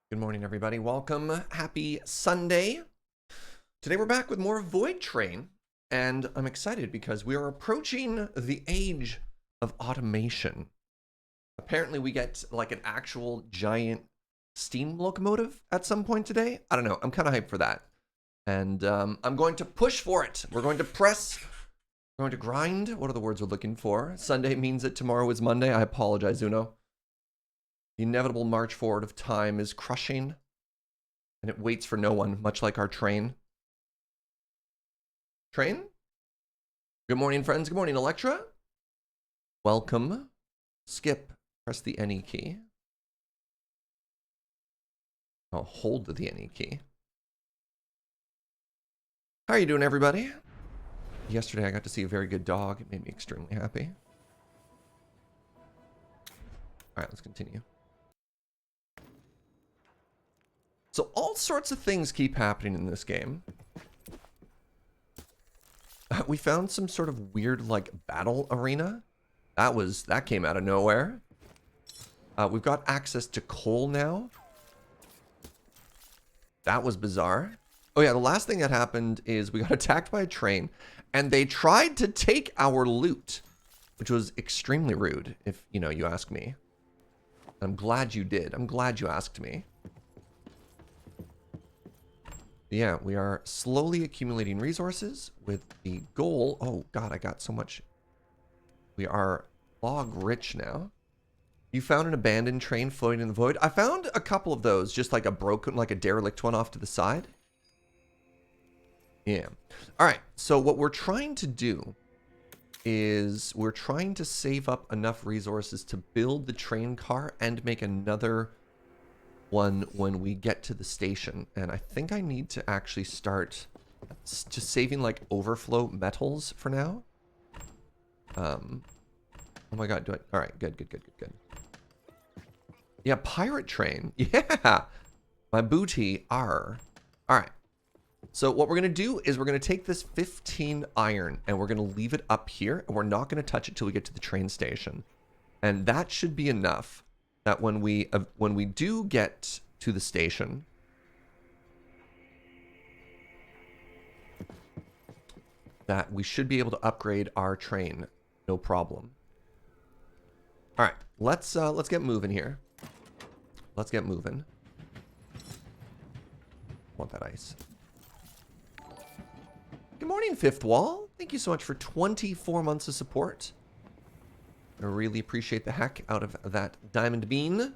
Good morning, everybody. Welcome. Happy Sunday. Today we're back with more Voidtrain, and I'm excited because we are approaching the age of automation. Apparently we get like an actual giant steam locomotive at some point today. I don't know. I'm kind of hyped for that. And I'm going to push for it. We're going to press. We're going to grind. What are the words we're looking for? Sunday means that tomorrow is Monday. I apologize, Uno. The inevitable march forward of time is crushing, and it waits for no one, much like our train. Train? Good morning, friends. Good morning, Electra. Welcome. Skip. Press the NE key. I'll hold the NE key. How are you doing, everybody? Yesterday, I got to see a very good dog. It made me extremely happy. All right, let's continue. So all sorts of things keep happening in this game. We found some sort of weird, like, battle arena. That came out of nowhere. We've got access to coal now. That was bizarre. Oh yeah, the last thing that happened is we got attacked by a train, and they tried to take our loot, which was extremely rude, if, you ask me. I'm glad you did. I'm glad you asked me. Yeah, we are slowly accumulating resources with the goal. Oh god, I got so much. We are log rich now. You found an abandoned train floating in the void. I found a couple of those, just like a broken, like a derelict one off to the side. Yeah. All right. So what we're trying to do is we're trying to save up enough resources to build the train car and make another one when we get to the station. And I think I need to actually start just saving like overflow metals for now. Oh my god, all right, good. Yeah, pirate train. Yeah. My booty are. All right. So what we're going to do is we're going to take this 15 iron and we're going to leave it up here, and we're not going to touch it till we get to the train station. And that should be enough that when we do get to the station, that we should be able to upgrade our train, no problem. All right, let's get moving here. Let's get moving. Want that ice. Good morning, Fifth Wall. Thank you so much for 24 months of support. I really appreciate the heck out of that diamond bean.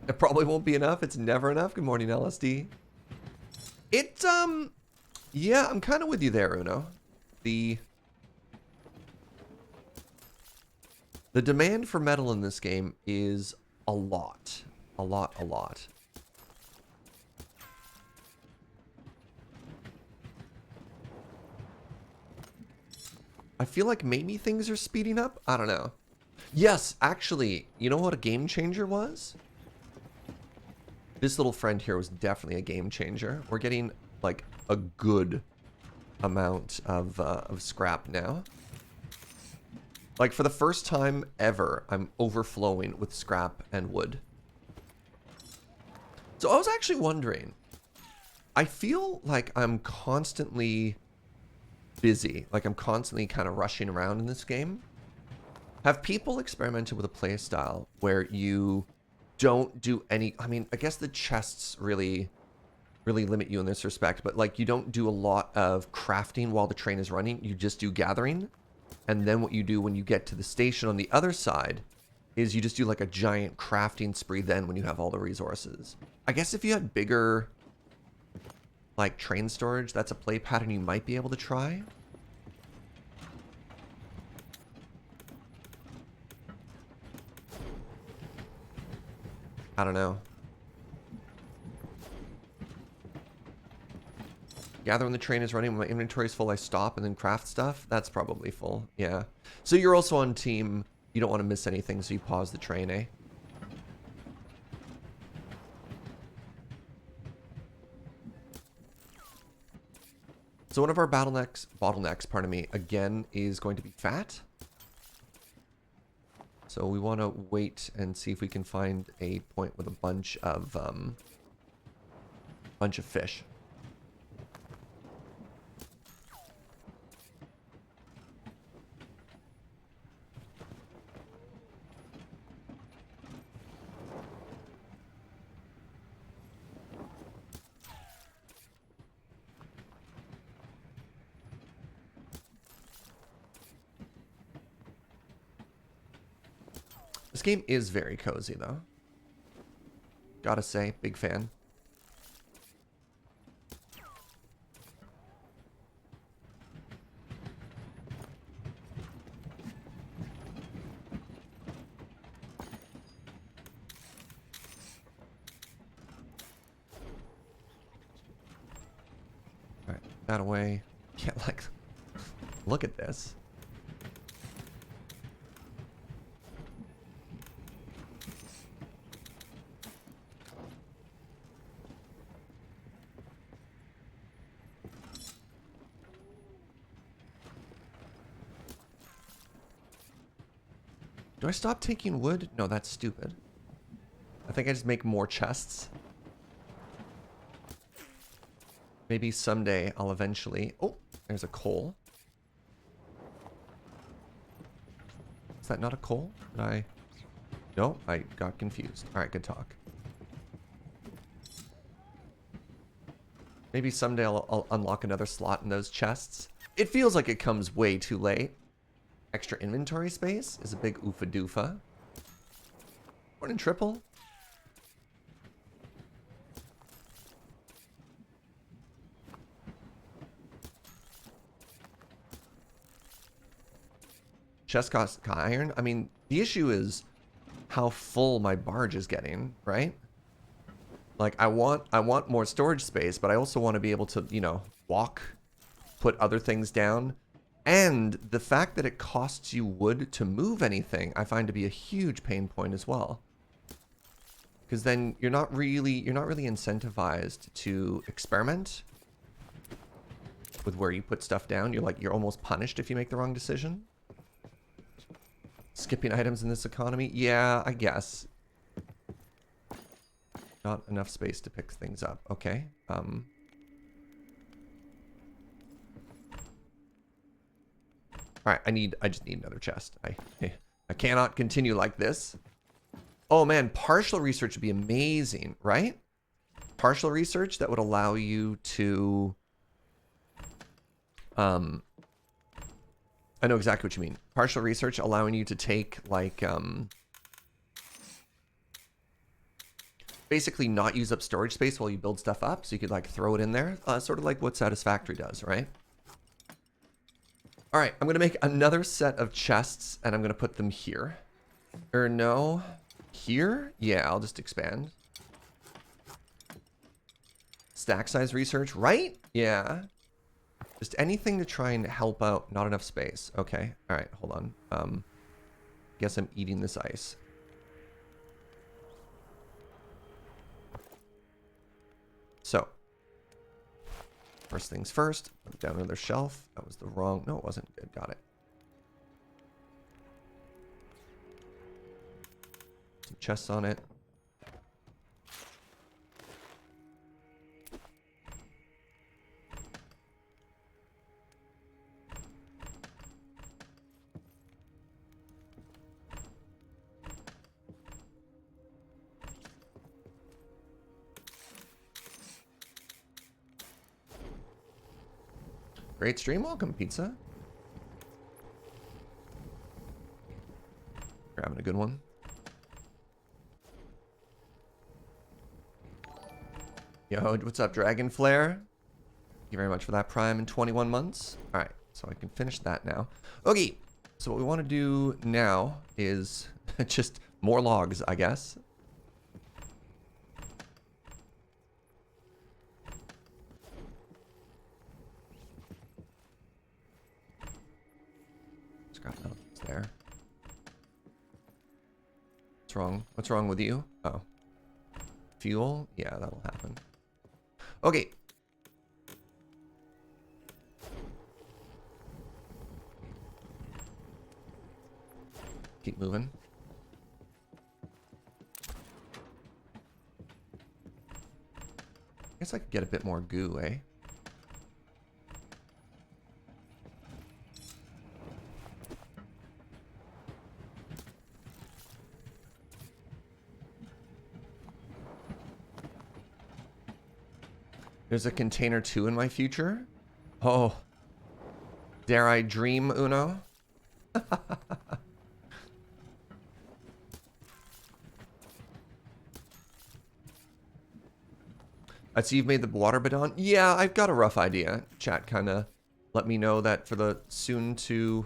It probably won't be enough. It's never enough. Good morning, LSD. Yeah, I'm kind of with you there, Uno. The demand for metal in this game is a lot. A lot. I feel like maybe things are speeding up. I don't know. Yes, actually, you know what a game changer was? This little friend here was definitely a game changer. We're getting like a good amount of scrap now. Like for the first time ever, I'm overflowing with scrap and wood. So I was actually wondering, I feel like I'm constantly busy, like I'm constantly kind of rushing around in this game. Have people experimented with a play style where you don't do any, I mean, I guess the chests really limit you in this respect, but like you don't do a lot of crafting while the train is running, you just do gathering. And then what you do when you get to the station on the other side is you just do like a giant crafting spree then when you have all the resources. I guess if you had bigger like train storage, that's a play pattern you might be able to try. I don't know. Gather when the train is running. When my inventory is full, I stop and then craft stuff. That's probably full. Yeah. So you're also on team. You don't want to miss anything, so you pause the train, eh? So one of our bottlenecks, pardon me, again, is going to be fat. So we want to wait and see if we can find a point with a bunch of fish. This game is very cozy, though. Gotta say, big fan. All right, that away. Yeah, like, look at this. Do I stop taking wood? No, that's stupid. I think I just make more chests. Maybe someday I'll eventually... Oh, there's a coal. Is that not a coal? Did I... No, I got confused. All right, good talk. Maybe someday I'll unlock another slot in those chests. It feels like it comes way too late. Extra inventory space is a big oofa doofa. Morning, triple. Chest cost iron. I mean, the issue is how full my barge is getting, right? Like, I want more storage space, but I also want to be able to, you know, walk, put other things down. And the fact that it costs you wood to move anything, I find to be a huge pain point as well. Because then you're not really incentivized to experiment with where you put stuff down. You're almost punished if you make the wrong decision. Skipping items in this economy? Yeah, I guess. Not enough space to pick things up. Okay. Alright, I just need another chest. I cannot continue like this. Oh man, partial research would be amazing, right? Partial research that would allow you to I know exactly what you mean. Partial research allowing you to take, like, basically not use up storage space while you build stuff up, so you could, like, throw it in there. Sort of like what Satisfactory does, right? All right, I'm going to make another set of chests, and I'm going to put them here. Or no, here? Yeah, I'll just expand. Stack size research, right? Yeah. Just anything to try and help out. Not enough space. Okay. All right. Hold on. Guess I'm eating this ice. So, first things first. Put it down another shelf. That was the wrong. No, it wasn't. Good. Got it. Some chests on it. Great stream. Welcome, pizza. Grabbing a good one. Yo, what's up, Dragon Flare? Thank you very much for that prime in 21 months. All right, so I can finish that now. Okay, so what we want to do now is just more logs, I guess. Scrap that there. What's wrong? What's wrong with you? Oh. Fuel? Yeah, that'll happen. Okay. Keep moving. Guess I could get a bit more goo, eh? There's a container 2 in my future? Oh. Dare I dream, Uno? I see you've made the water bidon. Yeah, I've got a rough idea. Chat kind of let me know that for the soon to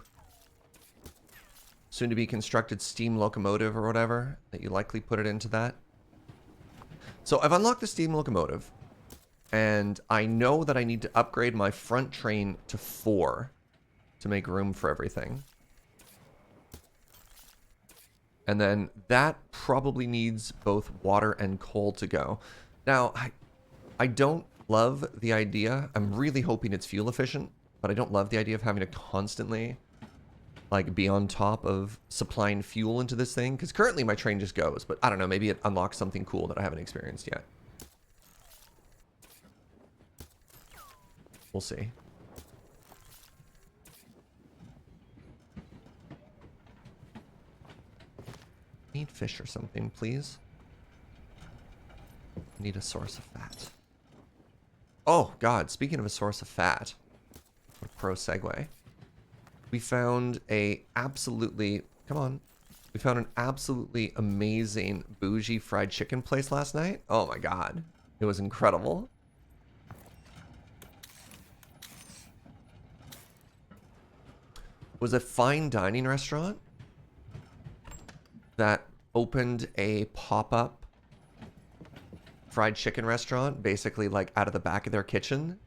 be constructed steam locomotive or whatever, that you likely put it into that. So I've unlocked the steam locomotive, and I know that I need to upgrade my front train to 4 to make room for everything. And then that probably needs both water and coal to go. Now, I don't love the idea. I'm really hoping it's fuel efficient, but I don't love the idea of having to constantly like be on top of supplying fuel into this thing. Because currently my train just goes, but I don't know, maybe it unlocks something cool that I haven't experienced yet. We'll see. Need fish or something, please. Need a source of fat. Oh, God. Speaking of a source of fat. What a pro segue. We found a absolutely... Come on. We found an absolutely amazing bougie fried chicken place last night. Oh, my God. It was incredible. It was a fine dining restaurant that opened a pop-up fried chicken restaurant, basically like out of the back of their kitchen.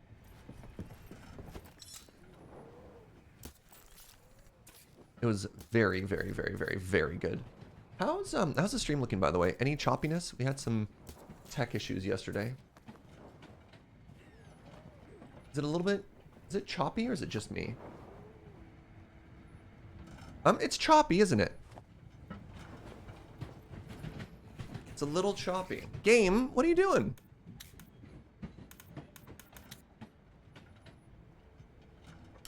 It was very, very, very, very, very good. How's the stream looking, by the way? Any choppiness? We had some tech issues yesterday. Is it a little bit... Is it choppy or is it just me? It's choppy, isn't it? It's a little choppy. Game, what are you doing?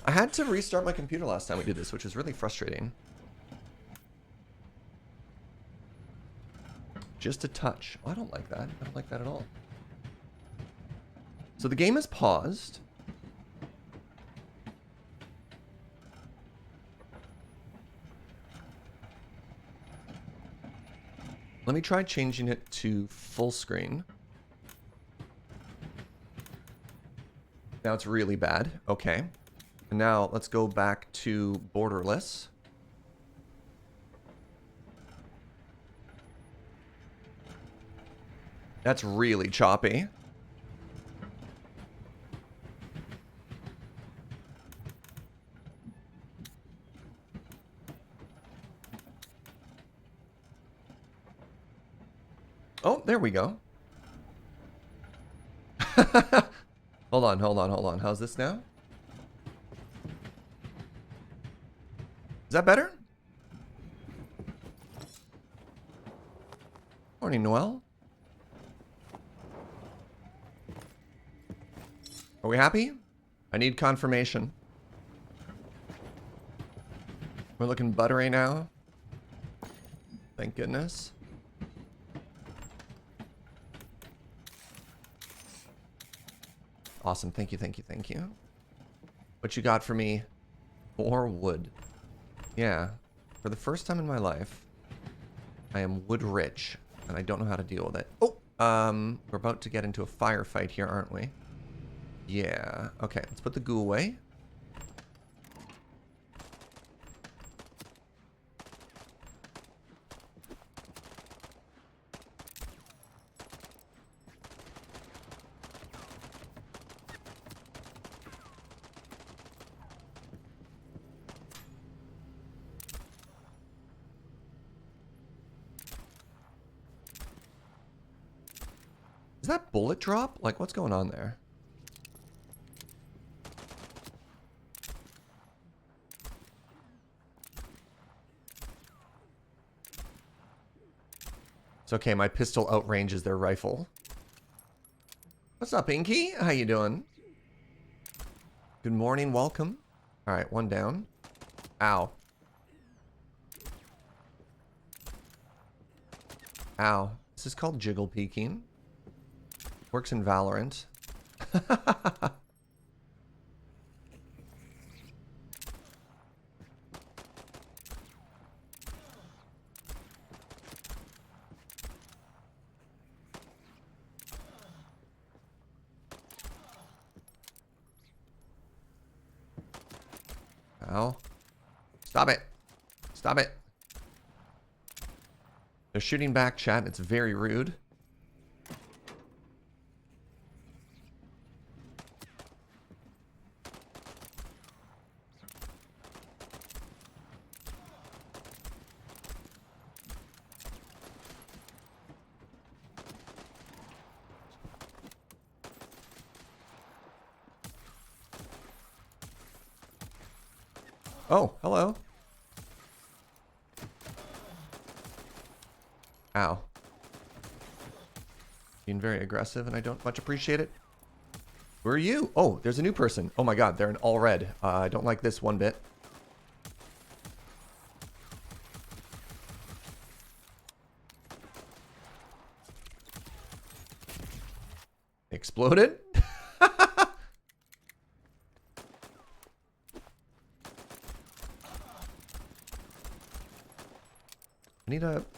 I had to restart my computer last time we did this, which was really frustrating. Just a touch. Oh, I don't like that. I don't like that at all. So the game is paused. Let me try changing it to full screen. Now it's really bad. Okay. And now let's go back to borderless. That's really choppy. Oh, there we go. Hold on, hold on, hold on. How's this now? Is that better? Morning, Noel. Are we happy? I need confirmation. We're looking buttery now. Thank goodness. Awesome. Thank you, thank you, thank you. What you got for me? More wood. Yeah. For the first time in my life, I am wood rich, and I don't know how to deal with it. Oh! We're about to get into a firefight here, aren't we? Yeah. Okay, let's put the goo away. Is that bullet drop? Like, what's going on there? It's okay, my pistol outranges their rifle. What's up, Inky? How you doing? Good morning, welcome. All right, one down. Ow. Ow. This is called jiggle peeking. Works in Valorant. Ow. Stop it. Stop it. They're shooting back, chat. It's very rude. Oh, hello. Ow. Being very aggressive, and I don't much appreciate it. Who are you? Oh, there's a new person. Oh my god, they're in all red. I don't like this one bit. Exploded?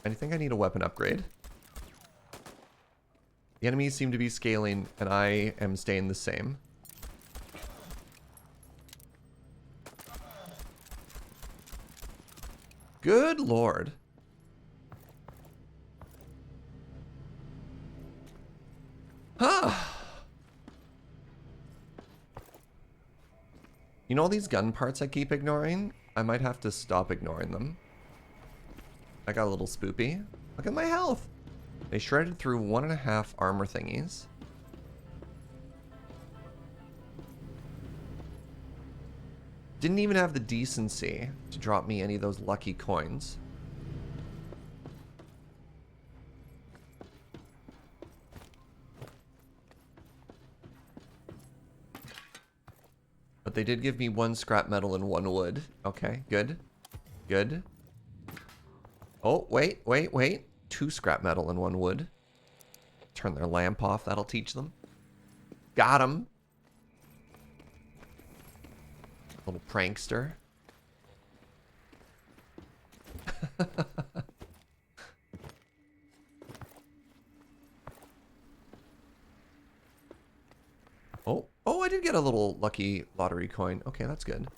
I think I need a weapon upgrade. The enemies seem to be scaling, and I am staying the same. Good lord. Huh. You know all these gun parts I keep ignoring? I might have to stop ignoring them. I got a little spoopy. Look at my health. They shredded through 1.5 armor thingies. Didn't even have the decency to drop me any of those lucky coins. But they did give me 1 scrap metal and 1 wood. Okay, good. Good. Oh, wait. 2 scrap metal and 1 wood. Turn their lamp off, that'll teach them. Got him. Little prankster. Oh, I did get a little lucky lottery coin. Okay, that's good.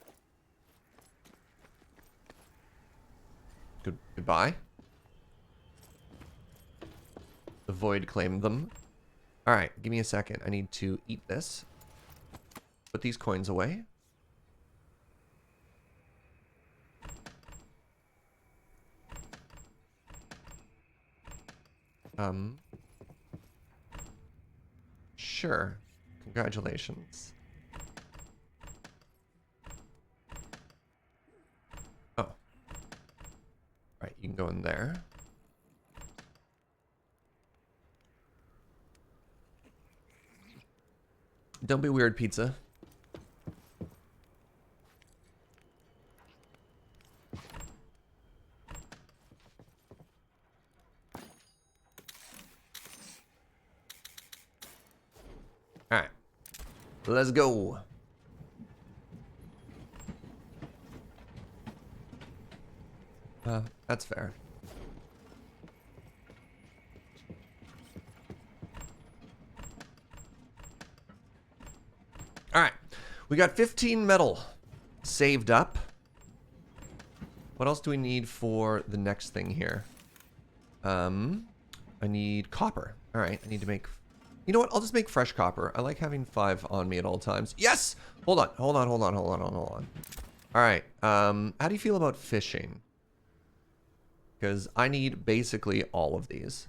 Goodbye. The void claimed them. Alright, give me a second. I need to eat this. Put these coins away. Sure. Congratulations. Oh. Right, you can go in there. Don't be weird, pizza. Alright. Let's go. That's fair. Alright. We got 15 metal saved up. What else do we need for the next thing here? I need copper. Alright, I need to make... You know what? I'll just make fresh copper. I like having 5 on me at all times. Yes! Hold on. Alright, how do you feel about fishing? Because I need basically all of these.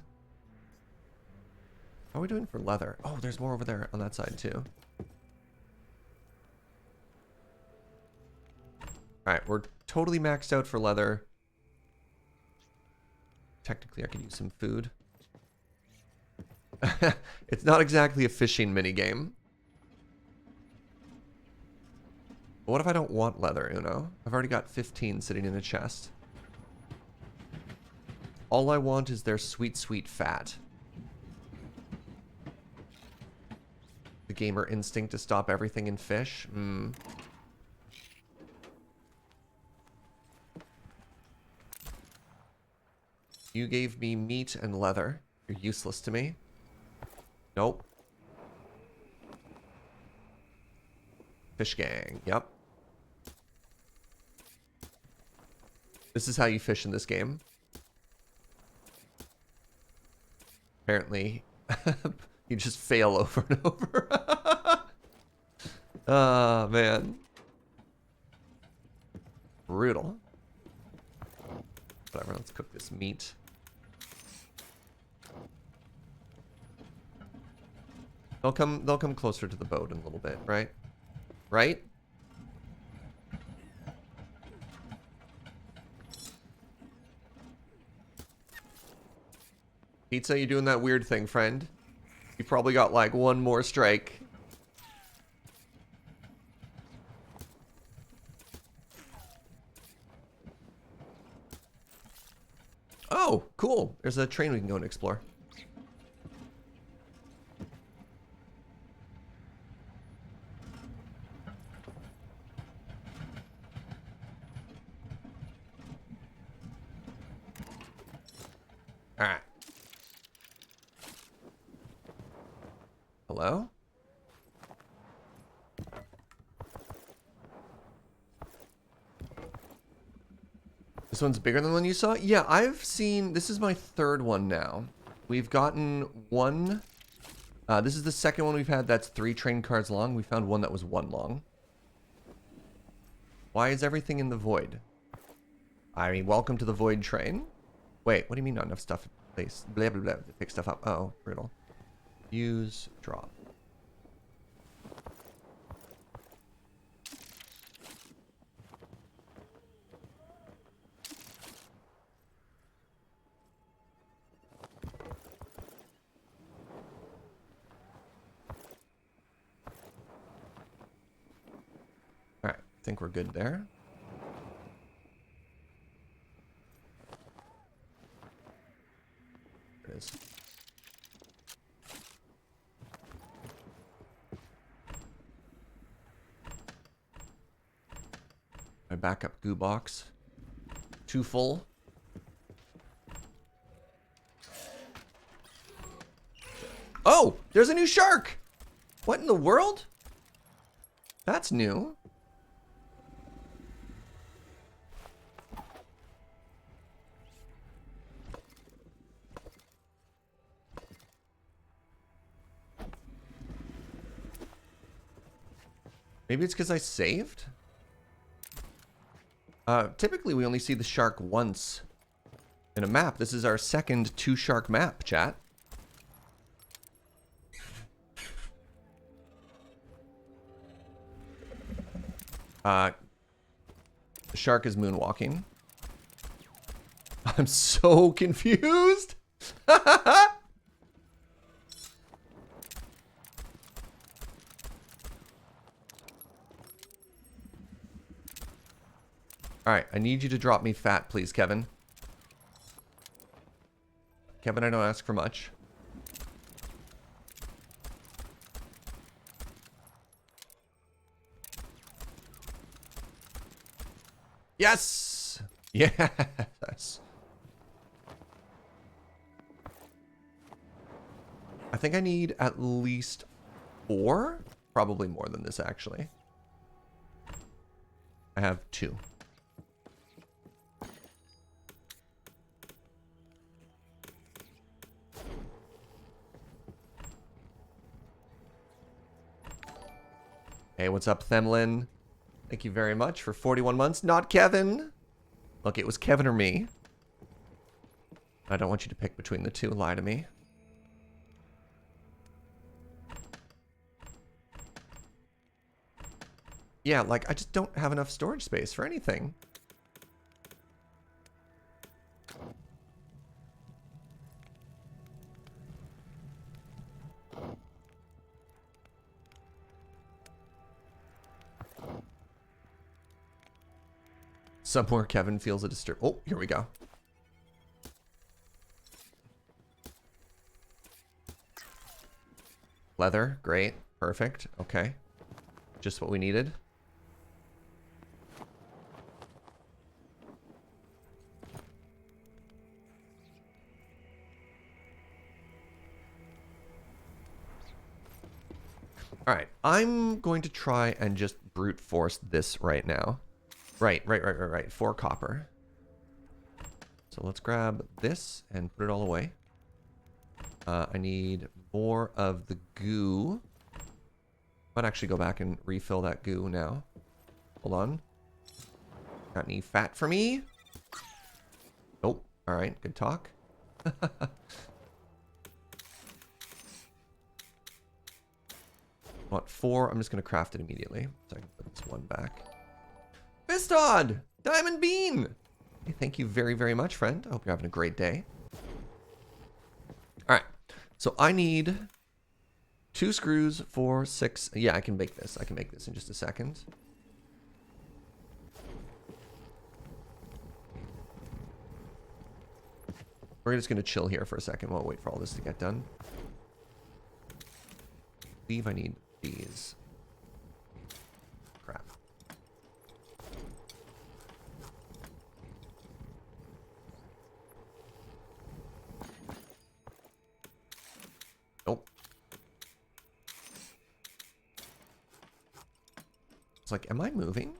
How are we doing for leather? Oh, there's more over there on that side too. Alright, we're totally maxed out for leather. Technically, I could use some food. It's not exactly a fishing minigame. What if I don't want leather, Uno? I've already got 15 sitting in a chest. All I want is their sweet, sweet fat. The gamer instinct to stop everything in fish? You gave me meat and leather. You're useless to me. Nope. Fish gang. Yep. This is how you fish in this game. Apparently, you just fail over and over. Ah, man. Brutal. Whatever, let's cook this meat. They'll come closer to the boat in a little bit, right? Right? Pizza, you doing that weird thing, friend? You probably got like one more strike. Oh, cool. There's a train we can go and explore. All right. Hello? This one's bigger than the one you saw? Yeah, I've seen... This is my third one now. We've gotten one... this is the second one we've had that's 3 train cars long. We found one that was 1 long. Why is everything in the void? I mean, welcome to the Voidtrain. Wait, what do you mean not enough stuff in place? Blah, blah, blah, to pick stuff up. Oh, brutal. Use, drop. Alright, I think we're good there. There it is. My backup goo box. Too full. Oh! There's a new shark! What in the world? That's new. Maybe it's because I saved? Typically we only see the shark once in a map. This is our second 2-shark map, chat. The shark is moonwalking. I'm so confused. Alright, I need you to drop me fat, please, Kevin. Kevin, I don't ask for much. Yes! Yes! I think I need at least 4? Probably more than this, actually. I have 2. Hey, what's up, Themlin? Thank you very much for 41 months. Not Kevin! Look, it was Kevin or me. I don't want you to pick between the two. Lie to me. Yeah, like, I just don't have enough storage space for anything. Somewhere Kevin feels a disturb. Oh, here we go. Leather, great, perfect, okay. Just what we needed. All right, I'm going to try and just brute force this right now. Right. 4 copper. So let's grab this and put it all away. I need more of the goo. Might actually go back and refill that goo now. Hold on. Got any fat for me? Nope. All right, good talk. Want 4? I'm just going to craft it immediately. So I can put this one back. Fistod! Diamond Bean! Hey, thank you very, very much, friend. I hope you're having a great day. All right. So I need 2 screws, 4, 6. Yeah, I can make this. I can make this in just a second. We're just going to chill here for a second while we wait for all this to get done. I believe I need these. Crap. Nope. It's like, am I moving?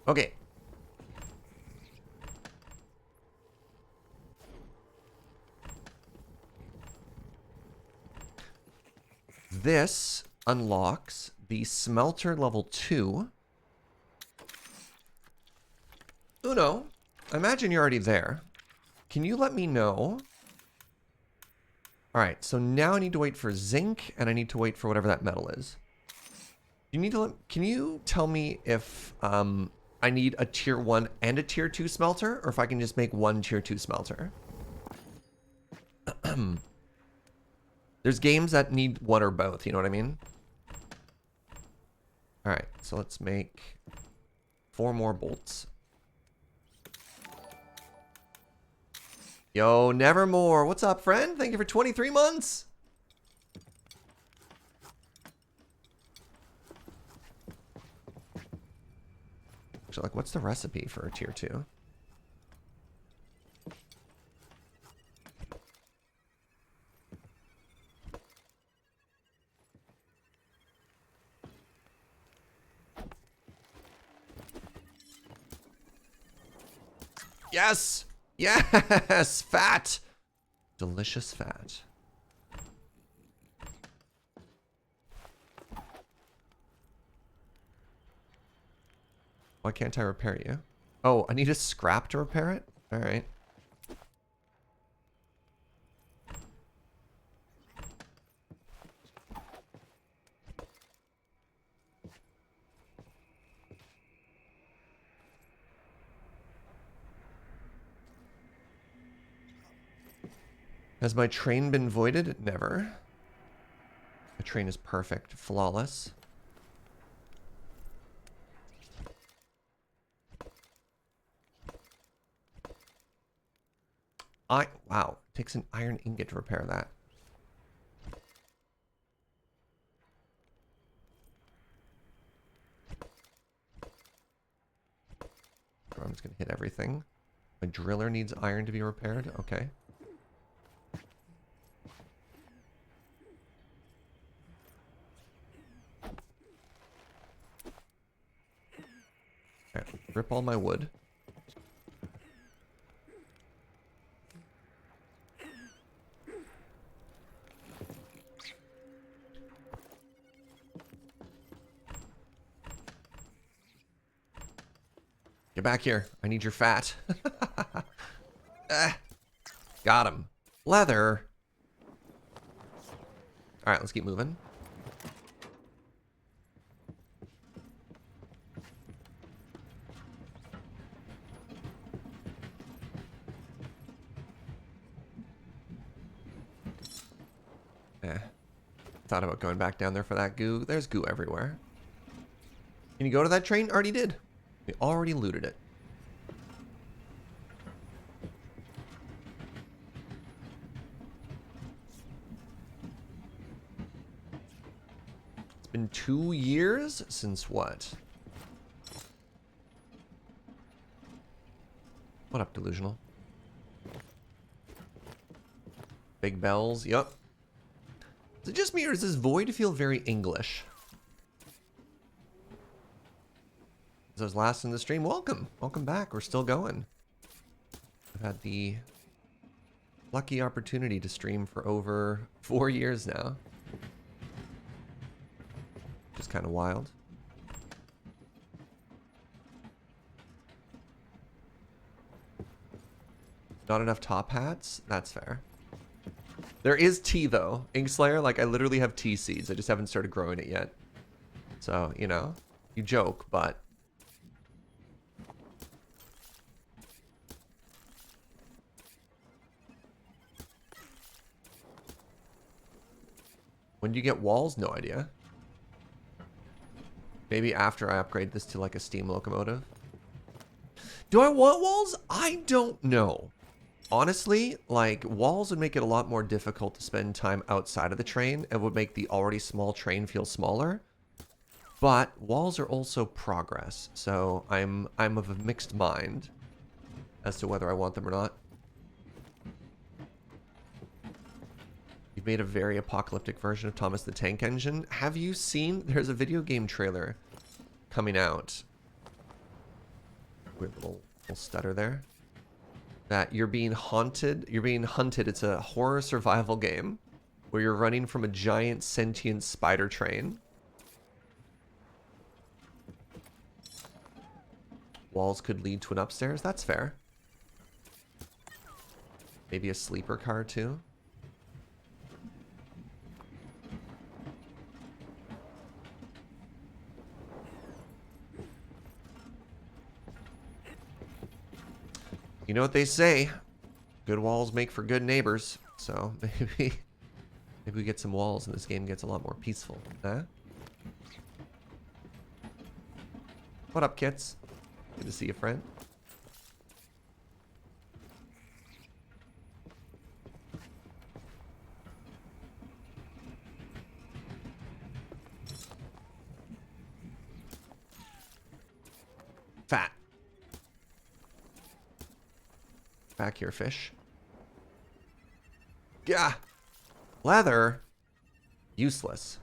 Okay. This unlocks the smelter level 2. Uno, I imagine you're already there. Can you let me know? All right, so now I need to wait for zinc, and I need to wait for whatever that metal is. You need to. Can you tell me if I need a tier 1 and a tier 2 smelter, or if I can just make 1 tier 2 smelter? There's games that need 1 or both, you know what I mean? All right, so let's make 4 more bolts. Yo, Nevermore, what's up, friend? Thank you for 23 months. So, like, what's the recipe for a tier 2? Yes! Yes! Fat! Delicious fat. Why can't I repair you? Oh, I need a scrap to repair it? Alright. Has my train been voided? Never. The train is perfect. Flawless. Wow. It takes an iron ingot to repair that. I'm just going to hit everything. My driller needs iron to be repaired. Okay. Okay, rip all my wood. Get back here. I need your fat. Got him. Leather. All right, let's keep moving. Eh. Thought about going back down there for that goo. There's goo everywhere. Can you go to that train? Already did. We already looted it. It's been 2 years since what? What up, Delusional? Big bells, yup. Is it just me or does this void feel very English? Those last in the stream, welcome. Welcome back. We're still going. I've had the lucky opportunity to stream for over 4 years now. Just kind of wild. Not enough top hats? That's fair. There is tea though. Inkslayer, like I literally have tea seeds. I just haven't started growing it yet. So, you know, you joke, but when do you get walls? No idea. Maybe after I upgrade this to like a steam locomotive. Do I want walls? I don't know. Honestly, like, walls would make it a lot more difficult to spend time outside of the train and would make the already small train feel smaller. But walls are also progress, so I'm of a mixed mind as to whether I want them or not. You've made a very apocalyptic version of Thomas the Tank Engine. Have you seen? There's a video game trailer coming out. Weird little stutter there. That you're being haunted. You're being hunted. It's a horror survival game where you're running from a giant sentient spider train. Walls could lead to an upstairs. That's fair. Maybe a sleeper car too. You know what they say, good walls make for good neighbors. So maybe we get some walls and this game gets a lot more peaceful. Huh? What up, kits? Good to see you, friend. Fat. Back here, fish. Yeah. Leather. Useless.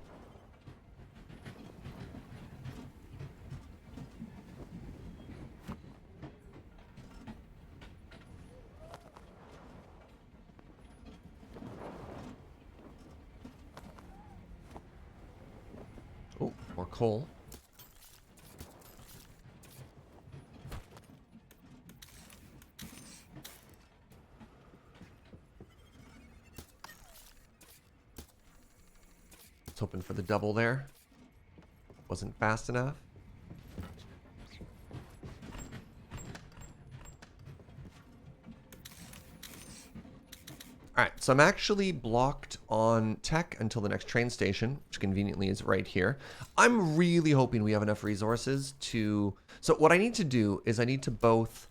Oh, more coal. Hoping for the double there. Wasn't fast enough. Alright, so I'm actually blocked on tech until the next train station, which conveniently is right here. I'm really hoping we have enough resources to... So what I need to do is I need to both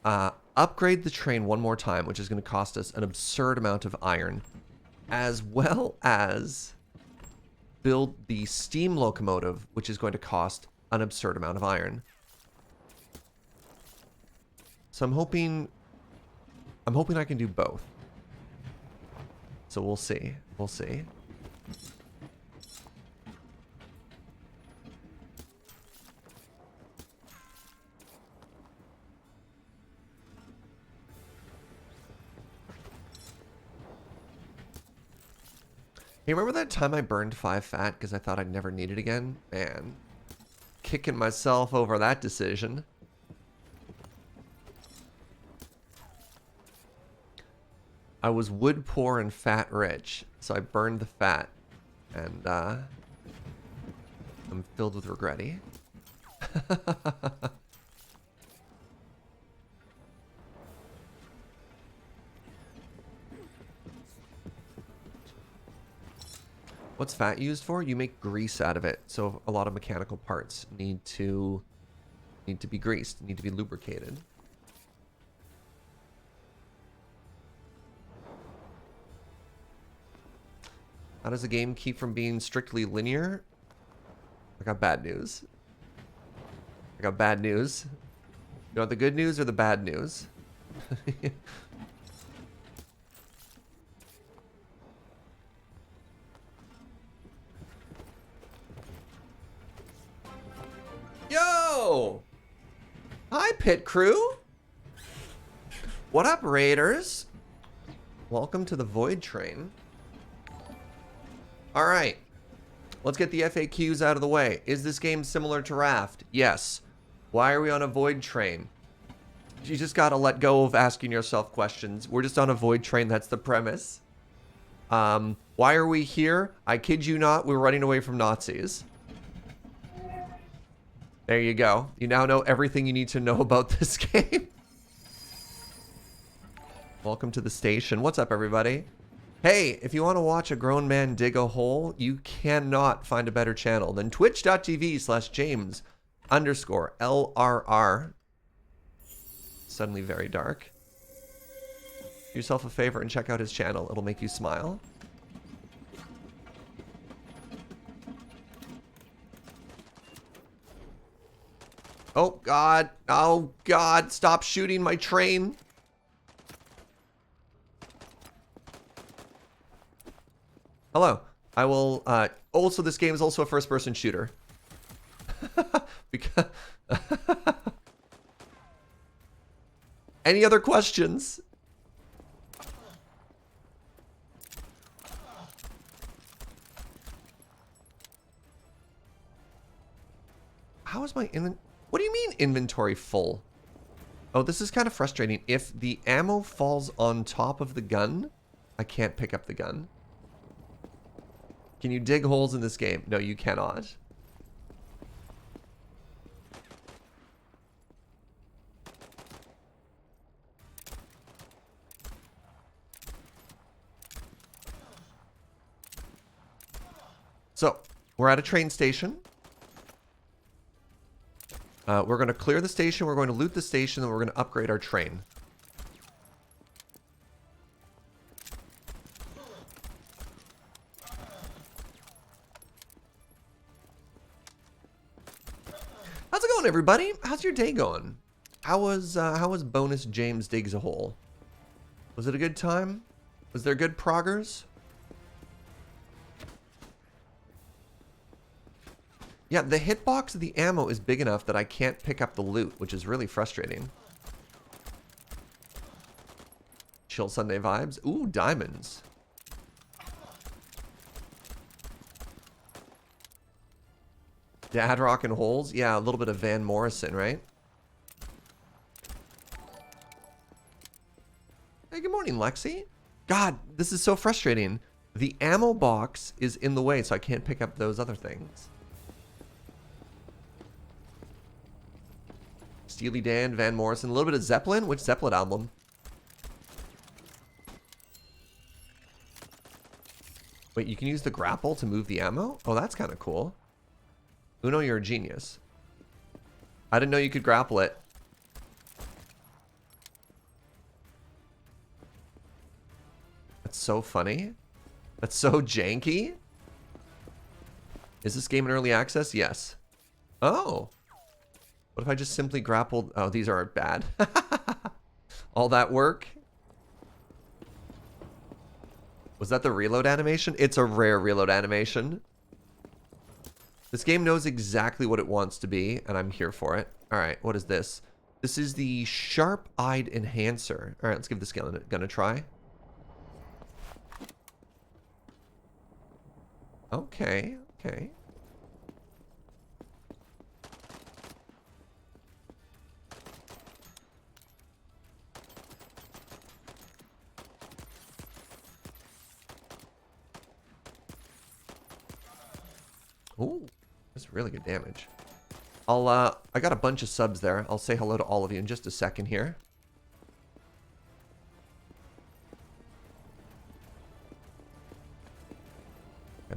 upgrade the train one more time, which is going to cost us an absurd amount of iron, as well as build the steam locomotive, which is going to cost an absurd amount of iron. So I'm hoping I can do both. So we'll see. We'll see. Hey, remember that time I burned 5 fat because I thought I'd never need it again? Man, kicking myself over that decision. I was wood poor and fat rich, so I burned the fat, and I'm filled with regretty. What's fat used for? You make grease out of it. So a lot of mechanical parts need to be greased, need to be lubricated. How does the game keep from being strictly linear? I got bad news. I got bad news. You want the good news or the bad news? Yo! Hi, pit crew. What up, raiders? Welcome to the Voidtrain. All right. Let's get the FAQs out of the way. Is this game similar to Raft? Yes. Why are we on a Voidtrain? You just gotta let go of asking yourself questions. We're just on a Voidtrain. That's the premise. Why are we here? I kid you not, we're running away from Nazis. There you go. You now know everything you need to know about this game. Welcome to the station. What's up, everybody? Hey, if you want to watch a grown man dig a hole, you cannot find a better channel than twitch.tv/James_LRR. Suddenly very dark. Do yourself a favor and check out his channel. It'll make you smile. Oh, God. Oh, God. Stop shooting my train. Hello. I will, also, this game is also a first-person shooter. Because... Any other questions? How is my inventory... What do you mean inventory full? Oh, this is kind of frustrating. If the ammo falls on top of the gun, I can't pick up the gun. Can you dig holes in this game? No, you cannot. So, we're at a train station. We're going to clear the station, we're going to loot the station, and we're going to upgrade our train. How's it going, everybody? How's your day going? How was bonus James Digs a Hole? Was it a good time? Was there good proggers? Yeah, the hitbox of the ammo is big enough that I can't pick up the loot, which is really frustrating. Chill Sunday vibes. Ooh, diamonds. Dad rockin' holes. Yeah, a little bit of Van Morrison, right? Hey, good morning, Lexi. God, this is so frustrating. The ammo box is in the way, so I can't pick up those other things. Steely Dan, Van Morrison, a little bit of Zeppelin. Which Zeppelin album? Wait, you can use the grapple to move the ammo? Oh, that's kind of cool. Uno, you're a genius. I didn't know you could grapple it. That's so funny. That's so janky. Is this game in early access? Yes. Oh. What if I just simply grappled? Oh, these are bad. All that work. Was that the reload animation? It's a rare reload animation. This game knows exactly what it wants to be, and I'm here for it. All right, what is this? This is the Sharp-Eyed Enhancer. All right, let's give this gun a try. Okay, okay. Ooh, that's really good damage. I got a bunch of subs there. I'll say hello to all of you in just a second here.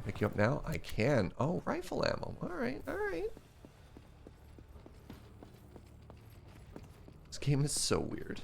I pick you up now? I can. Oh, rifle ammo. All right, all right. This game is so weird.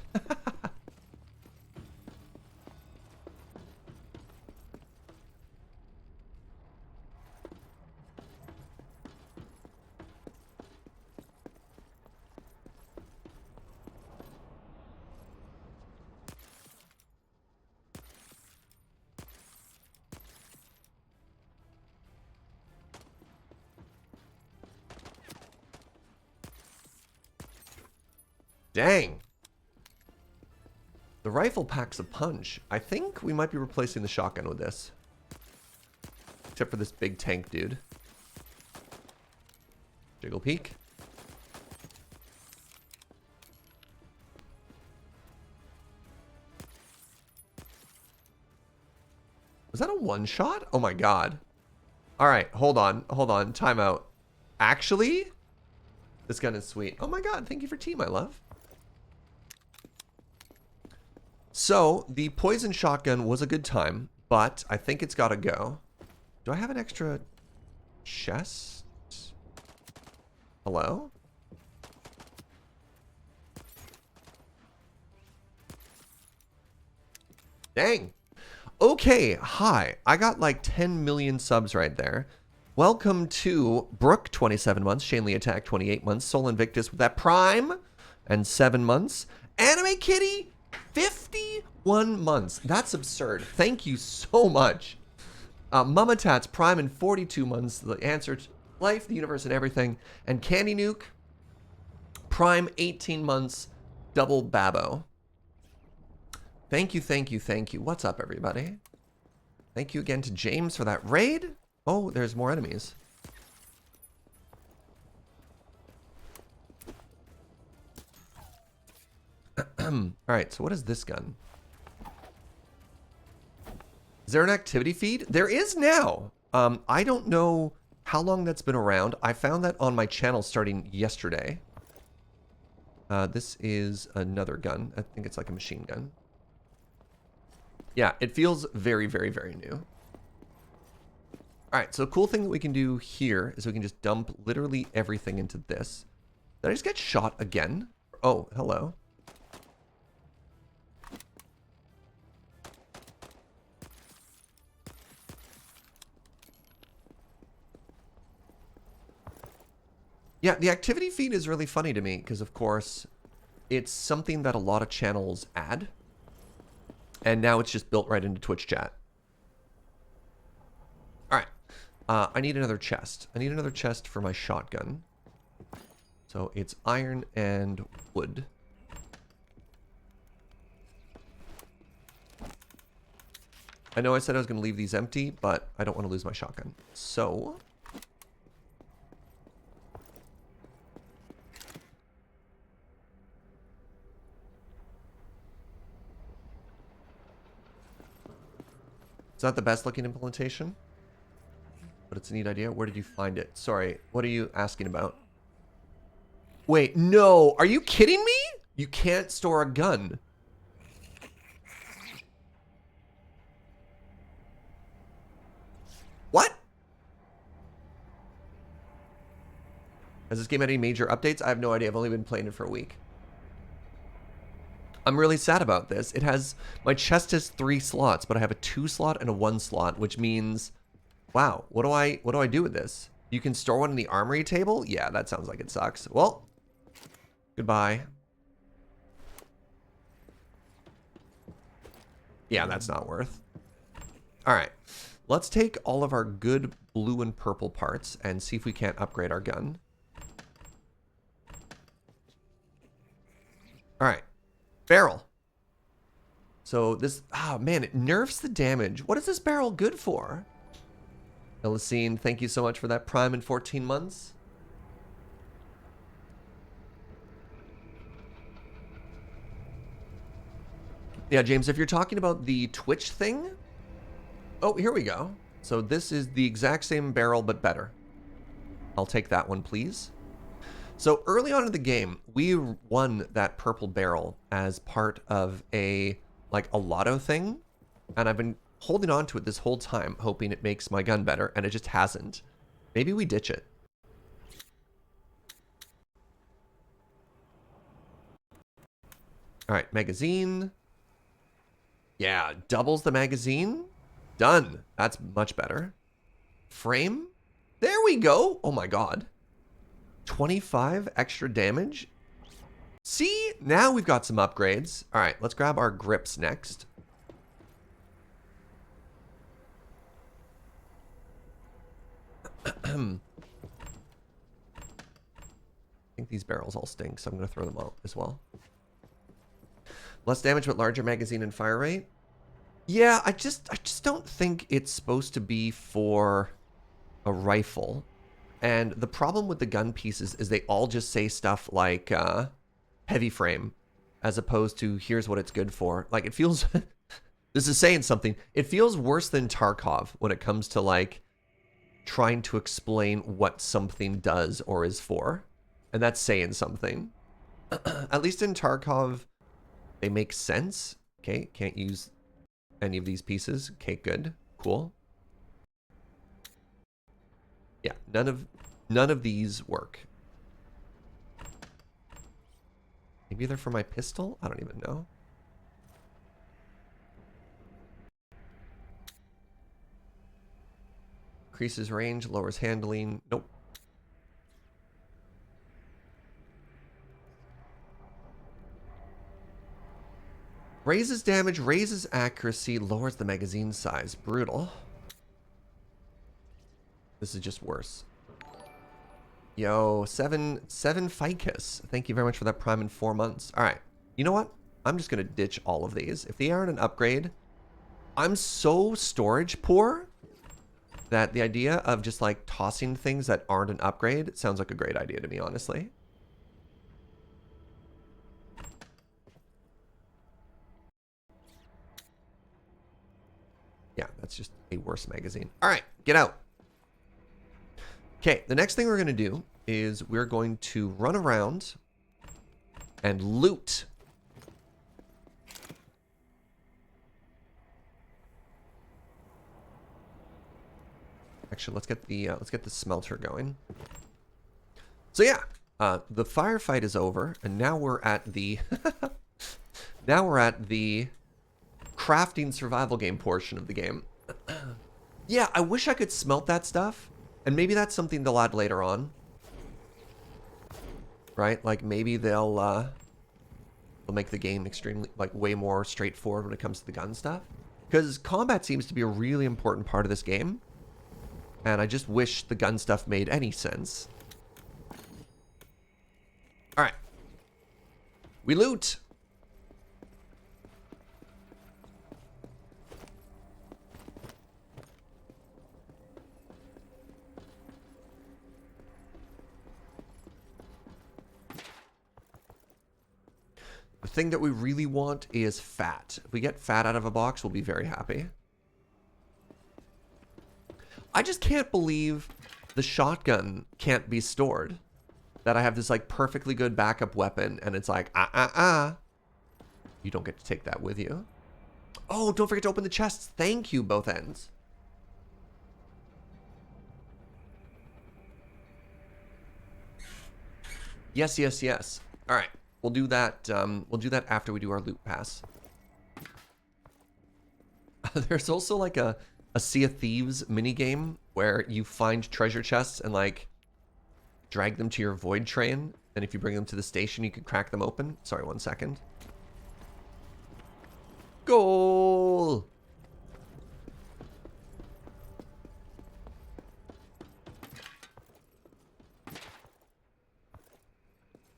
Dang. The rifle packs a punch. I think we might be replacing the shotgun with this. Except for this big tank dude. Jiggle peek. Was that a one shot? Oh my god. Alright, hold on. Hold on. Time out. Actually, this gun is sweet. Oh my god, thank you for tea, my love. So, the poison shotgun was a good time, but I think it's gotta go. Do I have an extra chest? Hello? Dang. Okay, hi. I got like 10 million subs right there. Welcome to Brooke, 27 months, Shanley Attack, 28 months, Soul Invictus with that Prime, and 7 months. Anime Kitty, 51 months. That's absurd. Thank you so much. Mama Tats, Prime in 42 months. The answer to life, the universe, and everything. And Candy Nuke, Prime 18 months. Double Babbo. Thank you, thank you, thank you. What's up, everybody? Thank you again to James for that raid. Oh, there's more enemies. Alright, so what is this gun? Is there an activity feed? There is now. I don't know how long that's been around. I found that on my channel starting yesterday. This is another gun. I think it's like a machine gun. Yeah, it feels very, very, very new. Alright, so the cool thing that we can do here is we can just dump literally everything into this. Did I just get shot again? Oh, hello. Yeah, the activity feed is really funny to me because, of course, it's something that a lot of channels add. And now it's just built right into Twitch chat. Alright. I need another chest. I need another chest for my shotgun. So it's iron and wood. I know I said I was going to leave these empty, but I don't want to lose my shotgun. So... it's not the best looking implementation, but it's a neat idea. Where did you find it? Sorry, what are you asking about? Wait, no, are you kidding me? You can't store a gun. What? Has this game had any major updates? I have no idea. I've only been playing it for a week. I'm really sad about this. It has, my chest has 3 slots, but I have a 2 slot and a 1 slot, which means, wow, what do I do with this? You can store one in the armory table? Yeah, that sounds like it sucks. Well, goodbye. Yeah, that's not worth. All right, let's take all of our good blue and purple parts and see if we can't upgrade our gun. All right. Barrel. So this, oh man, it nerfs the damage. What is this barrel good for? Elisine, thank you so much for that Prime in 14 months. Yeah, James, if you're talking about the Twitch thing, oh, here we go. So this is the exact same barrel, but better. I'll take that one, please. So early on in the game, we won that purple barrel as part of a, like, a lotto thing. And I've been holding on to it this whole time, hoping it makes my gun better, and it just hasn't. Maybe we ditch it. All right, magazine. Yeah, doubles the magazine. Done. That's much better. Frame. There we go. Oh my god. 25 extra damage. See, now we've got some upgrades. All right, let's grab our grips next. I think these barrels all stink, so I'm going to throw them out as well. Less damage, but larger magazine and fire rate. Yeah, I just don't think it's supposed to be for a rifle. And the problem with the gun pieces is they all just say stuff like heavy frame, as opposed to here's what it's good for. Like, it feels, this is saying something. It feels worse than Tarkov when it comes to like trying to explain what something does or is for. And that's saying something. At least in Tarkov, they make sense. Okay, can't use any of these pieces. Okay, good. Cool. Yeah, none of these work. Maybe they're for my pistol? I don't even know. Increases range, lowers handling. Nope. Raises damage, raises accuracy, lowers the magazine size. Brutal. This is just worse. Yo, seven ficus. Thank you very much for that prime in 4 months. All right. You know what? I'm just going to ditch all of these. If they aren't an upgrade, I'm so storage poor that the idea of just like tossing things that aren't an upgrade sounds like a great idea to me, honestly. Yeah, that's just a worse magazine. All right, get out. Okay, the next thing we're going to do is we're going to run around and loot. Actually, let's get the smelter going. So yeah, the firefight is over, and now we're at the crafting survival game portion of the game. Yeah, I wish I could smelt that stuff, and maybe that's something they'll add later on, right? Like maybe they'll make the game extremely, like, way more straightforward when it comes to the gun stuff, because combat seems to be a really important part of this game, and I just wish the gun stuff made any sense. All right, we loot. The thing that we really want is fat. If we get fat out of a box, we'll be very happy. I just can't believe the shotgun can't be stored. That I have this like perfectly good backup weapon, and it's like, you don't get to take that with you. Oh, don't forget to open the chests. Thank you, both ends. Yes, yes, yes. All right. We'll do that. We'll do that after we do our loot pass. There's also like a Sea of Thieves minigame where you find treasure chests and like drag them to your Voidtrain. And if you bring them to the station, you can crack them open. Sorry, 1 second. Goal!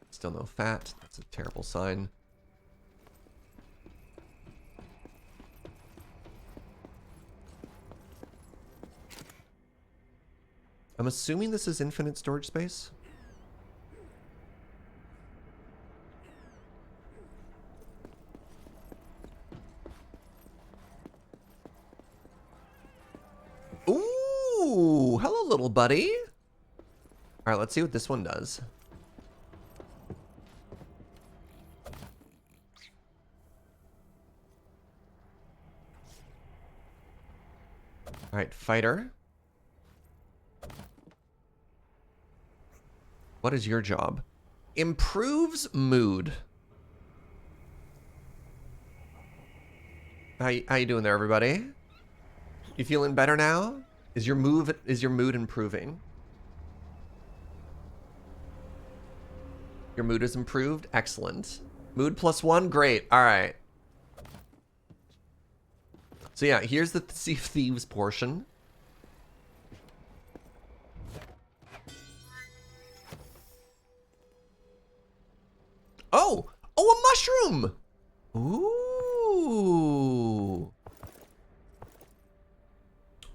Still no fat. That's a terrible sign. I'm assuming this is infinite storage space. Ooh, hello, little buddy. All right, let's see what this one does. Alright, fighter. What is your job? Improves mood. How you doing there, everybody? You feeling better now? Is your mood improving? Your mood is improved? Excellent. Mood +1? Great. Alright. So yeah, here's the Sea of Thieves portion. Oh! Oh, a mushroom! Ooh.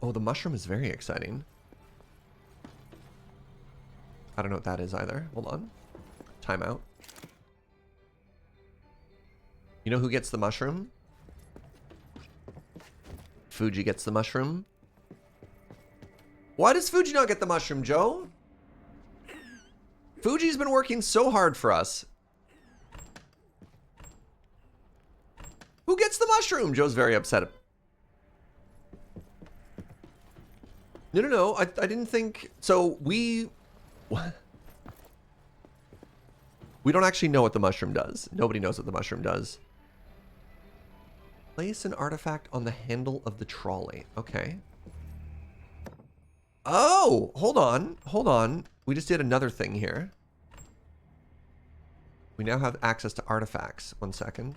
Oh, the mushroom is very exciting. I don't know what that is either. Hold on. Timeout. You know who gets the mushroom? Fuji gets the mushroom. Why does Fuji not get the mushroom, Joe? Fuji's been working so hard for us. Who gets the mushroom? Joe's very upset. No. I didn't think... So, we... What? We don't actually know what the mushroom does. Nobody knows what the mushroom does. Place an artifact on the handle of the trolley. Okay. Oh! Hold on. Hold on. We just did another thing here. We now have access to artifacts. 1 second.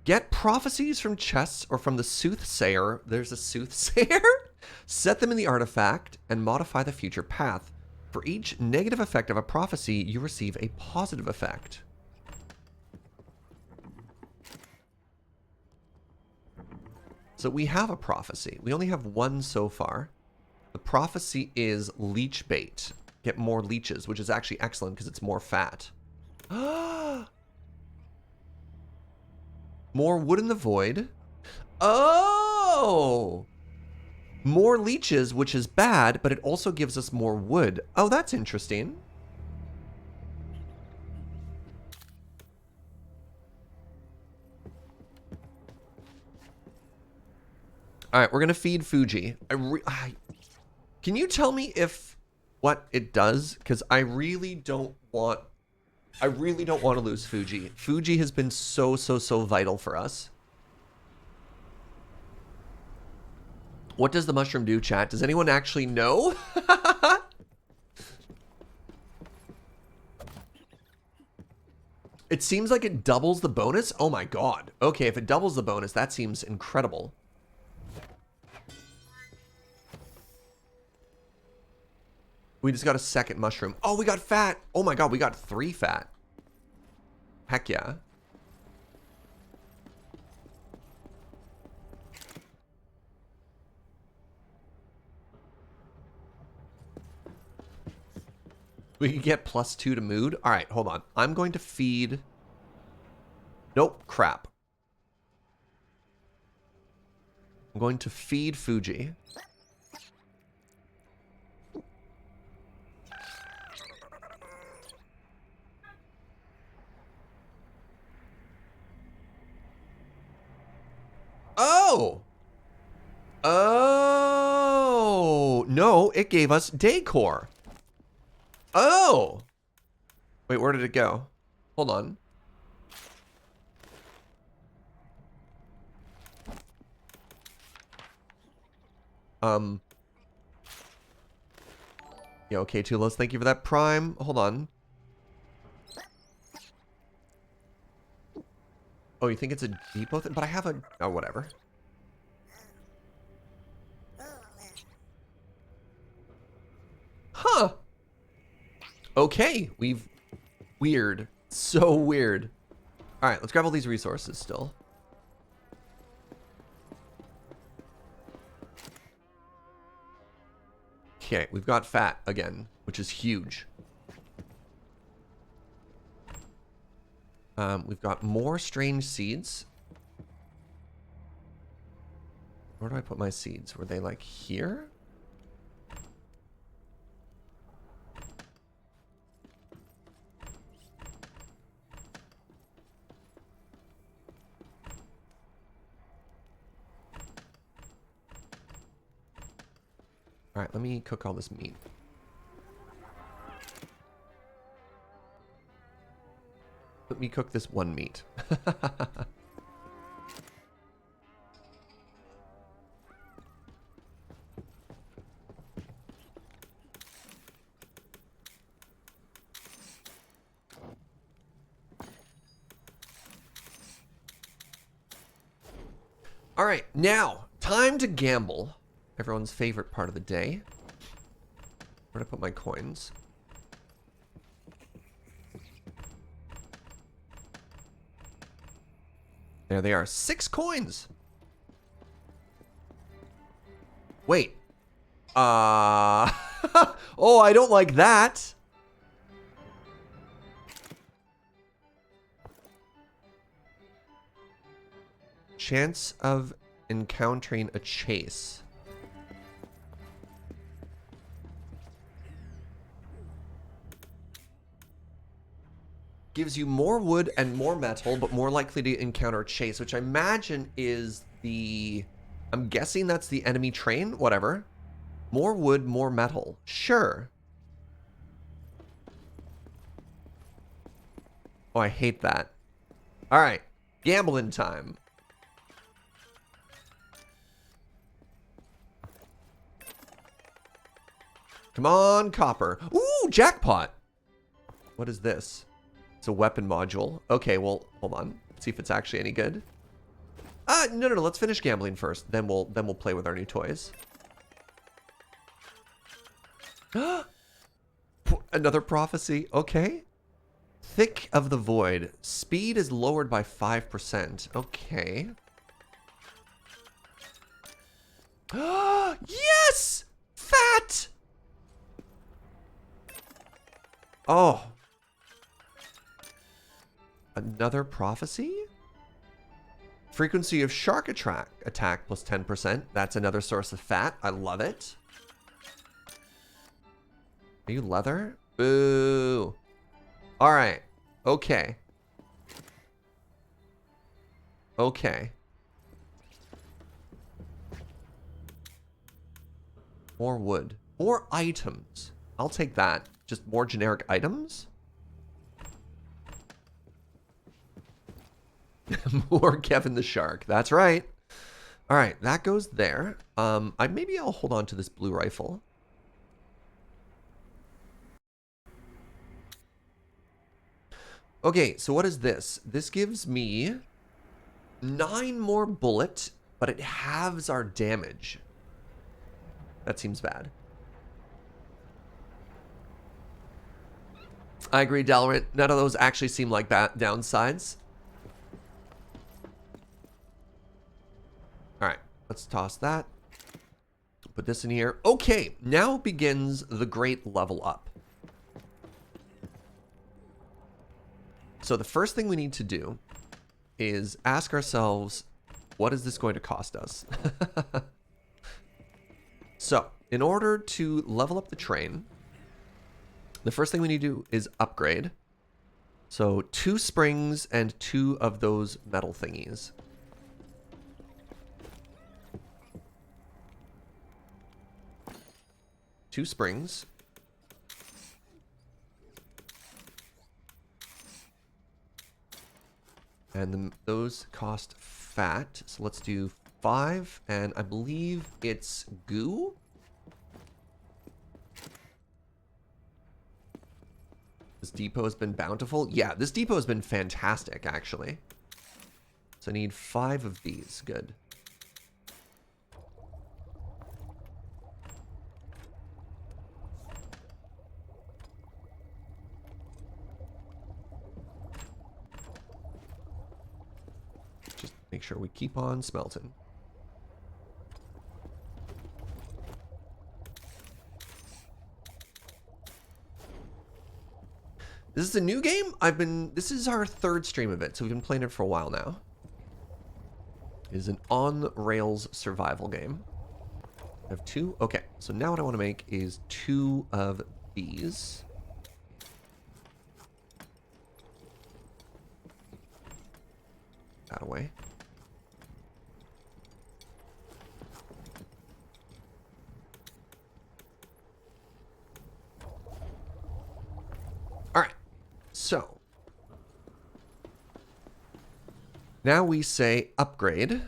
Get prophecies from chests or from the soothsayer. There's a soothsayer? Set them in the artifact and modify the future path. For each negative effect of a prophecy, you receive a positive effect. So we have a prophecy. We only have one so far. The prophecy is leech bait. Get more leeches, which is actually excellent because it's more fat. More wood in the void. Oh! More leeches, which is bad, but it also gives us more wood. Oh, that's interesting. All right, we're going to feed Fuji. Can you tell me if what it does? Because I really don't want to lose Fuji. Fuji has been so vital for us. What does the mushroom do, chat? Does anyone actually know? It seems like it doubles the bonus. Oh my god. Okay, if it doubles the bonus, that seems incredible. We just got a second mushroom. Oh, we got fat. Oh my god, we got 3 fat. Heck yeah. We can get +2 to mood. All right, hold on. I'm going to feed... Nope, crap. I'm going to feed Fuji. Oh! Oh! No, it gave us decor. Oh! Wait, where did it go? Hold on. Yeah, okay, Tulos, thank you for that prime. Hold on. Oh, you think it's a depot thing? But I have a... Oh, whatever. Huh. Okay, we've... Weird. So weird. Alright, let's grab all these resources still. Okay, we've got fat again, which is huge. We've got more strange seeds. Where do I put my seeds? Were they like here? All right, let me cook all this meat. Let me cook this one meat. All right, now, time to gamble. Everyone's favorite part of the day. Where to put my coins? There they are. 6 coins. Wait. Oh, I don't like that. Chance of encountering a chase. Gives you more wood and more metal, but more likely to encounter a chase, which I imagine is the... I'm guessing that's the enemy train? Whatever. More wood, more metal. Sure. Oh, I hate that. All right. Gambling time. Come on, copper. Ooh, jackpot. What is this? It's a weapon module. Okay, well, hold on. Let's see if it's actually any good. No. Let's finish gambling first. Then we'll play with our new toys. Another prophecy. Okay. Thick of the Void. Speed is lowered by 5%. Okay. Yes! Fat! Oh. Another prophecy? Frequency of shark attack plus 10%. That's another source of fat. I love it. Are you leather? Boo. All right. Okay. Okay. More wood. More items. I'll take that. Just more generic items? More Kevin the Shark. That's right. All right, that goes there. Maybe I'll hold on to this blue rifle. Okay, so what is this? This gives me 9 more bullet, but it halves our damage. That seems bad. I agree, Dalrint. None of those actually seem like that downsides. All right, let's toss that. Put this in here. Okay, now begins the great level up. So the first thing we need to do is ask ourselves, what is this going to cost us? So, in order to level up the train, the first thing we need to do is upgrade. So 2 springs and 2 of those metal thingies. Two springs. And those cost fat. So let's do 5. And I believe it's goo. This depot has been bountiful. Yeah, this depot has been fantastic, actually. So I need 5 of these. Good. Just make sure we keep on smelting. This is a new game. This is our 3rd stream of it, so we've been playing it for a while now. It is an on-rails survival game. I have 2. Okay, so now what I want to make is 2 of these. That away. Now we say upgrade.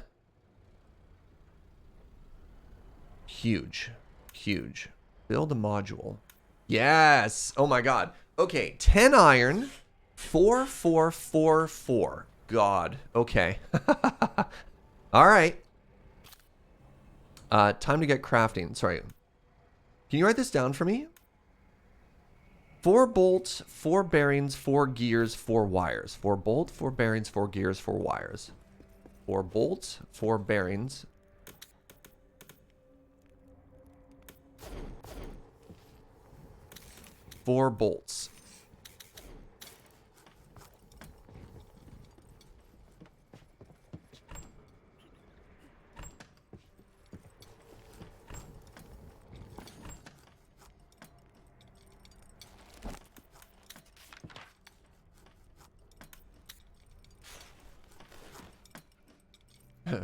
Huge. Huge. Build a module. Yes. Oh my god. Okay. 10 iron. 4, 4, 4, 4. God. Okay. All right. Time to get crafting. Sorry. Can you write this down for me? 4 bolts, 4 bearings, 4 gears, 4 wires. 4 bolts, 4 bearings, 4 gears, 4 wires. 4 bolts, 4 bearings. 4 bolts.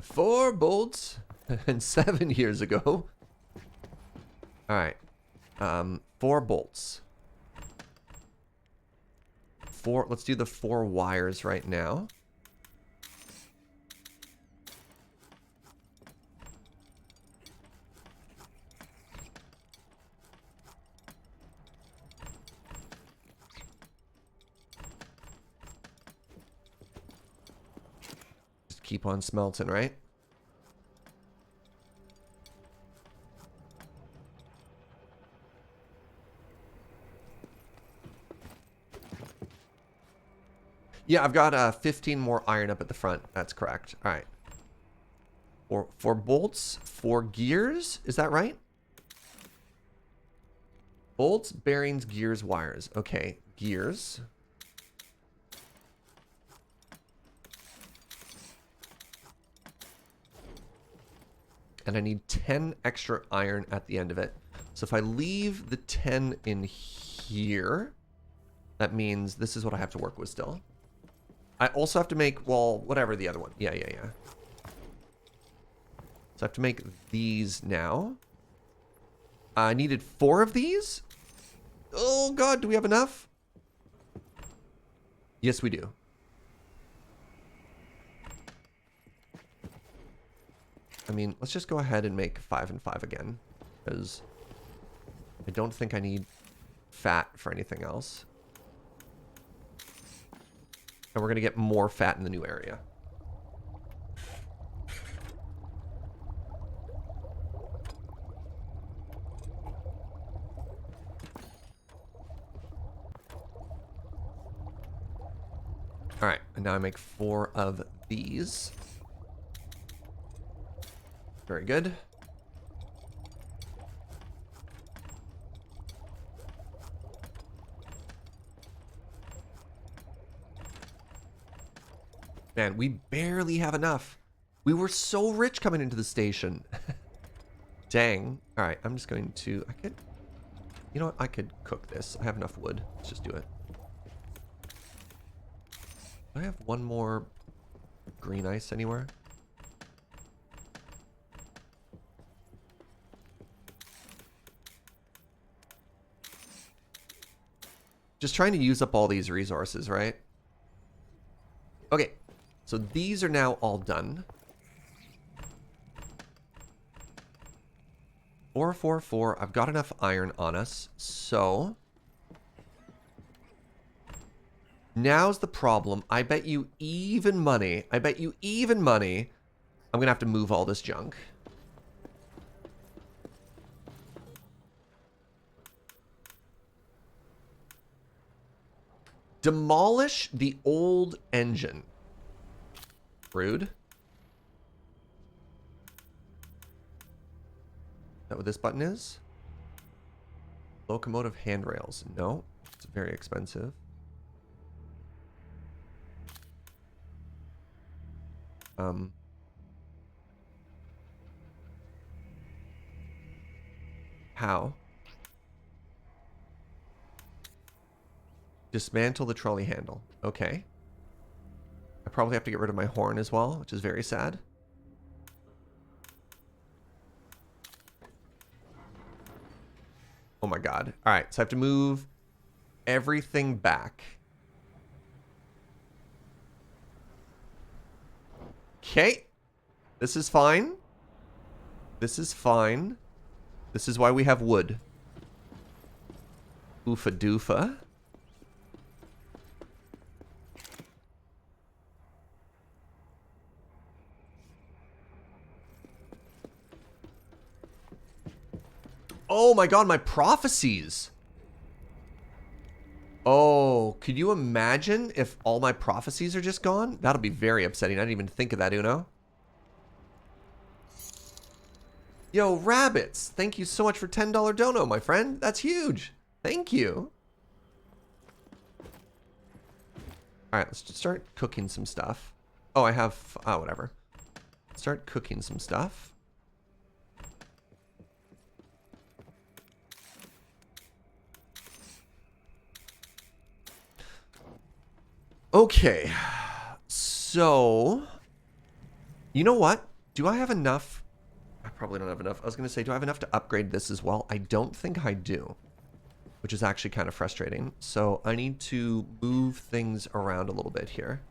Four bolts and 7 years ago. All right. 4 bolts. 4. Let's do the 4 wires right now. Just keep on smelting, right? Yeah, I've got 15 more iron up at the front. That's correct. All right. 4 bolts, 4 gears. Is that right? Bolts, bearings, gears, wires. Okay, gears. And I need 10 extra iron at the end of it. So if I leave the 10 in here, that means this is what I have to work with still. I also have to make, well, whatever the other one. Yeah. So I have to make these now. I needed 4 of these. Oh, God, do we have enough? Yes, we do. I mean, let's just go ahead and make 5 and 5 again. Because I don't think I need fat for anything else. And we're going to get more fat in the new area. All right, and now I make 4 of these. Very good. Man, we barely have enough. We were so rich coming into the station. Dang. All right, I'm just going to... You know what? I could cook this. I have enough wood. Let's just do it. Do I have one more green ice anywhere? Just trying to use up all these resources, right? Okay, so these are now all done. 4, 4, 4. I've got enough iron on us, so... Now's the problem. I bet you even money. I'm going to have to move all this junk. Demolish the old engine. Rude. Is that what this button is? Locomotive handrails. No, it's very expensive. How? Dismantle the trolley handle. Okay. I probably have to get rid of my horn as well, which is very sad. Oh my god. All right, so I have to move everything back. Okay. This is fine. This is fine. This is why we have wood. Oofa doofa. Oh my god, my prophecies. Oh, could you imagine if all my prophecies are just gone? That'll be very upsetting. I didn't even think of that, Uno. Yo, rabbits. Thank you so much for $10 dono, my friend. That's huge. Thank you. All right, let's just start cooking some stuff. Oh, I have... Oh, whatever. Start cooking some stuff. Okay. So... You know what? Do I have enough... I probably don't have enough. I was going to say, do I have enough to upgrade this as well? I don't think I do. Which is actually kind of frustrating. So I need to move things around a little bit here.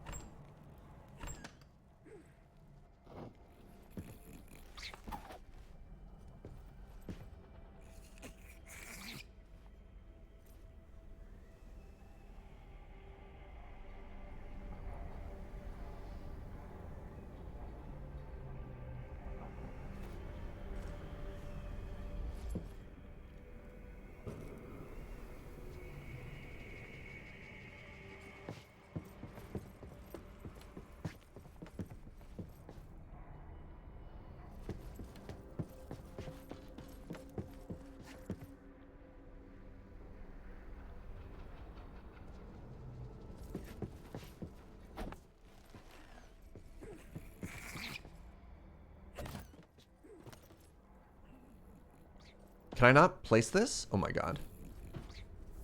Can I not place this? Oh my god.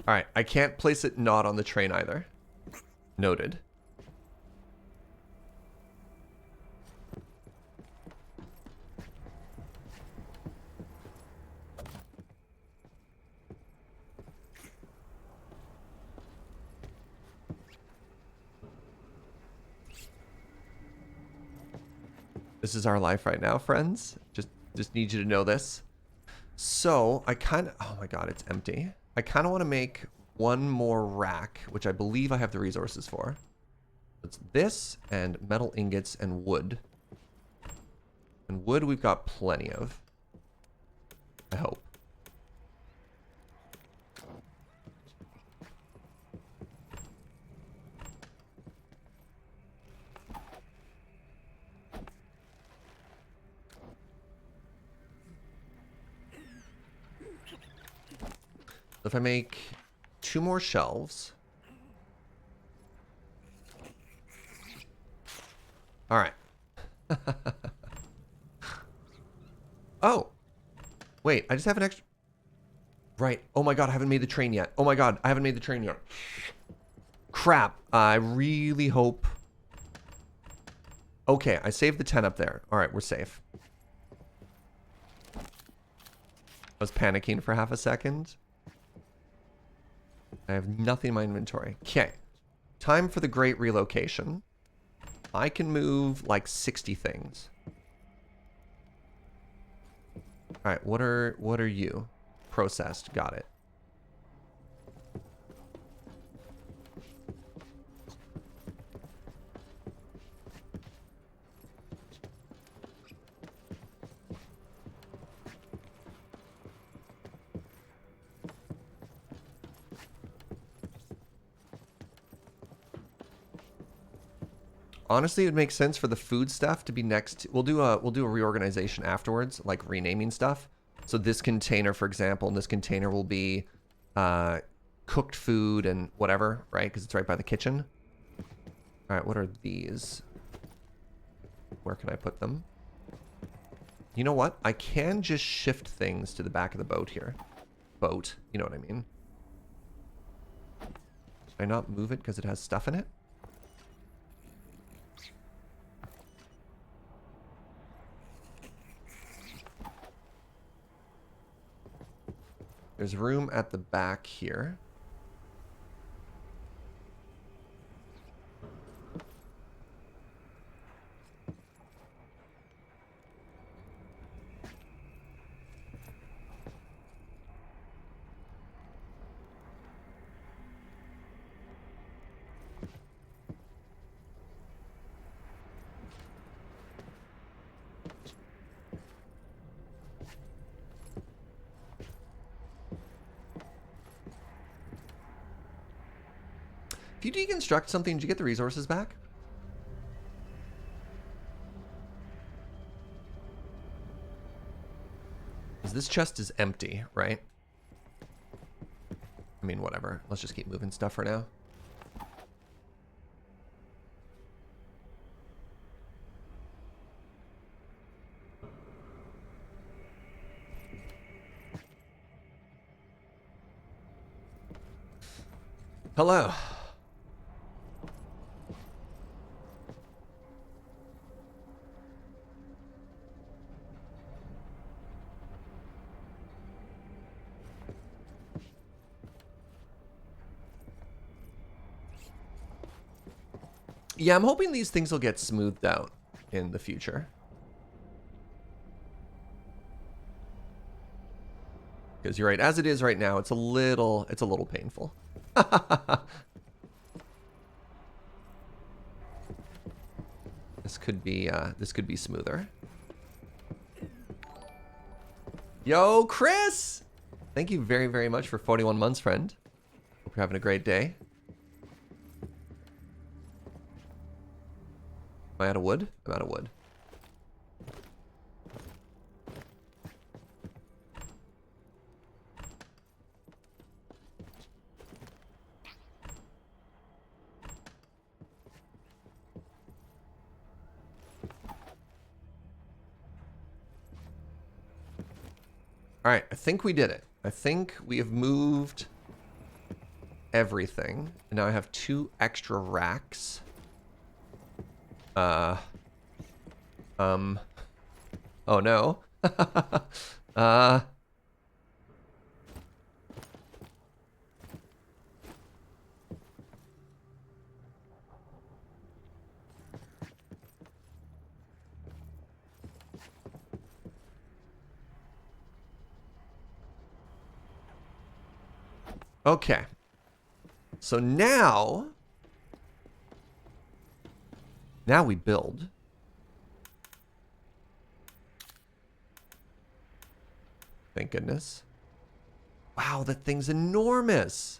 Alright, I can't place it not on the train either. Noted. This is our life right now, friends. Just need you to know this. So, I kind of... Oh my god, it's empty. I kind of want to make one more rack, which I believe I have the resources for. It's this, and metal ingots, and wood. And wood we've got plenty of. I hope. If I make 2 more shelves. All right. Oh. Wait, I just have an extra... Right. Oh my god, I haven't made the train yet. Oh my god, I haven't made the train yet. Crap. I really hope... Okay, I saved the 10 up there. All right, we're safe. I was panicking for half a second. I have nothing in my inventory. Okay. Time for the great relocation. I can move like 60 things. Alright, what are you? Processed. Got it. Honestly, it would make sense for the food stuff to be next. We'll do a reorganization afterwards, like renaming stuff. So this container, for example, and this container will be cooked food and whatever, right? Because it's right by the kitchen. All right, what are these? Where can I put them? You know what? I can just shift things to the back of the boat here. Boat, you know what I mean. Should I not move it because it has stuff in it? There's room at the back here. If you deconstruct something, did you get the resources back? Because this chest is empty, right? I mean, whatever. Let's just keep moving stuff for now. Hello. Yeah, I'm hoping these things will get smoothed out in the future. Because you're right, as it is right now, it's a little painful. This could be smoother. Yo, Chris! Thank you very, very much for 41 months, friend. Hope you're having a great day. Am I out of wood? I'm out of wood. All right, I think we did it. I think we have moved everything. And now I have 2 extra racks. Oh no. Okay. So now we build. Thank goodness. Wow, that thing's enormous.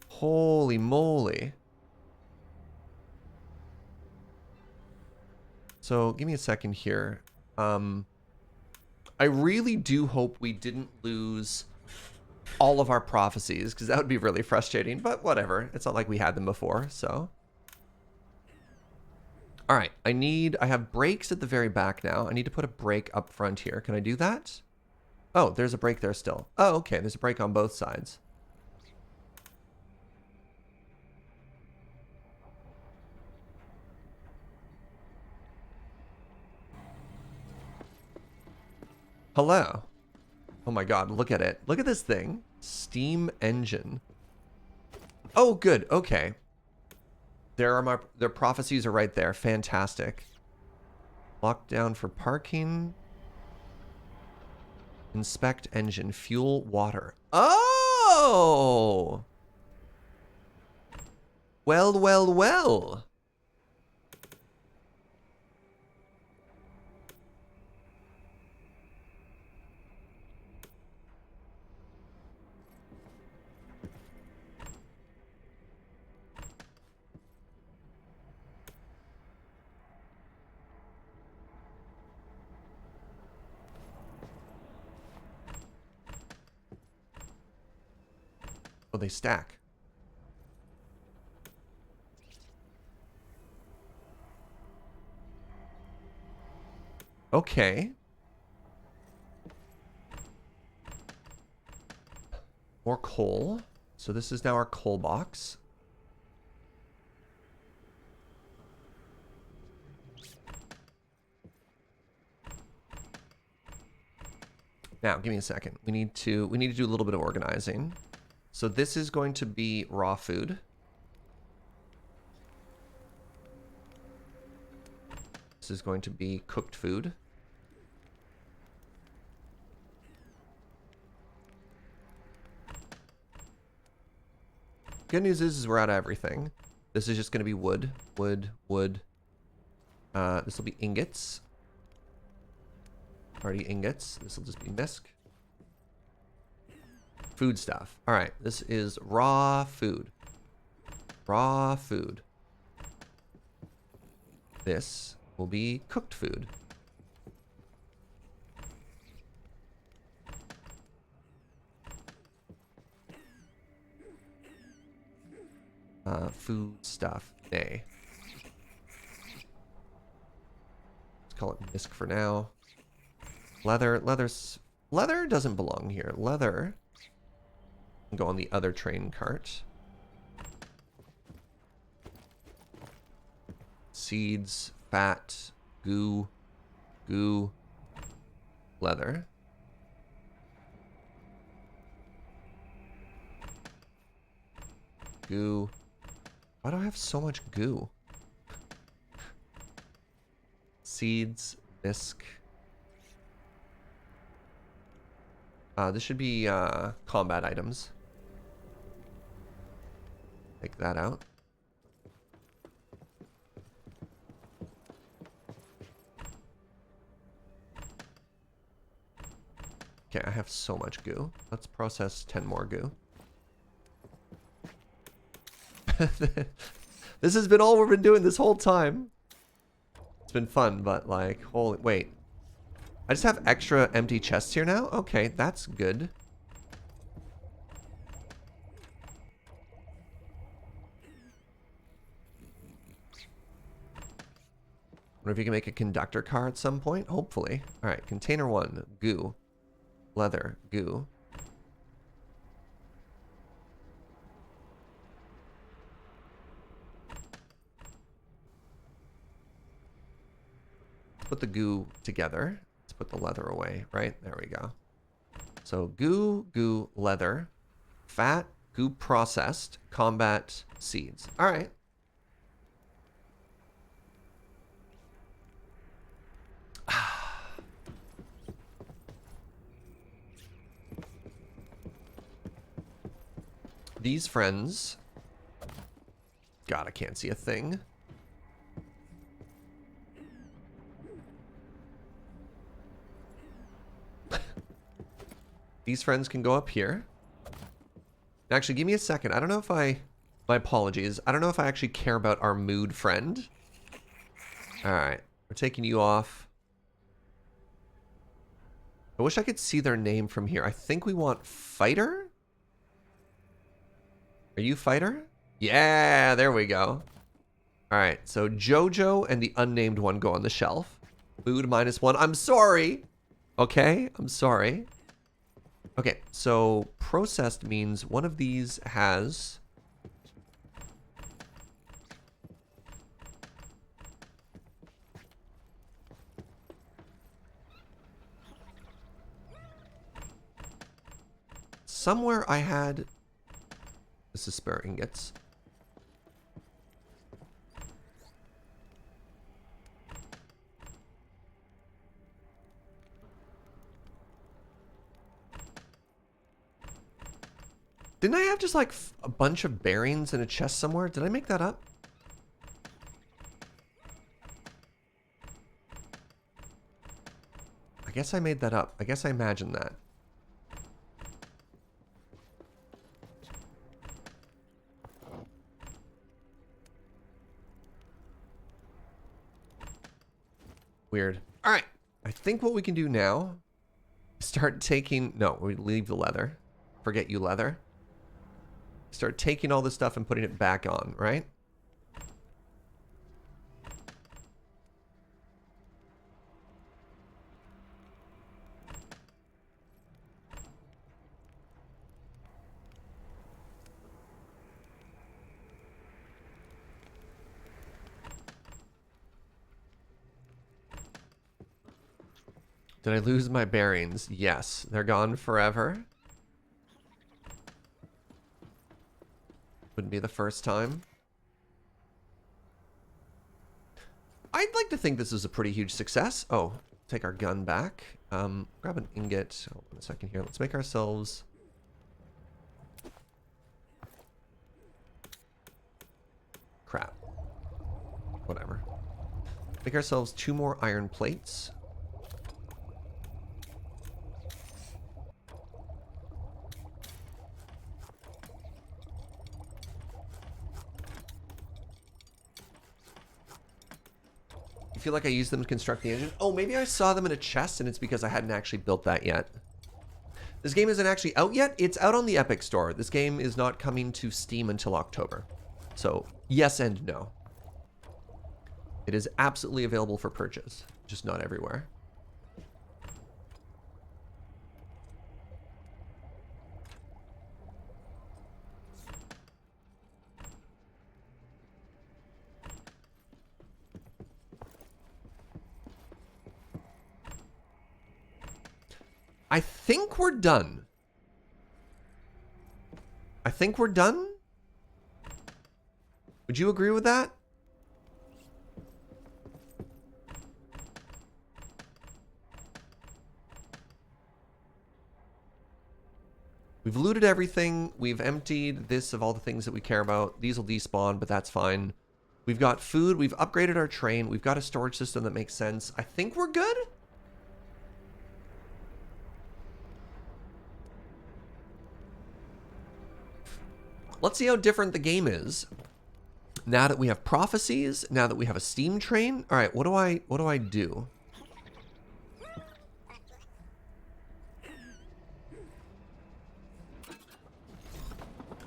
Holy moly. So give me a second here. I really do hope we didn't lose all of our prophecies, because that would be really frustrating, but whatever. It's not like we had them before, so. All right, I have breaks at the very back now. I need to put a break up front here. Can I do that? Oh, there's a break there still. Oh, okay, there's a break on both sides. Hello. Oh my god, look at it. Look at this thing. Steam engine. Oh, good. Okay. Their prophecies are right there. Fantastic. Lockdown for parking. Inspect engine. Fuel, water. Oh! Well, well, well. Oh, they stack. Okay. More coal. So this is now our coal box. Now, give me a second. We need to do a little bit of organizing. So this is going to be raw food. This is going to be cooked food. Good news is we're out of everything. This is just going to be wood, wood, wood, This will be ingots. Already ingots. This will just be misc. Food stuff. All right, this is raw food. Raw food. This will be cooked food. Food stuff. Nay. Let's call it misc for now. Leather. Leather doesn't belong here. Leather can go on the other train cart. Seeds, fat, goo, leather. Goo. Why do I have so much goo? Seeds, bisque. This should be combat items. Take that out. Okay, I have so much goo. Let's process 10 more goo. This has been all we've been doing this whole time. It's been fun, but like, holy, wait. I just have extra empty chests here now? Okay, that's good. Wonder if you can make a conductor car at some point? Hopefully. Alright, container 1, goo. Leather, goo. Put the goo together. Let's put the leather away, right? There we go. So goo, leather, fat, goo processed, combat, seeds. All right. These friends. God, I can't see a thing. These friends can go up here. Actually, give me a second. I don't know if my apologies. I don't know if I actually care about our mood friend. All right. We're taking you off. I wish I could see their name from here. I think we want fighter. Are you fighter? Yeah, there we go. All right. So Jojo and the unnamed one go on the shelf. Mood -1. I'm sorry. Okay. I'm sorry. Okay, so processed means one of these has somewhere I had this is spare ingots. Didn't I have just like a bunch of bearings in a chest somewhere? Did I make that up? I guess I made that up. I guess I imagined that. Weird. All right. I think what we can do now is start taking... No, we leave the leather. Forget you, leather. Start taking all this stuff and putting it back on, right? Did I lose my bearings? Yes. They're gone forever. Wouldn't be the first time. I'd like to think this is a pretty huge success. Oh, take our gun back. Grab an ingot. Hold on a second here. Let's make ourselves... Crap. Whatever. Make ourselves 2 more iron plates. I feel like I used them to construct the engine. Oh, maybe I saw them in a chest and it's because I hadn't actually built that yet. This game isn't actually out yet. It's out on the Epic Store. This game is not coming to Steam until October. So, yes and no. It is absolutely available for purchase, just not everywhere. I think we're done. I think we're done. Would you agree with that? We've looted everything. We've emptied this of all the things that we care about. These will despawn, but that's fine. We've got food. We've upgraded our train. We've got a storage system that makes sense. I think we're good. Let's see how different the game is. Now that we have prophecies, now that we have a steam train. All right, what do I do?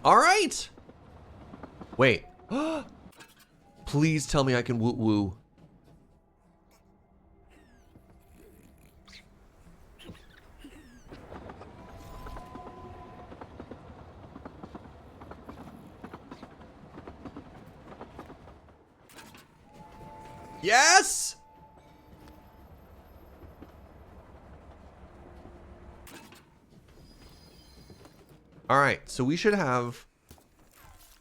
All right. Wait. Please tell me I can woo-woo. Yes! All right, so we should have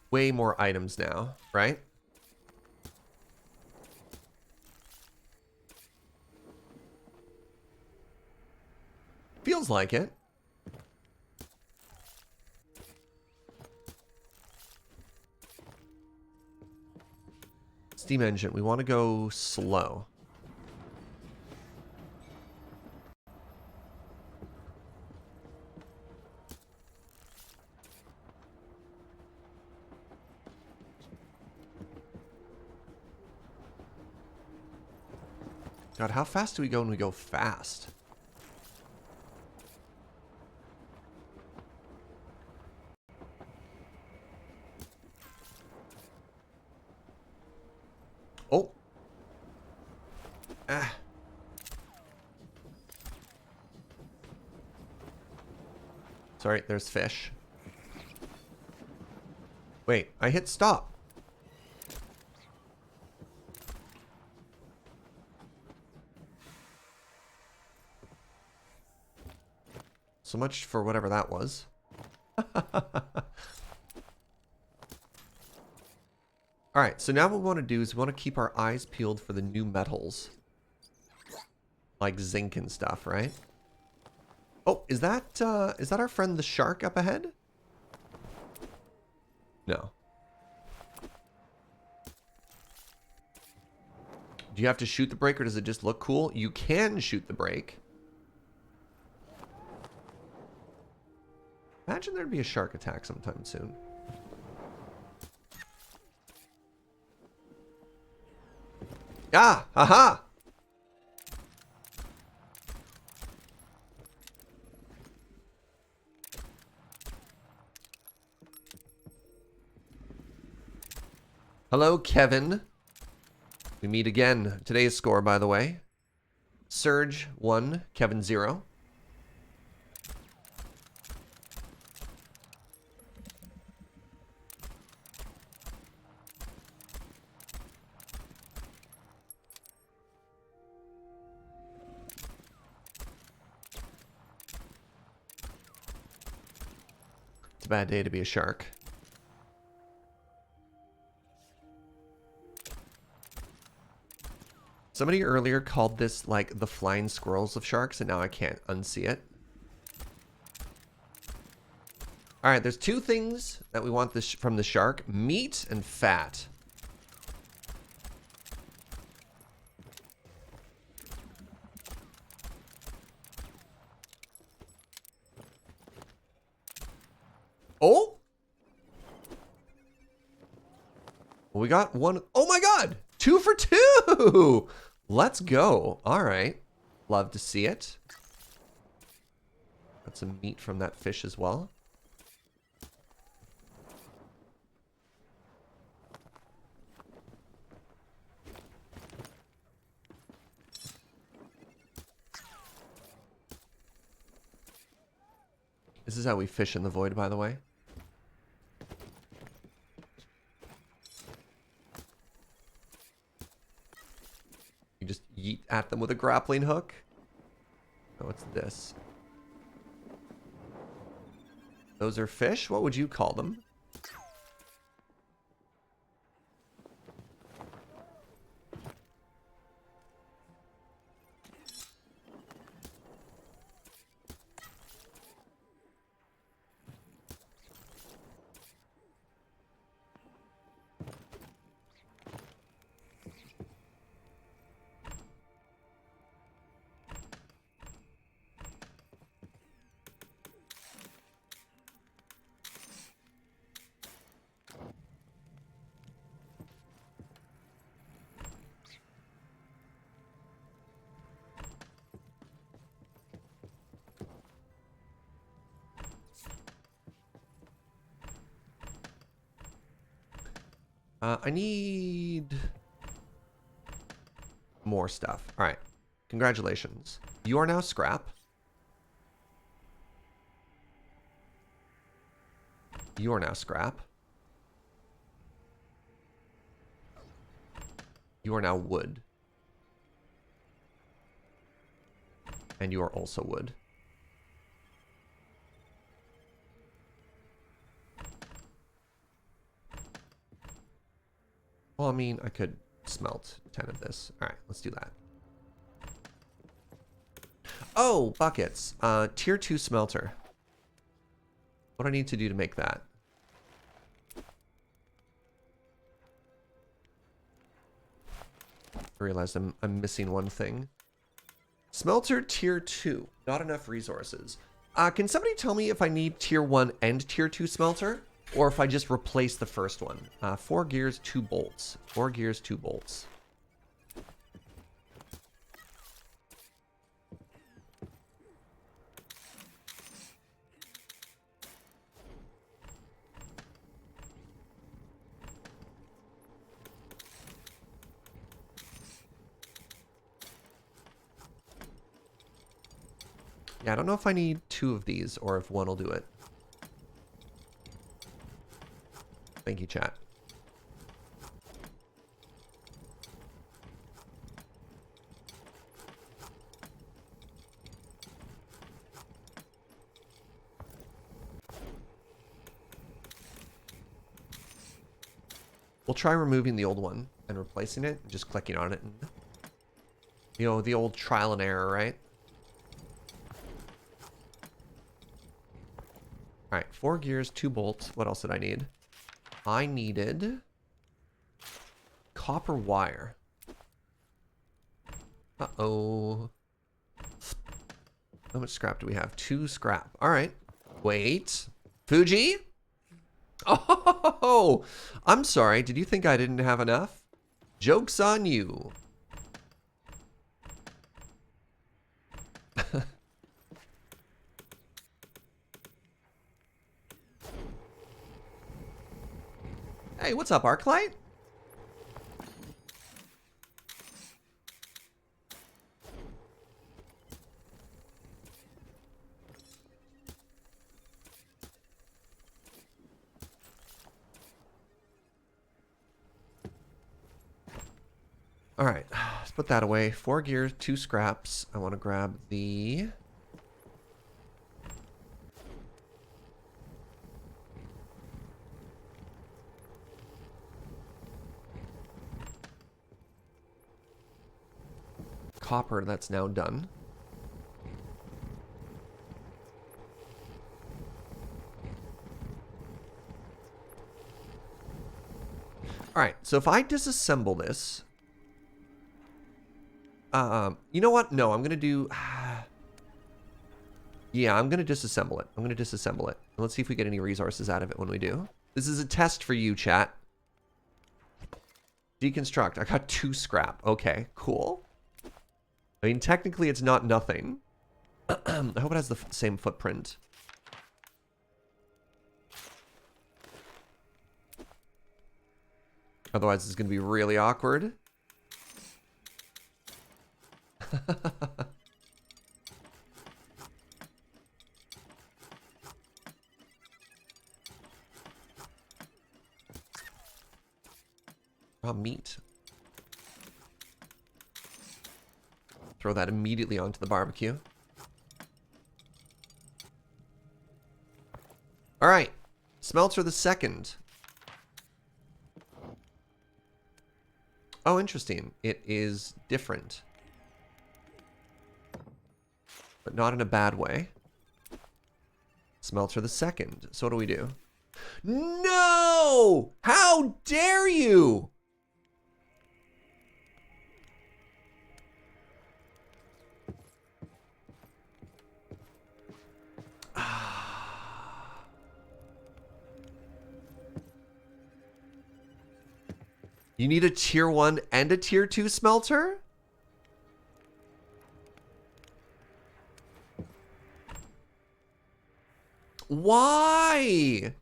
way more items now, right? Feels like it. Steam engine, we want to go slow. God, how fast do we go when we go fast? Oh. Ah. Sorry, there's fish. Wait, I hit stop. So much for whatever that was. Alright, so now what we want to do is we want to keep our eyes peeled for the new metals. Like zinc and stuff, right? Oh, is that our friend the shark up ahead? No. Do you have to shoot the brake or does it just look cool? You can shoot the brake. Imagine there'd be a shark attack sometime soon. Ah! Haha! Hello, Kevin. We meet again. Today's score, by the way. Surge 1, Kevin 0. It's a bad day to be a shark. Somebody earlier called this like the flying squirrels of sharks, and now I can't unsee it. All right, there's 2 things that we want this from the shark: meat and fat. Oh! We got one. Oh my god! 2 for 2! Let's go. All right. Love to see it. Got some meat from that fish as well. This is how we fish in the void, by the way. You just yeet at them with a grappling hook. Oh, what's this? Those are fish? What would you call them? I need more stuff. All right. Congratulations. You are now scrap. You are now scrap. You are now wood. And you are also wood. Well, I mean, I could smelt 10 of this. All right, let's do that. Oh, buckets. Tier 2 smelter. What do I need to do to make that? I realized I'm missing one thing. Smelter tier 2. Not enough resources. Can somebody tell me if I need tier 1 and tier 2 smelter? Or if I just replace the first one. 4 gears, 2 bolts. 4 gears, 2 bolts. Yeah, I don't know if I need 2 of these or if 1 will do it. Thank you, chat. We'll try removing the old one and replacing it and just clicking on it. And, you know, the old trial and error, right? All right, 4 gears, 2 bolts. What else did I need? I needed copper wire. Uh-oh. How much scrap do we have? 2 scrap. All right. Wait. Fuji? Oh, I'm sorry. Did you think I didn't have enough? Joke's on you. Hey, what's up, Arclight? All right, let's put that away. 4 gears, 2 scraps. I want to grab the... copper that's now done. All right, so if I disassemble this, you know what? No, I'm gonna do. Yeah, I'm going to disassemble it. I'm going to disassemble it. Let's see if we get any resources out of it when we do. This is a test for you, chat. Deconstruct. I got 2 scrap. Okay, cool. I mean, technically it's not nothing. I hope it has the same footprint. Otherwise, it's going to be really awkward. Raw meat. Throw that immediately onto the barbecue. All right. Smelter the second. Oh, interesting. It is different. But not in a bad way. Smelter the second. So what do we do? No! How dare you! You need a tier 1 and a tier 2 smelter? Why?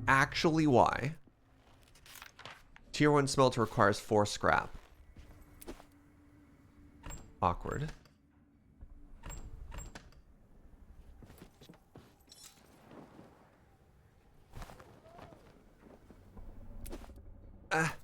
Actually, why? Tier 1 smelter requires 4 scrap. Awkward. Ah.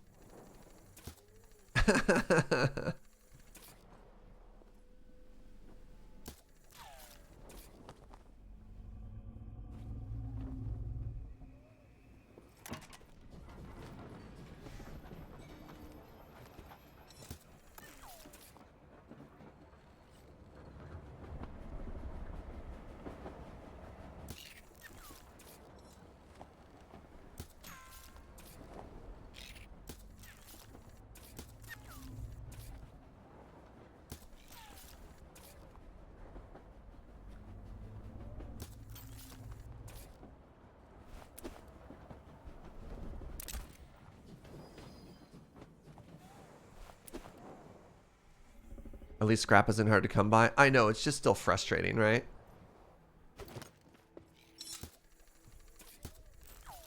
At least scrap isn't hard to come by. I know, it's just still frustrating, right?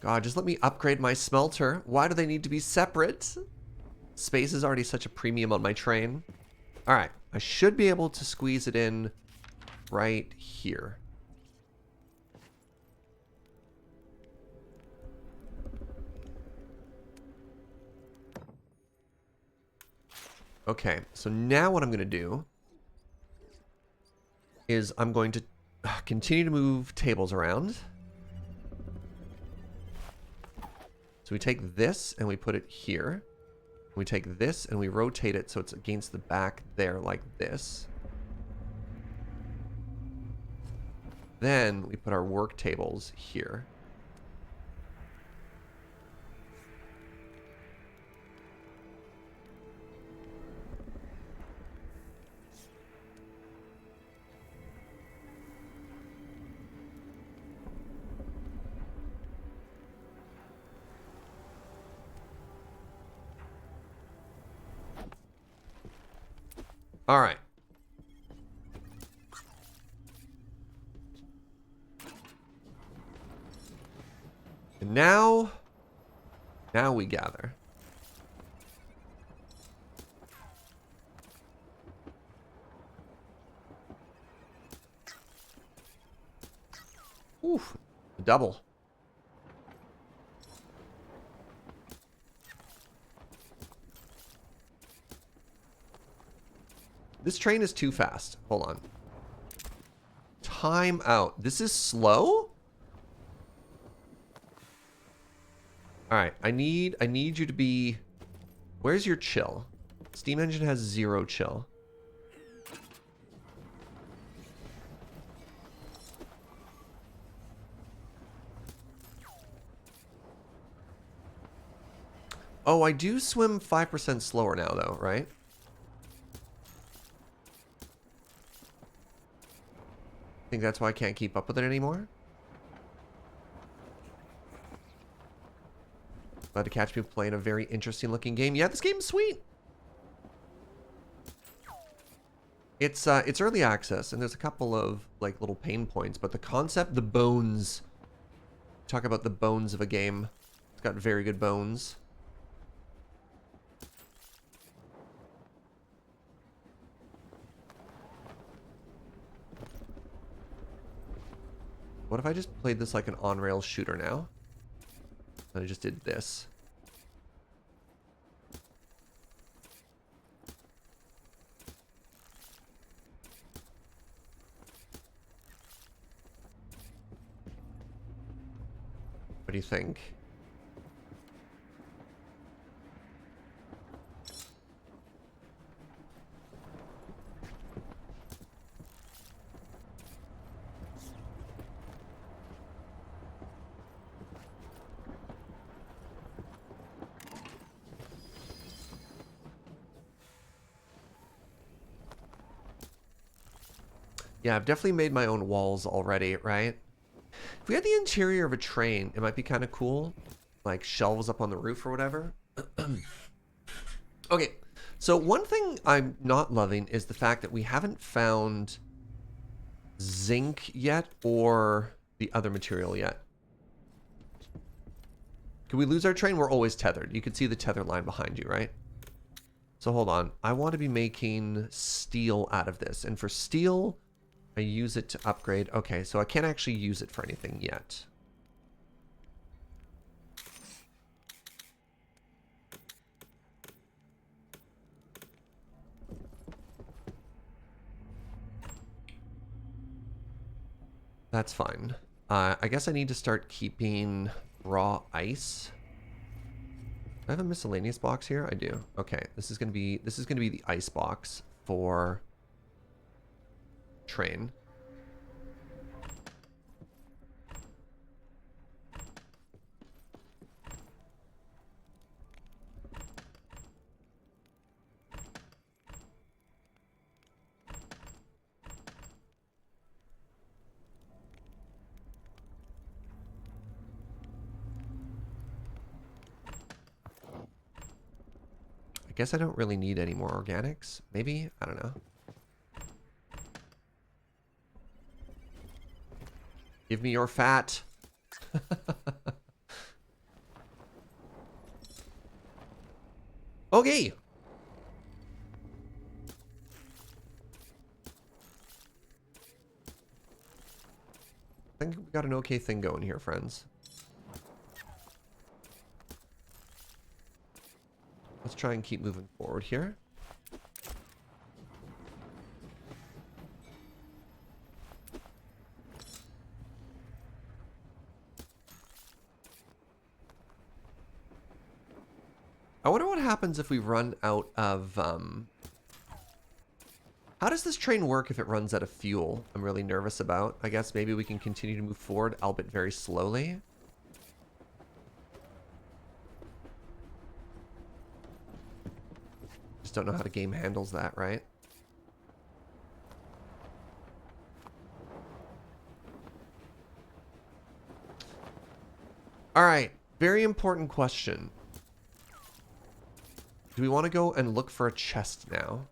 God, just let me upgrade my smelter. Why do they need to be separate? Space is already such a premium on my train. All right, I should be able to squeeze it in right here. Okay, so now what I'm going to do is I'm going to continue to move tables around. So we take this and we put it here. We take this and we rotate it so it's against the back there like this. Then we put our work tables here. All right. And now we gather. Oof, double. This train is too fast. Hold on. Time out. This is slow? All right, I need you to be... Where's your chill? Steam engine has 0 chill. Oh, I do swim 5% slower now, though, right? I think that's why I can't keep up with it anymore. Glad to catch people playing a very interesting looking game. Yeah, this game's sweet. It's early access, and there's a couple of like little pain points, but the concept, the bones. Talk about the bones of a game. It's got very good bones. What if I just played this like an on-rail shooter now? And I just did this. What do you think? Yeah, I've definitely made my own walls already, right? If we had the interior of a train, it might be kind of cool. Like shelves up on the roof or whatever. Okay, so one thing I'm not loving is the fact that we haven't found zinc yet or the other material yet. Can we lose our train? We're always tethered. You can see the tether line behind you, right? So hold on. I want to be making steel out of this. And for steel, I use it to upgrade. Okay, so I can't actually use it for anything yet. That's fine. I guess I need to start keeping raw ice. Do I have a miscellaneous box here? I do. Okay, this is gonna be the ice box for train. I guess I don't really need any more organics. Maybe? I don't know. Give me your fat. Okay. I think we got an okay thing going here, friends. Let's try and keep moving forward here. I wonder what happens if we run out of... How does this train work if it runs out of fuel? I'm really nervous about. I guess maybe we can continue to move forward, albeit very slowly. Just don't know how the game handles that, right? All right, very important question. Do we want to go and look for a chest now?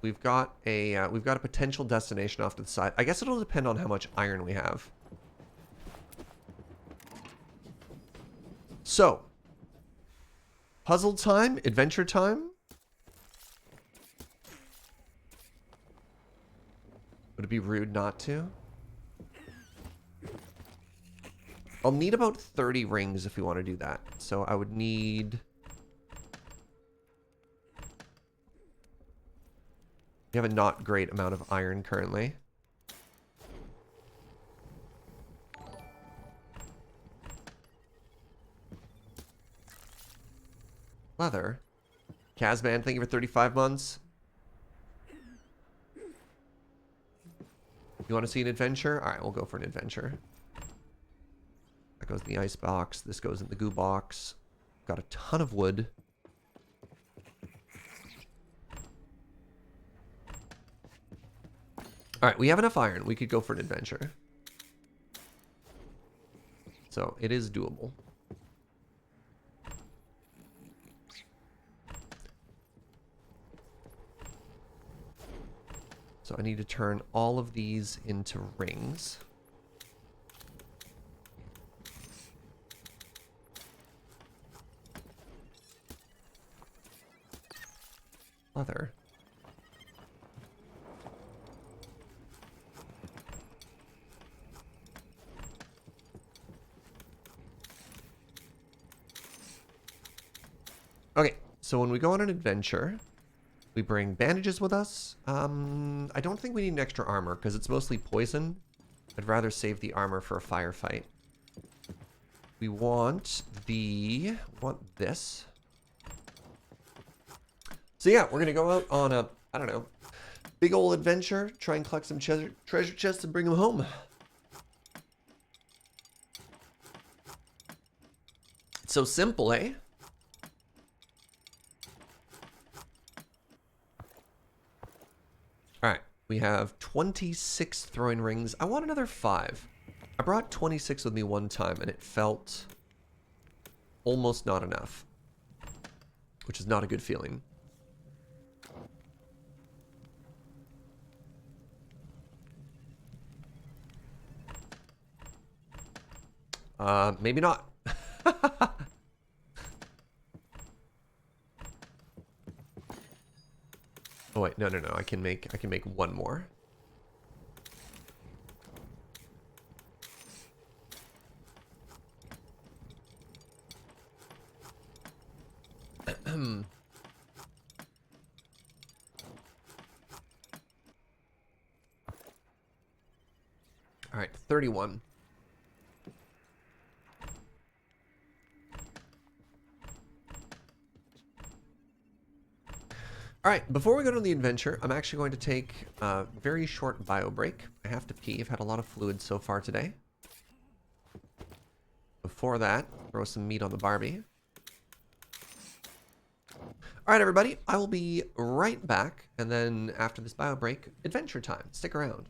We've got a potential destination off to the side. I guess it'll depend on how much iron we have. So, puzzle time, adventure time. Would it be rude not to? I'll need about 30 rings if we want to do that. So I would need... We have a not great amount of iron currently. Leather. Kazman, thank you for 35 months. You want to see an adventure? All right, we'll go for an adventure. That goes in the ice box. This goes in the goo box. Got a ton of wood. All right, we have enough iron. We could go for an adventure. So it is doable. So I need to turn all of these into rings. Leather. Okay, so when we go on an adventure, we bring bandages with us. I don't think we need an extra armor because it's mostly poison. I'd rather save the armor for a firefight. We want this. So yeah, we're gonna go out on a, I don't know, big old adventure, try and collect some treasure chests and bring them home. It's so simple, eh? All right, we have 26 throwing rings. I want another 5. I brought 26 with me one time and it felt almost not enough, which is not a good feeling. Maybe not. Oh wait, no. I can make one more. All right, 31. All right, before we go to the adventure, I'm actually going to take a very short bio break. I have to pee. I've had a lot of fluid so far today. Before that, throw some meat on the Barbie. All right, everybody, I will be right back. And then after this bio break, adventure time. Stick around.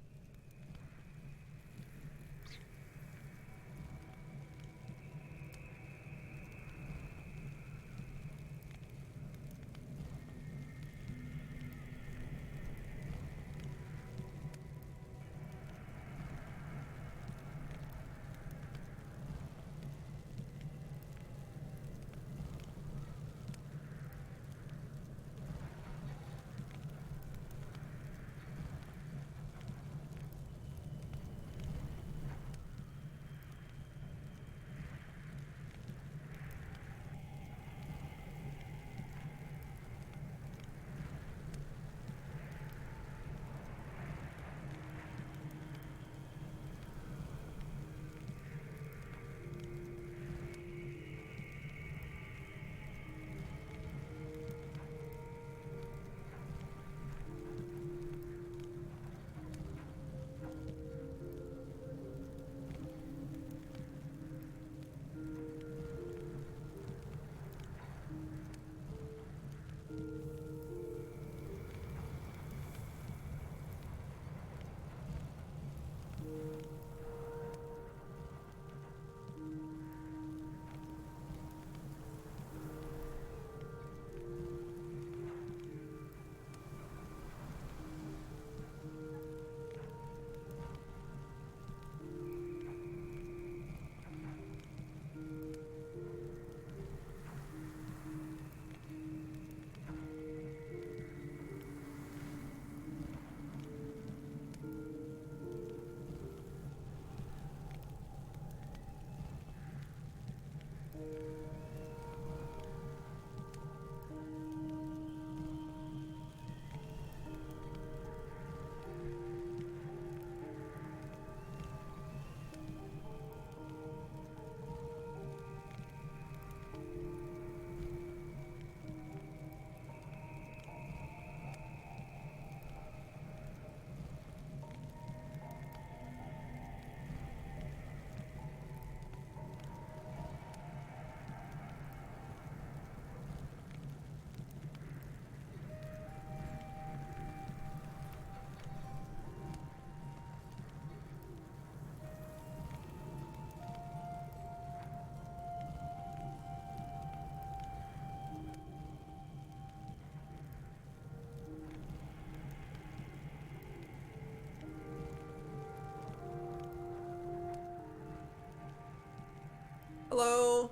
Hello.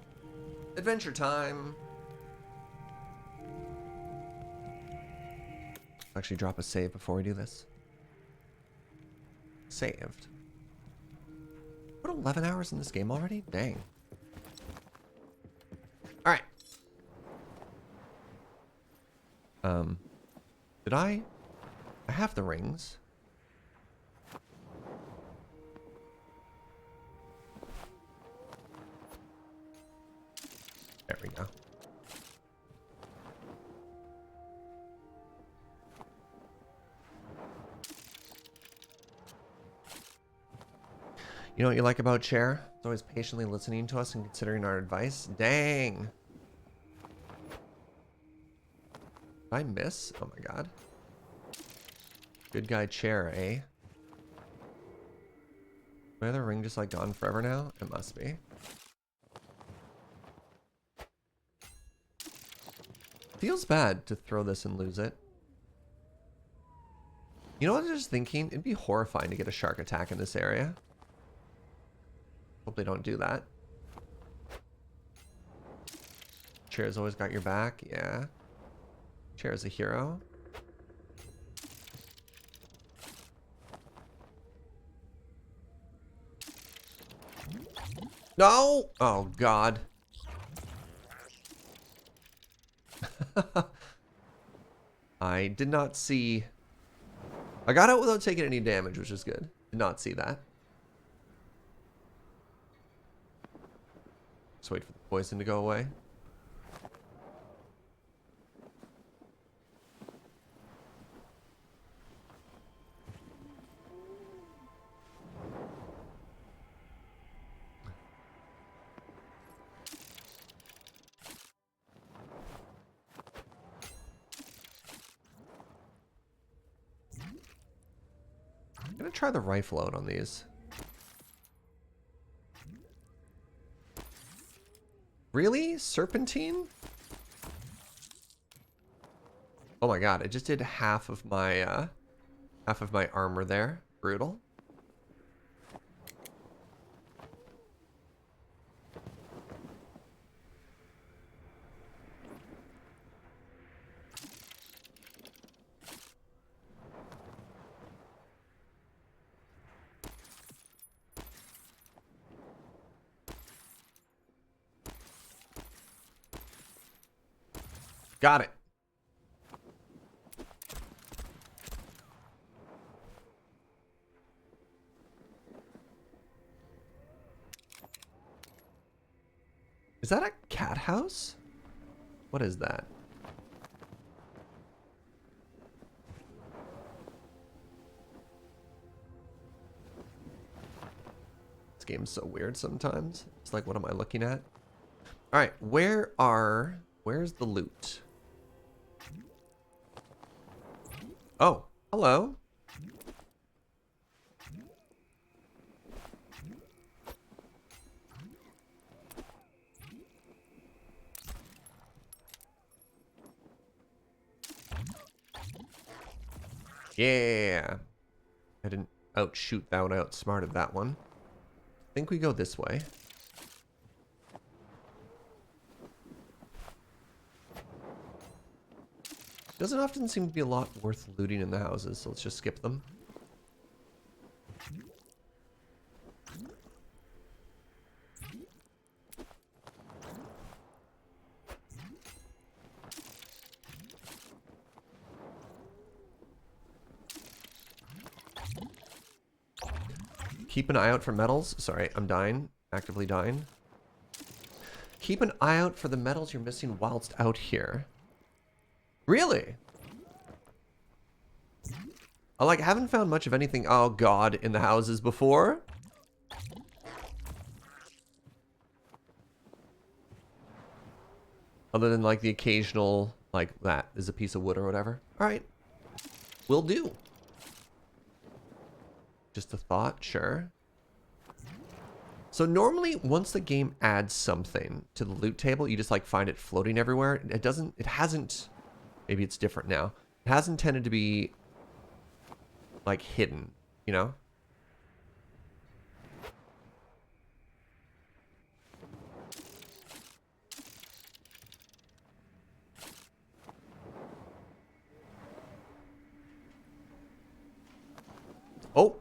Adventure time. Actually drop a save before we do this. Saved. What, 11 hours in this game already? Dang. Alright. Did I have the rings. There we go. You know what you like about Chair? It's always patiently listening to us and considering our advice. Dang. Did I miss? Oh my god. Good guy Chair, eh? My other ring just like gone forever now? It must be. Feels bad to throw this and lose it. You know what I was just thinking? It'd be horrifying to get a shark attack in this area. Hope they don't do that. Chair's always got your back. Yeah. Chair's a hero. No! Oh, God. I did not see... I got out without taking any damage, which is good. Did not see that. Just wait for the poison to go away. I'm gonna try the rifle out on these. Really? Serpentine? Oh my god, I just did half of my armor there. Brutal. Got it. Is that a cat house? What is that? This game's so weird sometimes. It's like, what am I looking at? All right, where's the loot? Oh, hello. Yeah. I didn't outshoot that one, I outsmarted that one. I think we go this way. Doesn't often seem to be a lot worth looting in the houses, so let's just skip them. Keep an eye out for metals. Sorry, I'm dying. Actively dying. Keep an eye out for the metals you're missing whilst out here. Really? I haven't found much of anything, oh god, in the houses before. Other than the occasional, that is a piece of wood or whatever. Alright. Will do. Just a thought, sure. So normally, once the game adds something to the loot table, you just find it floating everywhere. It hasn't, maybe it's different now. It hasn't tended to be hidden, you know? Oh.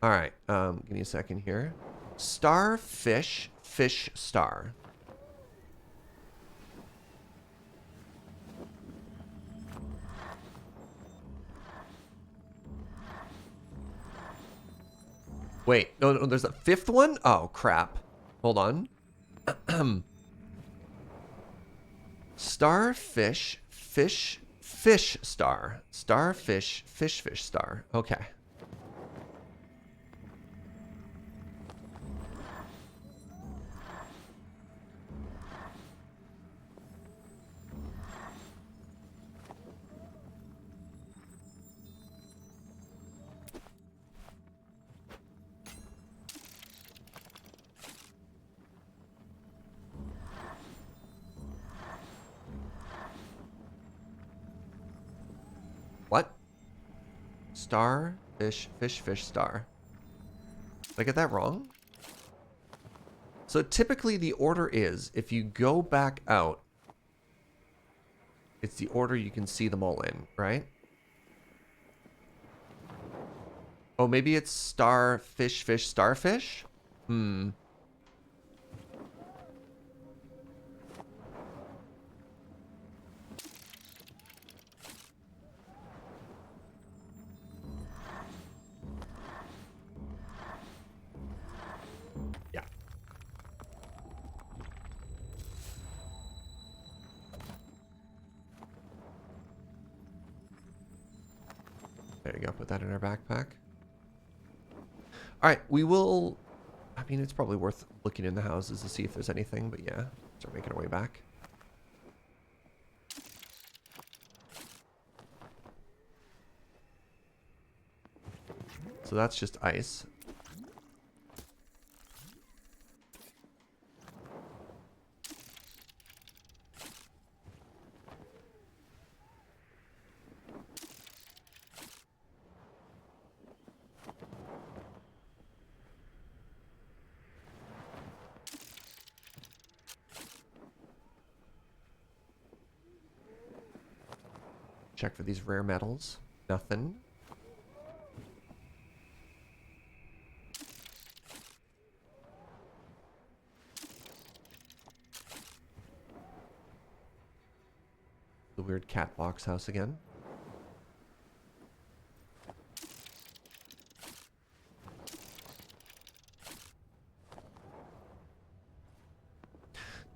All right. Give me a second here. Starfish, fish star. Wait, no, there's a fifth one? Oh, crap. Hold on. Starfish, fish star. Starfish, fish star. Okay. What? Star, fish star. Did I get that wrong? So typically the order is, if you go back out, it's the order you can see them all in, right? Oh, maybe it's star, fish, starfish? Hmm. Yeah. There you go. Put that in our backpack. All right, we will... I mean, it's probably worth looking in the houses to see if there's anything, but yeah. Start making our way back. So that's just ice. Check for these rare metals. Nothing. The weird cat box house again.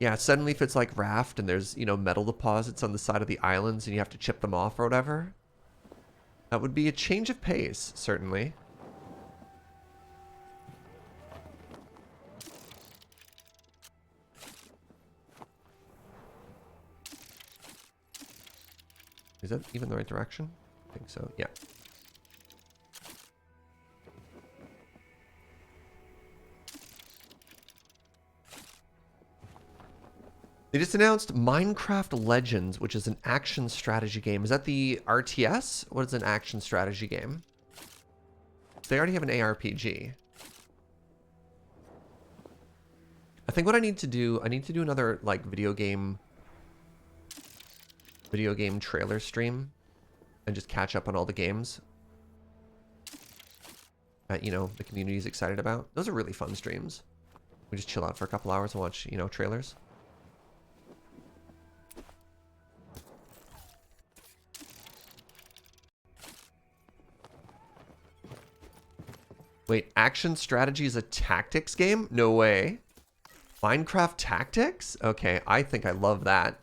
Yeah, suddenly if it's like Raft and there's, you know, metal deposits on the side of the islands and you have to chip them off or whatever, that would be a change of pace, certainly. Is that even the right direction? I think so, yeah. They just announced Minecraft Legends, which is an action strategy game. Is that the RTS? What is an action strategy game? They already have an ARPG. I think what I need to do another like video game trailer stream and just catch up on all the games that, you know, the community is excited about. Those are really fun streams. We just chill out for a couple hours and watch, you know, trailers. Wait, action strategy is a tactics game? No way. Minecraft Tactics? Okay, I think I love that.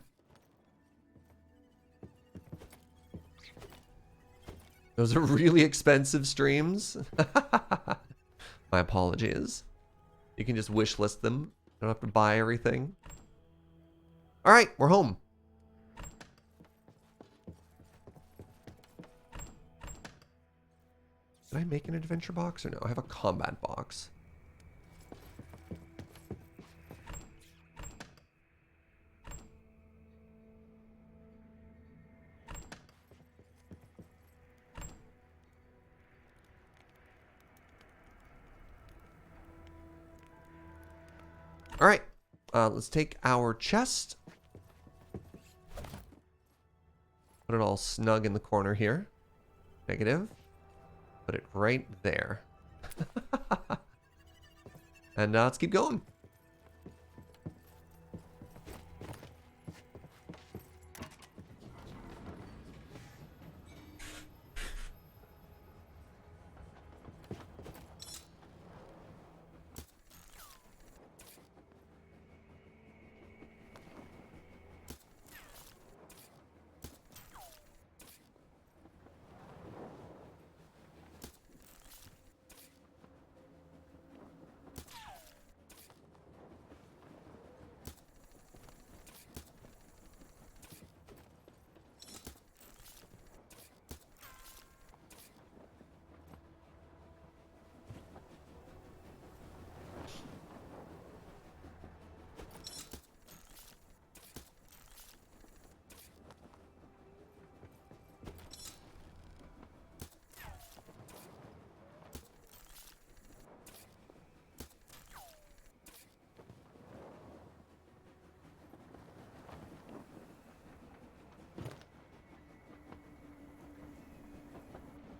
Those are really expensive streams. My apologies. You can just wish list them. You don't have to buy everything. All right, we're home. Did I make an adventure box or no? I have a combat box. All right, let's take our chest. Put it all snug in the corner here. Negative. Put it right there. And let's keep going.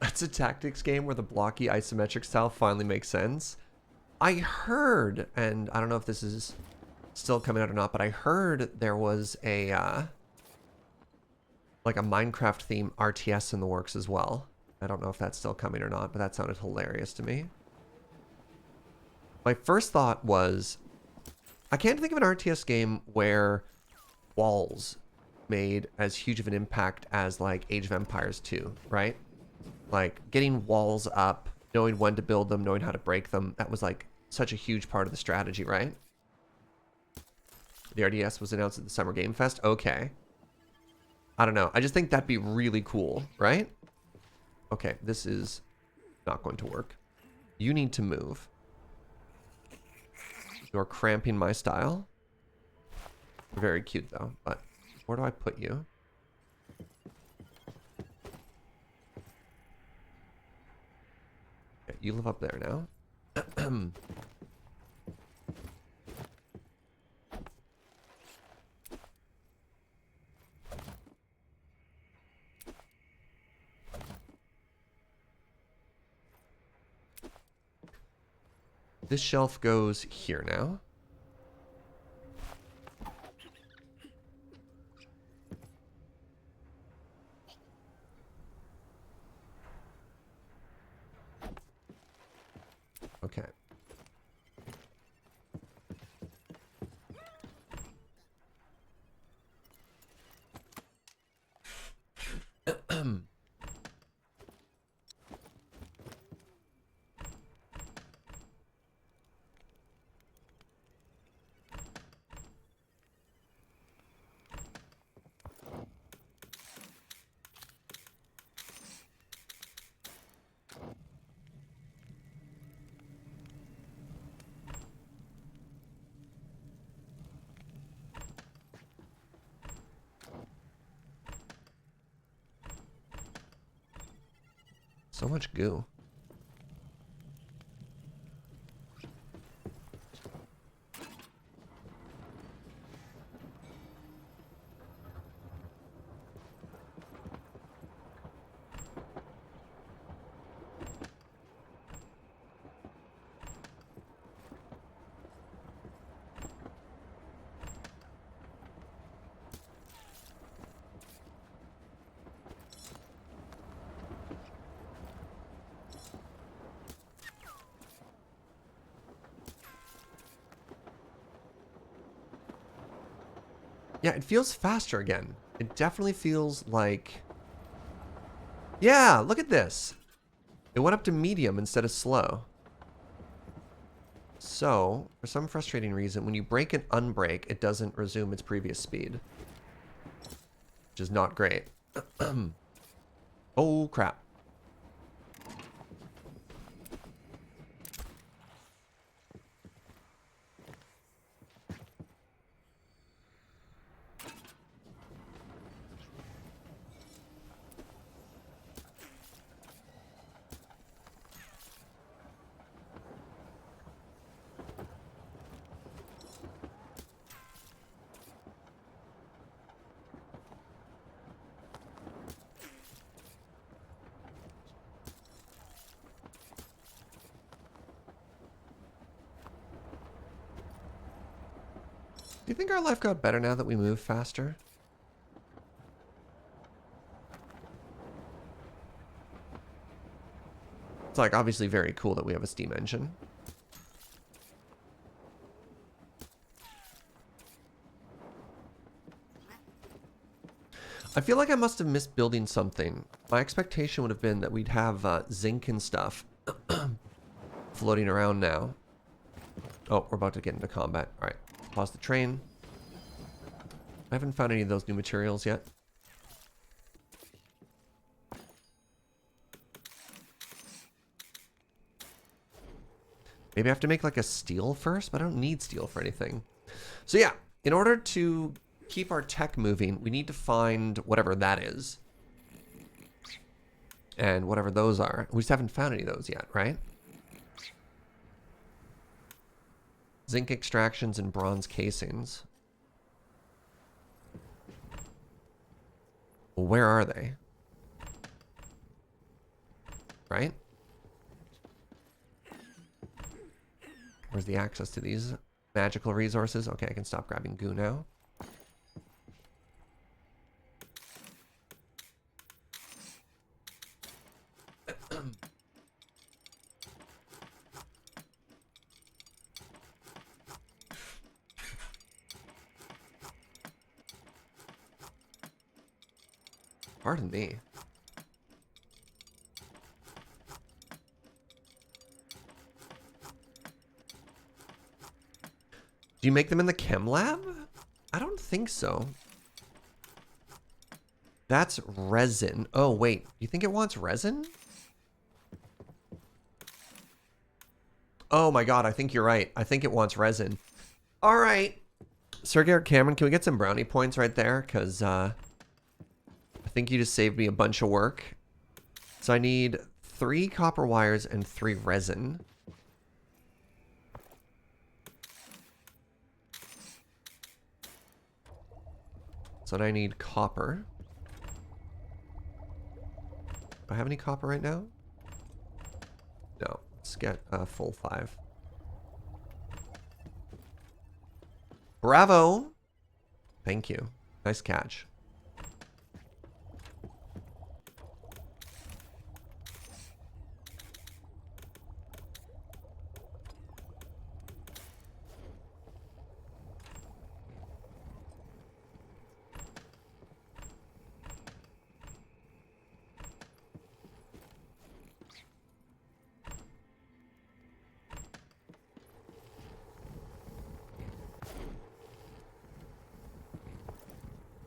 It's a tactics game where the blocky isometric style finally makes sense. I heard, and I don't know if this is still coming out or not, but I heard there was a like a Minecraft theme RTS in the works as well. I don't know if that's still coming or not, but that sounded hilarious to me. My first thought was, I can't think of an RTS game where walls made as huge of an impact as like Age of Empires 2, right? Like getting walls up, knowing when to build them, knowing how to break them. That was like such a huge part of the strategy, right? The RDS was announced at the Summer Game Fest. Okay. I don't know. I just think that'd be really cool, right? Okay, this is not going to work. You need to move. You're cramping my style. Very cute though, but where do I put you? Okay, you live up there now. This shelf goes here now. Okay. So much goo. Yeah, it feels faster again. It definitely feels like... Yeah, look at this. It went up to medium instead of slow. So, for some frustrating reason, when you break and unbreak, it doesn't resume its previous speed. Which is not great. Oh, crap. Do you think our life got better now that we move faster? It's like obviously very cool that we have a steam engine. I feel like I must have missed building something. My expectation would have been that we'd have zinc and stuff floating around now. Oh, we're about to get into combat. All right, pause the train. I haven't found any of those new materials yet. Maybe I have to make like a steel first, but I don't need steel for anything. So yeah, in order to keep our tech moving, we need to find whatever that is. And whatever those are. We just haven't found any of those yet, right? Zinc extractions and bronze casings. Well, where are they? Right? Where's the access to these magical resources? Okay, I can stop grabbing goo now. Pardon me. Do you make them in the chem lab? I don't think so. That's resin. Oh, wait. You think it wants resin? Oh my god, I think you're right. I think it wants resin. All right. Sir Garrett Cameron, can we get some brownie points right there? Because I think you just saved me a bunch of work. So I need 3 copper wires and 3 resin. So now I need copper. Do I have any copper right now? No. Let's get a full 5. Bravo! Thank you. Nice catch.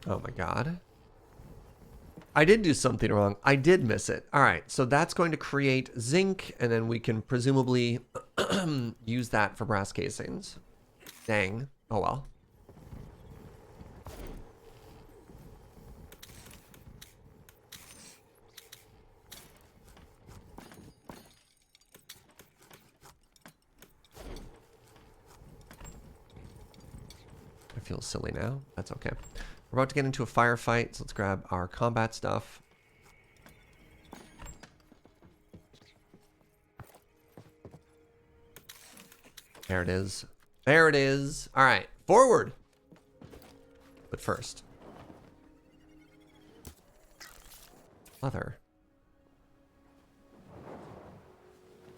Oh my god. I did do something wrong. I did miss it. All right, so that's going to create zinc, and then we can presumably use that for brass casings. Dang. Oh well. I feel silly now. That's okay. We're about to get into a firefight, so let's grab our combat stuff. There it is. There it is. All right, forward. But first, leather.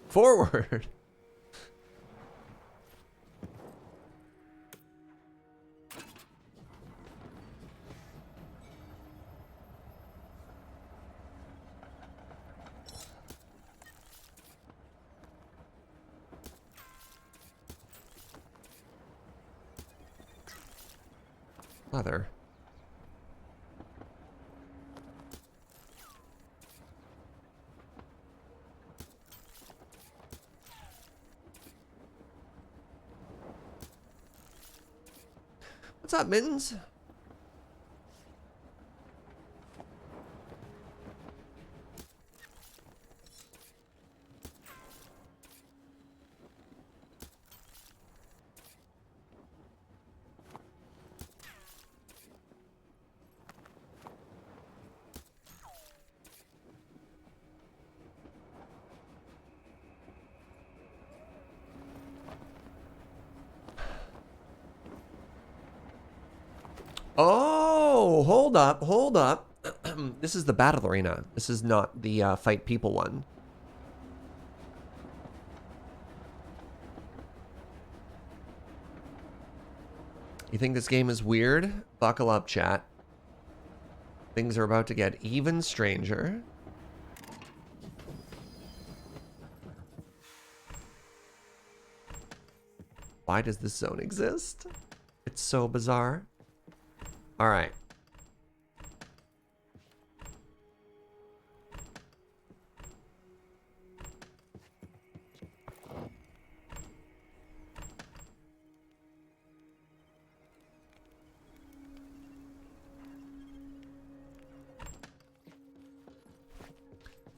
Forward. Leather. What's up, Mittens? Oh, hold up, hold up. This is the battle arena. This is not the fight people one. You think this game is weird? Buckle up, chat. Things are about to get even stranger. Why does this zone exist? It's so bizarre. All right.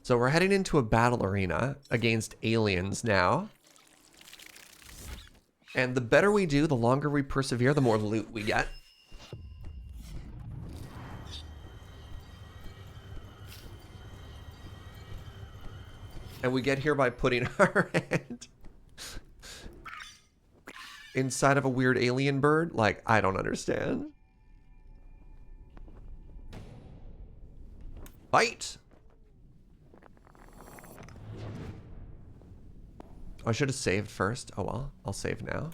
So we're heading into a battle arena against aliens now. And the better we do, the longer we persevere, the more loot we get. And we get here by putting our hand inside of a weird alien bird. Like, I don't understand. Fight! Oh, I should have saved first. Oh well, I'll save now.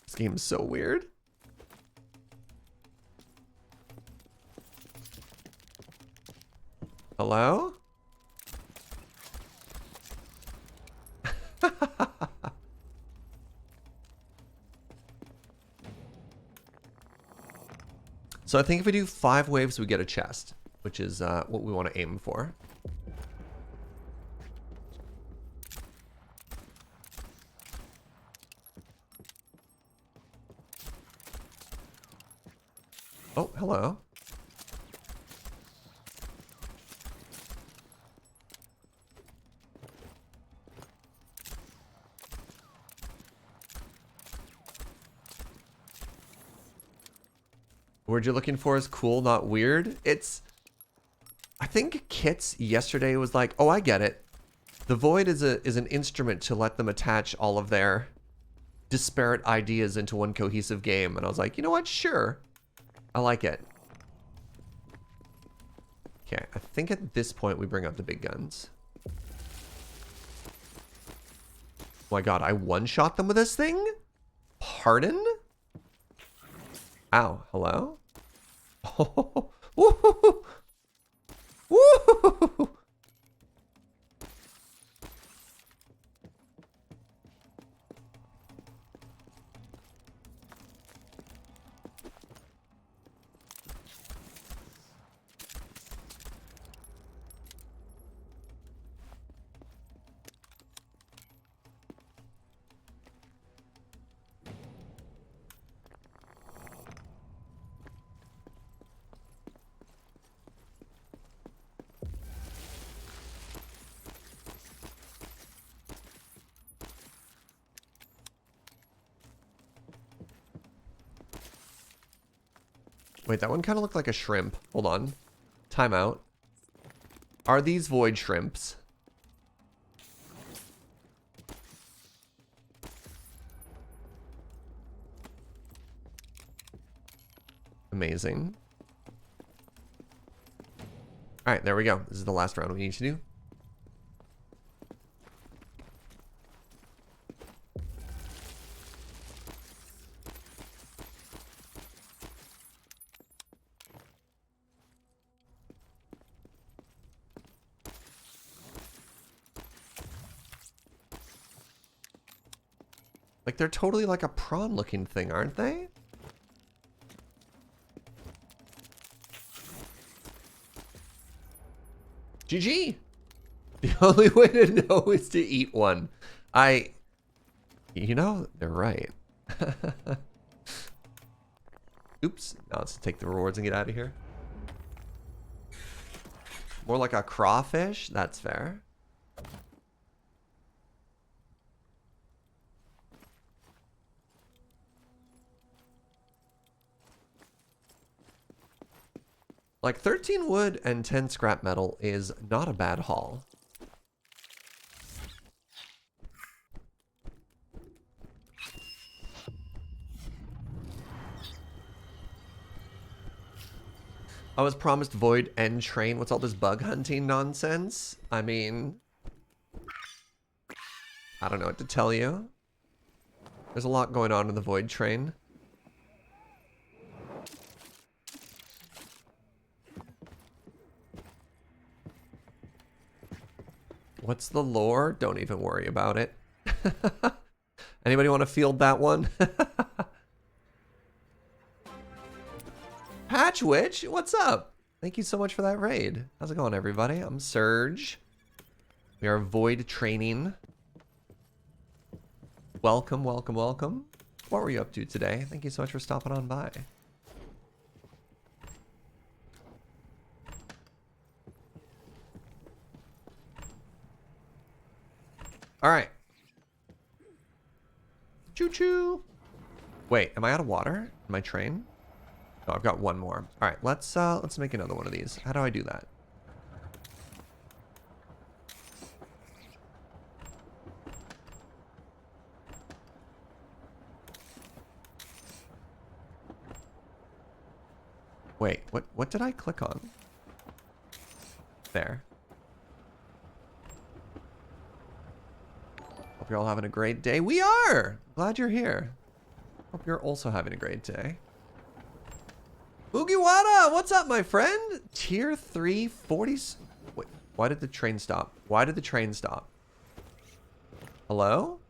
This game is so weird. Hello? So I think if we do 5 waves, we get a chest, which is what we want to aim for. Oh, hello. Word you're looking for is cool, not weird. It's... I think Kits yesterday was like, oh, I get it. The Void is an instrument to let them attach all of their disparate ideas into one cohesive game. And I was like, you know what? Sure. I like it. Okay, I think at this point we bring out the big guns. Oh my god, I one-shot them with this thing? Pardon? Ow, hello? Oh, woo-hoo-hoo. Woo-hoo-hoo. Wait, that one kind of looked like a shrimp. Hold on. Time out. Are these void shrimps? Amazing. All right, there we go. This is the last round we need to do. Like, they're totally like a prawn-looking thing, aren't they? GG! The only way to know is to eat one. You know, they're right. Oops. Now let's take the rewards and get out of here. More like a crawfish? That's fair. Like 13 wood and 10 scrap metal is not a bad haul. I was promised Void and Train. What's all this bug hunting nonsense? I mean, I don't know what to tell you. There's a lot going on in the Void Train. What's the lore? Don't even worry about it. Anybody want to field that one? Patchwitch, what's up? Thank you so much for that raid. How's it going, everybody? I'm Surge. We are Void Training. Welcome, welcome, welcome. What were you up to today? Thank you so much for stopping on by. All right. Choo-choo. Wait, am I out of water in my train? No, I've got one more. All right, let's make another one of these. How do I do that? Wait, what did I click on? There. Hope you're all having a great day. We are! Glad you're here. Hope you're also having a great day. Mugiwara, what's up, my friend? Tier 3 40s. Wait, why did the train stop? Why did the train stop? Hello?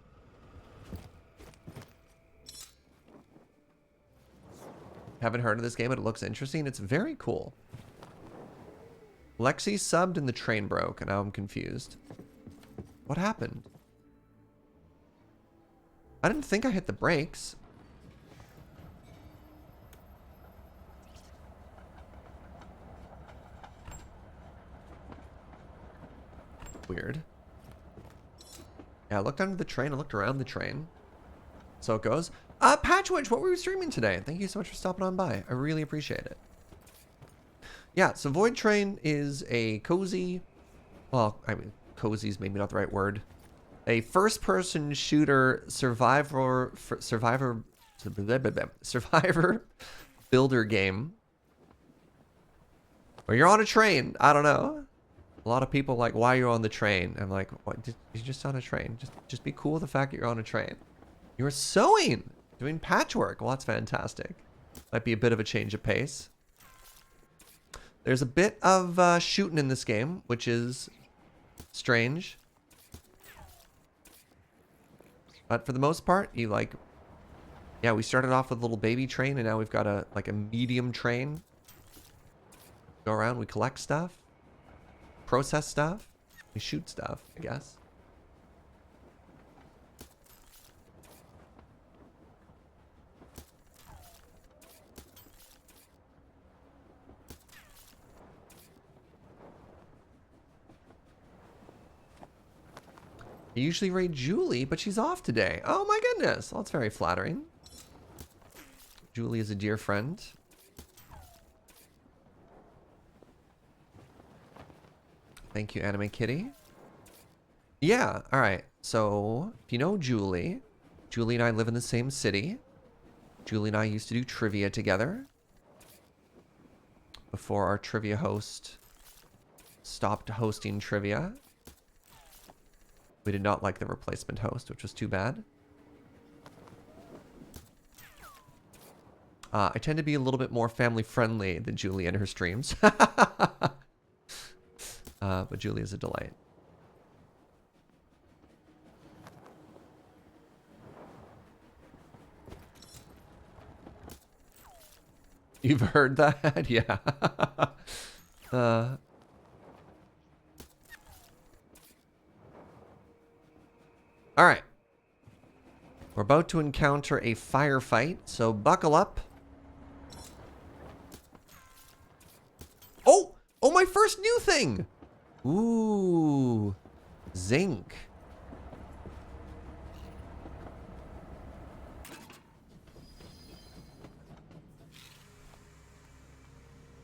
Haven't heard of this game, but it looks interesting. It's very cool. Lexi subbed and the train broke, and now I'm confused. What happened? I didn't think I hit the brakes. Weird. Yeah, I looked under the train, I looked around the train. So it goes. Patchwitch, what were you streaming today? Thank you so much for stopping on by. I really appreciate it. Yeah, so Voidtrain is a cozy, well, I mean, cozy is maybe not the right word. A first-person shooter survivor builder game where you're on a train. I don't know. A lot of people are like, why are you on the train? I'm like, what? You're just on a train. Just be cool with the fact that you're on a train. You're sewing, doing patchwork. Well, that's fantastic. Might be a bit of a change of pace. There's a bit of shooting in this game, which is strange. But for the most part, you like, yeah, we started off with a little baby train, and now we've got a medium train. Go around, we collect stuff, process stuff, we shoot stuff, I guess. I usually raid Julie, but she's off today. Oh my goodness. Well, that's very flattering. Julie is a dear friend. Thank you, Anime Kitty. Yeah, all right. So, if you know Julie, Julie and I live in the same city. Julie and I used to do trivia together before our trivia host stopped hosting trivia. We did not like the replacement host, which was too bad. I tend to be a little bit more family friendly than Julie and her streams. But Julie is a delight. You've heard that? Yeah. All right. We're about to encounter a firefight, so buckle up. Oh! Oh, my first new thing! Ooh. Zinc.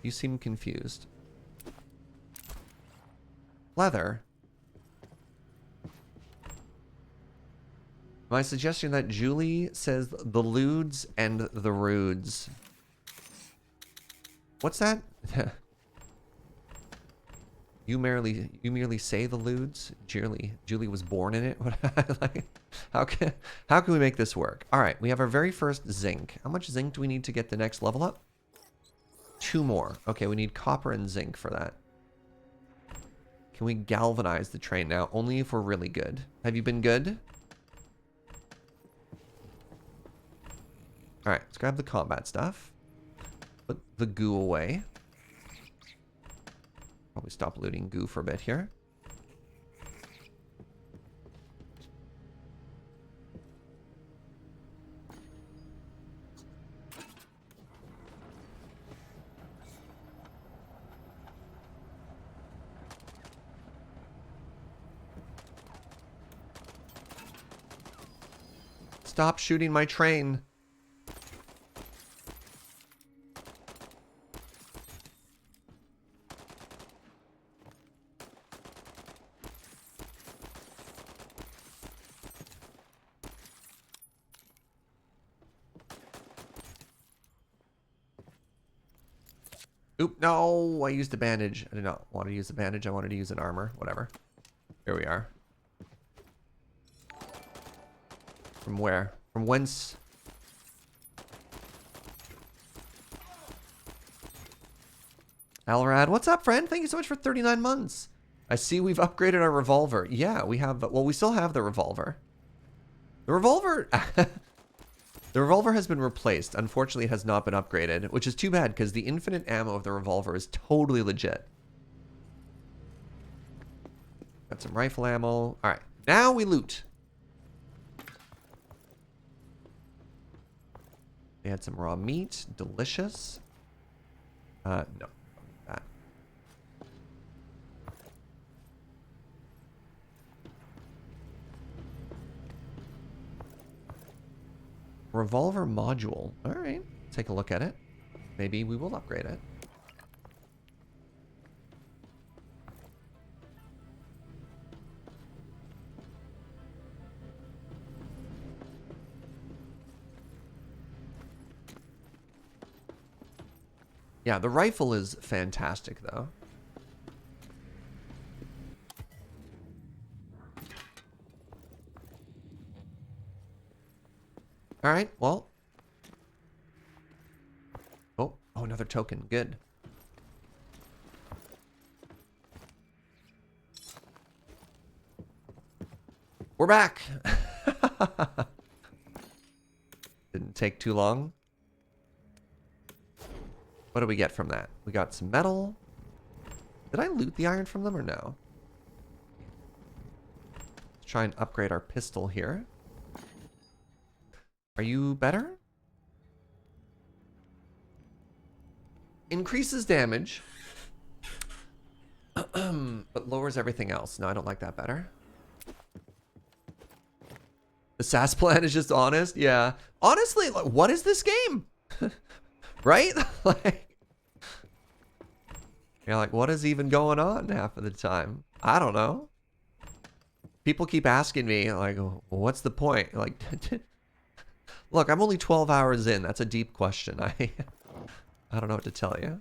You seem confused. Leather. My suggestion that Julie says the lewds and the rudes. What's that? You merely say the lewds. Julie was born in it. Like, how can we make this work? All right, we have our very first zinc. How much zinc do we need to get the next level up? 2 more. Okay, we need copper and zinc for that. Can we galvanize the train now? Only if we're really good. Have you been good? All right, let's grab the combat stuff. Put the goo away. Probably stop looting goo for a bit here. Stop shooting my train. Oop, no, I used a bandage. I did not want to use a bandage. I wanted to use an armor. Whatever. Here we are. From where? From whence? Alrad, what's up, friend? Thank you so much for 39 months. I see we've upgraded our revolver. Yeah, we have. Well, we still have the revolver. The revolver... The revolver has been replaced. Unfortunately, it has not been upgraded, which is too bad because the infinite ammo of the revolver is totally legit. Got some rifle ammo. All right, now we loot. They had some raw meat. Delicious. No. That. Revolver module. All right. Take a look at it. Maybe we will upgrade it. Yeah, the rifle is fantastic, though. All right, well. Oh, another token. Good. We're back. Didn't take too long. What do we get from that? We got some metal. Did I loot the iron from them or no? Let's try and upgrade our pistol here. Are you better? Increases damage. But lowers everything else. No, I don't like that better. The SAS plan is just honest? Yeah. Honestly, like, what is this game? Right? Like, you're like, what is even going on half of the time? I don't know. People keep asking me, like, well, what's the point? Like, look, I'm only 12 hours in. That's a deep question. I don't know what to tell you.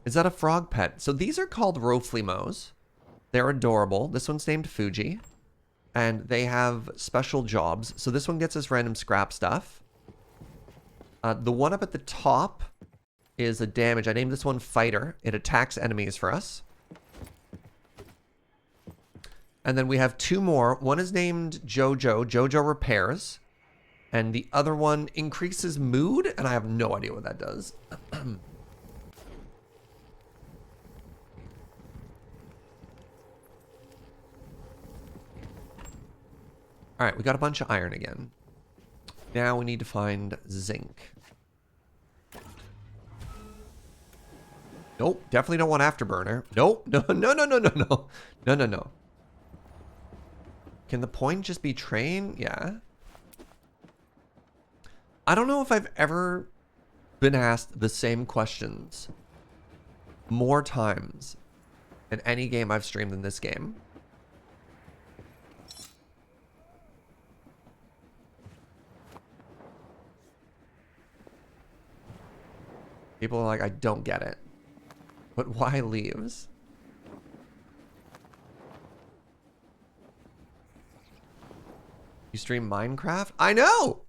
Is that a frog pet? So these are called Roflimos. They're adorable. This one's named Fuji. And they have special jobs. So this one gets us random scrap stuff. The one up at the top is a damage. I named this one Fighter. It attacks enemies for us. And then we have two more. One is named Jojo. Jojo repairs. And the other one increases mood, and I have no idea what that does. All right, we got a bunch of iron again. Now we need to find zinc. Nope, definitely don't want afterburner. Nope, no, no, no, no, no, no. No, no, no. Can the point just be train? Yeah. I don't know if I've ever been asked the same questions more times in any game I've streamed than this game. People are like, I don't get it. But why leaves? You stream Minecraft? I know!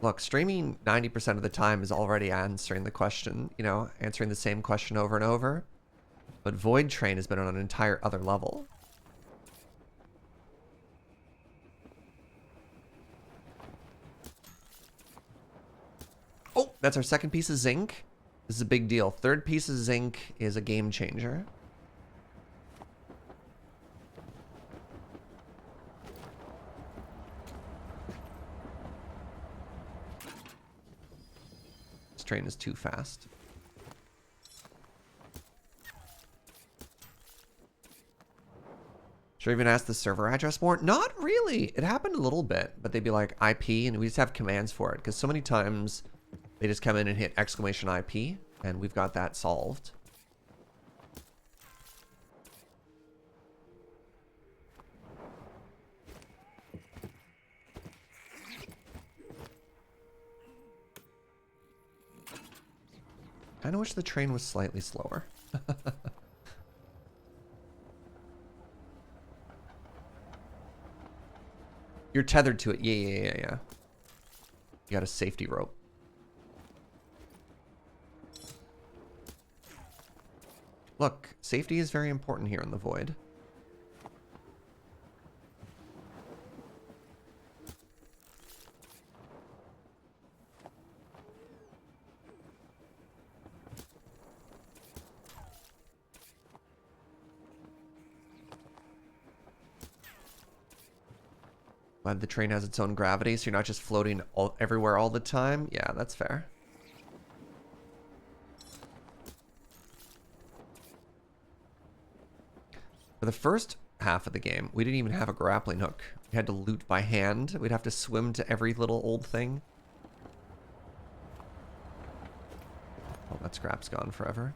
Look, streaming 90% of the time is already answering the question, you know, answering the same question over and over. But Voidtrain has been on an entire other level. Oh, that's our second piece of zinc. This is a big deal. Third piece of zinc is a game changer. This train is too fast. Should I even ask the server address more? Not really. It happened a little bit, but they'd be like IP, and we just have commands for it because so many times they just come in and hit exclamation IP, and we've got that solved. I kinda wish the train was slightly slower. You're tethered to it. Yeah. You got a safety rope. Look, safety is very important here in the void. Glad the train has its own gravity, so you're not just floating everywhere all the time. Yeah, that's fair. For the first half of the game, we didn't even have a grappling hook. We had to loot by hand. We'd have to swim to every little old thing. Oh, that scrap's gone forever.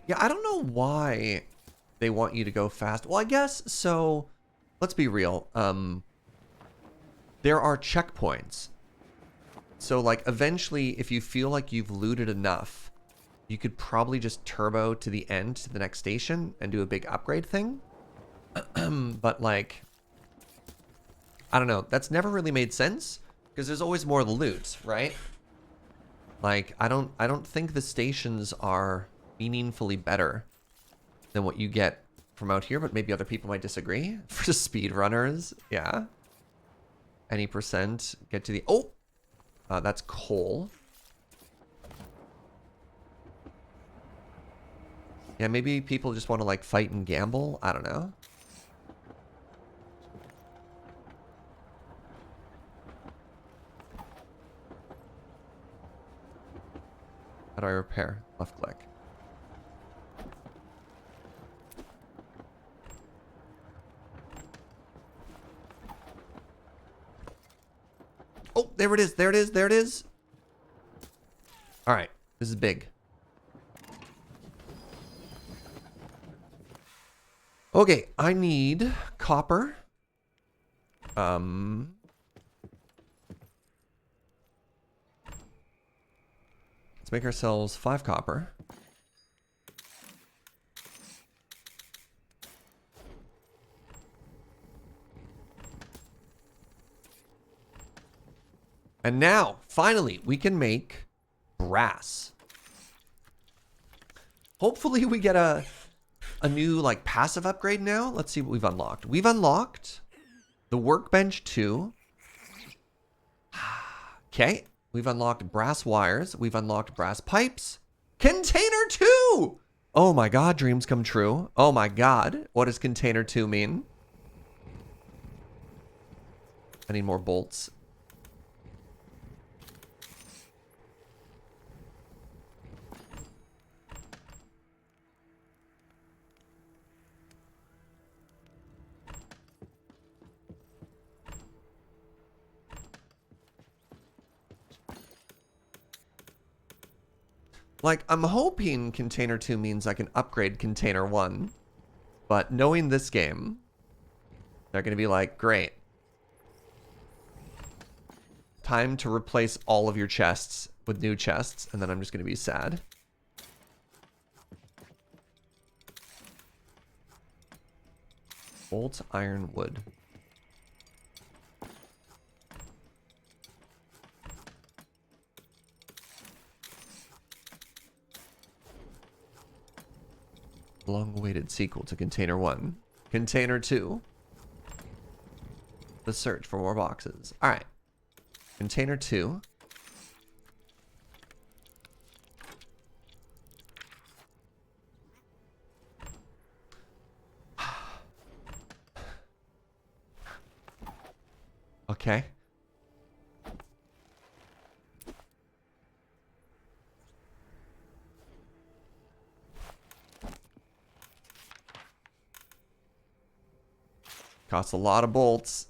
Yeah, I don't know why they want you to go fast. Well, I guess so. Let's be real. There are checkpoints. So, like, eventually, if you feel like you've looted enough, you could probably just turbo to the end, to the next station, and do a big upgrade thing. But, like, I don't know. That's never really made sense, because there's always more loot, right? Like, I don't think the stations are meaningfully better than what you get from out here, but maybe other people might disagree. For speedrunners, yeah. Any percent get to the... Oh! That's coal. Yeah, maybe people just want to, like, fight and gamble. I don't know. How do I repair? Left click. Oh, there it is. There it is. There it is. All right. This is big. Okay, I need copper. Let's make ourselves 5 copper. And now, finally, we can make brass. Hopefully we get a new like passive upgrade now. Let's see what we've unlocked. We've unlocked the workbench 2. Okay. We've unlocked brass wires. We've unlocked brass pipes. Container 2! Oh my god, dreams come true. Oh my god. What does container 2 mean? I need more bolts. Like, I'm hoping container 2 means I can upgrade container 1. But knowing this game, they're going to be like, great. Time to replace all of your chests with new chests, and then I'm just going to be sad. Bolt, iron, wood. Long-awaited sequel to Container 1. Container 2. The search for more boxes. Alright. Container 2. Okay. Costs a lot of bolts.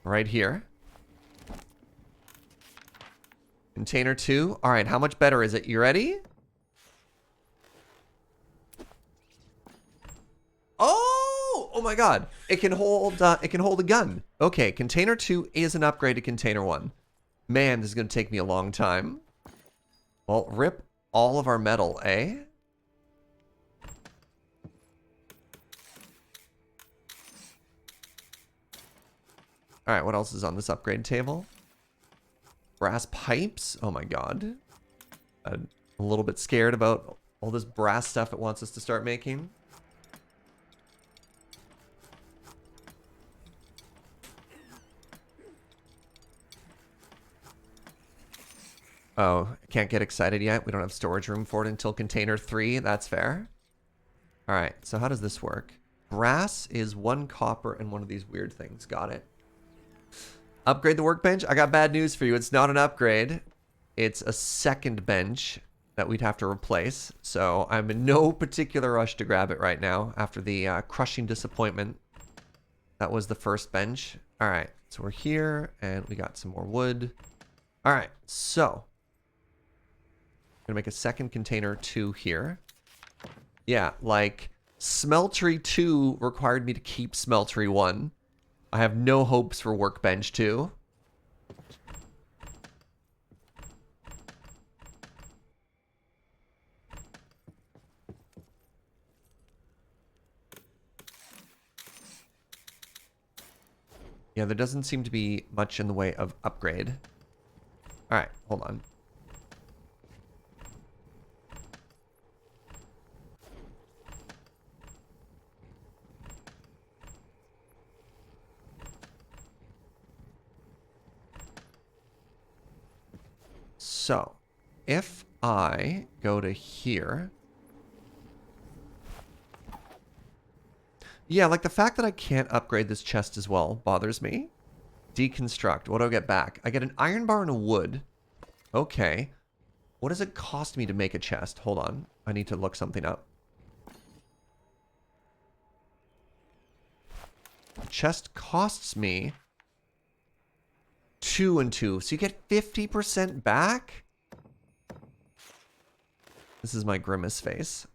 Right here. Container 2. All right, how much better is it? You ready? Oh! Oh my god. It can hold a gun. Okay, container 2 is an upgrade to container 1. Man, this is going to take me a long time. Well, rip all of our metal, eh? All right, what else is on this upgrade table? Brass pipes. Oh my god. I'm a little bit scared about all this brass stuff it wants us to start making. Oh, I can't get excited yet. We don't have storage room for it until container 3. That's fair. All right, so how does this work? Brass is 1 copper and one of these weird things. Got it. Upgrade the workbench? I got bad news for you. It's not an upgrade. It's a second bench that we'd have to replace. So I'm in no particular rush to grab it right now after the crushing disappointment. That was the first bench. All right, so we're here and we got some more wood. All right, so I'm gonna make a second container 2 here. Yeah, like Smeltery 2 required me to keep Smeltery 1. I have no hopes for Workbench 2. Yeah, there doesn't seem to be much in the way of upgrade. All right, hold on. So, if I go to here... Yeah, like the fact that I can't upgrade this chest as well bothers me. Deconstruct. What do I get back? I get an iron bar and a wood. Okay. What does it cost me to make a chest? Hold on. I need to look something up. The chest costs me 2 and 2. So you get 50% back? This is my grimace face.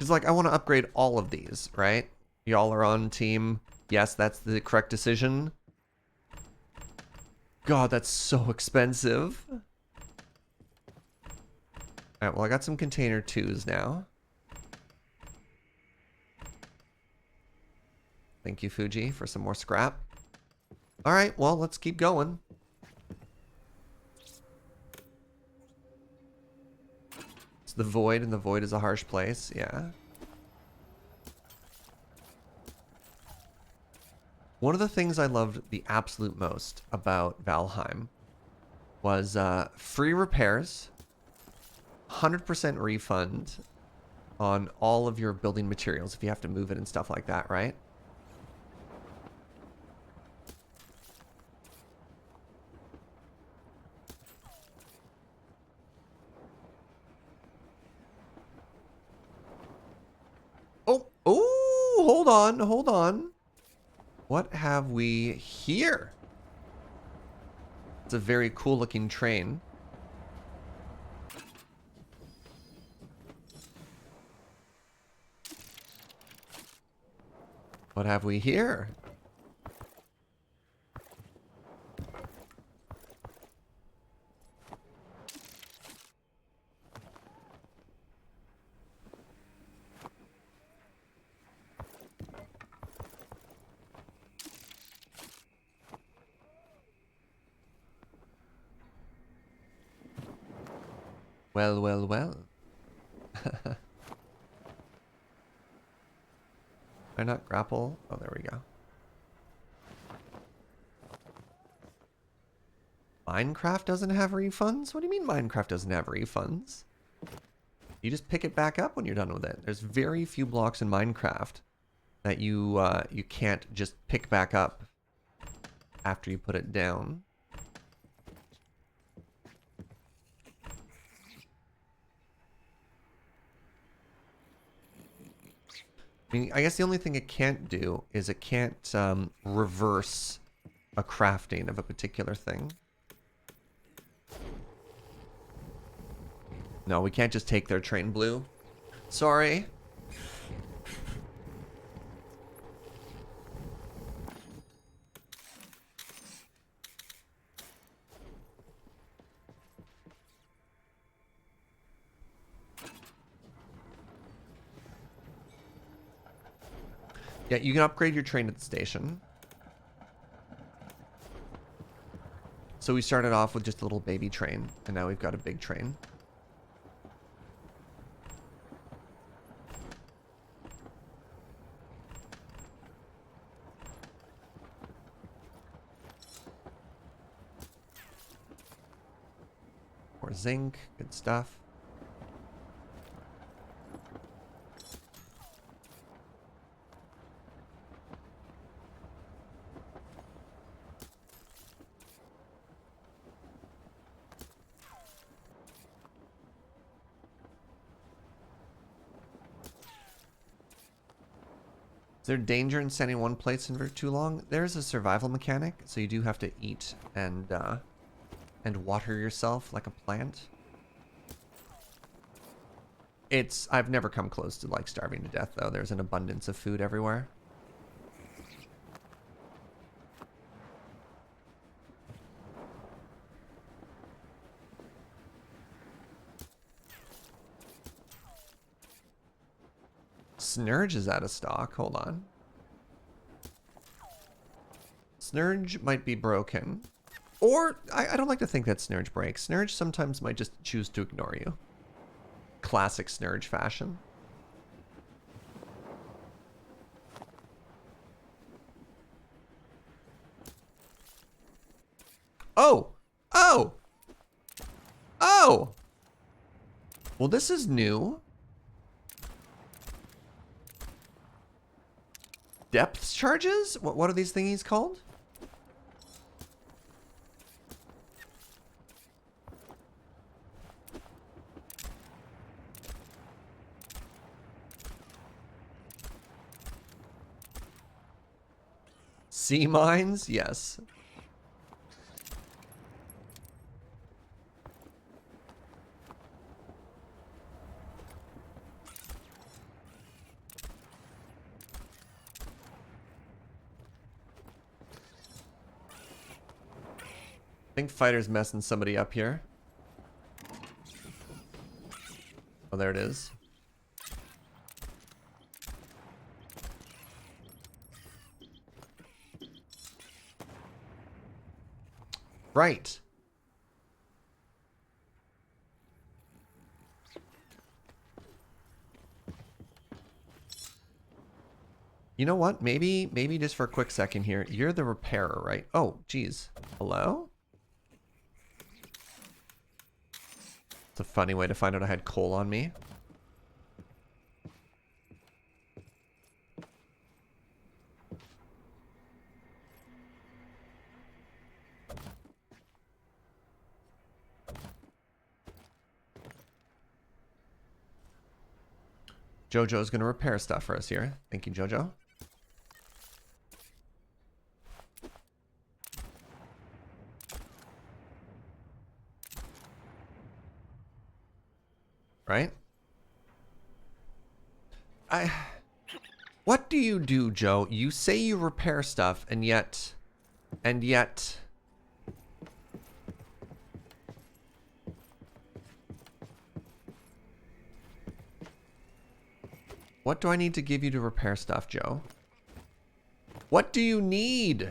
Because, like, I want to upgrade all of these, right? Y'all are on team. Yes, that's the correct decision. God, that's so expensive. Alright, well, I got some container 2s now. Thank you, Fuji, for some more scrap. Alright, well, let's keep going. It's the void, and the void is a harsh place, yeah. One of the things I loved the absolute most about Valheim was free repairs, 100% refund on all of your building materials if you have to move it and stuff like that, right? Oh, hold on, hold on. What have we here? It's a very cool looking train. What have we here? Well, well, well. Why not grapple? Oh, there we go. Minecraft doesn't have refunds? What do you mean Minecraft doesn't have refunds? You just pick it back up when you're done with it. There's very few blocks in Minecraft that you can't just pick back up after you put it down. I mean, I guess the only thing it can't do is it can't reverse a crafting of a particular thing. No, we can't just take their train blue. Sorry. Yeah, you can upgrade your train at the station. So we started off with just a little baby train, and now we've got a big train. More zinc, good stuff. Is there danger in standing one place in for too long? There's a survival mechanic, so you do have to eat and water yourself like a plant. I've never come close to like starving to death though. There's an abundance of food everywhere. Snurge is out of stock. Hold on. Snurge might be broken. Or, I don't like to think that Snurge breaks. Snurge sometimes might just choose to ignore you. Classic Snurge fashion. Oh! Oh! Oh! Well, this is new. Depth charges? What are these thingies called? Sea mines? Yes. think fighter's messing somebody up here. Oh, there it is. Right. You know what? Maybe just for a quick second here. You're the repairer, right? Oh, geez. Hello? It's a funny way to find out I had coal on me. Jojo's gonna repair stuff for us here. Thank you, Jojo. Right? What do you do, Joe? You say you repair stuff, and yet... What do I need to give you to repair stuff, Joe? What do you need?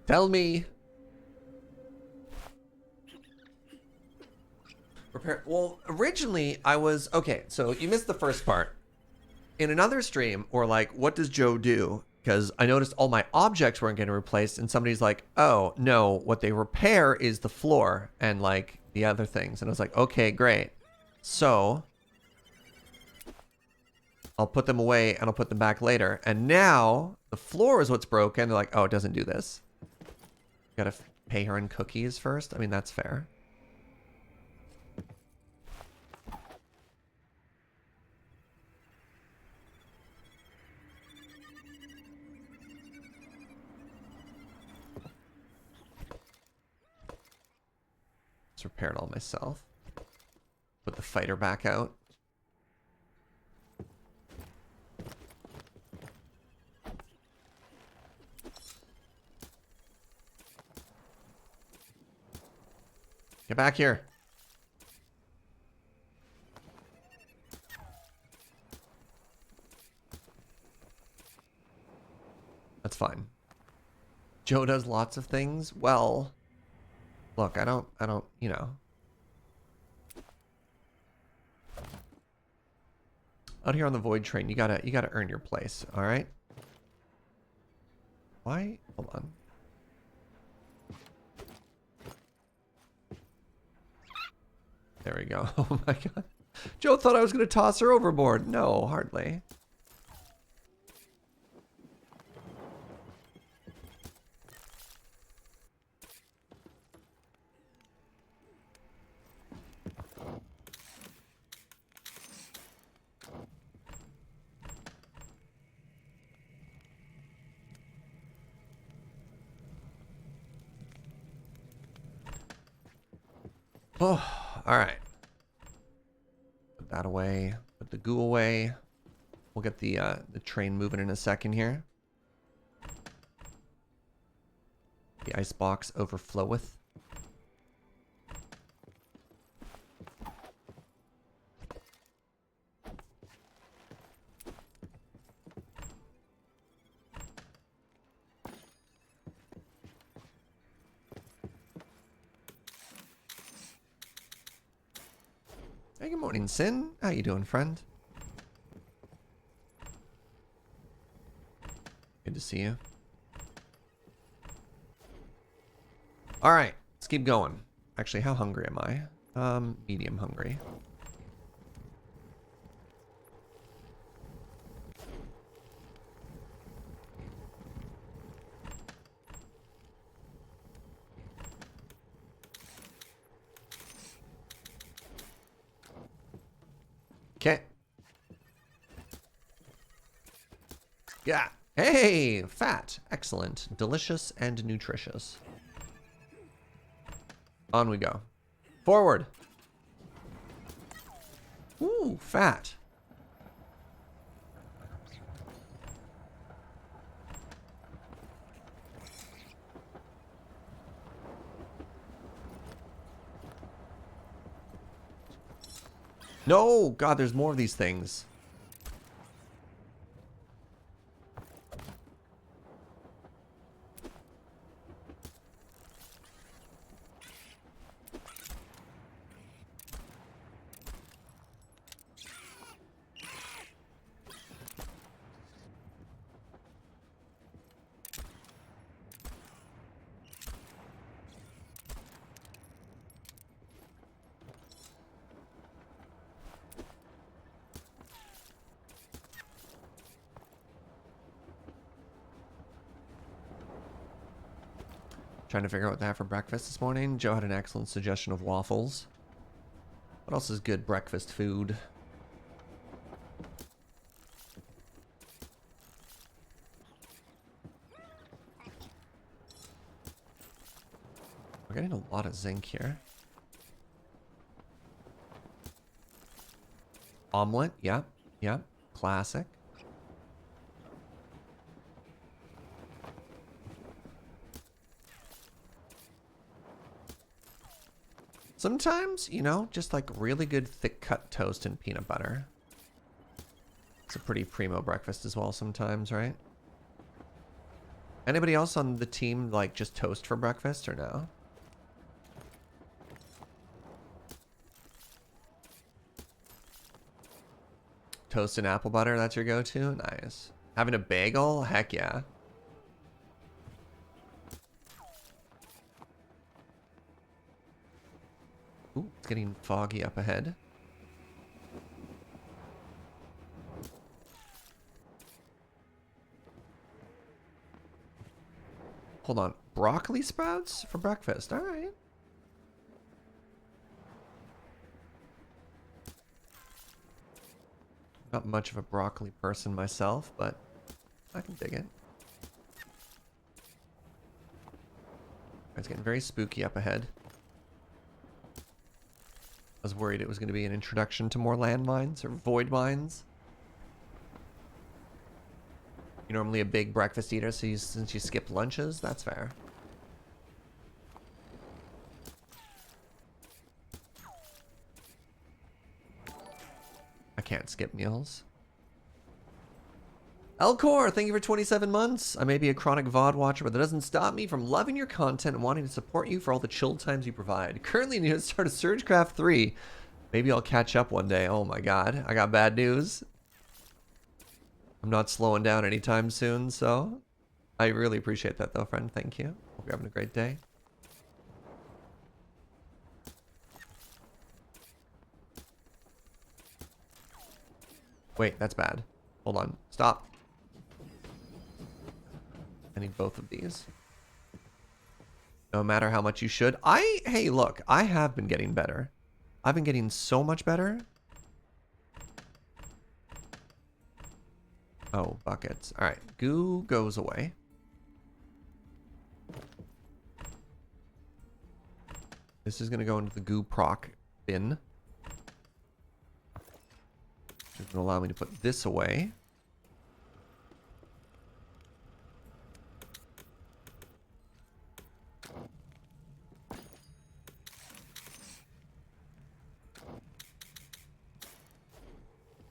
Tell me. Repair. Well, originally I was... Okay, so you missed the first part. In another stream, or like, what does Joe do? Because I noticed all my objects weren't getting replaced, and somebody's like, oh, no, what they repair is the floor and like the other things. And I was like, okay, great. So I'll put them away and I'll put them back later. And now the floor is what's broken. They're like, oh, it doesn't do this. Gotta pay her in cookies first. I mean, that's fair. Just repair it all myself. Put the fighter back out. Get back here. That's fine. Joe does lots of things. Well, look, I don't, you know. Out here on the Voidtrain, you gotta earn your place, all right? Why? Hold on. There we go. Oh my god. Joe thought I was gonna toss her overboard. No, hardly. Oh, all right. Put that away. Put the goo away. We'll get the train moving in a second here. The icebox overfloweth. Hey, good morning, Sin. How you doing, friend? Good to see you. All right, let's keep going. Actually, how hungry am I? Medium hungry. Okay. Yeah. Hey, fat. Excellent. Delicious and nutritious. On we go. Forward. Ooh, fat. No! God, there's more of these things. Trying to figure out what to have for breakfast this morning. Joe had an excellent suggestion of waffles. What else is good breakfast food? We're getting a lot of zinc here. Omelet, yep, yep, classic. Sometimes, you know, just like really good thick cut toast and peanut butter. It's a pretty primo breakfast as well sometimes, right? Anybody else on the team like just toast for breakfast or no? Toast and apple butter, that's your go-to? Nice. Having a bagel? Heck yeah. Ooh, it's getting foggy up ahead. Hold on. Broccoli sprouts for breakfast. All right. Not much of a broccoli person myself, but I can dig it. It's getting very spooky up ahead. I was worried it was going to be an introduction to more landmines or void mines. You're normally a big breakfast eater, so since you skip lunches, that's fair. I can't skip meals. Elcor, thank you for 27 months. I may be a chronic VOD watcher, but that doesn't stop me from loving your content and wanting to support you for all the chill times you provide. Currently need to start a Surgecraft 3. Maybe I'll catch up one day. Oh my god, I got bad news. I'm not slowing down anytime soon, so I really appreciate that though, friend. Thank you. Hope you're having a great day. Wait, that's bad. Hold on. Stop. I need both of these. No matter how much you should. Hey, look, I have been getting better. I've been getting so much better. Oh, buckets. All right, goo goes away. This is gonna go into the goo proc bin. Which is gonna allow me to put this away.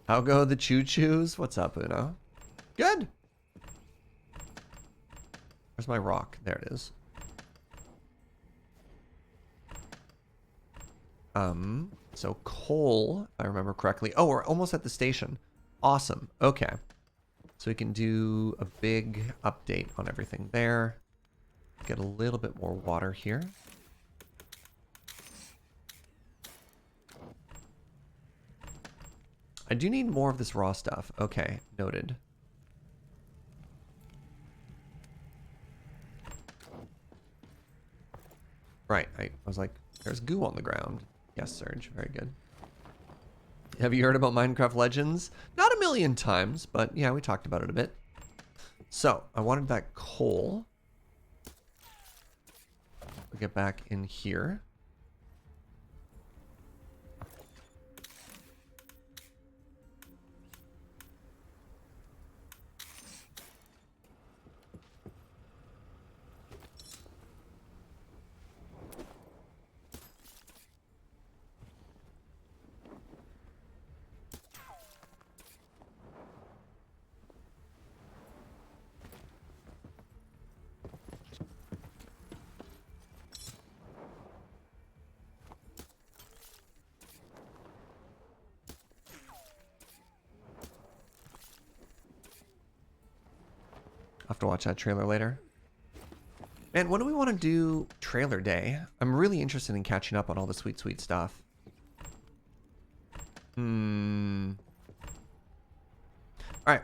How go the choo-choos? What's up, Uno? Good. Where's my rock? There it is. So coal, if I remember correctly. Oh, we're almost at the station. Awesome. Okay. So we can do a big update on everything there. Get a little bit more water here. I do need more of this raw stuff. Okay, noted. Right, I was like, there's goo on the ground. Yes, Serge, very good. Have you heard about Minecraft Legends? Not a million times, but yeah, we talked about it a bit. So, I wanted that coal. We'll get back in here. to watch that trailer later. Man, when do we want to do trailer day? I'm really interested in catching up on all the sweet, sweet stuff. Alright,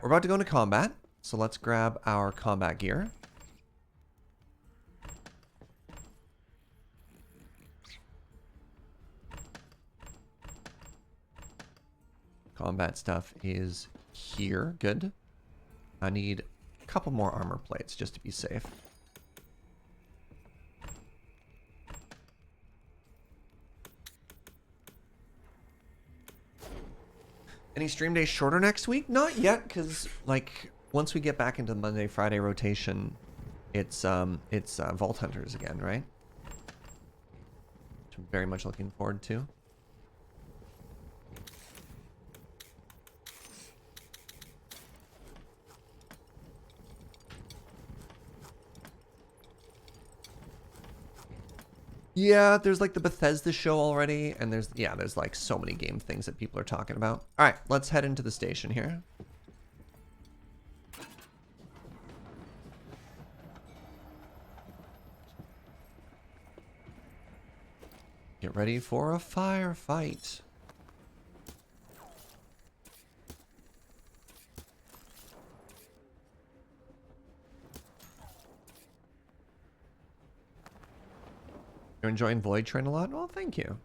we're about to go into combat. So let's grab our combat gear. Combat stuff is here. Good. I need a couple more armor plates just to be safe. Any stream days shorter next week? Not yet, because like once we get back into the Monday Friday rotation, it's Vault Hunters again, right? Which I'm very much looking forward to. Yeah, there's like the Bethesda show already, and there's like so many game things that people are talking about. All right, let's head into the station here. Get ready for a firefight. You're enjoying Voidtrain a lot? Well, thank you.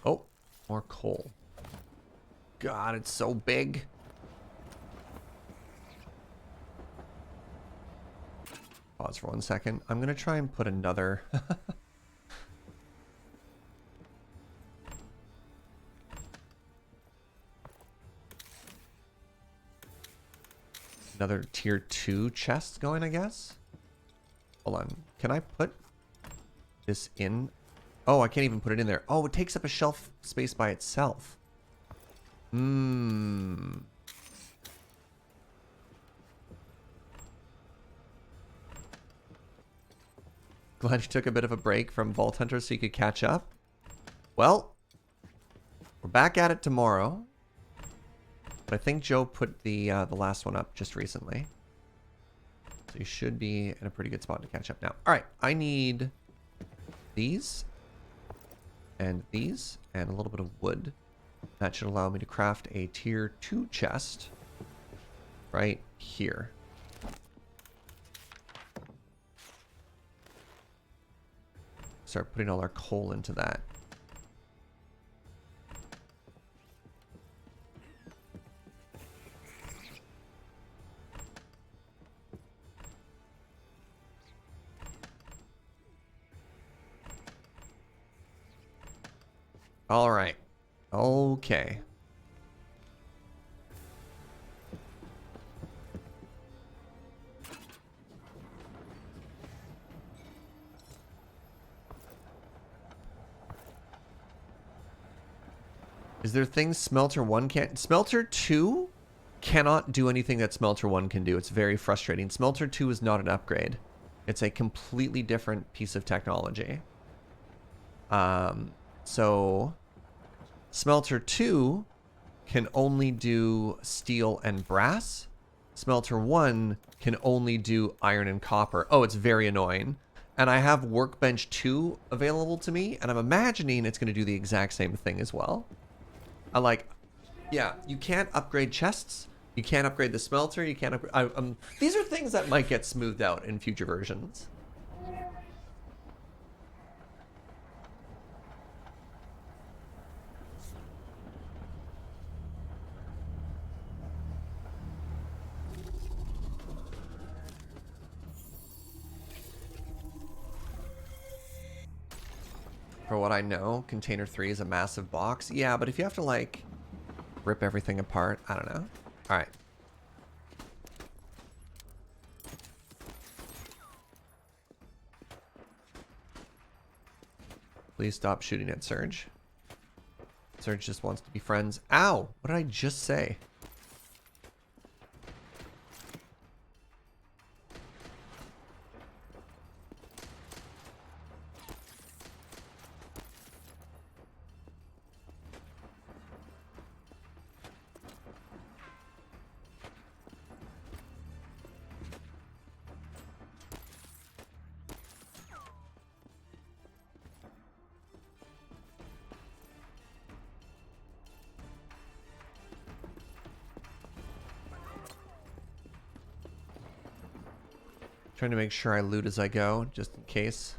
Oh, more coal. God, it's so big. Pause for 1 second. I'm going to try and put another... another tier 2 chest going, I guess? Hold on. Can I put this in? Oh, I can't even put it in there. Oh, it takes up a shelf space by itself. Glad you took a bit of a break from Vault Hunter so you could catch up. Well, we're back at it tomorrow. But I think Joe put the last one up just recently. So you should be in a pretty good spot to catch up now. All right, I need these and these and a little bit of wood. That should allow me to craft a tier 2 chest right here. Start putting all our coal into that. All right. Okay. Is there things Smelter 1 can't... Smelter 2 cannot do anything that Smelter 1 can do. It's very frustrating. Smelter 2 is not an upgrade. It's a completely different piece of technology. So... Smelter 2 can only do steel and brass. Smelter 1 can only do iron and copper. Oh, it's very annoying. And I have Workbench 2 available to me, and I'm imagining it's going to do the exact same thing as well. Yeah, you can't upgrade chests. You can't upgrade the smelter. You can't upgrade... these are things that might get smoothed out in future versions. For what I know, Container 3 is a massive box. Yeah, but if you have to, like, rip everything apart, I don't know. Alright. Please stop shooting at Surge. Surge just wants to be friends. Ow! What did I just say? Trying to make sure I loot as I go, just in case.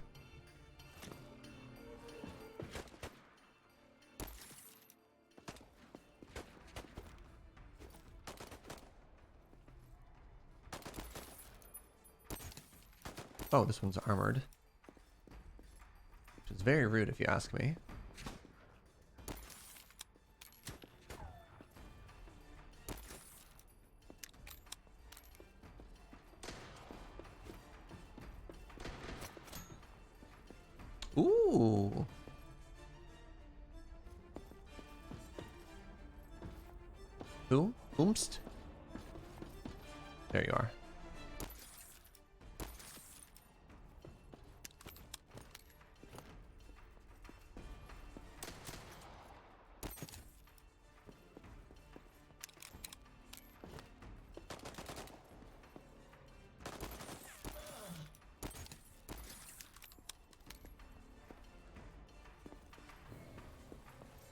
Oh, this one's armored. Which is very rude if you ask me. Ooh. Who? Oomst? There you are.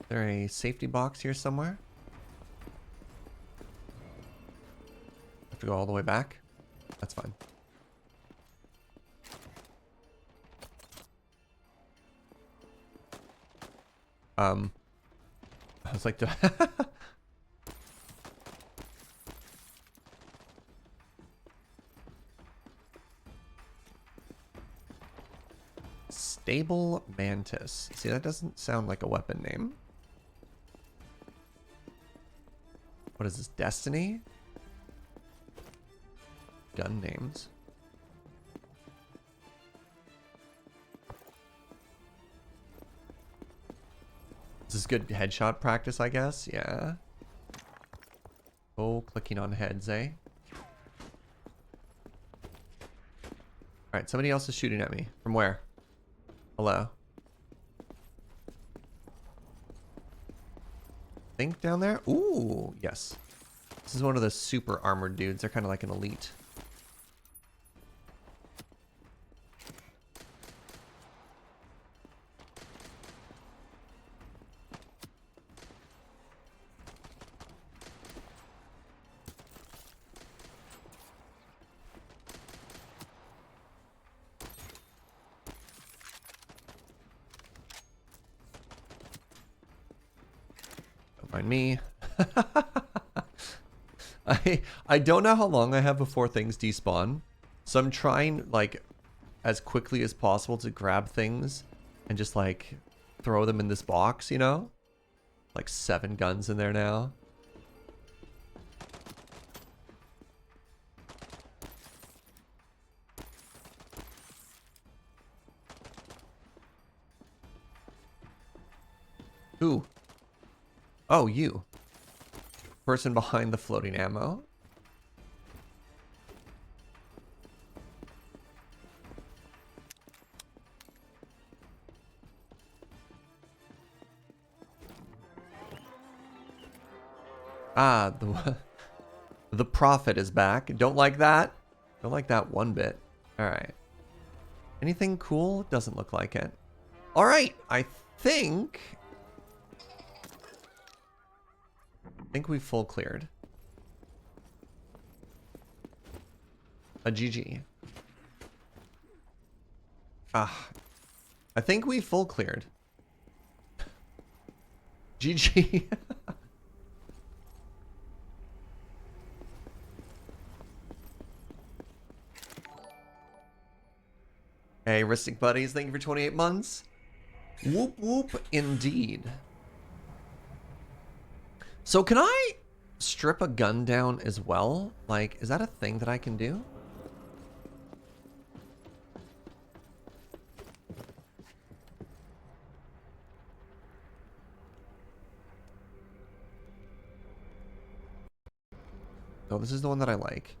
Is there a safety box here somewhere? Have to go all the way back? That's fine. I was like, Stable Mantis. See, that doesn't sound like a weapon name. What is this? Destiny? Gun names. This is good headshot practice, I guess. Yeah. Oh, clicking on heads, eh? Alright, somebody else is shooting at me. From where? Hello? Think down there? Ooh, yes. This is one of the super armored dudes. They're kind of like an elite. Don't mind me. I don't know how long I have before things despawn, so I'm trying like as quickly as possible to grab things and just like throw them in this box, you know? Like 7 guns in there now. Who? Oh, you. Person behind the floating ammo. Ah, the prophet is back. Don't like that? Don't like that one bit. Alright. Anything cool? Doesn't look like it. Alright, I think we full cleared. A GG. Ah. I think we full cleared. GG. Hey, Ristic Buddies, thank you for 28 months. Whoop whoop, indeed. So can I strip a gun down as well? Like, is that a thing that I can do? Oh, this is the one that I like.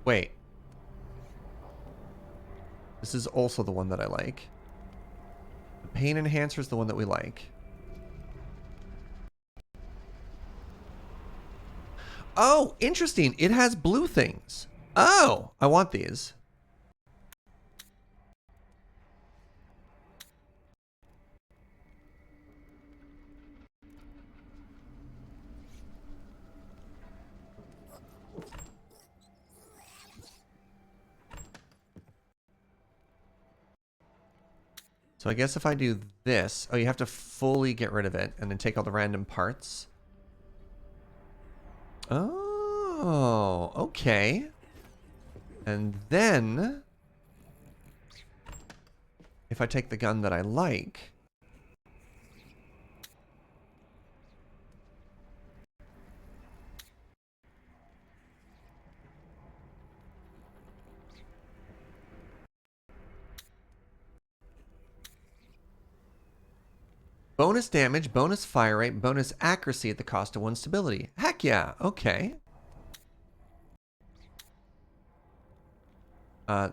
Wait. This is also the one that I like. The pain enhancer is the one that we like. Oh, interesting. It has blue things. Oh, I want these. So I guess if I do this... Oh, you have to fully get rid of it and then take all the random parts. Oh, okay. And then... if I take the gun that I like... bonus damage, bonus fire rate, bonus accuracy at the cost of 1 stability. Heck yeah, okay.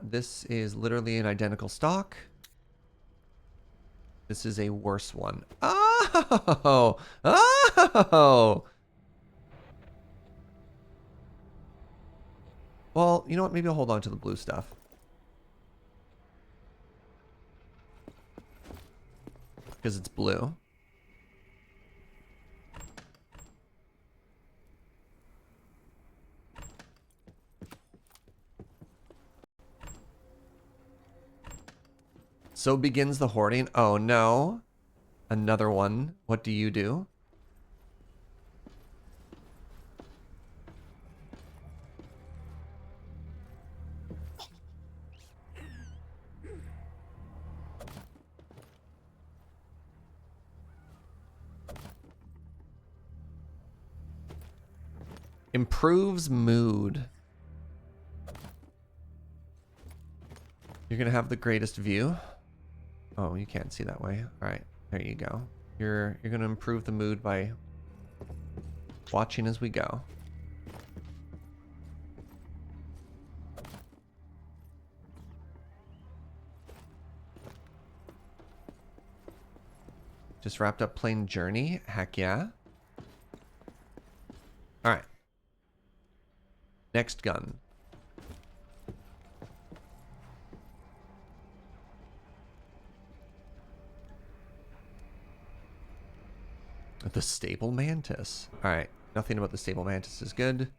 This is literally an identical stock. This is a worse one. Oh! Oh! Well, you know what? Maybe I'll hold on to the blue stuff. Because it's blue. So begins the hoarding. Oh no. Another one. What do you do? Improves mood. You're gonna have the greatest view. Oh, you can't see that way. All right, there you go. You're gonna improve the mood by watching as we go. Just wrapped up playing Journey. Heck yeah. All right. Next gun. The stable mantis. All right. Nothing about the stable mantis is good.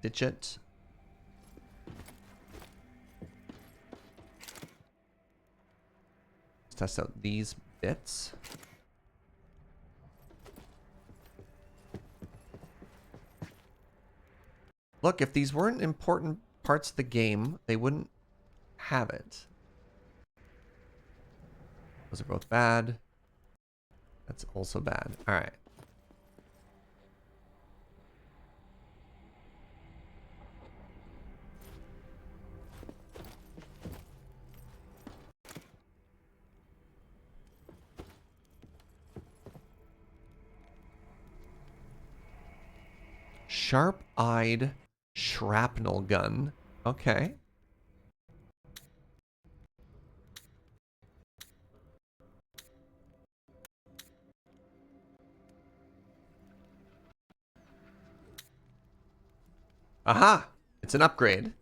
Ditch it. Let's test out these bits. Look, if these weren't important parts of the game, they wouldn't have it. Those are both bad. That's also bad. All right. Sharp-eyed shrapnel gun. Okay. Aha! It's an upgrade.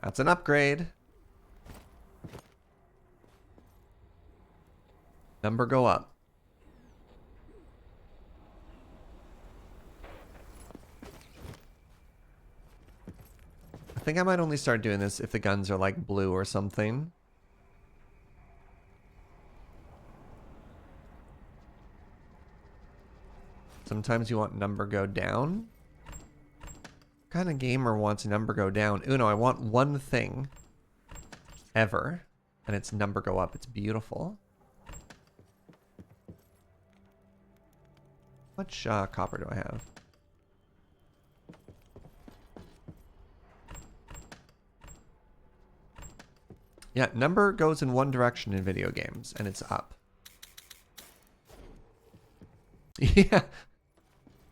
That's an upgrade. Number go up. I think I might only start doing this if the guns are like blue or something. Sometimes you want number go down. What kind of gamer wants number go down? Uno, I want one thing ever, and it's number go up. It's beautiful. How much copper do I have? Yeah, number goes in one direction in video games, and it's up. Yeah.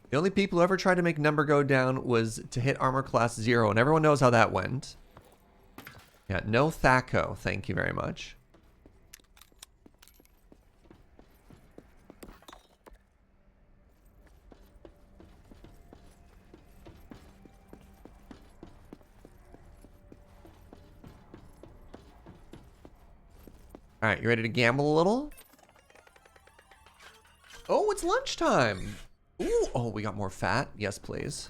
The only people who ever tried to make number go down was to hit armor class 0, and everyone knows how that went. Yeah, no Thaco, thank you very much. All right, you ready to gamble a little? Oh, it's lunchtime. Ooh, oh, we got more fat. Yes, please.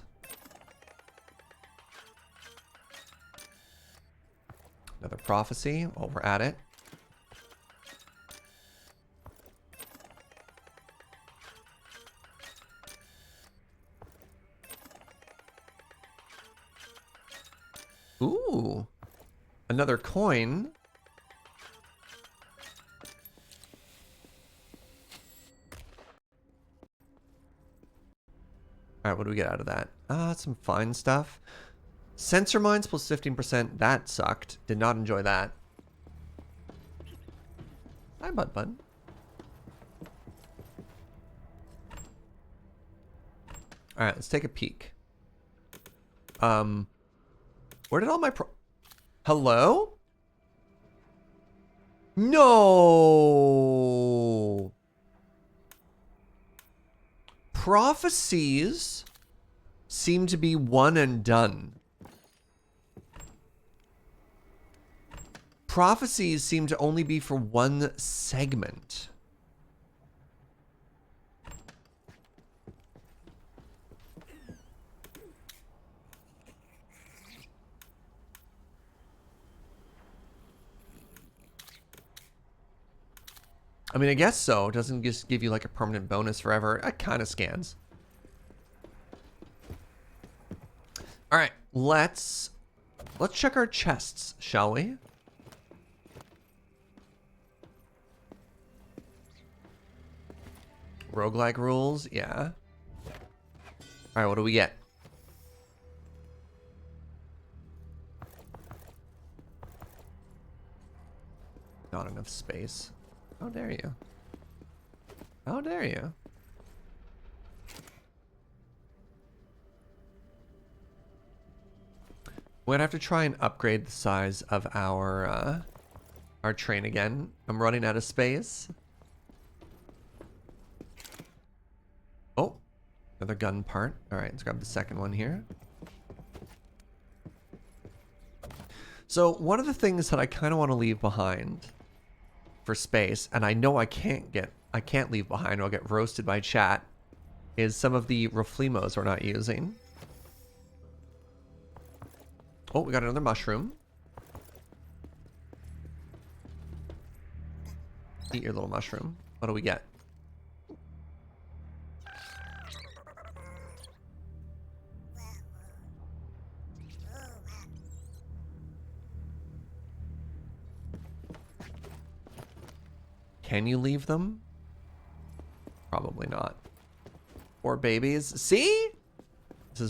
Another prophecy while we're at it. Ooh, another coin. All right, what do we get out of that? Some fine stuff. Sensor mines plus 15%. That sucked. Did not enjoy that. Hi, Bud Bud. All right, let's take a peek. Where did all my Hello? No. Prophecies seem to be one and done. Prophecies seem to only be for one segment. I mean, I guess so. It doesn't just give you like a permanent bonus forever. It kind of scans. All right, let's check our chests, shall we? Roguelike rules, yeah. All right, what do we get? Not enough space. How dare you? How dare you? We're gonna have to try and upgrade the size of our train again. I'm running out of space. Oh, another gun part. All right, let's grab the second one here. So one of the things that I kind of want to leave behind for space, and I know I can't leave behind or I'll get roasted by chat, is some of the Reflimos we're not using. Oh, we got another mushroom. Eat your little mushroom. What do we get? Can you leave them? Probably not. Or babies. See? This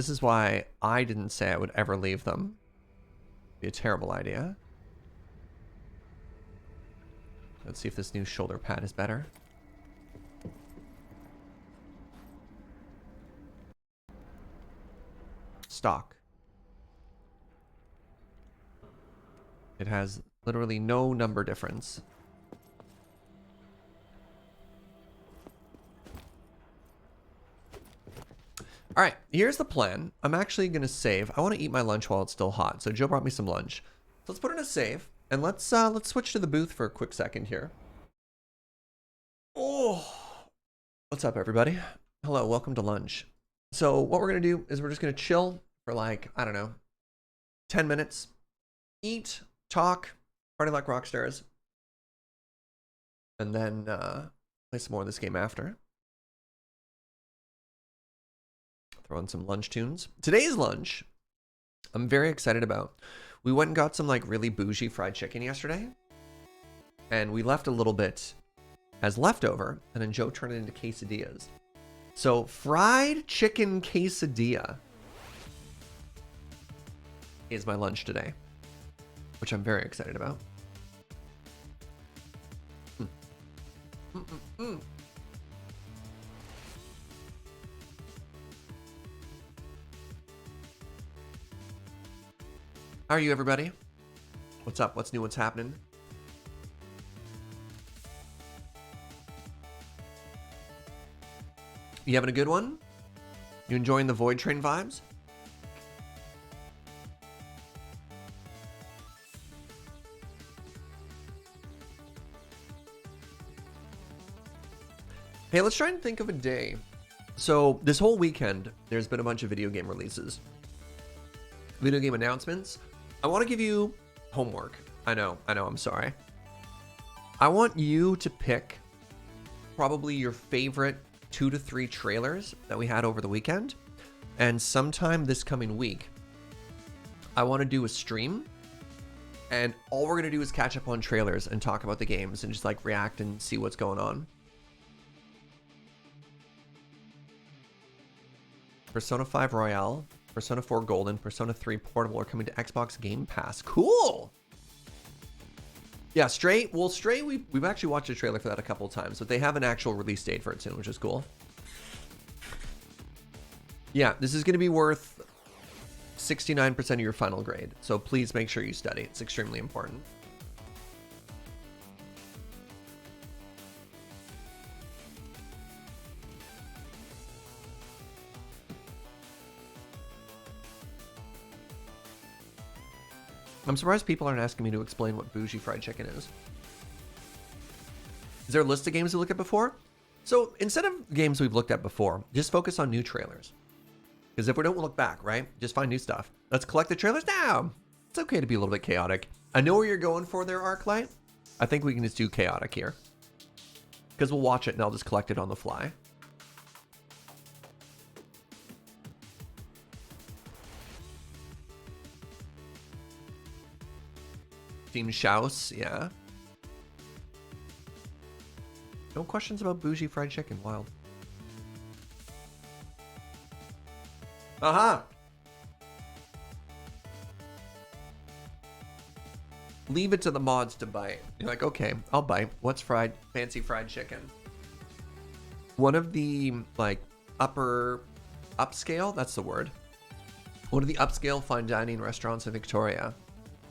is why I didn't say I would ever leave them. Be a terrible idea. Let's see if this new shoulder pad is better. Stock. It has literally no number difference. All right, here's the plan. I'm actually going to save. I want to eat my lunch while it's still hot. So Joe brought me some lunch. So let's put in a save and let's switch to the booth for a quick second here. Oh, what's up, everybody? Hello, welcome to lunch. So what we're going to do is we're just going to chill for like, I don't know, 10 minutes, eat, talk, party like rock stars, and then play some more of this game after. Throw in some lunch tunes. Today's lunch, I'm very excited about. We went and got some like really bougie fried chicken yesterday, and we left a little bit as leftover, and then Joe turned it into quesadillas. So fried chicken quesadilla is my lunch today. which I'm very excited about. How are you, everybody? What's up? What's new? What's happening? You having a good one? You enjoying the Voidtrain vibes? Hey, let's try and think of a day. So this whole weekend, there's been a bunch of video game releases. Video game announcements. I want to give you homework. I know, I'm sorry. I want you to pick probably your favorite 2 to 3 trailers that we had over the weekend. And sometime this coming week, I want to do a stream. And all we're going to do is catch up on trailers and talk about the games and just like react and see what's going on. Persona 5 Royale, Persona 4 Golden, Persona 3 Portable are coming to Xbox Game Pass. Cool! Yeah, Stray, we've actually watched a trailer for that a couple of times, but they have an actual release date for it soon, which is cool. Yeah, this is going to be worth 69% of your final grade, so please make sure you study. It's extremely important. I'm surprised people aren't asking me to explain what bougie fried chicken is. Is there a list of games we looked at before? So instead of games we've looked at before, just focus on new trailers. Because if we don't look back, right? Just find new stuff. Let's collect the trailers now. It's okay to be a little bit chaotic. I know where you're going for there, Arclight. I think we can just do chaotic here. Because we'll watch it and I'll just collect it on the fly. Team Shouse, yeah. No questions about bougie fried chicken, wild. Aha! Leave it to the mods to bite. You're like, okay, I'll bite. What's fancy fried chicken? One of the, like, upscale, that's the word. One of the upscale fine dining restaurants in Victoria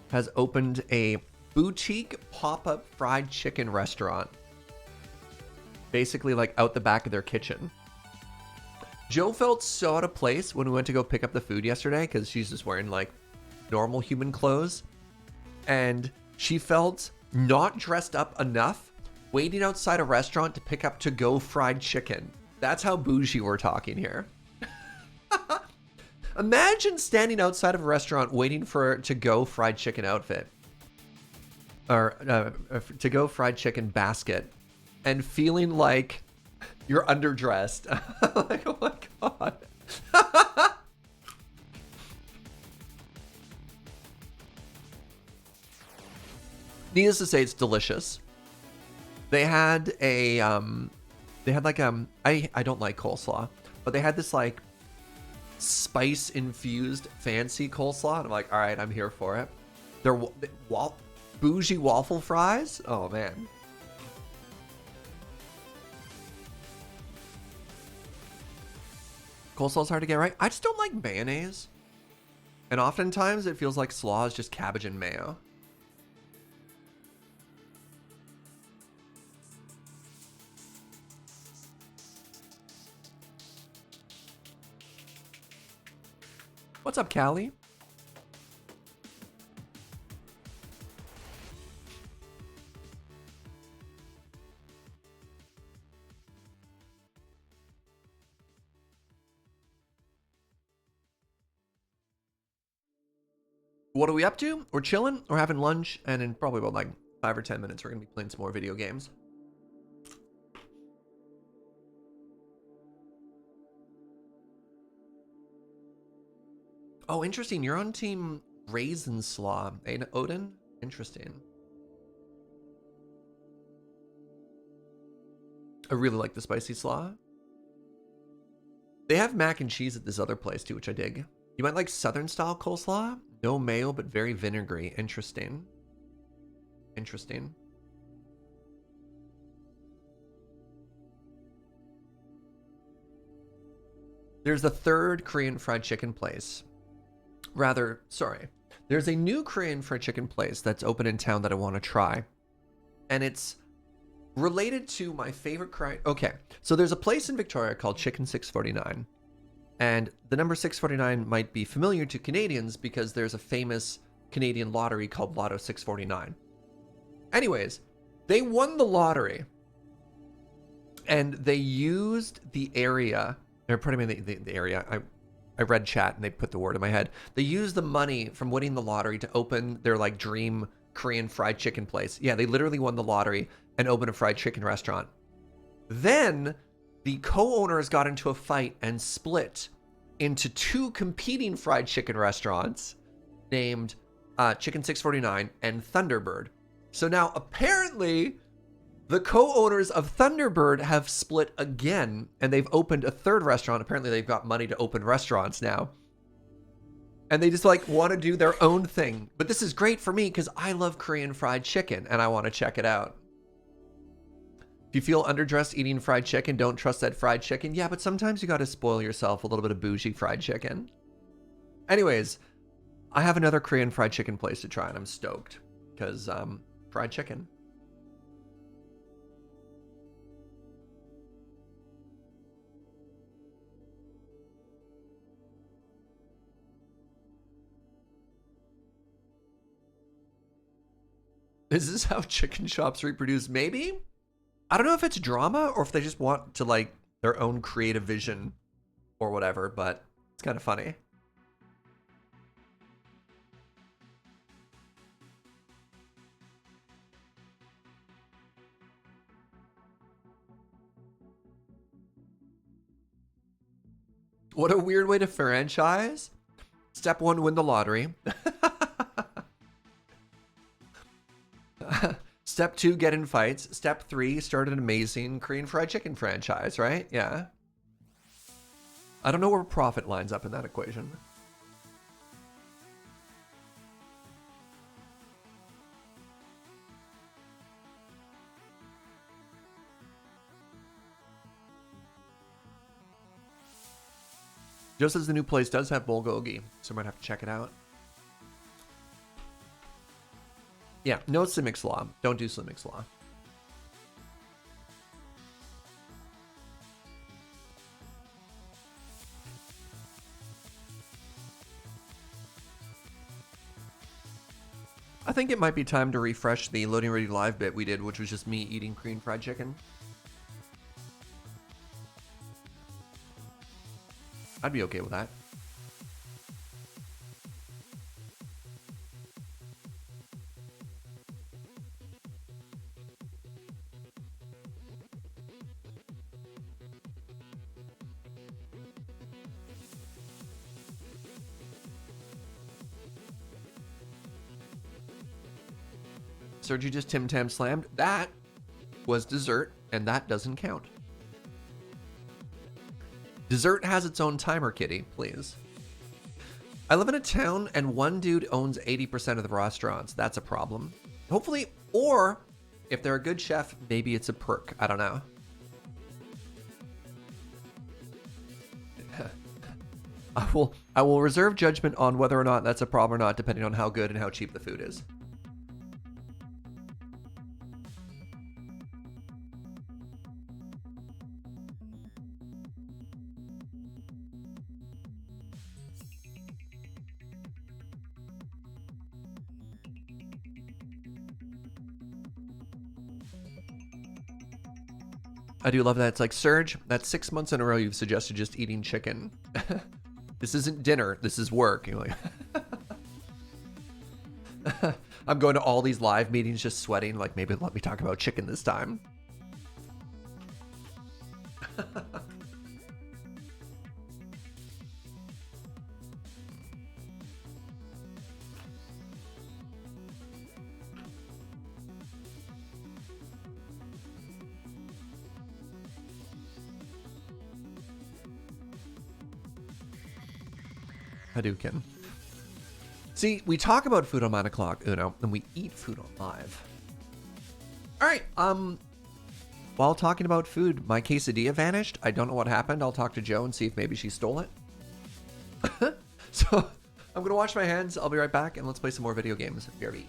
has opened a boutique pop-up fried chicken restaurant. Basically like out the back of their kitchen. Joe felt so out of place when we went to go pick up the food yesterday because she's just wearing like normal human clothes. And she felt not dressed up enough waiting outside a restaurant to pick up to-go fried chicken. That's how bougie we're talking here. Imagine standing outside of a restaurant waiting for a to-go fried chicken outfit. Or to-go fried chicken basket. And feeling like you're underdressed. Like, oh my god. Needless to say, it's delicious. They had a, I don't like coleslaw, but they had this like spice infused fancy coleslaw, and I'm like, all right, I'm here for it. They're bougie waffle fries. Oh man. Coleslaw's hard to get right. I just don't like mayonnaise, and oftentimes it feels like slaw is just cabbage and mayo. What's up, Callie? What are we up to? We're chilling. We're having lunch, and in probably about like 5 or 10 minutes, we're gonna be playing some more video games. Oh, interesting. You're on team Raisin Slaw. Odin? Interesting. I really like the spicy slaw. They have mac and cheese at this other place too, which I dig. You might like Southern style coleslaw? No mayo, but very vinegary. Interesting. Interesting. There's a third Korean fried chicken place. Rather, sorry. There's a new Korean fried chicken place that's open in town that I want to try. And it's related to my favorite Korean. Okay, so there's a place in Victoria called Chicken 649. And the number 649 might be familiar to Canadians because there's a famous Canadian lottery called Lotto 649. Anyways, they won the lottery. And they used the area, or pardon me, the area. I read chat and they put the word in my head. They used the money from winning the lottery to open their like dream Korean fried chicken place. Yeah, they literally won the lottery and opened a fried chicken restaurant. Then the co-owners got into a fight and split into two competing fried chicken restaurants named Chicken 649 and Thunderbird. So now apparently the co-owners of Thunderbird have split again, and they've opened a third restaurant. Apparently they've got money to open restaurants now. And they just like want to do their own thing. But this is great for me because I love Korean fried chicken and I want to check it out. If you feel underdressed eating fried chicken, don't trust that fried chicken. Yeah, but sometimes you got to spoil yourself a little bit of bougie fried chicken. Anyways, I have another Korean fried chicken place to try and I'm stoked because fried chicken. Is this how chicken shops reproduce? Maybe? I don't know if it's drama or if they just want to like their own creative vision or whatever, but it's kind of funny. What a weird way to franchise. Step 1, win the lottery. Step 2, get in fights. Step 3, start an amazing Korean fried chicken franchise, right? Yeah. I don't know where profit lines up in that equation. Just as the new place does have bulgogi, so I might have to check it out. Yeah, no Simic Law. Don't do Simic Law. I think it might be time to refresh the Loading Ready Live bit we did, which was just me eating Korean fried chicken. I'd be okay with that. Sergi just Tim Tam slammed. That was dessert, and that doesn't count. Dessert has its own timer, kitty, please. I live in a town, and one dude owns 80% of the restaurants. That's a problem. Hopefully, or if they're a good chef, maybe it's a perk. I don't know. I will reserve judgment on whether or not that's a problem or not, depending on how good and how cheap the food is. I do love that. It's like, Serge, that's 6 months in a row you've suggested just eating chicken. This isn't dinner. This is work. You're like, I'm going to all these live meetings just sweating. Like, maybe let me talk about chicken this time. Hadouken. See, we talk about food on 9 o'clock, Uno, and we eat food on live. All right, while talking about food, my quesadilla vanished. I don't know what happened. I'll talk to Joe and see if maybe she stole it. So I'm gonna wash my hands. I'll be right back, and let's play some more video games. BRB.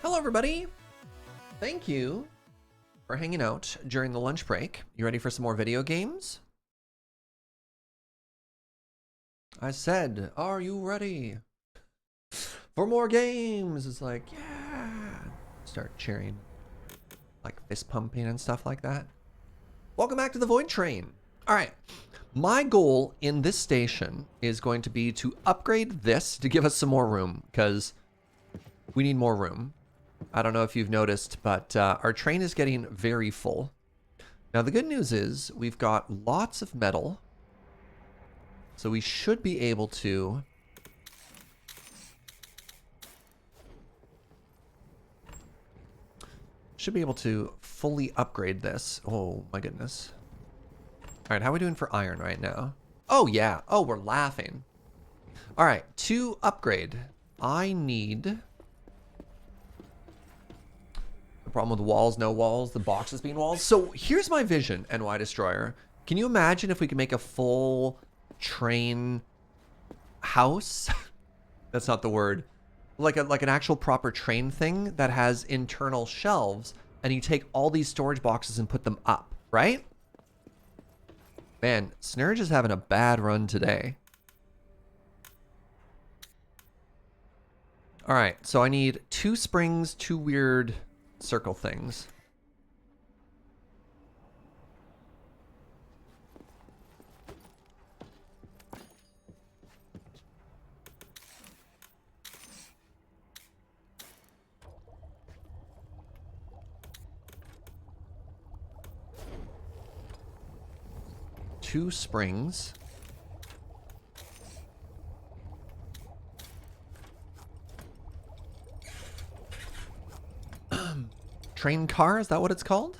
Hello, everybody. Thank you for hanging out during the lunch break. You ready for some more video games? I said, are you ready for more games? It's like, yeah. Start cheering, like fist pumping and stuff like that. Welcome back to the Voidtrain. All right. My goal in this station is going to be to upgrade this to give us some more room, because we need more room. I don't know if you've noticed, but our train is getting very full. Now, the good news is we've got lots of metal, so we should be able to fully upgrade this. Oh, my goodness. All right, how are we doing for iron right now? Oh, yeah. Oh, we're laughing. All right, to upgrade, I need... Problem with walls, no walls, the boxes being walls. So here's my vision, NY Destroyer. Can you imagine if we could make a full train house? That's not the word. Like an actual proper train thing that has internal shelves, and you take all these storage boxes and put them up, right? Man, Snurge is having a bad run today. All right, so I need 2 springs, 2 weird circle things. Two springs. Train car, is that what it's called?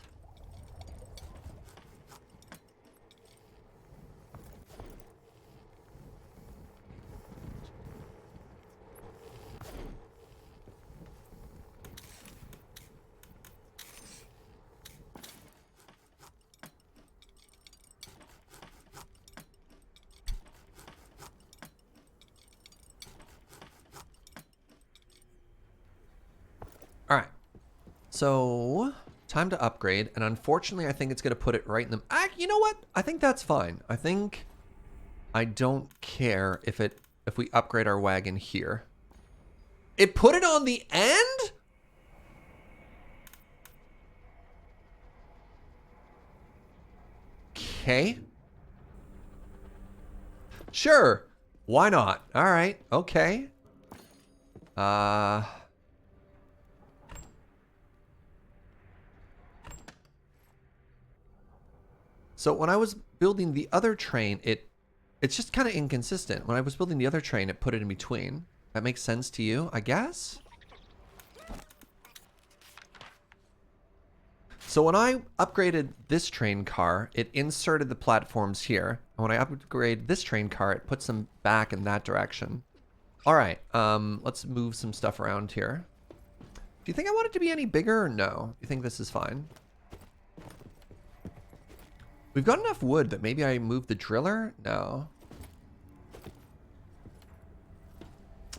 All right. So, time to upgrade, and unfortunately I think it's going to put it right in the... you know what? I think that's fine. I don't care if we upgrade our wagon here. It put it on the end? Okay. Sure. Why not? All right. Okay. So when I was building the other train, it's just kind of inconsistent. When I was building the other train, it put it in between. That makes sense to you, I guess? So when I upgraded this train car, it inserted the platforms here. And when I upgrade this train car, it puts them back in that direction. All right, let's move some stuff around here. Do you think I want it to be any bigger or no? Do you think this is fine? We've got enough wood that maybe I move the driller? No.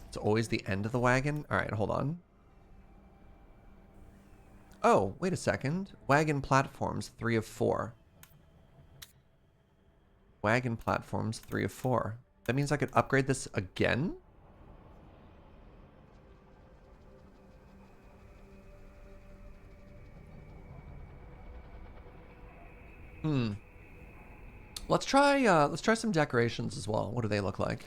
It's always the end of the wagon. All right, hold on. Oh, wait a second. Wagon platforms, 3 of 4. Wagon platforms, 3 of 4. That means I could upgrade this again? Let's try some decorations as well. What do they look like?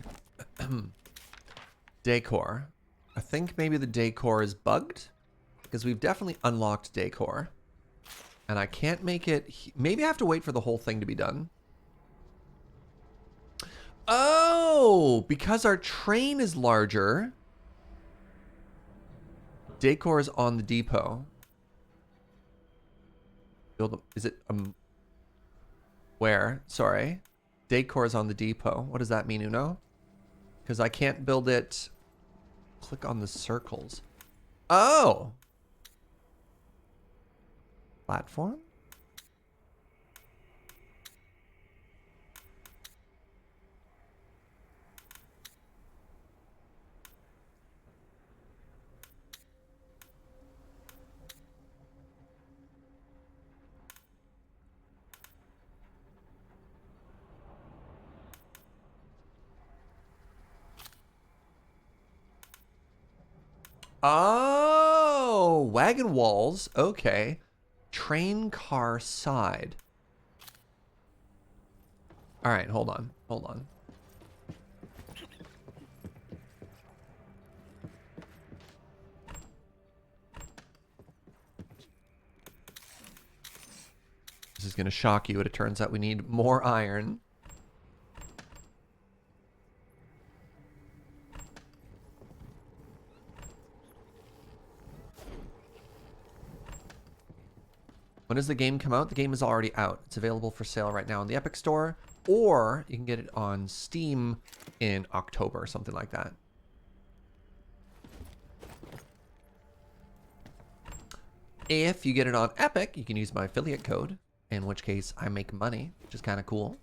Decor. I think maybe the decor is bugged because we've definitely unlocked decor. And I can't make it... Maybe I have to wait for the whole thing to be done. Oh, because our train is larger. Decor is on the depot. Is it... Where? Sorry. Decor is on the depot. What does that mean, Uno? Because I can't build it... Click on the circles. Oh! Platform? Oh, wagon walls. Okay. Train car side. All right, hold on. Hold on. This is going to shock you, but it turns out we need more iron. When does the game come out? The game is already out. It's available for sale right now in the Epic Store, or you can get it on Steam in October or something like that. If you get it on Epic, you can use my affiliate code, in which case I make money, which is kind of cool.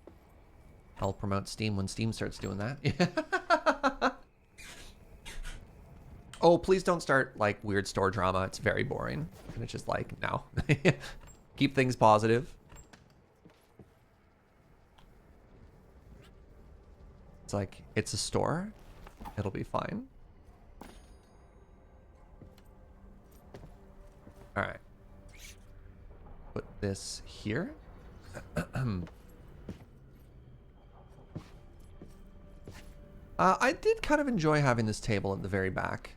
I'll promote Steam when Steam starts doing that. Oh, please don't start like weird store drama. It's very boring. And it's just like, no. Keep things positive. It's like, it's a store. It'll be fine. All right. Put this here. I did kind of enjoy having this table at the very back.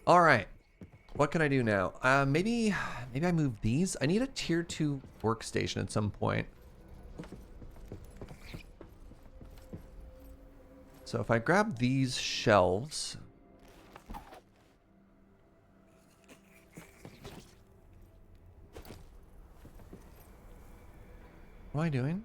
All right, what can I do now? Maybe I move these. I need a tier 2 workstation at some point. So if I grab these shelves. What am I doing?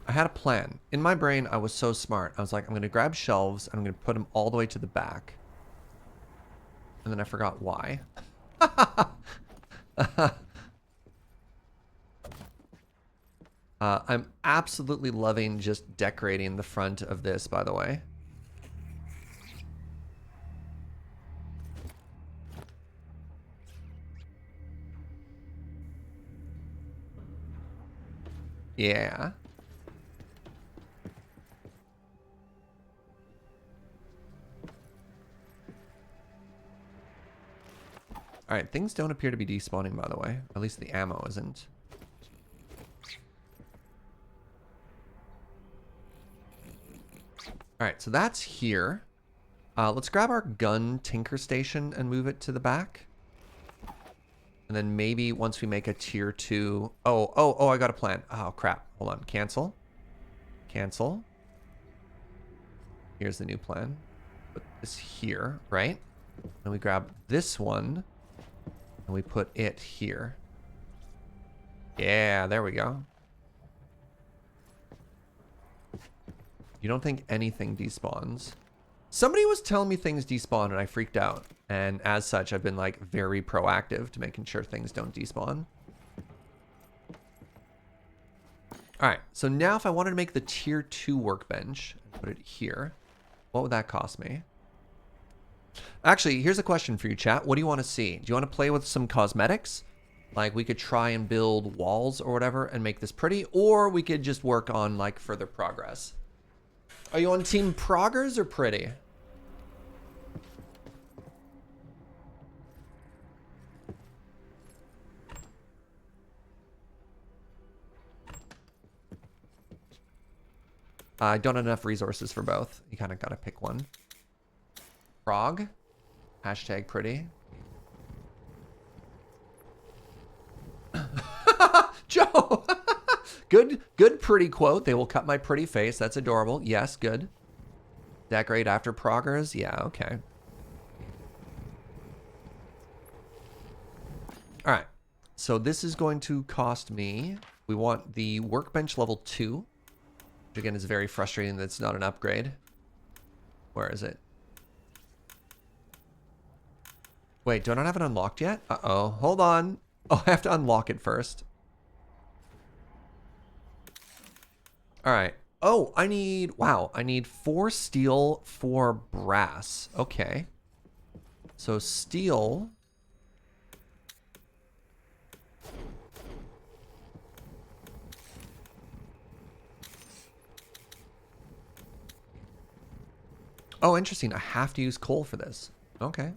I had a plan. In my brain, I was so smart. I was like, I'm going to grab shelves, and I'm going to put them all the way to the back. And then I forgot why. I'm absolutely loving just decorating the front of this, by the way. Yeah. Alright, things don't appear to be despawning, by the way. At least the ammo isn't. All right, so that's here. Let's grab our gun tinker station and move it to the back. And then maybe once we make a tier 2... Oh, I got a plan. Oh, crap. Hold on. Cancel. Cancel. Here's the new plan. Put this here, right? And we grab this one, and we put it here. Yeah, there we go. You don't think anything despawns? Somebody was telling me things despawn, and I freaked out. And as such, I've been like very proactive to making sure things don't despawn. All right, so now if I wanted to make the tier 2 workbench and put it here, what would that cost me? Actually, here's a question for you, chat. What do you want to see? Do you want to play with some cosmetics? Like we could try and build walls or whatever and make this pretty, or we could just work on like further progress. Are you on team proggers or pretty? I don't have enough resources for both. You kind of got to pick one. Prog. Hashtag pretty. Joe! Good pretty quote. They will cut my pretty face. That's adorable. Yes, good. Decorate after proggers? Yeah, okay. All right. So this is going to cost me... We want the workbench level 2. Which again is very frustrating that it's not an upgrade. Where is it? Wait, do I not have it unlocked yet? Uh-oh. Hold on. Oh, I have to unlock it first. All right. Oh, I need... Wow. I need 4 steel, 4 brass. Okay. So steel... Oh, interesting. I have to use coal for this. Okay.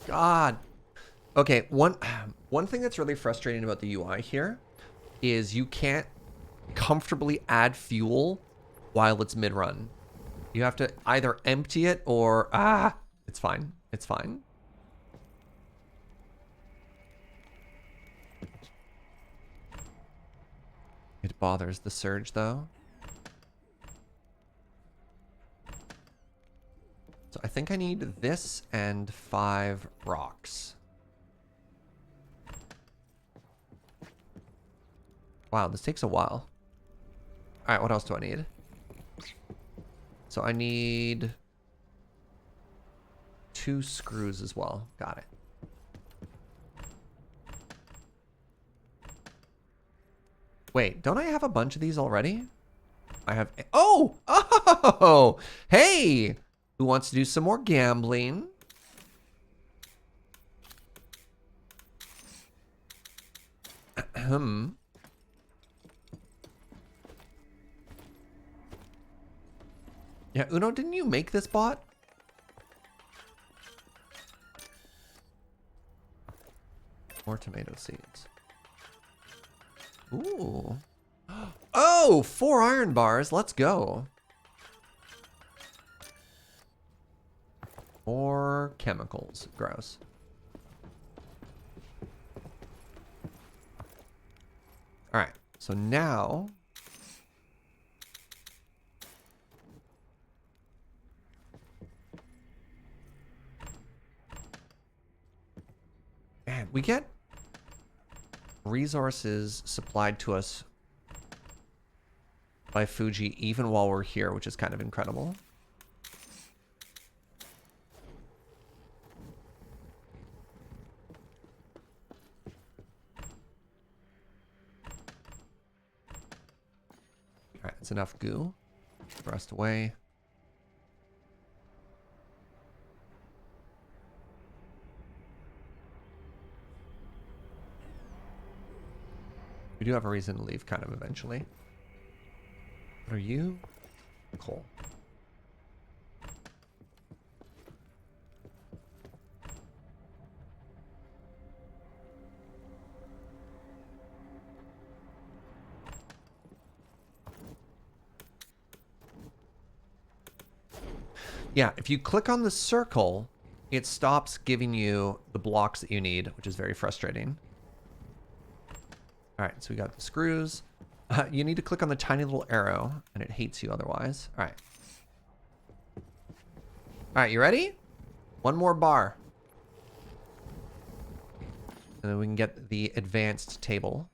God. Okay, one thing that's really frustrating about the UI here is you can't comfortably add fuel while it's mid-run. You have to either empty it or... it's fine. It's fine. It bothers the surge, though. So I think I need this and 5 rocks. Wow, this takes a while. All right, what else do I need? So I need 2 screws as well. Got it. Wait, don't I have a bunch of these already? I have... Oh! Oh! Hey! Who wants to do some more gambling? Yeah, Uno, didn't you make this bot? More tomato seeds. Ooh. Oh, 4 iron bars. Let's go. More chemicals. Gross. All right. So now... Man, we get resources supplied to us by Fuji even while we're here, which is kind of incredible. All right, that's enough goo. Rust away. We do have a reason to leave kind of eventually. What are you? Coal. Yeah, if you click on the circle, it stops giving you the blocks that you need, which is very frustrating. All right, so we got the screws. You need to click on the tiny little arrow, and it hates you otherwise. All right. All right, you ready? One more bar. And then we can get the advanced table.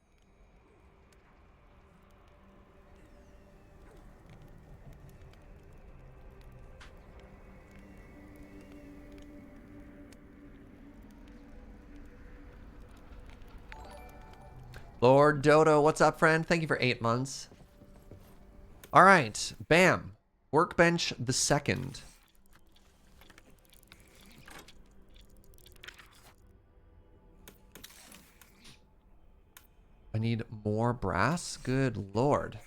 Lord Dodo, what's up, friend? Thank you for 8 months. All right, bam. Workbench the second. I need more brass? Good Lord.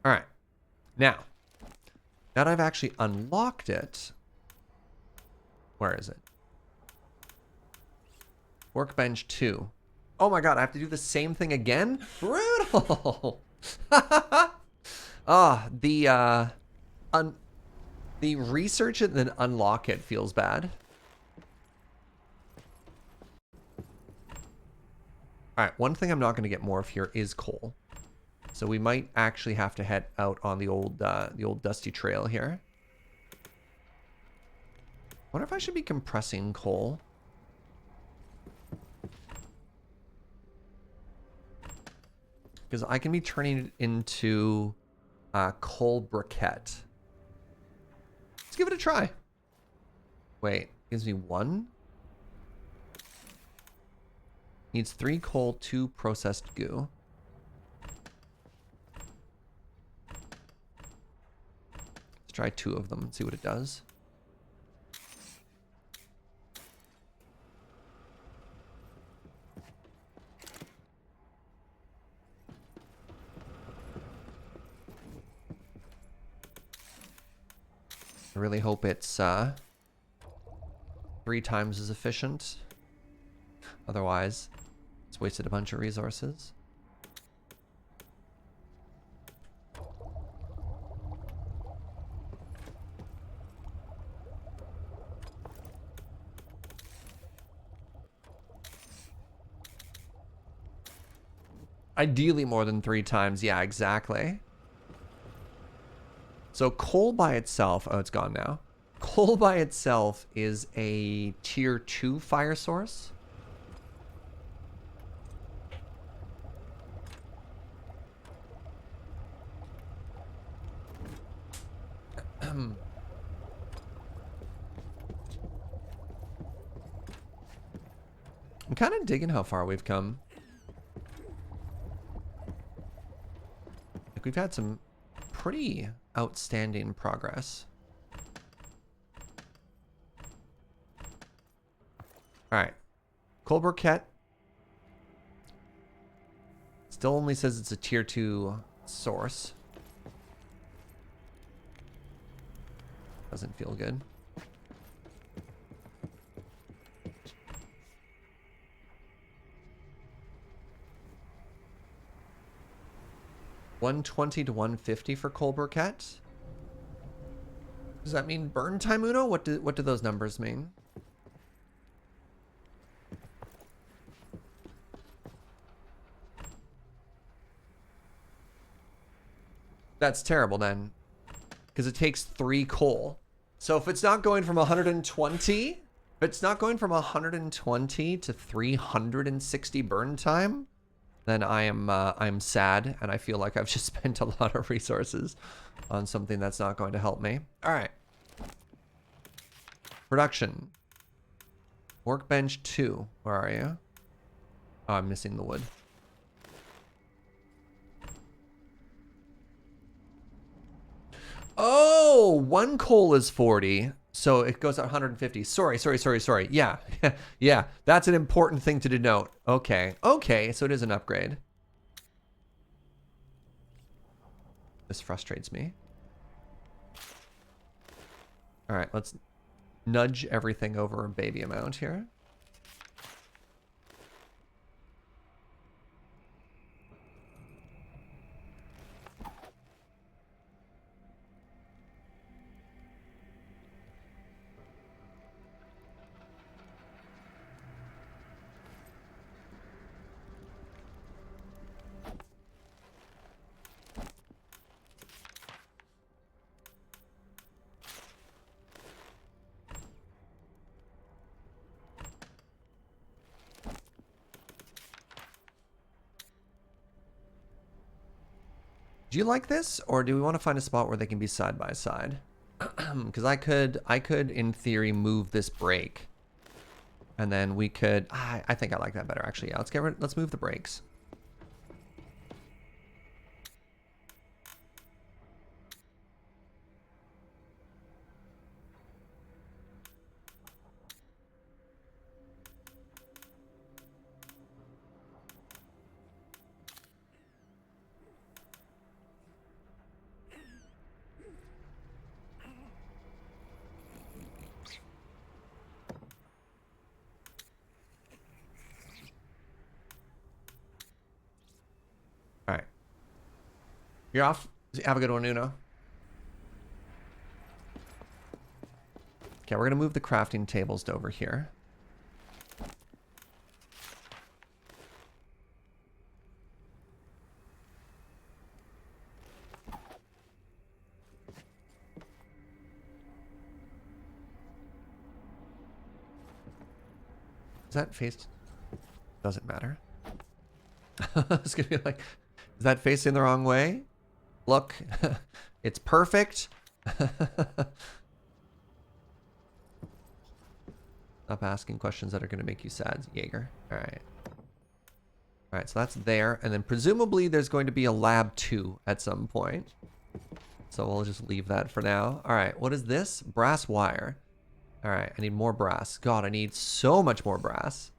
All right. Now that I've actually unlocked it, where is it? Workbench 2. Oh my god, I have to do the same thing again? Brutal! The research it and then unlock it feels bad. Alright, one thing I'm not going to get more of here is coal. So we might actually have to head out on the old dusty trail here. Wonder if I should be compressing coal. Because I can be turning it into coal briquette. Let's give it a try. Wait, gives me 1? Needs 3 coal, 2 processed goo. Let's try 2 of them and see what it does. I really hope it's 3 times as efficient. Otherwise, it's wasted a bunch of resources. Ideally more than 3 times. Yeah, exactly. So coal by itself, oh, it's gone now. Coal by itself is a tier 2 fire source. I'm kind of digging how far we've come. Like we've had some pretty outstanding progress. All right, coal briquette. Still only says it's a tier 2 source. Doesn't feel good. $120 to $150 for coal briquette. Does that mean burn time, Uno? What do those numbers mean? That's terrible then, because it takes 3 coal. So if it's not going from 120, if it's not going from 120 to 360 burn time, then I'm sad, and I feel like I've just spent a lot of resources on something that's not going to help me. All right. Production. Workbench 2. Where are you? Oh, I'm missing the wood. Oh, one coal is 40. So it goes at 150. Sorry. Yeah. Yeah. That's an important thing to denote. Okay. Okay. So it is an upgrade. This frustrates me. All right. Let's nudge everything over a baby amount here. Do you like this, or do we want to find a spot where they can be side by side? Because I could, in theory, move this break, and then we could. I think I like that better, actually. Yeah, let's move the brakes. All right, you're off. Have a good one, Uno. Okay, we're gonna move the crafting tables to over here. Is that faced? Doesn't matter. I was gonna be like, is that facing the wrong way? Look, it's perfect. Stop asking questions that are gonna make you sad, Jaeger. All right. All right, so that's there, and then presumably there's going to be a lab 2 at some point. So we'll just leave that for now. All right, what is this? Brass wire. All right, I need more brass. God, I need so much more brass.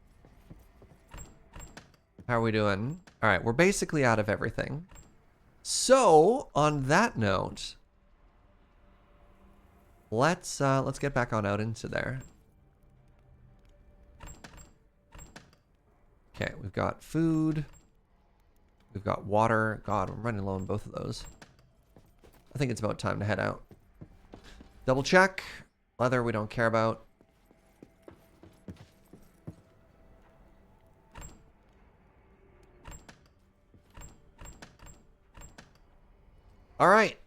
How are we doing? All right, we're basically out of everything. So, on that note, let's get back on out into there. Okay, we've got food. We've got water. God, I'm running low on both of those. I think it's about time to head out. Double check. Leather we don't care about. All right.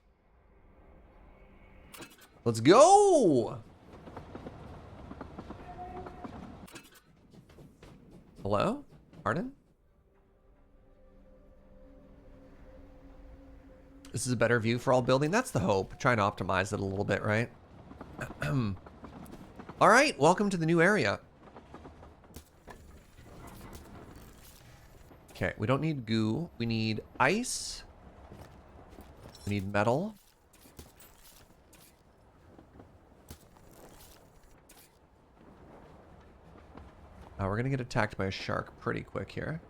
Let's go. Hello? Pardon? This is a better view for all building. That's the hope. Trying to optimize it a little bit, right? All right, welcome to the new area. Okay, we don't need goo. We need ice. We need metal. We're gonna get attacked by a shark pretty quick here.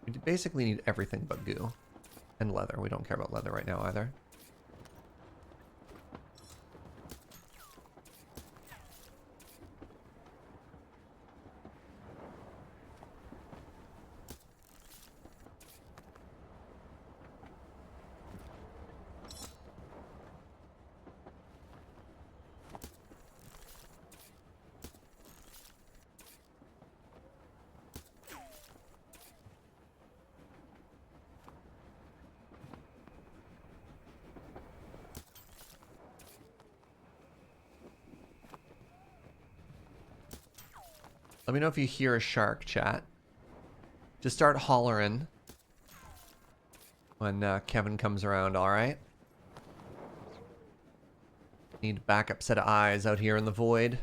We basically need everything but goo. And leather. We don't care about leather right now either. Let me know if you hear a shark, chat. Just start hollering when Kevin comes around, alright? Need a backup set of eyes out here in the void.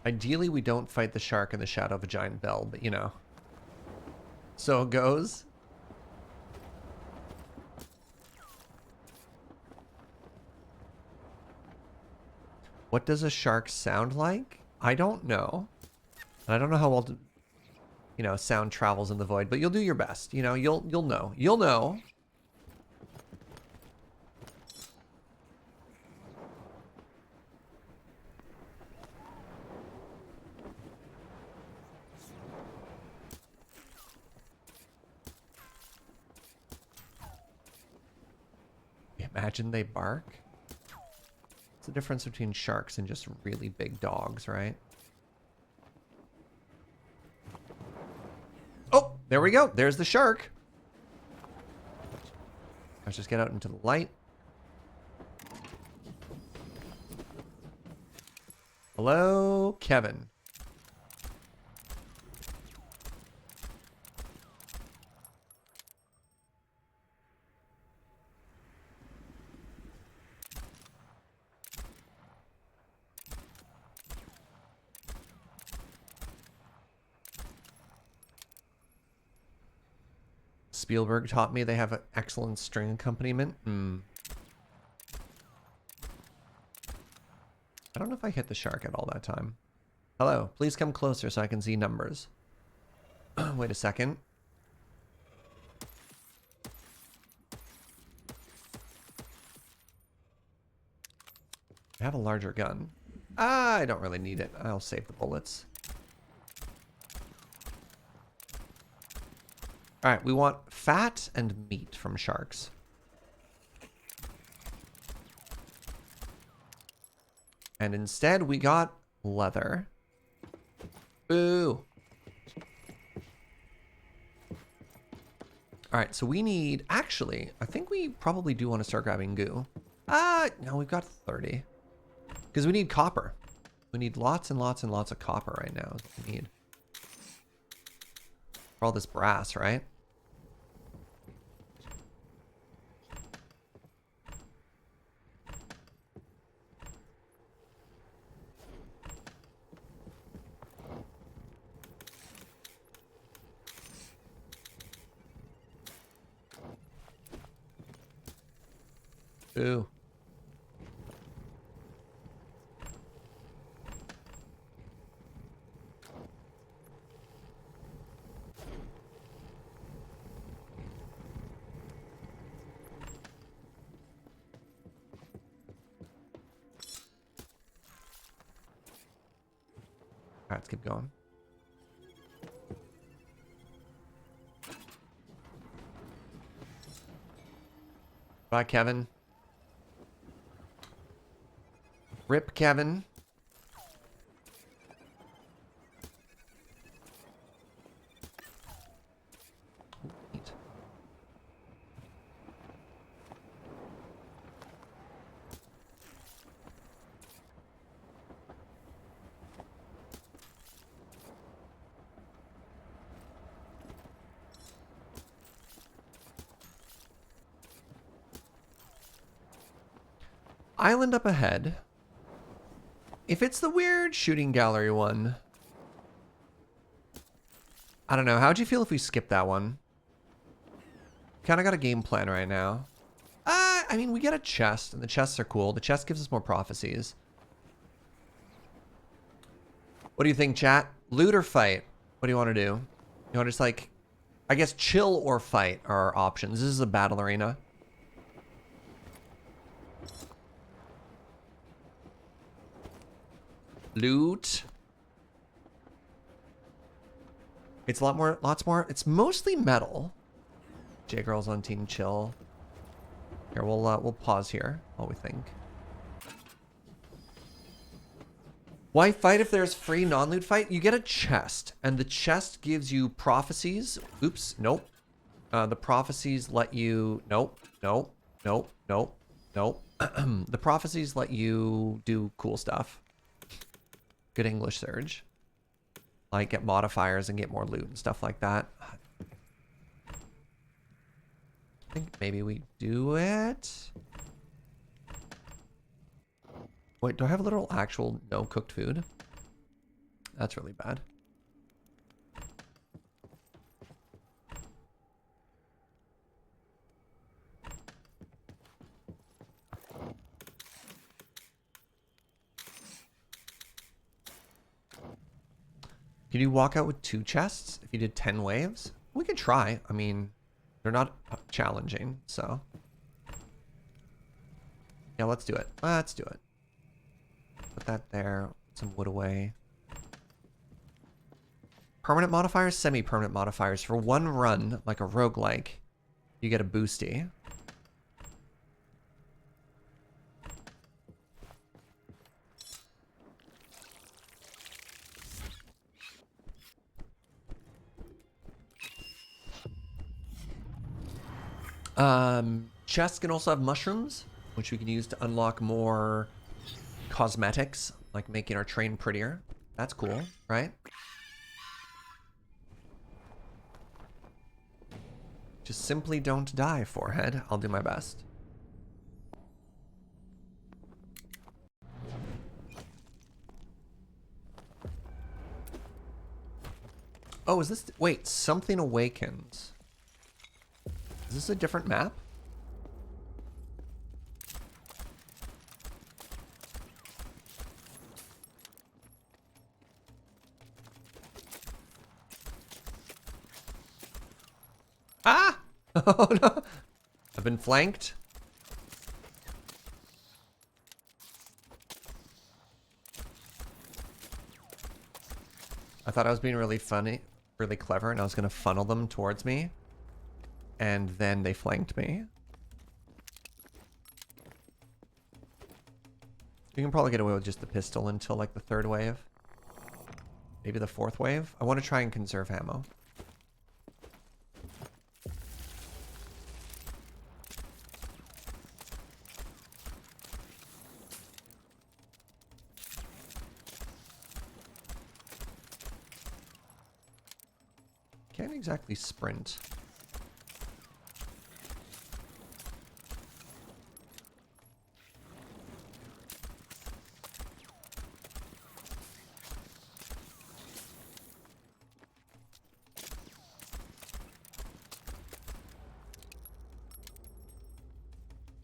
Ideally, we don't fight the shark in the shadow of a giant bell, but you know. So it goes. What does a shark sound like? I don't know. And I don't know how well, you know, sound travels in the void, but you'll do your best. You know, you'll know. You'll know. Imagine they bark. What's the difference between sharks and just really big dogs, right? Oh, there we go. There's the shark. Let's just get out into the light. Hello, Kevin. Spielberg taught me they have an excellent string accompaniment. I don't know if I hit the shark at all that time. Hello, please come closer so I can see numbers. Wait a second. I have a larger gun. I don't really need it. I'll save the bullets. All right, we want fat and meat from sharks. And instead, we got leather. Boo. All right, so we need... Actually, I think we probably do want to start grabbing goo. No, we've got 30. Because we need copper. We need lots and lots and lots of copper right now is what we need. For all this brass, right? Ooh. All right, let's keep going. Bye, Kevin. Rip, Kevin. Neat. Island up ahead. If it's the weird shooting gallery one, I don't know. How'd you feel if we skipped that one? Kind of got a game plan right now. I mean, we get a chest, and the chests are cool. The chest gives us more prophecies. What do you think, chat? Loot or fight? What do you want to do? You want to just like, I guess chill or fight are our options. This is a battle arena. Loot. It's a lot more, lots more. It's mostly metal. J-Girl's on team chill. Here, we'll pause here while we think. Why fight if there's free non-loot fight? You get a chest, and the chest gives you prophecies. Oops, nope. The prophecies let you, nope. The prophecies let you do cool stuff. Good English, Surge. Like get modifiers and get more loot and stuff like that. I think maybe we do it. Wait, do I have a little actual no cooked food? That's really bad. Could you walk out with 2 chests if you did 10 waves? We could try. I mean, they're not challenging, so. Yeah, let's do it. Let's do it. Put that there. Some wood away. Permanent modifiers, semi-permanent modifiers. For one run, like a roguelike, you get a boosty. Chests can also have mushrooms, which we can use to unlock more cosmetics, like making our train prettier. That's cool, right? Just simply don't die, Forehead. I'll do my best. Oh, is this... Wait, Something Awakens. Is this a different map? Ah! Oh no! I've been flanked. I thought I was being really funny, really clever, and I was gonna funnel them towards me. And then they flanked me. You can probably get away with just the pistol until like the 3rd wave. Maybe the 4th wave. I want to try and conserve ammo. Can't exactly sprint.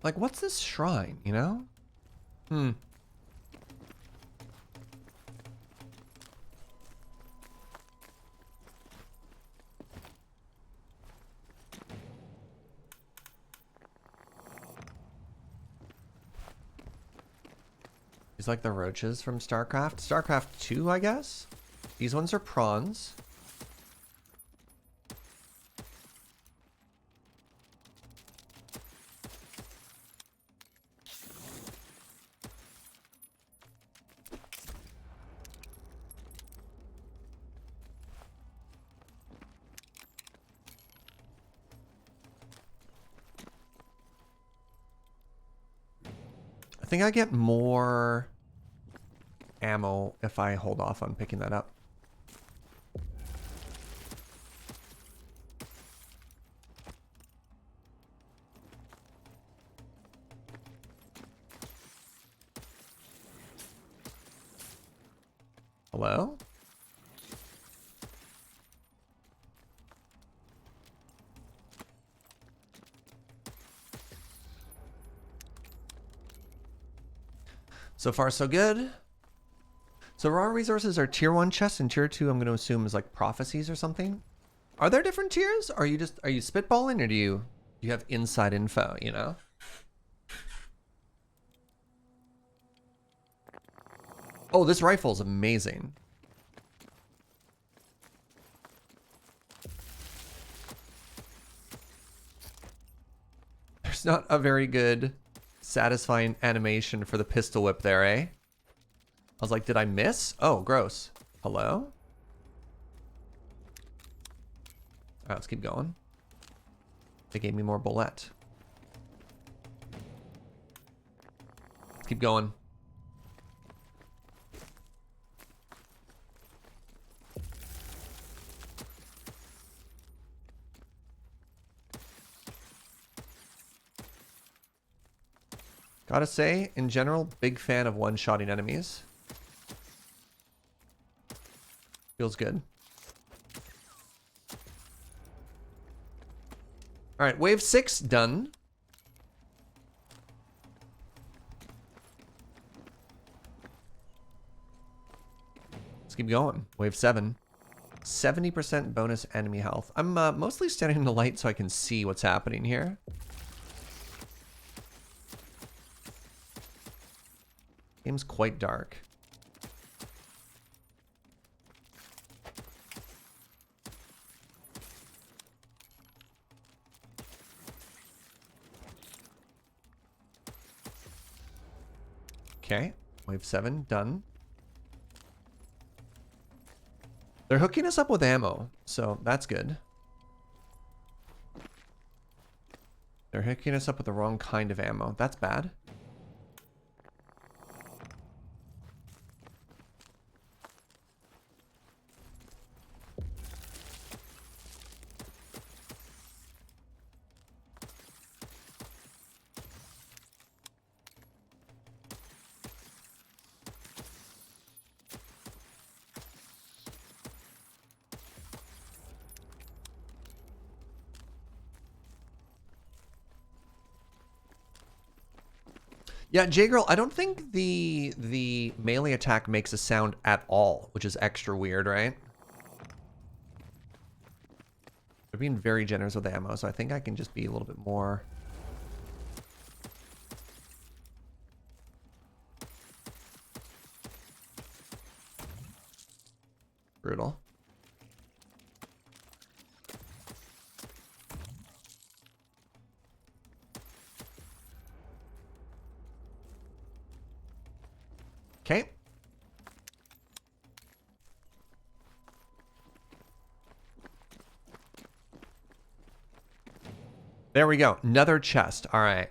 Like, what's this shrine, you know? These like the roaches from StarCraft. StarCraft 2, I guess? These ones are prawns. I think I get more ammo if I hold off on picking that up. Hello? So far, so good. So raw resources are tier 1 chests, and tier 2 I'm going to assume is like prophecies or something. Are there different tiers? Are you spitballing, or do you have inside info, you know? Oh, this rifle is amazing. There's not a very good satisfying animation for the pistol whip there, eh? I was like, did I miss? Oh, gross. Hello? All right, let's keep going. They gave me more bullet. Let's keep going. Gotta say, in general, big fan of one-shotting enemies. Feels good. All right, wave 6 done. Let's keep going. Wave 7. 70% bonus enemy health. I'm mostly standing in the light so I can see what's happening here. Game's quite dark. Okay, wave 7 done. They're hooking us up with ammo, so that's good. They're hooking us up with the wrong kind of ammo. That's bad. Yeah, J-Girl, I don't think the melee attack makes a sound at all, which is extra weird, right? They're being very generous with ammo, so I think I can just be a little bit more... brutal. Okay. There we go. Another chest. All right.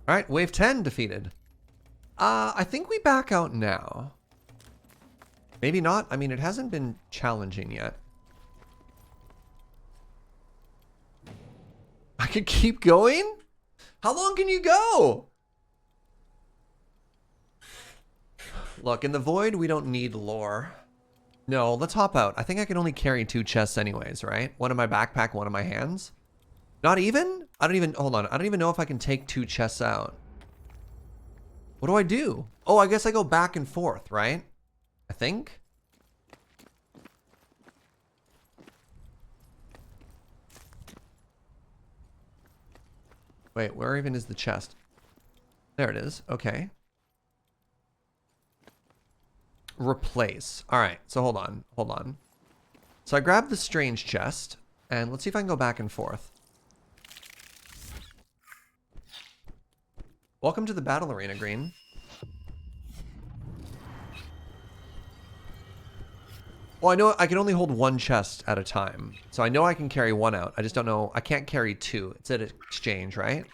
All right, wave 10 defeated. I think we back out now. Maybe not. I mean, it hasn't been challenging yet. I could keep going? How long can you go? Look, in the void, we don't need lore. No, let's hop out. I think I can only carry 2 chests anyways, right? One in my backpack, one in my hands. Not even? I don't even, hold on. I don't even know if I can take 2 chests out. What do I do? Oh, I guess I go back and forth, right? I think. Wait, where even is the chest? There it is. Okay. Replace. All right, so hold on. Hold on. So I grabbed the strange chest, and let's see if I can go back and forth. Welcome to the battle arena, Green. Well, I know I can only hold 1 chest at a time. So I know I can carry 1 out. I just don't know. I can't carry 2. It's at exchange, right?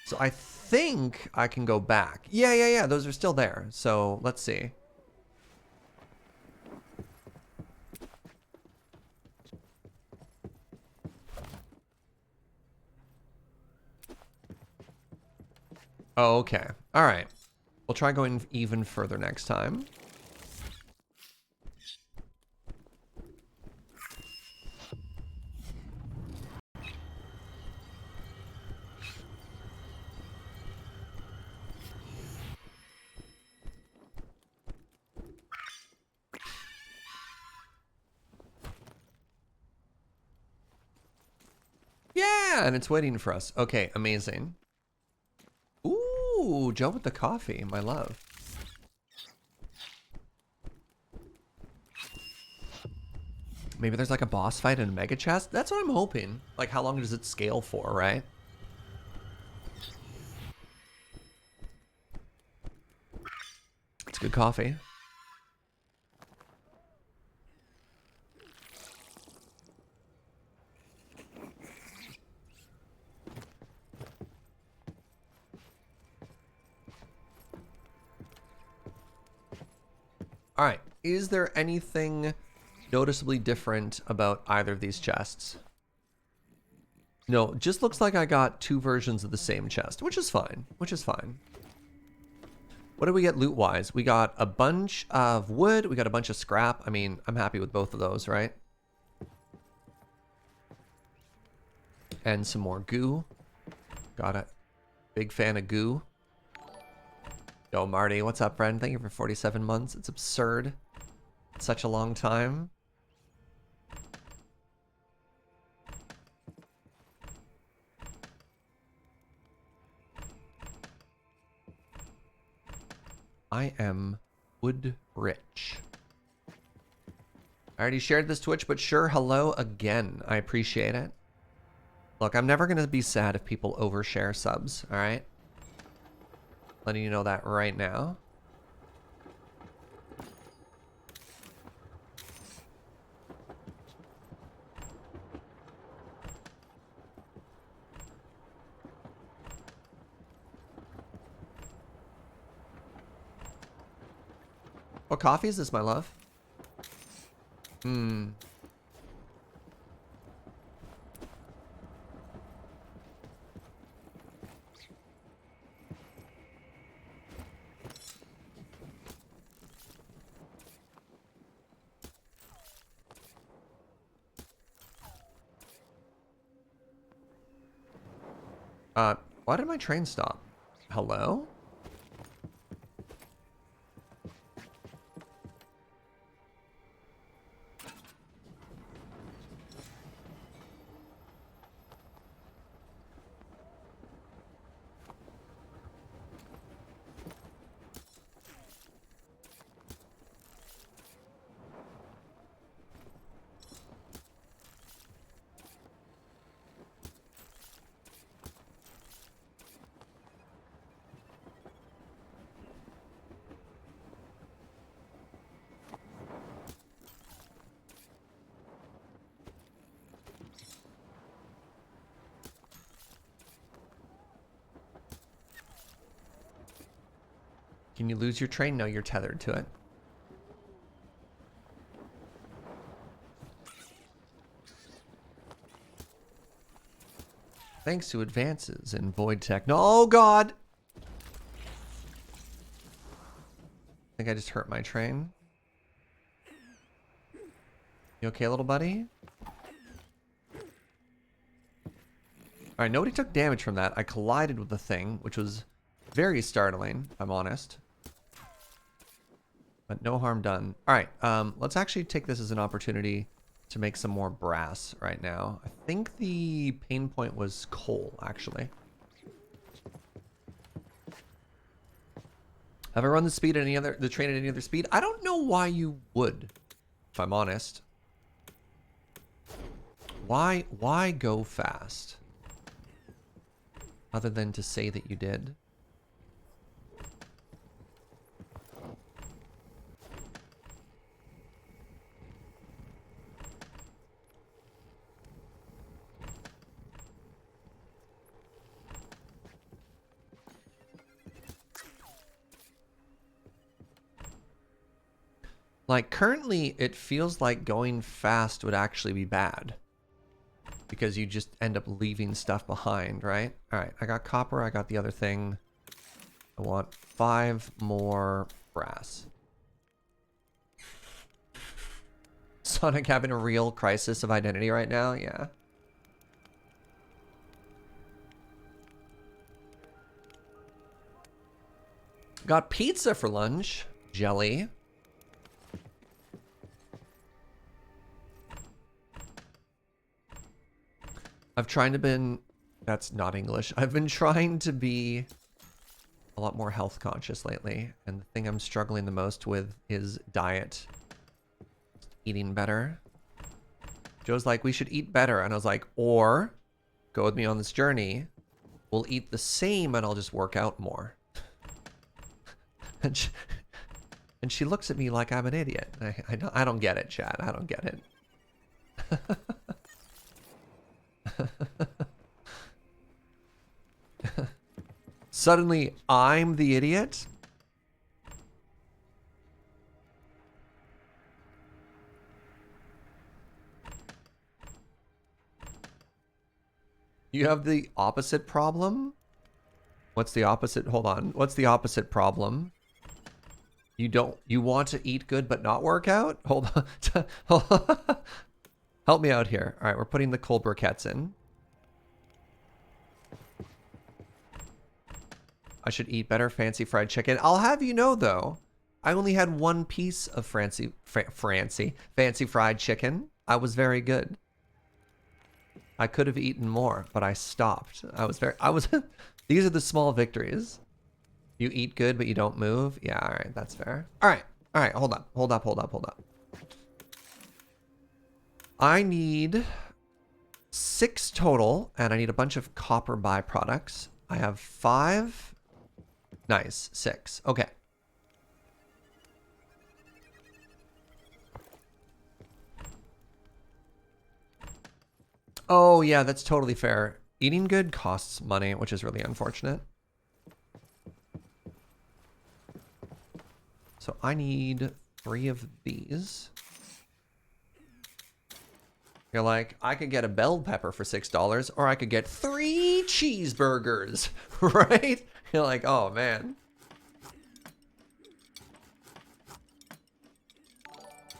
So I think I can go back. Yeah. Those are still there. So let's see. Oh, okay. All right. We'll try going even further next time. Yeah, and it's waiting for us. Okay, amazing. Ooh, Joe with the coffee, my love. Maybe there's like a boss fight in a mega chest? That's what I'm hoping. Like, how long does it scale for, right? It's good coffee. All right. Is there anything noticeably different about either of these chests? No, just looks like I got two versions of the same chest, which is fine, which is fine. What did we get loot-wise? We got a bunch of wood. We got a bunch of scrap. I mean, I'm happy with both of those, right? And some more goo. Got it. Big fan of goo. Yo, Marty, what's up, friend? Thank you for 47 months. It's absurd. It's such a long time. I am wood rich. I already shared this Twitch, but sure, hello again. I appreciate it. Look, I'm never going to be sad if people overshare subs, all right? Letting you know that right now. What coffee is this, my love? Why did my train stop? Hello? Can you lose your train? No, you're tethered to it. Thanks to advances in void tech. No, oh God! I think I just hurt my train. You okay, little buddy? Alright, nobody took damage from that. I collided with the thing, which was very startling, if I'm honest. But no harm done. Alright, let's actually take this as an opportunity to make some more brass right now. I think the pain point was coal, actually. Have I run the train at any other speed? I don't know why you would, if I'm honest. Why go fast? Other than to say that you did. Like, currently, it feels like going fast would actually be bad. Because you just end up leaving stuff behind, right? Alright, I got copper, I got the other thing. I want 5 more brass. Sonic having a real crisis of identity right now? Yeah. Got pizza for lunch. Jelly. I've tried to been, that's not English. I've been trying to be a lot more health conscious lately. And the thing I'm struggling the most with is diet. Eating better. Joe's like, we should eat better. And I was like, or go with me on this journey. We'll eat the same and I'll just work out more. and she looks at me like I'm an idiot. I don't get it, Chad. I don't get it. Suddenly, I'm the idiot? You have the opposite problem? What's the opposite? Hold on. What's the opposite problem? You want to eat good but not work out? Hold on. Help me out here. All right, we're putting the cold briquettes in. I should eat better fancy fried chicken. I'll have you know, though, I only had one piece of fancy fried chicken. I was very good. I could have eaten more, but I stopped. These are the small victories. You eat good, but you don't move. Yeah, all right, that's fair. All right, hold up. I need 6 total, and I need a bunch of copper byproducts. I have 5. Nice, 6. Okay. Oh, yeah, that's totally fair. Eating good costs money, which is really unfortunate. So I need 3 of these. You're like, I could get a bell pepper for $6, or I could get 3 cheeseburgers, right? You're like, oh, man.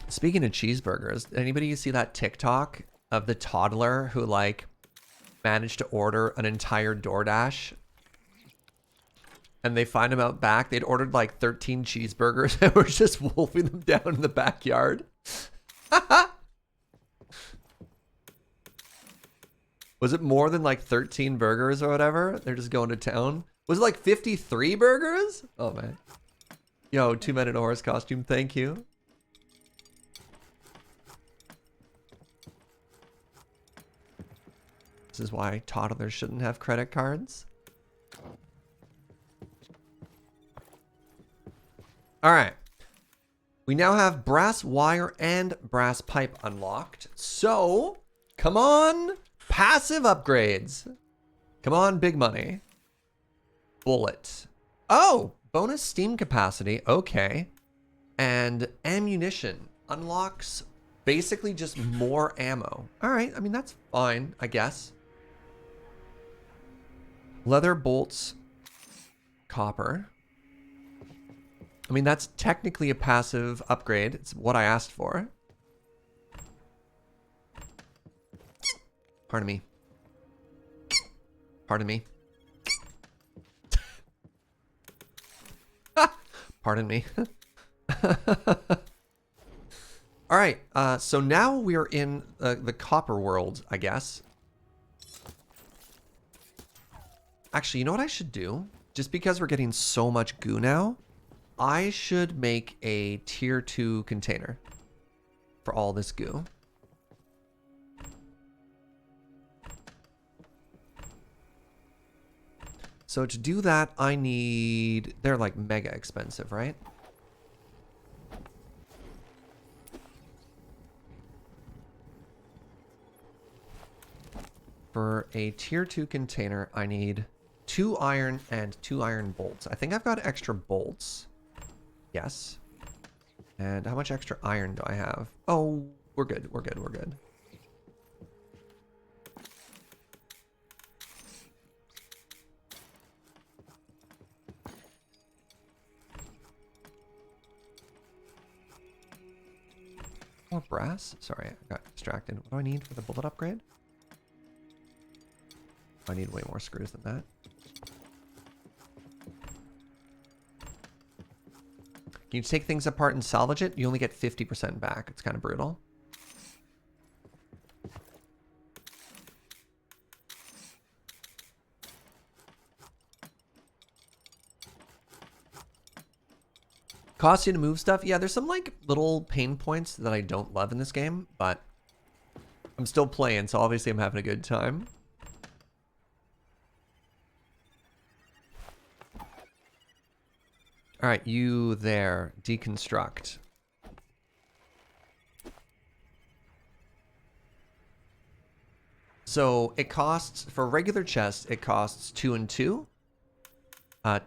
Speaking of cheeseburgers, anybody see that TikTok of the toddler who, like, managed to order an entire DoorDash? And they find him out back. They'd ordered, like, 13 cheeseburgers and were just wolfing them down in the backyard. Was it more than like 13 burgers or whatever? They're just going to town. Was it like 53 burgers? Oh, man. Yo, 2 men in a horse costume. Thank you. This is why toddlers shouldn't have credit cards. All right. We now have brass wire and brass pipe unlocked. So, come on. Passive upgrades. Come on, big money. Bullet. Oh, bonus steam capacity. Okay. And ammunition unlocks basically just more ammo. All right. I mean, that's fine, I guess. Leather bolts. Copper. I mean, that's technically a passive upgrade. It's what I asked for. Pardon me. Pardon me. Pardon me. All right, so now we are in the copper world, I guess. Actually, you know what I should do? Just because we're getting so much goo now, I should make a tier 2 container for all this goo. So to do that, I need... They're like mega expensive, right? For a tier 2 container, I need 2 iron and 2 iron bolts. I think I've got extra bolts. Yes. And how much extra iron do I have? Oh, we're good. We're good. We're good. More brass? Sorry, I got distracted. What do I need for the bullet upgrade? I need way more screws than that. Can you take things apart and salvage it? You only get 50% back. It's kind of brutal. Costs you to move stuff? Yeah, there's some like little pain points that I don't love in this game, but I'm still playing, so obviously I'm having a good time. All right, you there, deconstruct. So it costs, for a regular chest, it costs 2 and 2.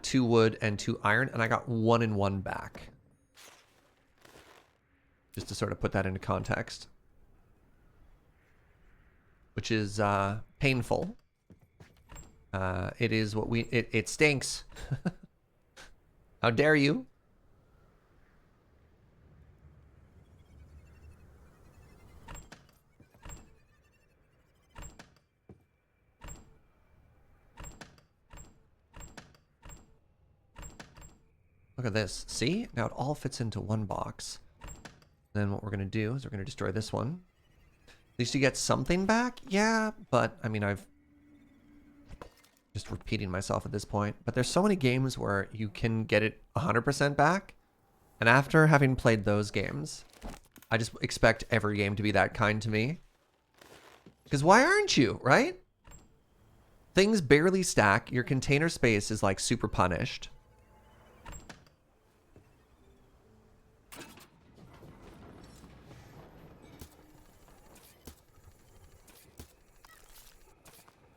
2 wood and 2 iron, and I got 1 and 1 back. Just to sort of put that into context. Which is painful. It is what it stinks. How dare you? Look at this. See? Now it all fits into one box. Then what we're going to do is we're going to destroy this one. At least you get something back? Yeah, but I mean, I've just repeating myself at this point. But there's so many games where you can get it 100% back. And after having played those games, I just expect every game to be that kind to me. Because why aren't you, right? Things barely stack. Your container space is like super punished.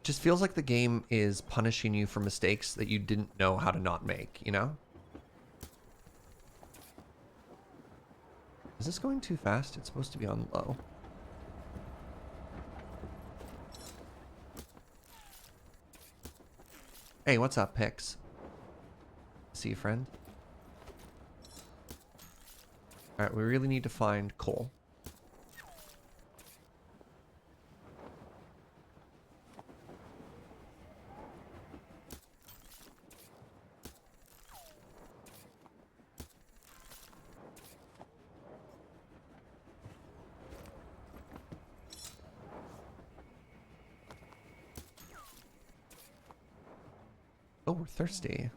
Just feels like the game is punishing you for mistakes that you didn't know how to not make, you know? Is this going too fast? It's supposed to be on low. Hey, what's up, Pix? See you, friend. Alright, we really need to find coal. Oh, we're thirsty.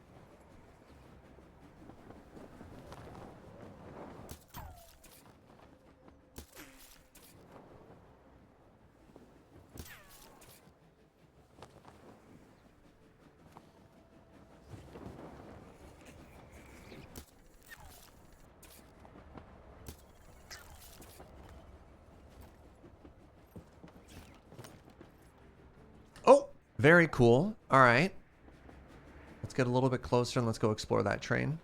Oh, very cool. All right. Let's get a little bit closer and let's go explore that train.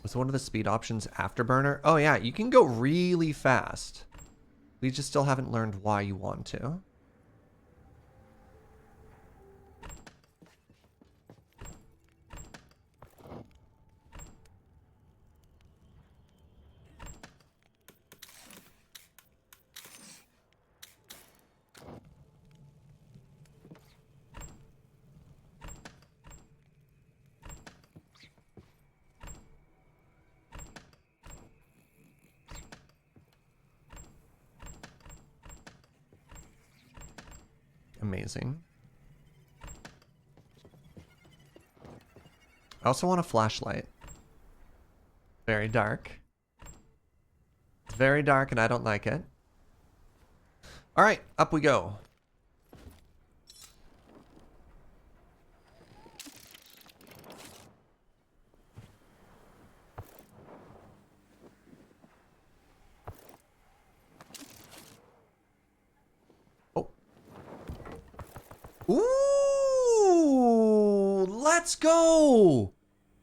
Was one of the speed options Afterburner? Oh yeah, you can go really fast. We just still haven't learned why you want to. Amazing. I also want a flashlight. Very dark. It's very dark and I don't like it. All right, up we go. Ooh, let's go.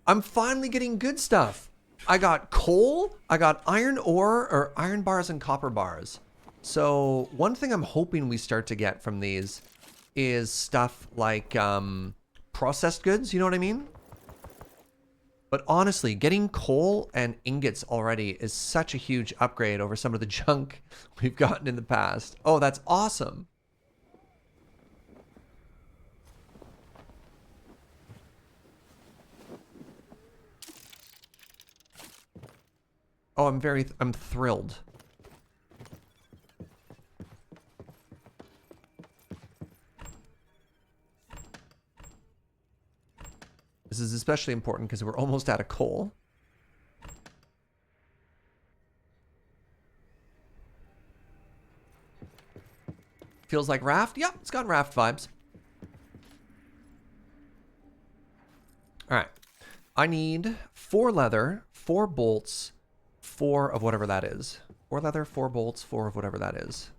I'm finally getting good stuff. I got coal, I got iron ore, or iron bars and copper bars. So one thing I'm hoping we start to get from these is stuff like processed goods, you know what I mean? But honestly, getting coal and ingots already is such a huge upgrade over some of the junk we've gotten in the past. Oh, that's awesome. Oh, I'm thrilled. This is especially important because we're almost out of coal. Feels like raft? Yep, it's got raft vibes. All right. I need 4 leather, 4 bolts, 4 of whatever that is. 4 leather, 4 bolts, 4 of whatever that is.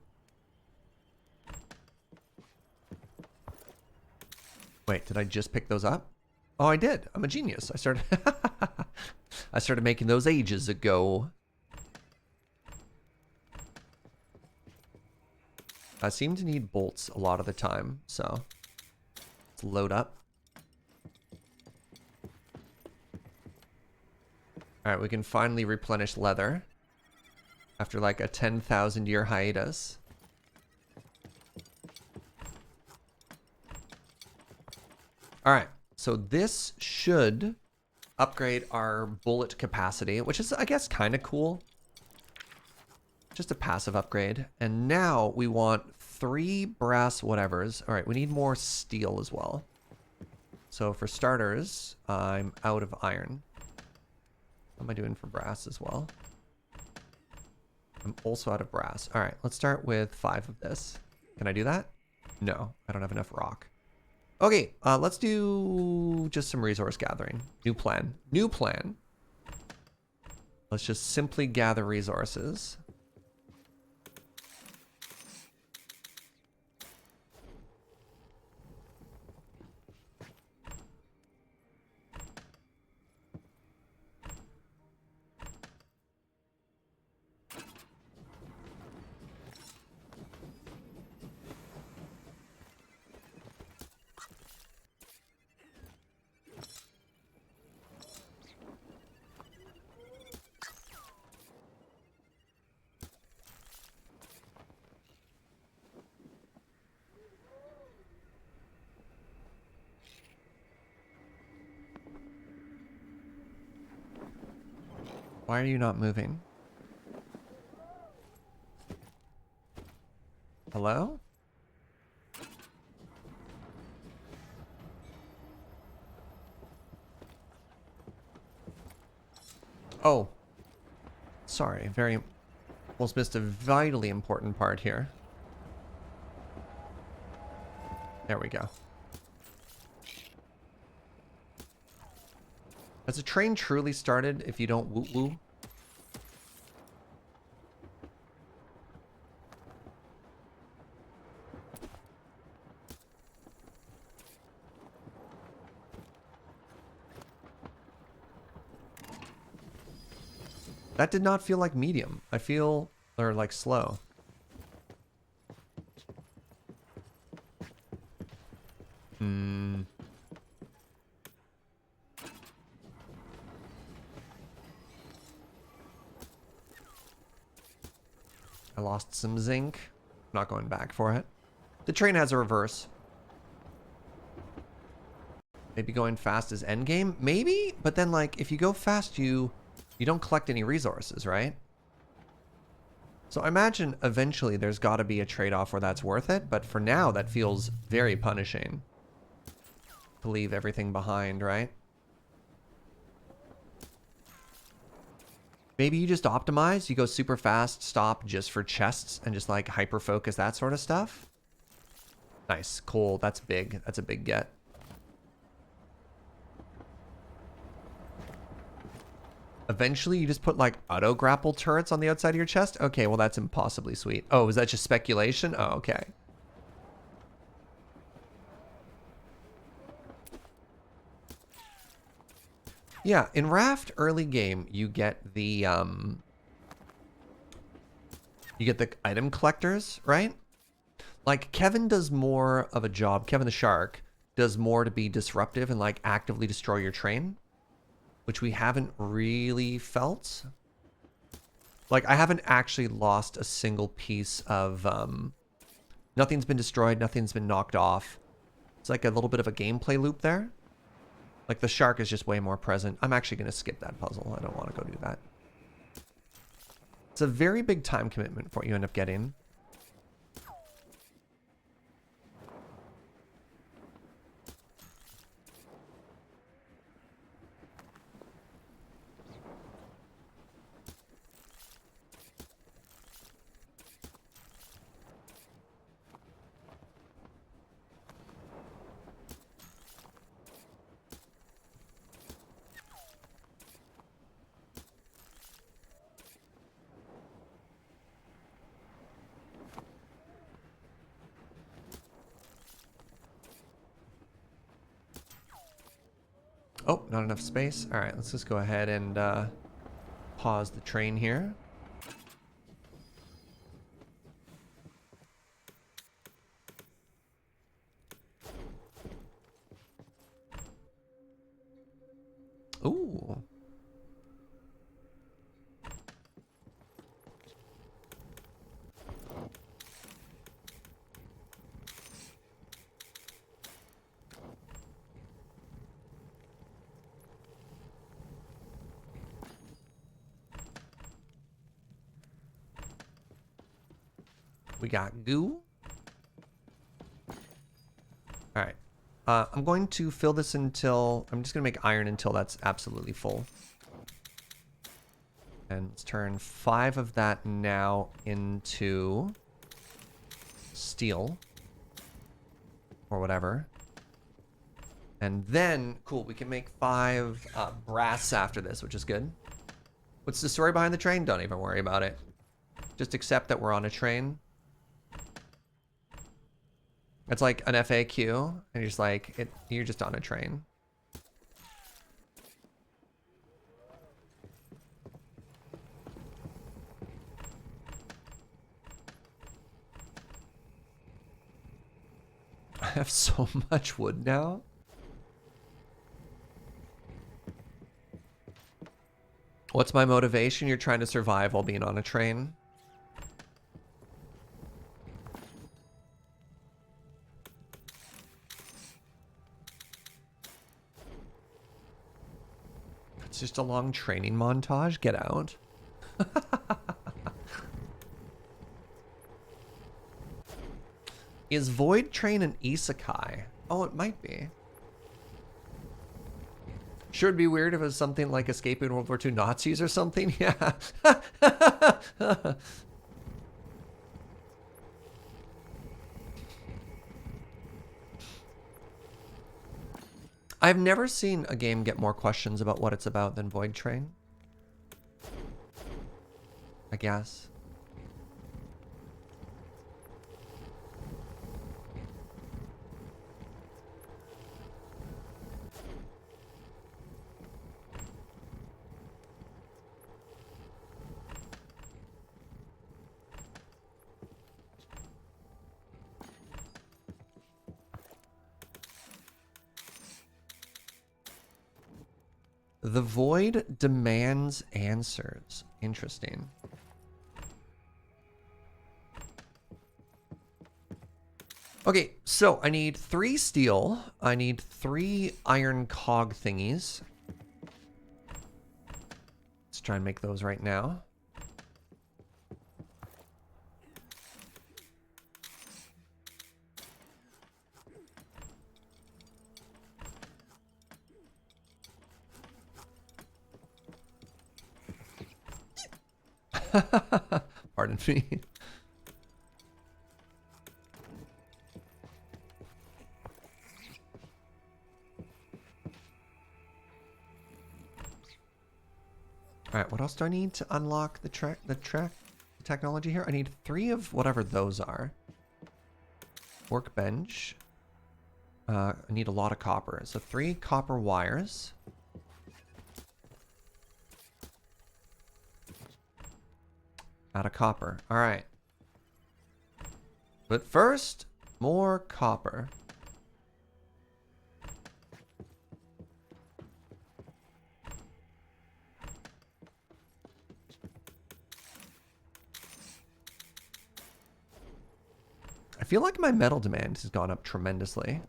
Wait, did I just pick those up? Oh, I did. I'm a genius. I started I started making those ages ago. I seem to need bolts a lot of the time, so let's load up. All right, we can finally replenish leather after like a 10,000 year hiatus. All right, so this should upgrade our bullet capacity, which is, I guess, kind of cool. Just a passive upgrade. And now we want 3 brass whatevers. All right, we need more steel as well. So for starters, I'm out of iron. What am I doing for brass as well? I'm also out of brass. All right, let's start with 5 of this. Can I do that? No, I don't have enough rock. Okay, let's do just some resource gathering. New plan. New plan. Let's just simply gather resources. Why are you not moving? Hello? Oh. Sorry, almost missed a vitally important part here. There we go. Has a train truly started if you don't woo-woo? That did not feel like medium. I feel, or like slow. I lost some zinc. Not going back for it. The train has a reverse. Maybe going fast is endgame? Maybe? But then, like, if you go fast, you don't collect any resources, right? So I imagine eventually there's got to be a trade-off where that's worth it. But for now, that feels very punishing. To leave everything behind, right? Maybe you just optimize, you go super fast, stop just for chests, and just like hyper focus that sort of stuff. Nice, cool, that's big. That's a big get. Eventually you just put like auto grapple turrets on the outside of your chest? Okay, well that's impossibly sweet. Oh, is that just speculation? Oh, okay. Yeah, in Raft early game, you get the item collectors, right? Like Kevin does more of a job. Kevin the Shark does more to be disruptive and like actively destroy your train, which we haven't really felt. Like I haven't actually lost a single piece of nothing's been destroyed, nothing's been knocked off. It's like a little bit of a gameplay loop there. Like the shark is just way more present. I'm actually going to skip that puzzle. I don't want to go do that. It's a very big time commitment for what you end up getting. Oh, not enough space. All right, let's just go ahead and pause the train here. Ooh. We got goo. All right. I'm going to fill this until... I'm just going to make iron until that's absolutely full. And let's turn 5 of that now into steel. Or whatever. And then, cool, we can make 5 brass after this, which is good. What's the story behind the train? Don't even worry about it. Just accept that we're on a train. It's like an FAQ, and you're just like, you're just on a train. I have so much wood now. What's my motivation? You're trying to survive while being on a train. It's just a long training montage. Get out. Is Voidtrain an isekai? Oh, it might be. Sure, it'd be weird if it was something like escaping World War II Nazis or something. Yeah. I've never seen a game get more questions about what it's about than Voidtrain. I guess. The void demands answers. Interesting. Okay, so I need 3 steel. I need 3 iron cog thingies. Let's try and make those right now. Pardon me. All right, what else do I need to unlock the technology here? I need 3 of whatever those are. Workbench. I need a lot of copper. So 3 copper wires. Out of copper. All right. But first, more copper. I feel like my metal demand has gone up tremendously.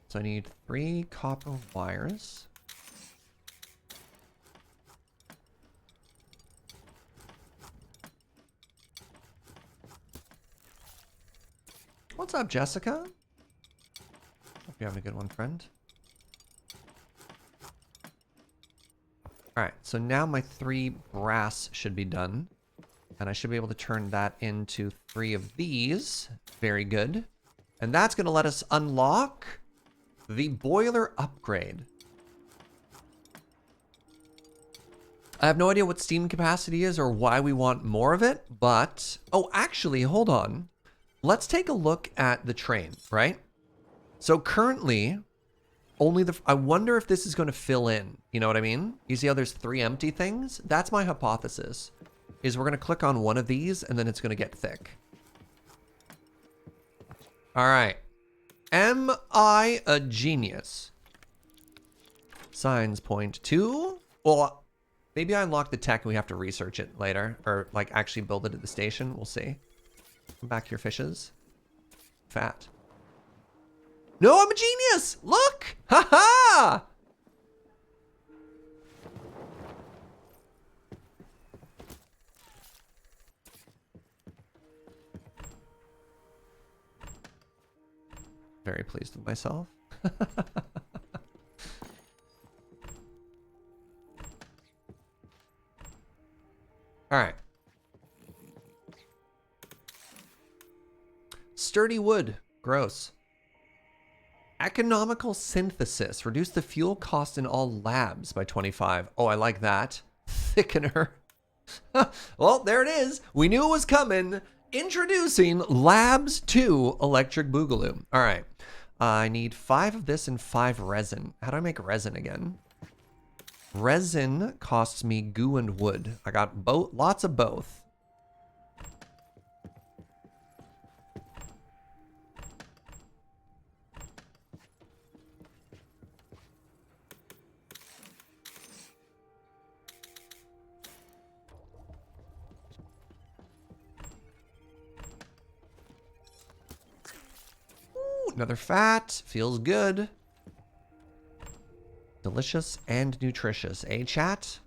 So I need 3 copper wires. What's up, Jessica? Hope you're having a good one, friend. Alright, so now my 3 brass should be done. And I should be able to turn that into 3 of these. Very good. And that's going to let us unlock the boiler upgrade. I have no idea what steam capacity is or why we want more of it, but... Oh, actually, hold on. Let's take a look at the train, right? So currently, only the... I wonder if this is going to fill in. You know what I mean? You see how there's 3 empty things? That's my hypothesis. Is we're going to click on one of these, and then it's going to get thick. All right. Am I a genius? Signs point to... Well... Maybe I unlock the tech and we have to research it later. Or, like, actually build it at the station. We'll see. Come back here, fishes. Fat. No, I'm a genius! Look! Ha-ha! Very pleased with myself. All right. Sturdy wood. Gross. Economical synthesis. Reduce the fuel cost in all labs by 25. Oh, I like that. Thickener. Well, there it is. We knew it was coming. Introducing Labs 2 Electric Boogaloo. All right. I need 5 of this and 5 resin. How do I make resin again? Resin costs me goo and wood. I got both, lots of both. Ooh, another fat. Feels good. Delicious and nutritious, eh, chat?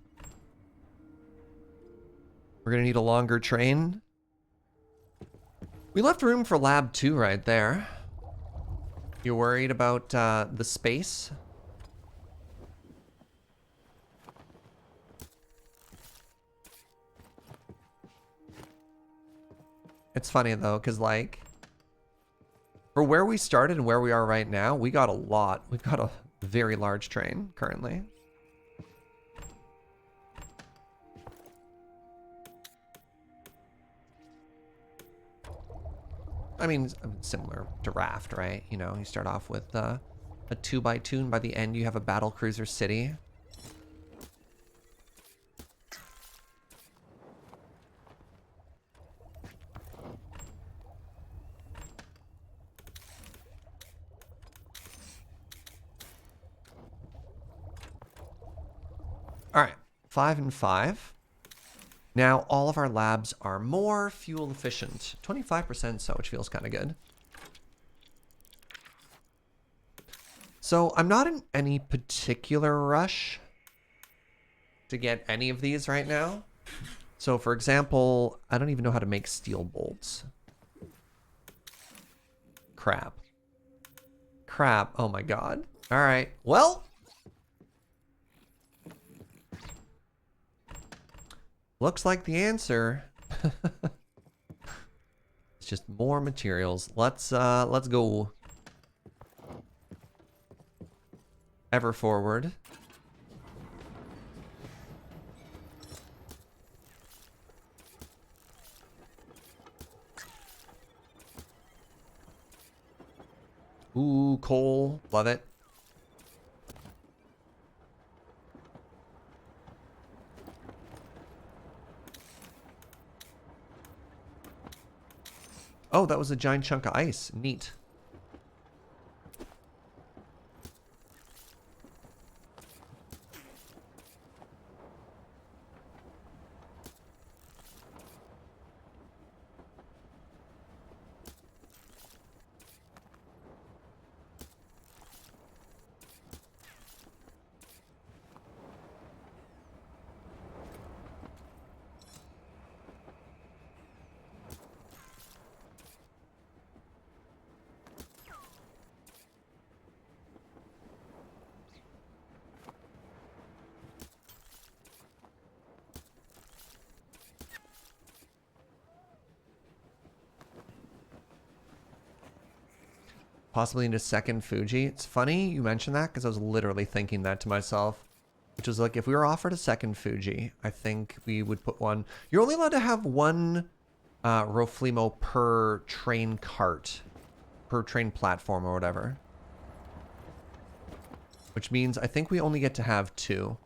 We're gonna need a longer train. We left room for lab 2 right there. You worried about the space? It's funny though, because like, for where we started and where we are right now, we got a lot. We've got a very large train currently. I mean, similar to Raft, right? You know, you start off with a 2x2, and by the end you have a battle cruiser city. All right, 5 and 5. Now all of our labs are more fuel efficient, 25% so, which feels kind of good. So I'm not in any particular rush to get any of these right now. So for example, I don't even know how to make steel bolts. Crap. Crap, oh my god. All right, well. Looks like the answer. It's just more materials. Let's go ever forward. Ooh, coal. Love it. Oh, that was a giant chunk of ice. Neat. Possibly need a second Fuji. It's funny you mentioned that because I was literally thinking that to myself. Which was like, if we were offered a second Fuji, I think we would put one. You're only allowed to have one Roflimo per train cart. Per train platform or whatever. Which means I think we only get to have 2.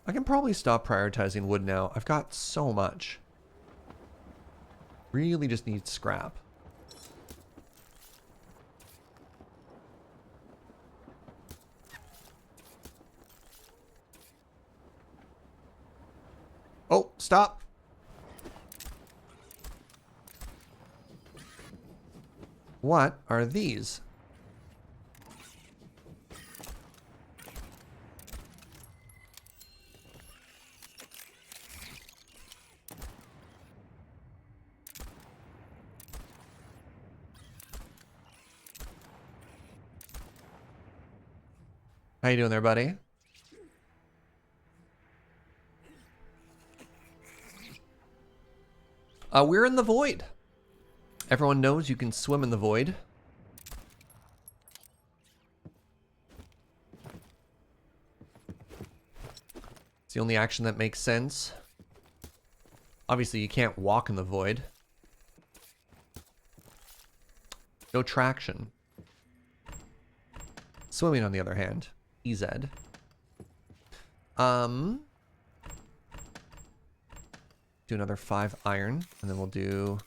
I can probably stop prioritizing wood now. I've got so much. Really just need scrap. Oh, stop. What are these? How you doing there, buddy? We're in the void. Everyone knows you can swim in the void. It's the only action that makes sense. Obviously, you can't walk in the void. No traction. Swimming, on the other hand. EZ. Do another 5 iron, and then we'll do...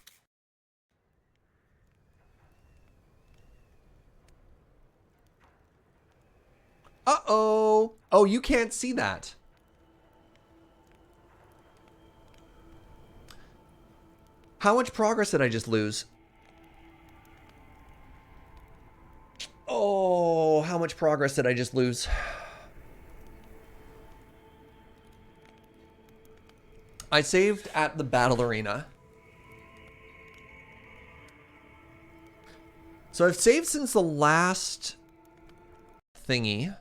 Uh-oh! Oh, you can't see that. How much progress did I just lose? Oh, how much progress did I just lose? I saved at the battle arena. So I've saved since the last thingy.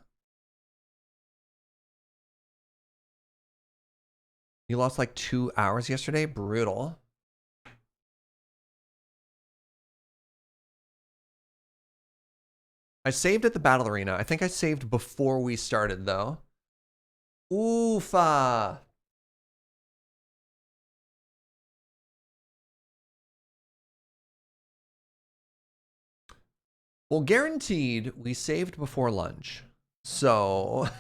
You lost like 2 hours yesterday? Brutal. I saved at the battle arena. I think I saved before we started, though. Oofa. Well, guaranteed, we saved before lunch. So...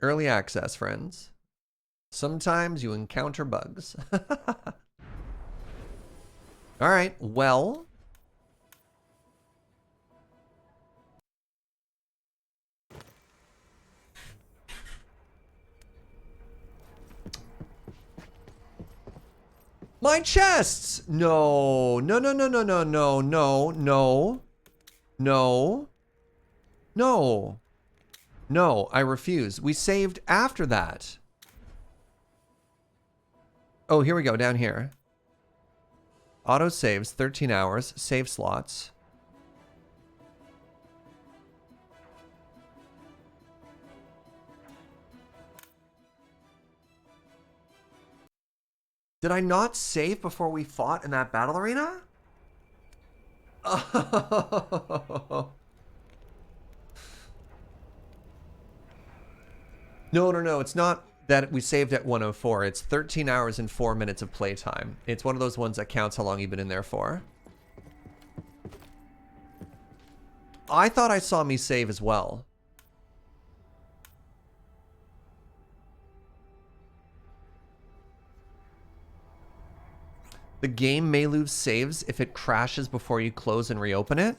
Early access, friends. Sometimes you encounter bugs. All right, well... My chests! No. No, no, no, no, no, no, no, no. No. No. No, I refuse. We saved after that. Oh, here we go, down here. Auto saves, 13 hours, save slots. Did I not save before we fought in that battle arena? Oh. No, no, no. It's not that we saved at 104. It's 13 hours and 4 minutes of playtime. It's one of those ones that counts how long you've been in there for. I thought I saw me save as well. The game may lose saves if it crashes before you close and reopen it.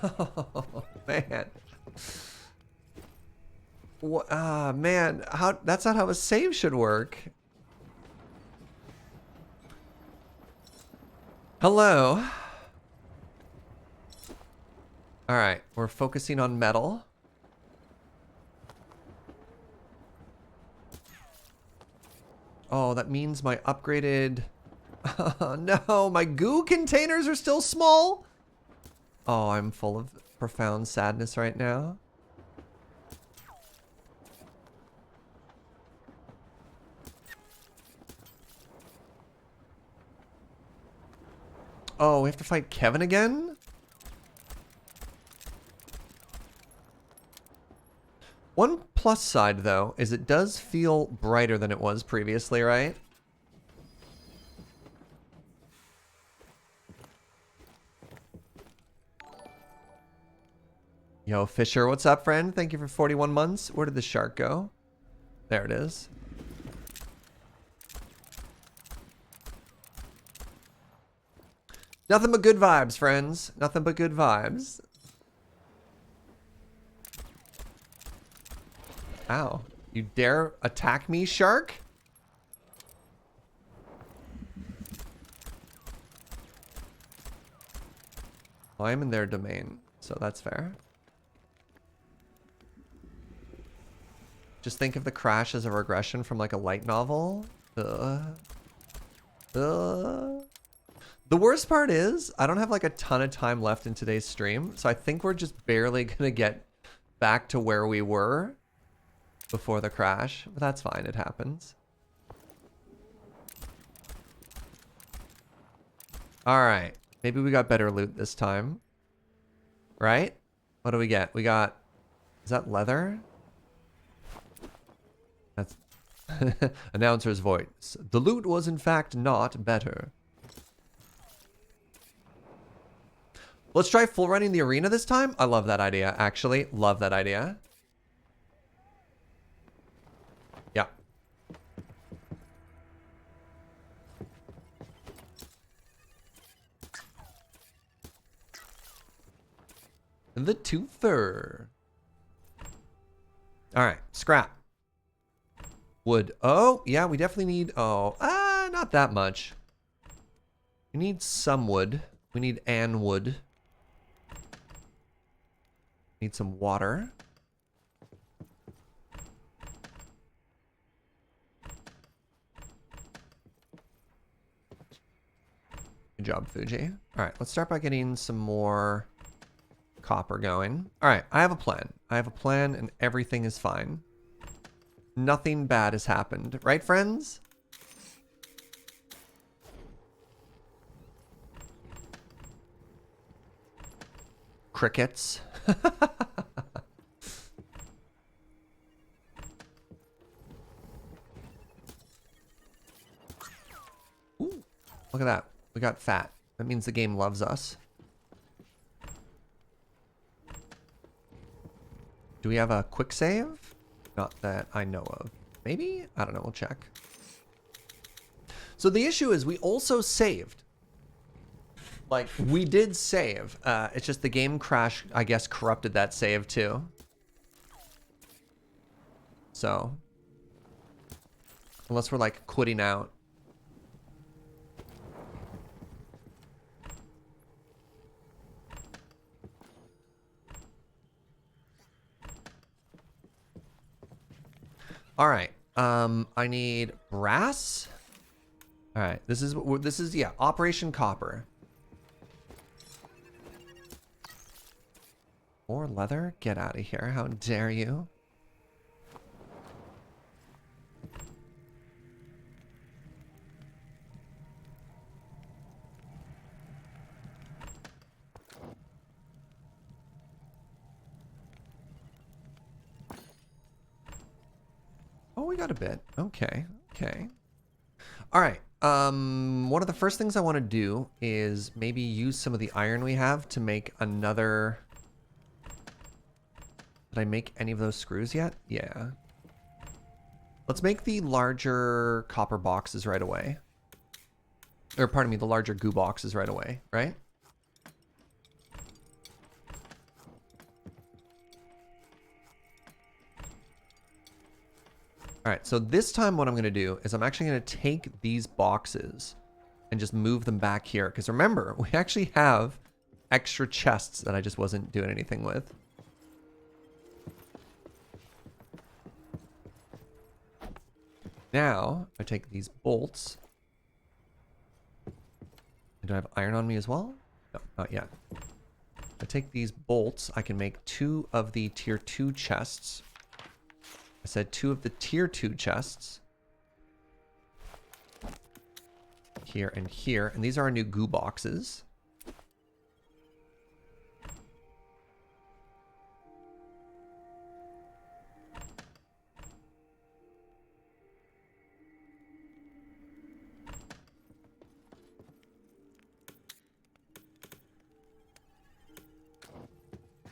Oh, man. What, man, that's not how a save should work. Hello. All right, we're focusing on metal. Oh, that means my upgraded... no, my goo containers are still small. Oh, I'm full of profound sadness right now. Oh, we have to fight Kevin again? One plus side, though, is it does feel brighter than it was previously, right? Yo, Fisher, what's up, friend? Thank you for 41 months. Where did the shark go? There it is. Nothing but good vibes, friends. Nothing but good vibes. Ow. You dare attack me, shark? Well, I'm in their domain, so that's fair. Just think of the crash as a regression from like a light novel. The worst part is I don't have like a ton of time left in today's stream, so I think we're just barely gonna get back to where we were before the crash, but that's fine, it happens. All right, maybe we got better loot this time, right? What do we get? We got, is that leather? That's announcer's voice. The loot was in fact not better. Let's try full running the arena this time. I love that idea, actually. Love that idea. Yeah. The twofer. All right, scrap. Wood. Oh, yeah, we definitely need... Oh, not that much. We need some wood. We need an wood. Need some water. Good job, Fuji. All right, let's start by getting some more copper going. All right, I have a plan. I have a plan and everything is fine. Nothing bad has happened. Right, friends? Crickets. Ooh, look at that. We got fat. That means the game loves us. Do we have a quick save? Not that I know of. Maybe? I don't know. We'll check. So the issue is we also saved. Like, we did save. It's just the game crash, I guess, corrupted that save too. So. Unless we're like quitting out. All right. I need brass. All right. This is yeah, Operation Copper. More leather? Get out of here. How dare you? Oh, we got a bit. Okay. Okay. All right. One of the first things I want to do is maybe use some of the iron we have to make another... Did I make any of those screws yet? Yeah. Let's make the larger copper boxes right away. Or pardon me, the larger goo boxes right away, right? All right, so this time what I'm going to do is I'm actually going to take these boxes and just move them back here. Because remember, we actually have extra chests that I just wasn't doing anything with. Now, I take these bolts. Do I have iron on me as well? No, not yet. I take these bolts. I can make 2 of the tier 2 chests. I said 2 of the tier 2 chests. Here and here. And these are our new goo boxes.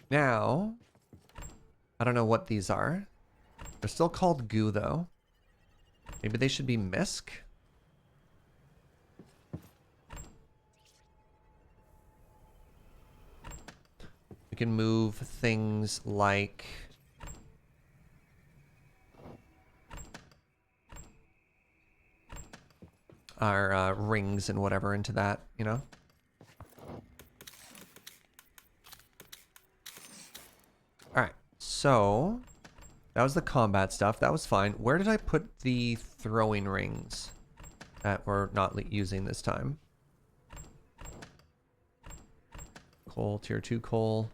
Now, I don't know what these are. They're still called goo, though. Maybe they should be misc? We can move things like... our rings and whatever into that, you know? Alright, so... that was the combat stuff. That was fine. Where did I put the throwing rings that we're not using this time? Coal, tier 2 coal.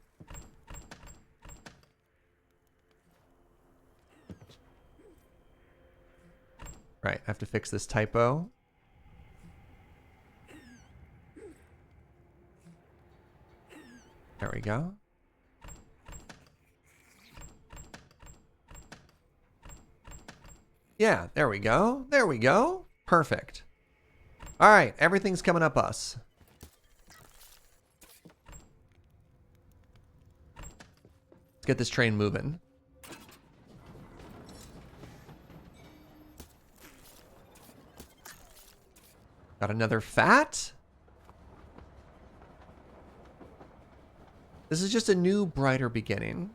Right, I have to fix this typo. There we go. Yeah, there we go. There we go. Perfect. All right, everything's coming up us. Let's get this train moving. Got another fat. This is just a new, brighter beginning.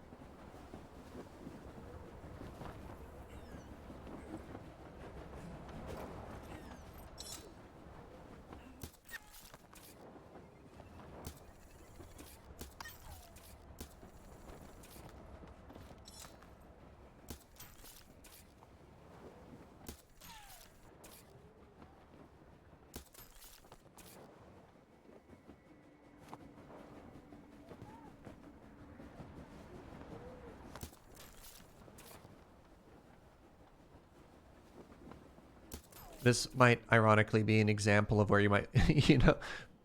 This might ironically be an example of where you might, you know,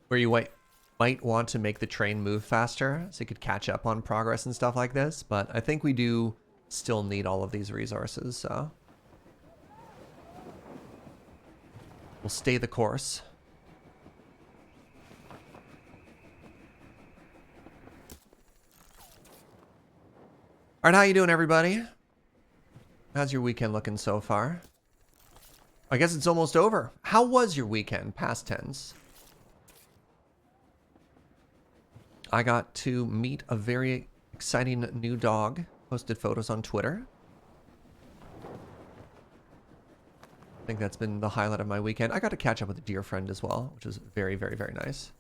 where you might want to make the train move faster so you could catch up on progress and stuff like this. But I think we do still need all of these resources, so we'll stay the course. All right, how you doing, everybody? How's your weekend looking so far? I guess it's almost over. How was your weekend? Past tense. I got to meet a very exciting new dog. Posted photos on Twitter. I think that's been the highlight of my weekend. I got to catch up with a dear friend as well, which was very, very, very nice.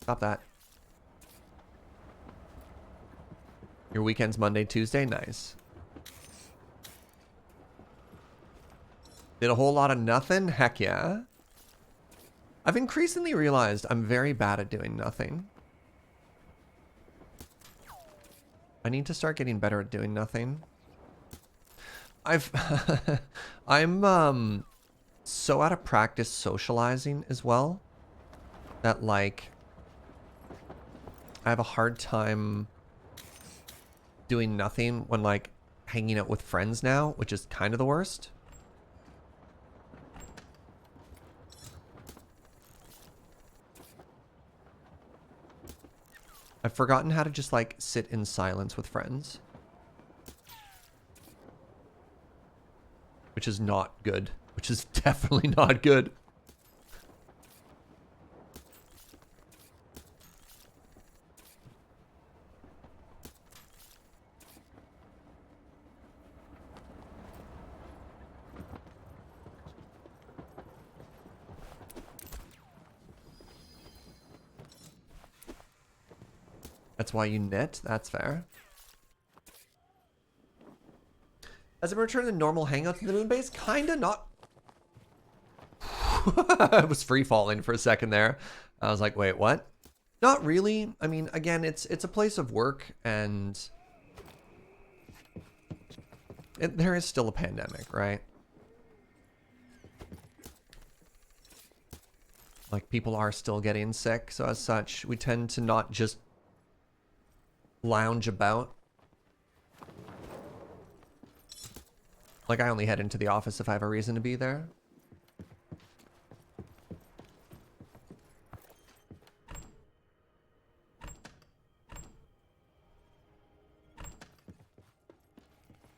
Stop that. Your weekend's Monday, Tuesday? Nice. Did a whole lot of nothing? Heck yeah. I've increasingly realized I'm very bad at doing nothing. I need to start getting better at doing nothing. I'm so out of practice socializing as well that like I have a hard time doing nothing when like hanging out with friends now, which is kind of the worst. I've forgotten how to just like sit in silence with friends. Which is not good. Which is definitely not good. That's why you knit. That's fair. As it returned to normal hangouts in the moon base, kinda not. I was free falling for a second there. I was like, wait, what? Not really. I mean, again, it's a place of work, and there is still a pandemic, right? Like, people are still getting sick, so as such, we tend to not just lounge about. Like, I only head into the office if I have a reason to be there.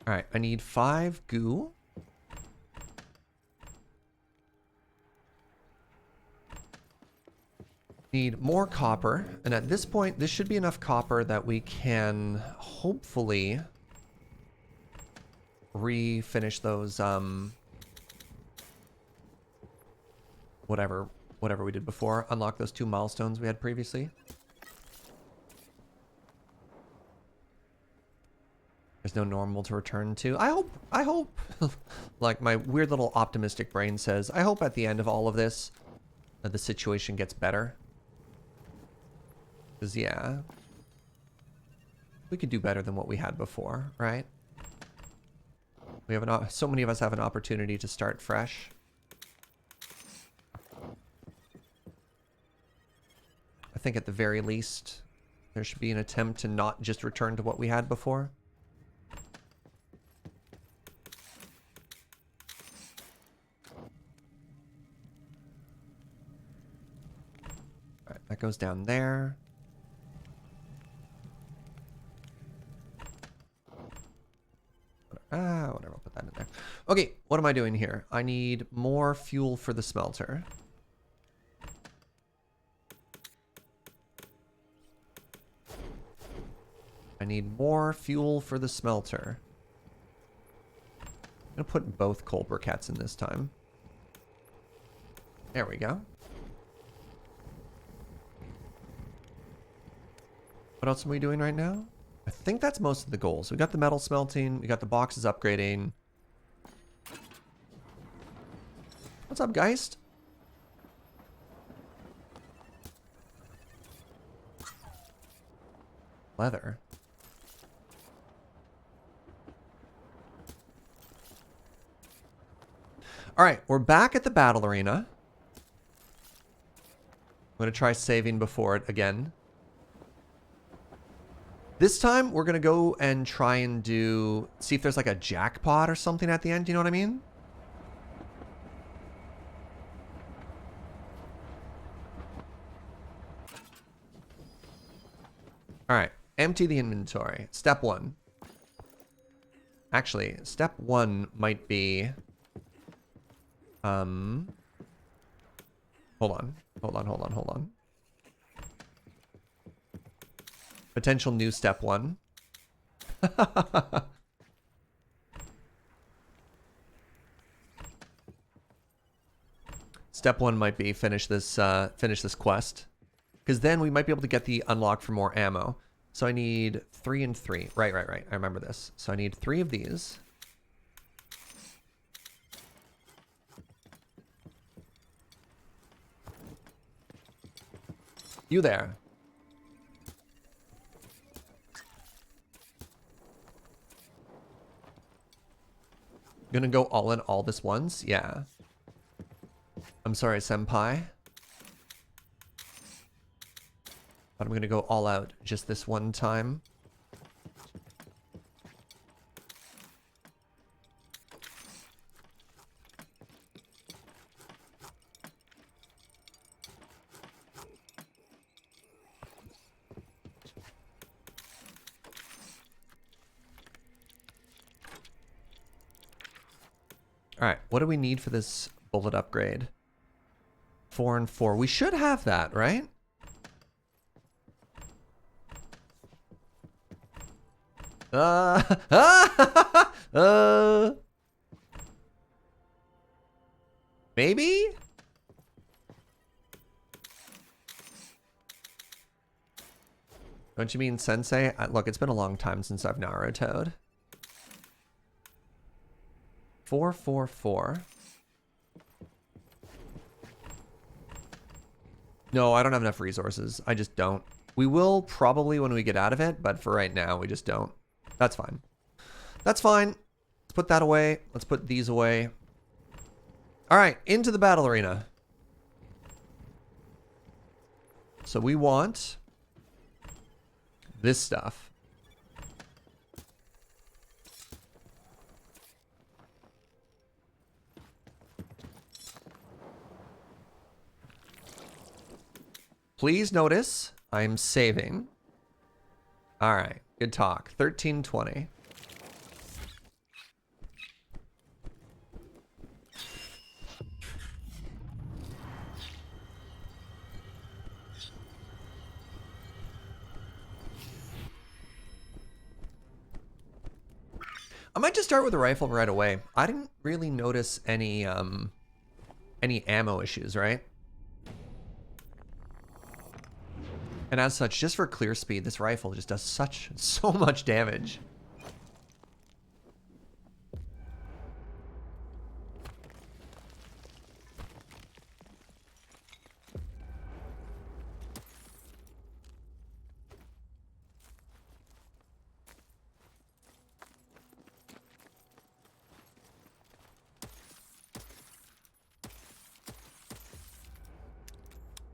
Alright, I need 5 goo. Need more copper, and at this point, this should be enough copper that we can hopefully refinish those, whatever we did before. Unlock those 2 milestones we had previously. There's no normal to return to. I hope, like my weird little optimistic brain says, I hope at the end of all of this, that the situation gets better. Because, yeah, we could do better than what we had before, right? We have so many of us have an opportunity to start fresh. I think at the very least, there should be an attempt to not just return to what we had before. Alright, that goes down there. Whatever, I'll put that in there. Okay, what am I doing here? I need more fuel for the smelter. I need more fuel for the smelter. I'm gonna put both coal briquettes in this time. There we go. What else are we doing right now? I think that's most of the goals. We got the metal smelting. We got the boxes upgrading. What's up, Geist? Leather. All right, we're back at the battle arena. I'm going to try saving before it again. This time, we're going to go and try and see if there's like a jackpot or something at the end. You know what I mean? All right, empty the inventory. Step 1. Actually, step 1 might be... Hold on. Potential new step 1. Step 1 might be finish this quest, because then we might be able to get the unlock for more ammo. So I need 3 and 3. Right. I remember this. So I need 3 of these. You there. Gonna go all in all this once? Yeah. I'm sorry, senpai. But I'm gonna go all out just this one time. Alright, what do we need for this bullet upgrade? 4 and 4. We should have that, right? Maybe? Don't you mean sensei? Look, it's been a long time since I've Naruto'd. 444. No, I don't have enough resources. I just don't. We will probably when we get out of it, but for right now, we just don't. That's fine. That's fine. Let's put that away. Let's put these away. All right, into the battle arena. So we want this stuff. Please notice I'm saving. All right, good talk. 1320. I might just start with the rifle right away. I didn't really notice any ammo issues, right? And as such, just for clear speed, this rifle just does so much damage.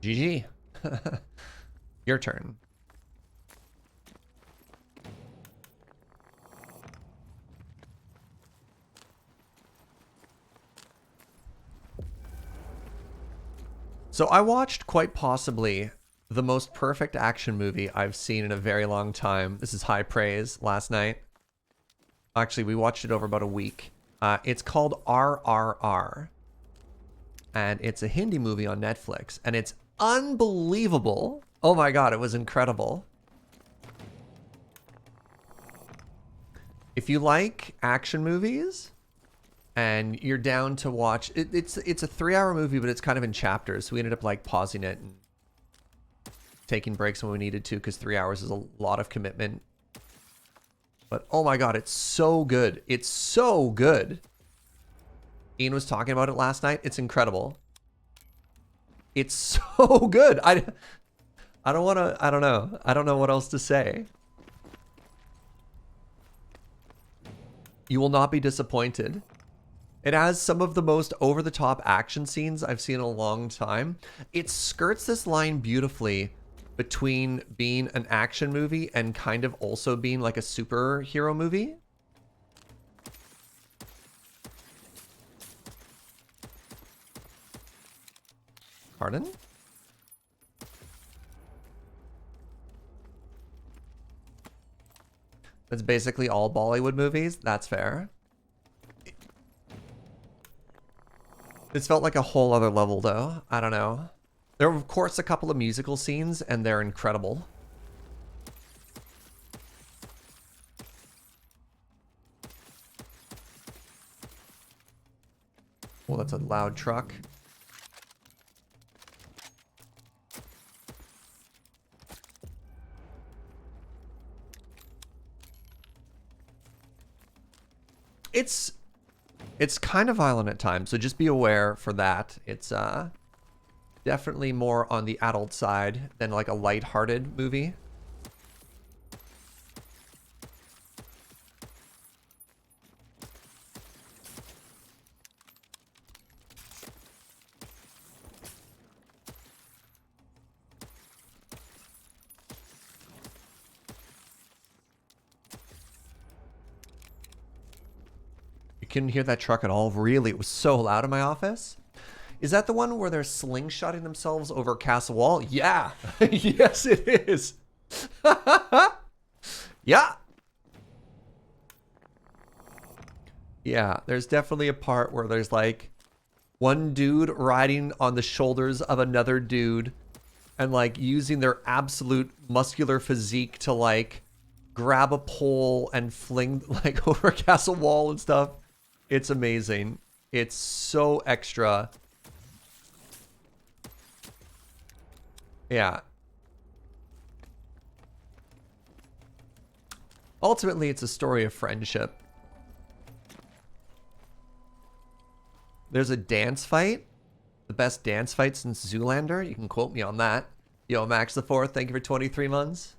GG. Your turn. So I watched quite possibly the most perfect action movie I've seen in a very long time. This is high praise last night. Actually, we watched it over about a week. It's called RRR. And it's a Hindi movie on Netflix. And it's unbelievable. Oh my god, it was incredible. If you like action movies and you're down to watch it's a 3-hour movie, but it's kind of in chapters. So we ended up like pausing it and taking breaks when we needed to because 3 hours is a lot of commitment. But oh my god, it's so good. It's so good. Ian was talking about it last night. It's incredible. It's so good. I don't want to, I don't know. I don't know what else to say. You will not be disappointed. It has some of the most over-the-top action scenes I've seen in a long time. It skirts this line beautifully between being an action movie and kind of also being like a superhero movie. Pardon? That's basically all Bollywood movies. That's fair. This felt like a whole other level, though. I don't know. There are, of course, a couple of musical scenes, and they're incredible. Well, that's a loud truck. It's kind of violent at times, so just be aware for that. It's definitely more on the adult side than like a light-hearted movie. Couldn't hear that truck at all. Really, it was so loud in my office. Is that the one where they're slingshotting themselves over Castle Wall? Yeah. Yes, it is. Yeah. Yeah, there's definitely a part where there's like one dude riding on the shoulders of another dude and like using their absolute muscular physique to like grab a pole and fling like over a castle wall and stuff. It's amazing. It's so extra. Yeah. Ultimately, it's a story of friendship. There's a dance fight. The best dance fight since Zoolander. You can quote me on that. Yo, Max the Fourth, thank you for 23 months.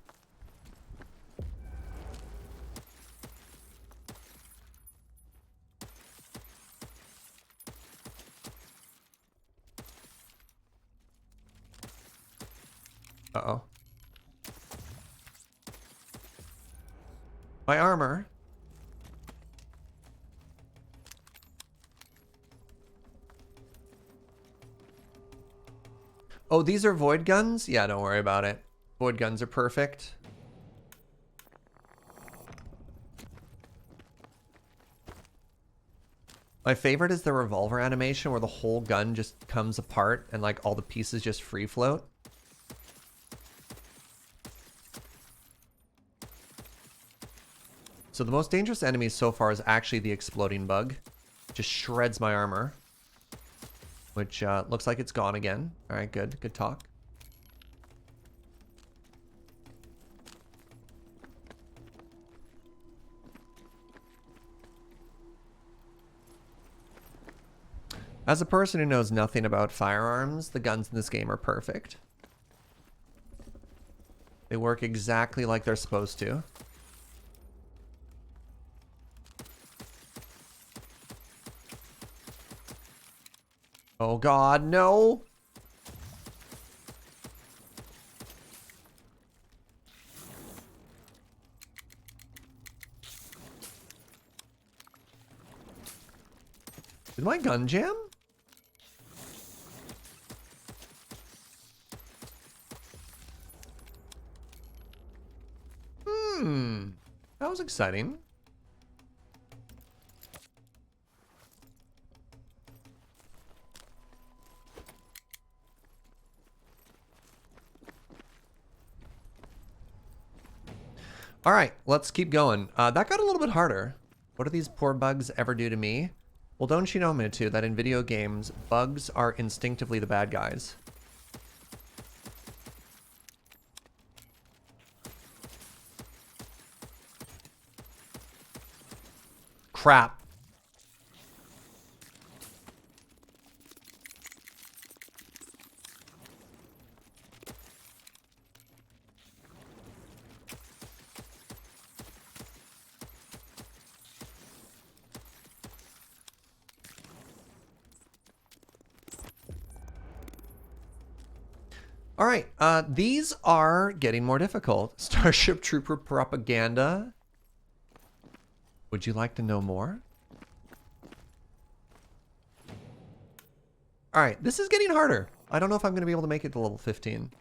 Uh-oh. My armor. Oh, these are void guns? Yeah, don't worry about it. Void guns are perfect. My favorite is the revolver animation where the whole gun just comes apart and like all the pieces just free float. So the most dangerous enemy so far is actually the exploding bug. Just shreds my armor. Which looks like it's gone again. Alright, good. Good talk. As a person who knows nothing about firearms, the guns in this game are perfect. They work exactly like they're supposed to. Oh god, no! Did my gun jam? That was exciting. All right, let's keep going. That got a little bit harder. What do these poor bugs ever do to me? Well, don't you know, Minitu, that in video games, bugs are instinctively the bad guys. Crap. All right, these are getting more difficult. Starship Trooper propaganda. Would you like to know more? All right, this is getting harder. I don't know if I'm going to be able to make it to level 15.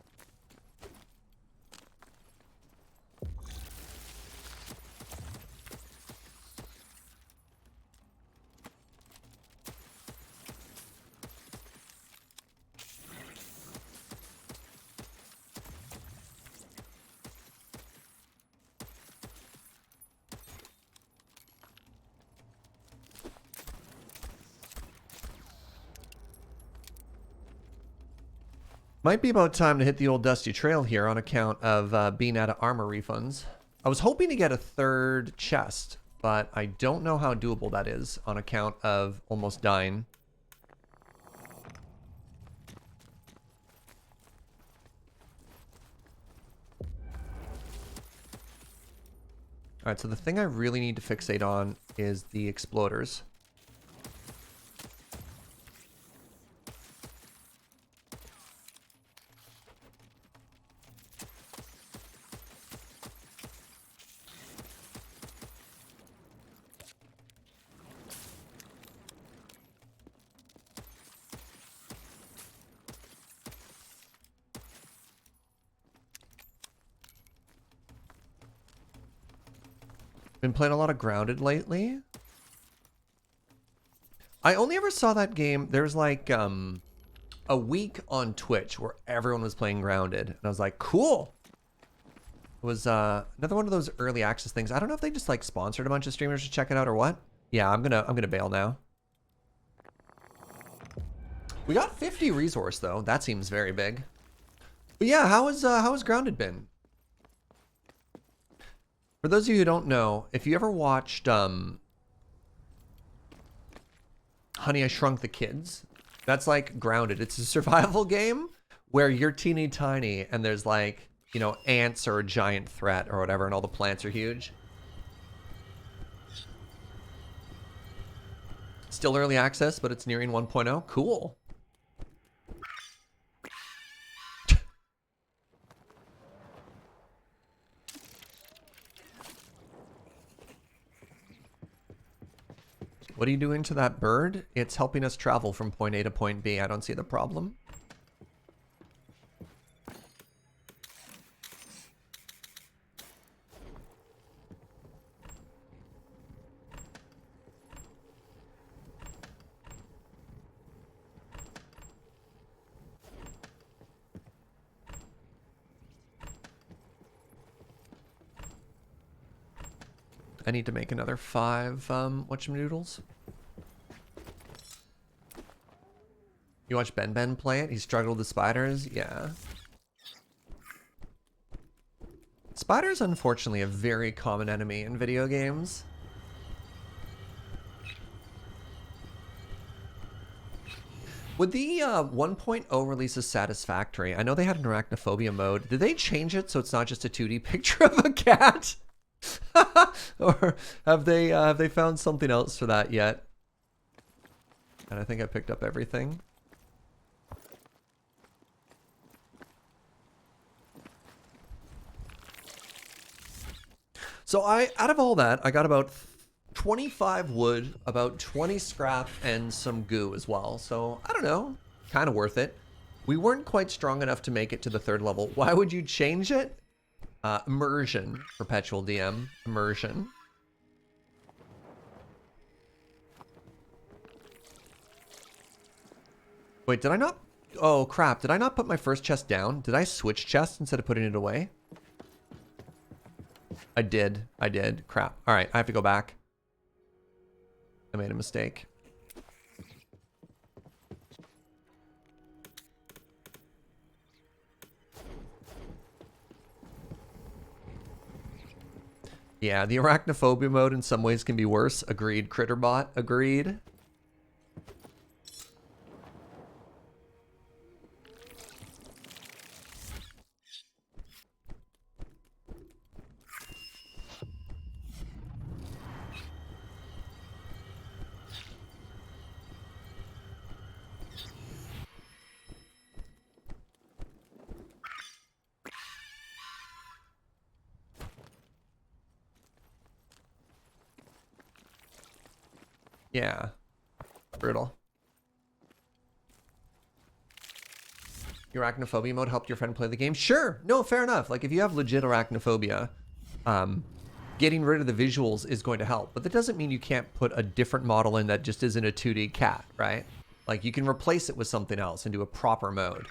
Might be about time to hit the old dusty trail here on account of being out of armor refunds. I was hoping to get a third chest, but I don't know how doable that is on account of almost dying. Alright, so the thing I really need to fixate on is the exploders. Been playing a lot of Grounded lately. I only ever saw that game. There was like a week on Twitch where everyone was playing Grounded, and I was like, cool. It was another one of those early access things. I don't know if they just like sponsored a bunch of streamers to check it out or what. Yeah, I'm gonna bail now. We got 50 resource though. That seems very big. But yeah, how has Grounded been? For For those of you who don't know, if you ever watched Honey, I Shrunk the Kids, that's like Grounded. It's a survival game where you're teeny tiny and there's like, you know, ants are a giant threat or whatever, and all the plants are huge. Still early access, but it's nearing 1.0. Cool. What are you doing to that bird? It's helping us travel from point A to point B. I don't see the problem. I need to make another 5 whatchamadoodles. You watch Ben play it? He struggled with spiders? Yeah. Spiders, unfortunately, a very common enemy in video games. Would the 1.0 release of Satisfactory? I know they had an arachnophobia mode. Did they change it so it's not just a 2D picture of a cat? Or have they found something else for that yet? And I think I picked up everything. So out of all that, I got about 25 wood, about 20 scrap, and some goo as well. So I don't know, kind of worth it. We weren't quite strong enough to make it to the 3rd level. Why would you change it? Immersion, Perpetual DM, immersion. Wait, did I not? Oh crap, did I not put my first chest down? Did I switch chests instead of putting it away? I did. Crap. All right, I have to go back. I made a mistake. Yeah, the arachnophobia mode in some ways can be worse. Agreed, Critterbot. Agreed. Yeah. Brutal. Your arachnophobia mode helped your friend play the game? Sure. No, fair enough. Like, if you have legit arachnophobia, getting rid of the visuals is going to help. But that doesn't mean you can't put a different model in that just isn't a 2D cat, right? Like, you can replace it with something else and do a proper mode.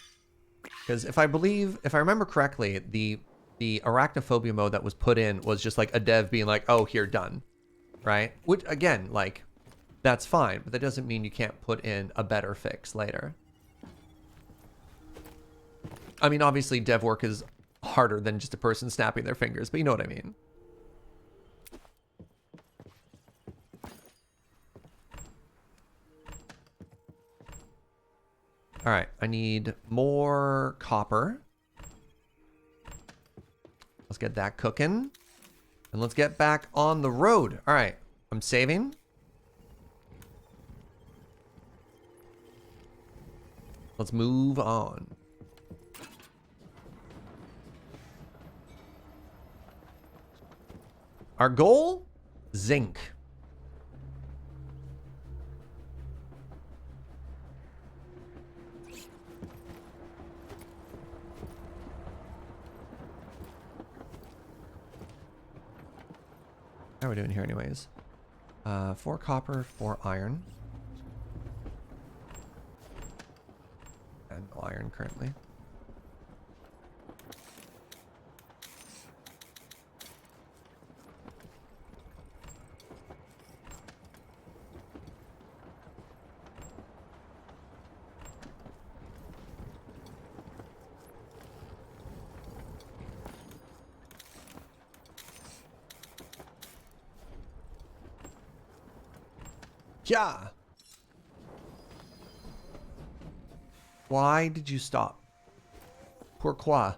Because if I remember correctly, the arachnophobia mode that was put in was just like a dev being like, oh, here, done. Right? Which, again, like, that's fine. But that doesn't mean you can't put in a better fix later. I mean, obviously, dev work is harder than just a person snapping their fingers, but you know what I mean. All right, I need more copper. Let's get that cooking. And let's get back on the road. All right, I'm saving. Let's move on. Our goal? Zinc. How are we doing here anyways? 4 copper, 4 iron. And no iron currently. Yeah. Why did you stop? Pourquoi?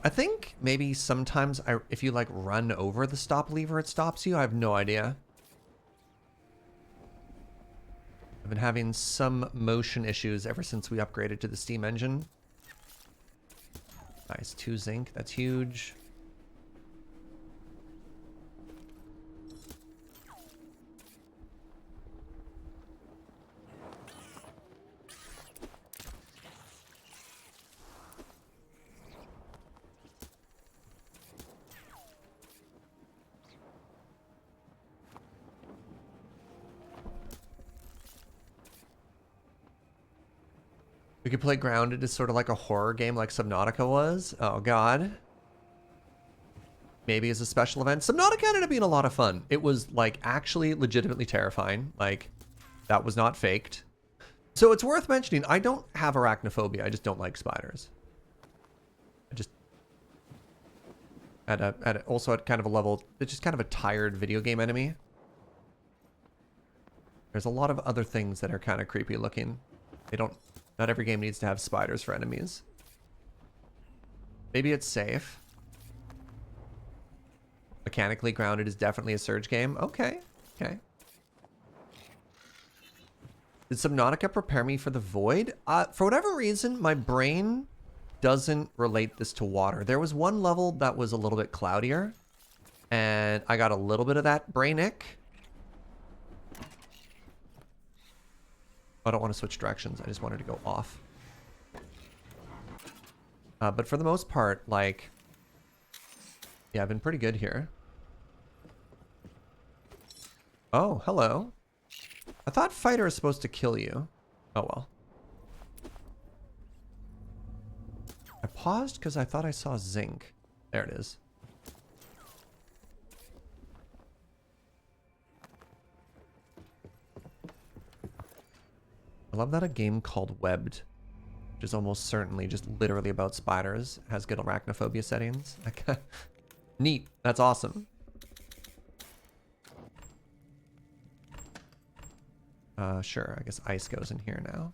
I think maybe sometimes if you like run over the stop lever, it stops you. I have no idea. I've been having some motion issues ever since we upgraded to the steam engine. Nice, 2 zinc, that's huge. We could play Grounded as sort of like a horror game like Subnautica was. Oh god. Maybe as a special event. Subnautica ended up being a lot of fun. It was like actually legitimately terrifying. Like that was not faked. So it's worth mentioning, I don't have arachnophobia. I just don't like spiders. I just also at kind of a level, it's just kind of a tired video game enemy. There's a lot of other things that are kind of creepy looking. Not every game needs to have spiders for enemies. Maybe it's safe. Mechanically Grounded is definitely a Surge game. Okay, okay. Did Subnautica prepare me for the Void? For whatever reason, my brain doesn't relate this to water. There was one level that was a little bit cloudier, and I got a little bit of that brain ick. I don't want to switch directions. I just wanted to go off. But for the most part, like, yeah, I've been pretty good here. Oh, hello. I thought fighter is supposed to kill you. Oh, well. I paused because I thought I saw zinc. There it is. I love that a game called Webbed, which is almost certainly just literally about spiders, has good arachnophobia settings. Neat. That's awesome. Sure. I guess ice goes in here now.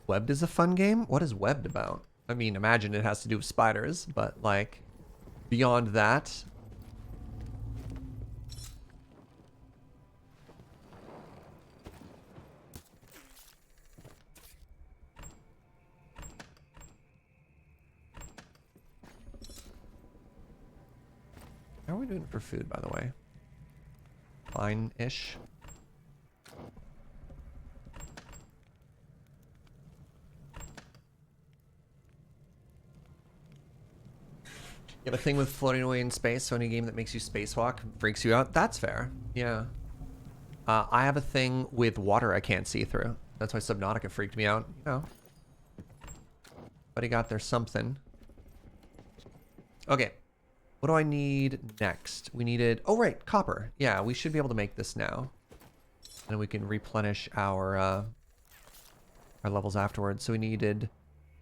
Webbed is a fun game? What is Webbed about? I mean, imagine it has to do with spiders, but like, beyond that... How are we doing for food, by the way? Fine-ish. You have a thing with floating away in space, so any game that makes you spacewalk freaks you out? That's fair. Yeah. I have a thing with water I can't see through. That's why Subnautica freaked me out. You know. But he got there something. Okay. What do I need next? We needed... Oh, right. Copper. Yeah, we should be able to make this now. And we can replenish our levels afterwards. So we needed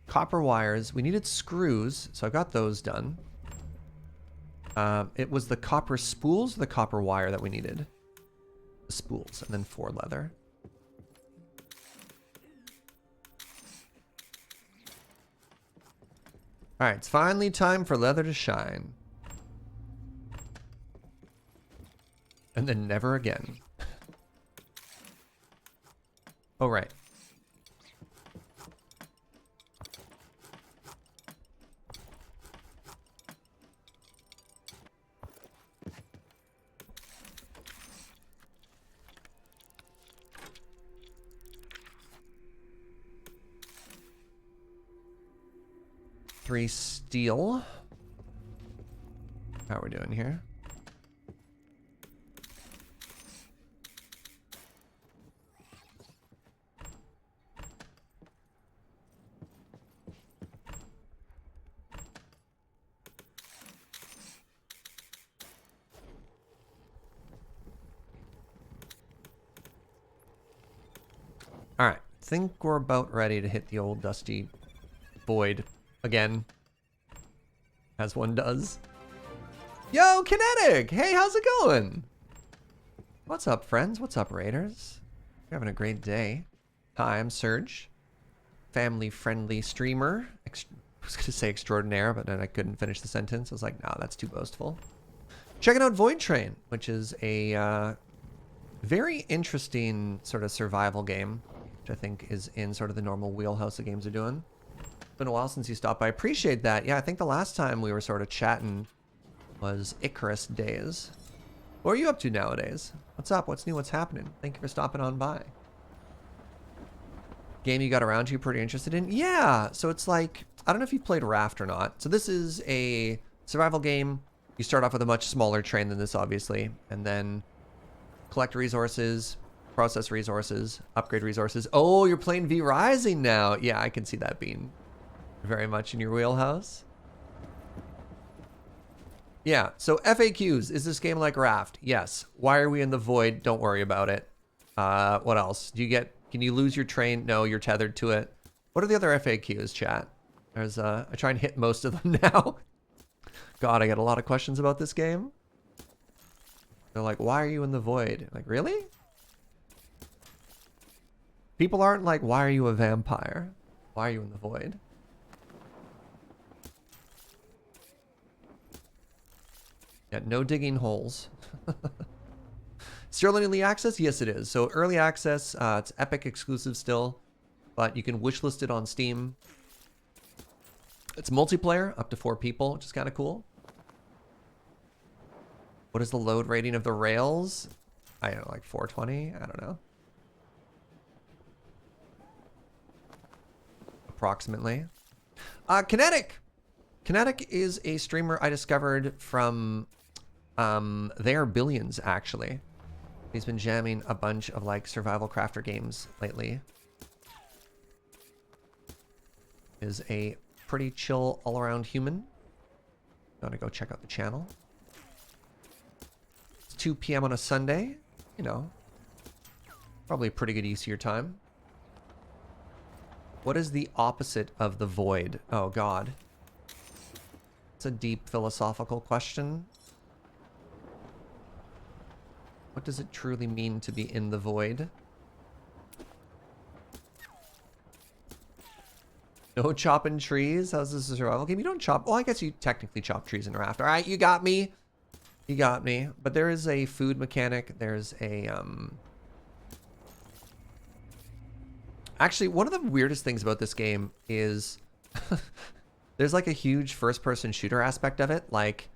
copper wires. We needed screws. So I've got those done. It was the copper spools or the copper wire that we needed? The spools. And then 4 leather. Alright, it's finally time for leather to shine. And then never again. Oh, right. Three steel. How are we doing here? think we're about ready to hit the old dusty void again. As one does. Yo, Kinetic! Hey, how's it going? What's up, friends? What's up, Raiders? You're having a great day. Hi, I'm Serge. Family-friendly streamer. I was going to say extraordinaire, but then I couldn't finish the sentence. I was like, no, that's too boastful. Checking out Voidtrain, which is a very interesting sort of survival game, which I think is in sort of the normal wheelhouse of games are doing. It's been a while since you stopped by. I appreciate that. Yeah, I think the last time we were sort of chatting was Icarus days. What are you up to nowadays? What's up? What's new? What's happening? Thank you for stopping on by. Game you got around to, pretty interested in? Yeah, so it's like, I don't know if you've played Raft or not. So this is a survival game. You start off with a much smaller train than this, obviously, and then collect resources, process resources, upgrade resources. Oh, you're playing V Rising now. Yeah, I can see that being very much in your wheelhouse. Yeah, so FAQs. Is this game like Raft? Yes. Why are we in the void? Don't worry about it. What else? Can you lose your train? No, you're tethered to it. What are the other FAQs, chat? I try and hit most of them now. God, I get a lot of questions about this game. They're like, why are you in the void? Like, really? People aren't like, why are you a vampire? Why are you in the void? Yeah, no digging holes. Still early access? Yes, it is. So early access, it's Epic exclusive still, but you can wishlist it on Steam. It's multiplayer, up to 4 people, which is kind of cool. What is the load rating of the rails? I don't know, like 420? I don't know. Approximately. Kinetic! Kinetic is a streamer I discovered from They Are Billions, actually. He's been jamming a bunch of like survival crafter games lately. Is a pretty chill all-around human. Gotta go check out the channel. It's 2 p.m. on a Sunday. You know, probably a pretty good use of your time. What is the opposite of the void? Oh, God. It's a deep philosophical question. What does it truly mean to be in the void? No chopping trees? How's this a survival game? You don't chop... Well, I guess you technically chop trees in a raft. All right, you got me. You got me. But there is a food mechanic. There's a... Actually, one of the weirdest things about this game is... there's like a huge first-person shooter aspect of it. Like,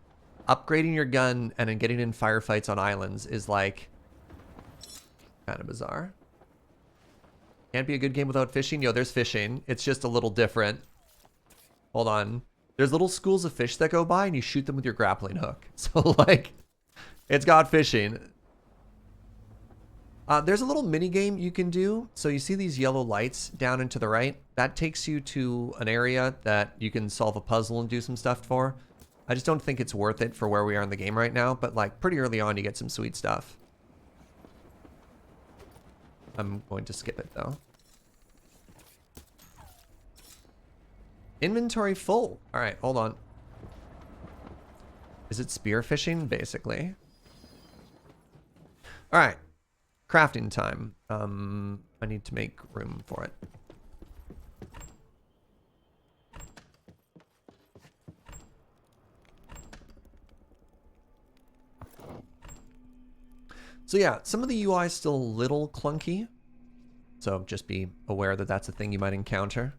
upgrading your gun and then getting in firefights on islands is like... kind of bizarre. Can't be a good game without fishing. Yo, there's fishing. It's just a little different. Hold on. There's little schools of fish that go by and you shoot them with your grappling hook. So, like, it's got fishing. There's a little mini game you can do. So you see these yellow lights down and to the right? That takes you to an area that you can solve a puzzle and do some stuff for. I just don't think it's worth it for where we are in the game right now. But, like, pretty early on, you get some sweet stuff. I'm going to skip it, though. Inventory full. All right, hold on. Is it spearfishing, basically? All right. Crafting time. I need to make room for it. So yeah, some of the UI is still a little clunky. So just be aware that that's a thing you might encounter.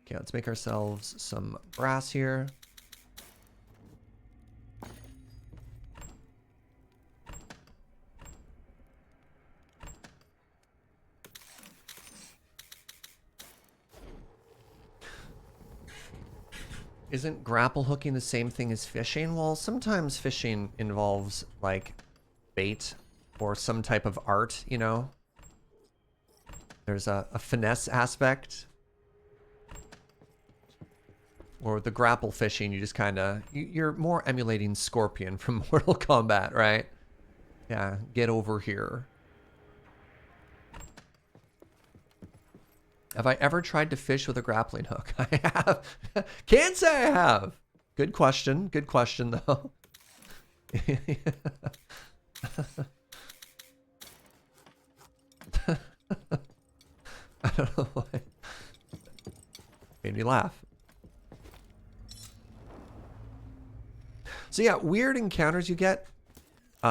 Okay, let's make ourselves some brass here. Isn't grapple hooking the same thing as fishing? Well, sometimes fishing involves, like, bait or some type of art, you know? There's a finesse aspect. Or the grapple fishing, you just kind of... You're more emulating Scorpion from Mortal Kombat, right? Yeah, get over here. Have I ever tried to fish with a grappling hook? I have. Can't say I have. Good question. Good question, though. I don't know why. Made me laugh. So yeah, weird encounters you get.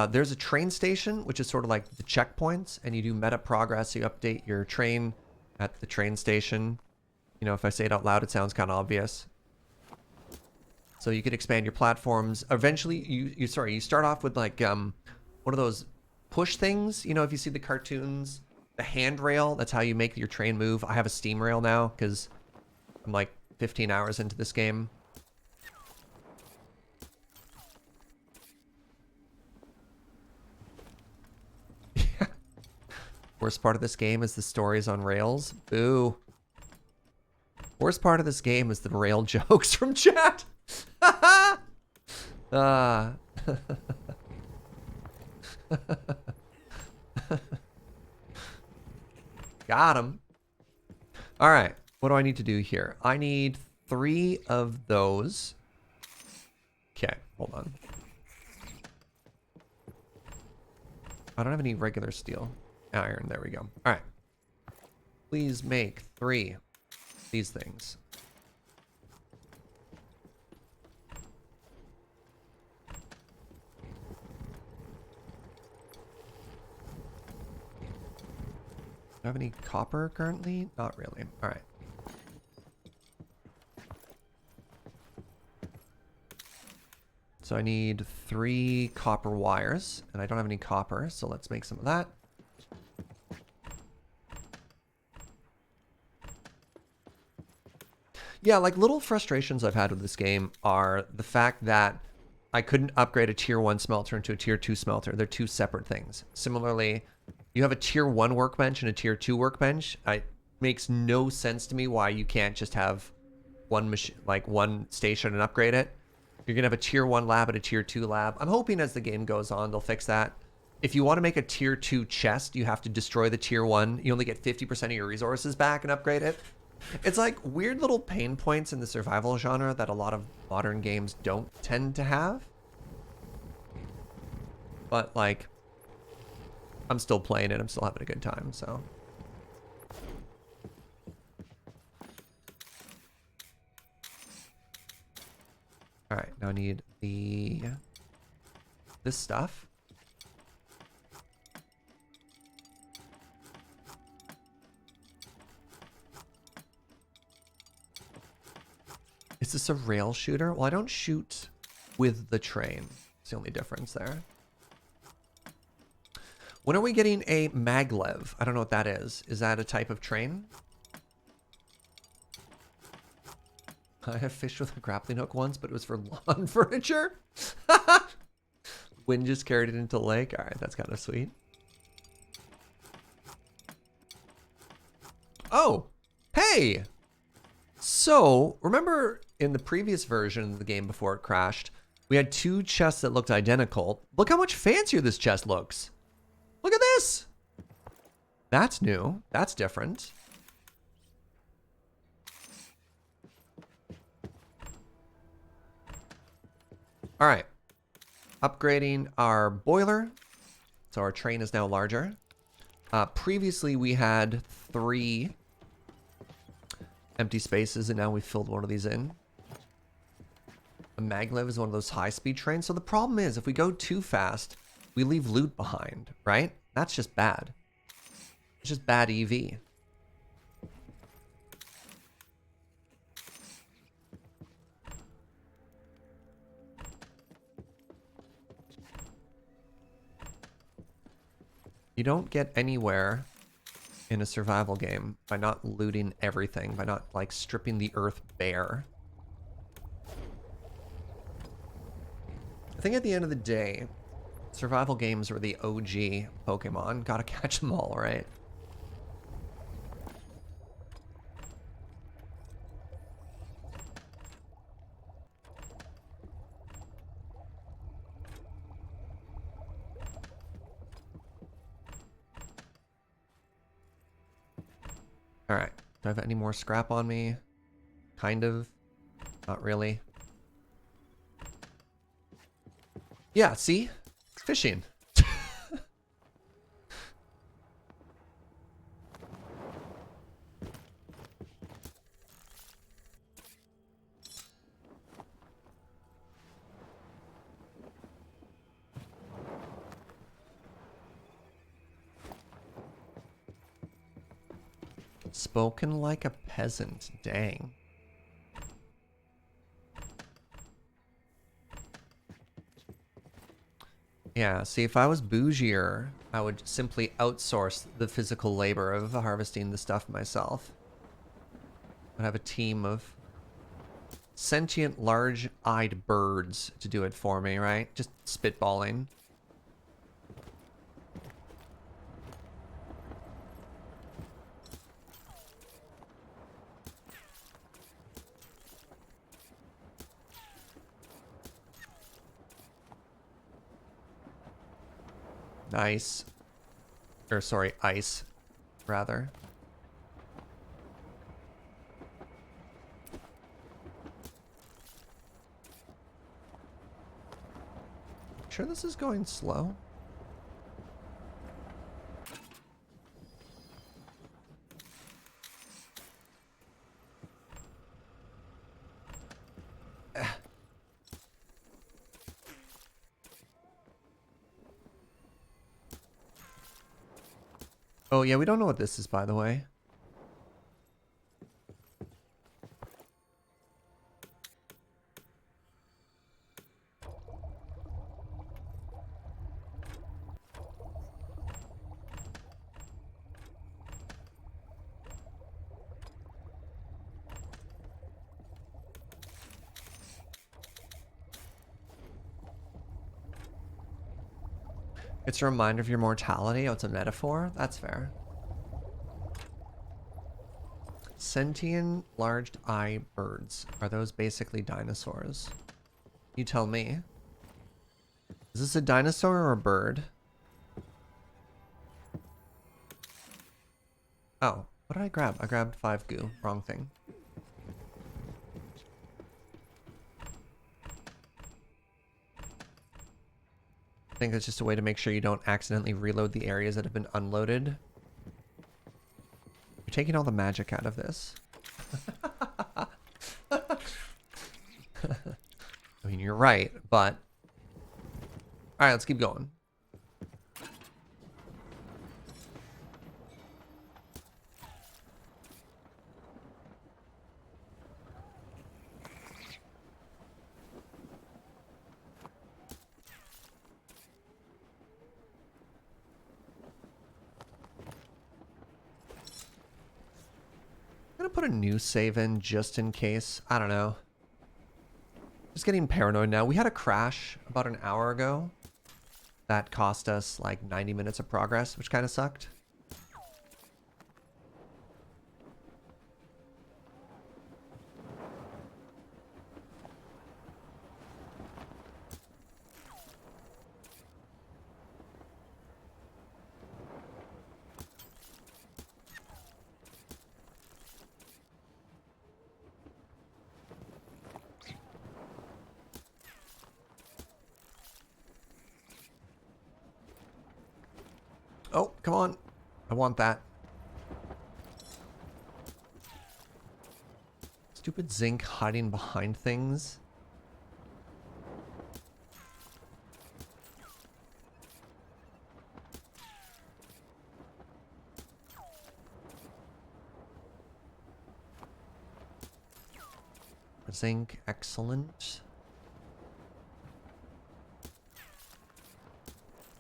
There's a train station, which is sort of like the checkpoints, and you do meta progress. You update your train at the train station. You know, if I say it out loud, it sounds kind of obvious. So you could expand your platforms. Eventually, you start off with like one of those push things. You know, if you see the cartoons, the handrail, that's how you make your train move. I have a steam rail now because I'm like 15 hours into this game. Worst part of this game is the stories on rails. Boo. Worst part of this game is the rail jokes from chat. Got him. All right. What do I need to do here? I need 3 of those. Okay, hold on. I don't have any regular steel. Iron, there we go. All right. Please make 3 these things. Do I have any copper currently? Not really. All right. So I need 3 copper wires, and I don't have any copper, so let's make some of that. Yeah, like little frustrations I've had with this game are the fact that I couldn't upgrade a tier 1 smelter into a tier 2 smelter. They're 2 separate things. Similarly, you have a tier 1 workbench and a tier 2 workbench. It makes no sense to me why you can't just have one machine, like one station, and upgrade it. You're gonna have a tier 1 lab and a tier 2 lab. I'm hoping as the game goes on, they'll fix that. If you want to make a tier 2 chest, you have to destroy the tier 1. You only get 50% of your resources back and upgrade it. It's like weird little pain points in the survival genre that a lot of modern games don't tend to have. But like, I'm still playing it. I'm still having a good time, so. All right, now I need this stuff. Is this a rail shooter? Well, I don't shoot with the train. It's the only difference there. When are we getting a maglev? I don't know what that is. Is that a type of train? I have fished with a grappling hook once, but it was for lawn furniture. Wind just carried it into the lake. All right, that's kind of sweet. Oh, hey. So remember in the previous version of the game before it crashed, we had 2 chests that looked identical. Look how much fancier this chest looks. Look at this. That's new. That's different. All right. Upgrading our boiler. So our train is now larger. Previously, we had 3 empty spaces, and now we filled one of these in. A maglev is one of those high-speed trains. So the problem is, if we go too fast, we leave loot behind, right? That's just bad. It's just bad EV. You don't get anywhere in a survival game by not looting everything, by not like stripping the earth bare. I think at the end of the day, survival games are the OG Pokemon. Gotta catch them all, right? All right. Do I have any more scrap on me? Kind of. Not really. Yeah, see? Fishing. Spoken like a peasant. Dang. Yeah, see, if I was bougier, I would simply outsource the physical labor of harvesting the stuff myself. I'd have a team of sentient, large-eyed birds to do it for me, right? Just spitballing. Nice. Or sorry, ice, rather. Sure this is going slow? Oh yeah, we don't know what this is, by the way. It's a reminder of your mortality. Oh, it's a metaphor? That's fair. Sentient large-eye birds. Are those basically dinosaurs? You tell me. Is this a dinosaur or a bird? Oh, what did I grab? I grabbed 5 goo. Wrong thing. I think that's just a way to make sure you don't accidentally reload the areas that have been unloaded. You're taking all the magic out of this. I mean, you're right, but... Alright, let's keep going. I'm gonna put a new save in just in case. I don't know. Just getting paranoid now. We had a crash about an hour ago that cost us like 90 minutes of progress, which kind of sucked. Oh, come on. I want that. Stupid zinc hiding behind things. Zinc, excellent.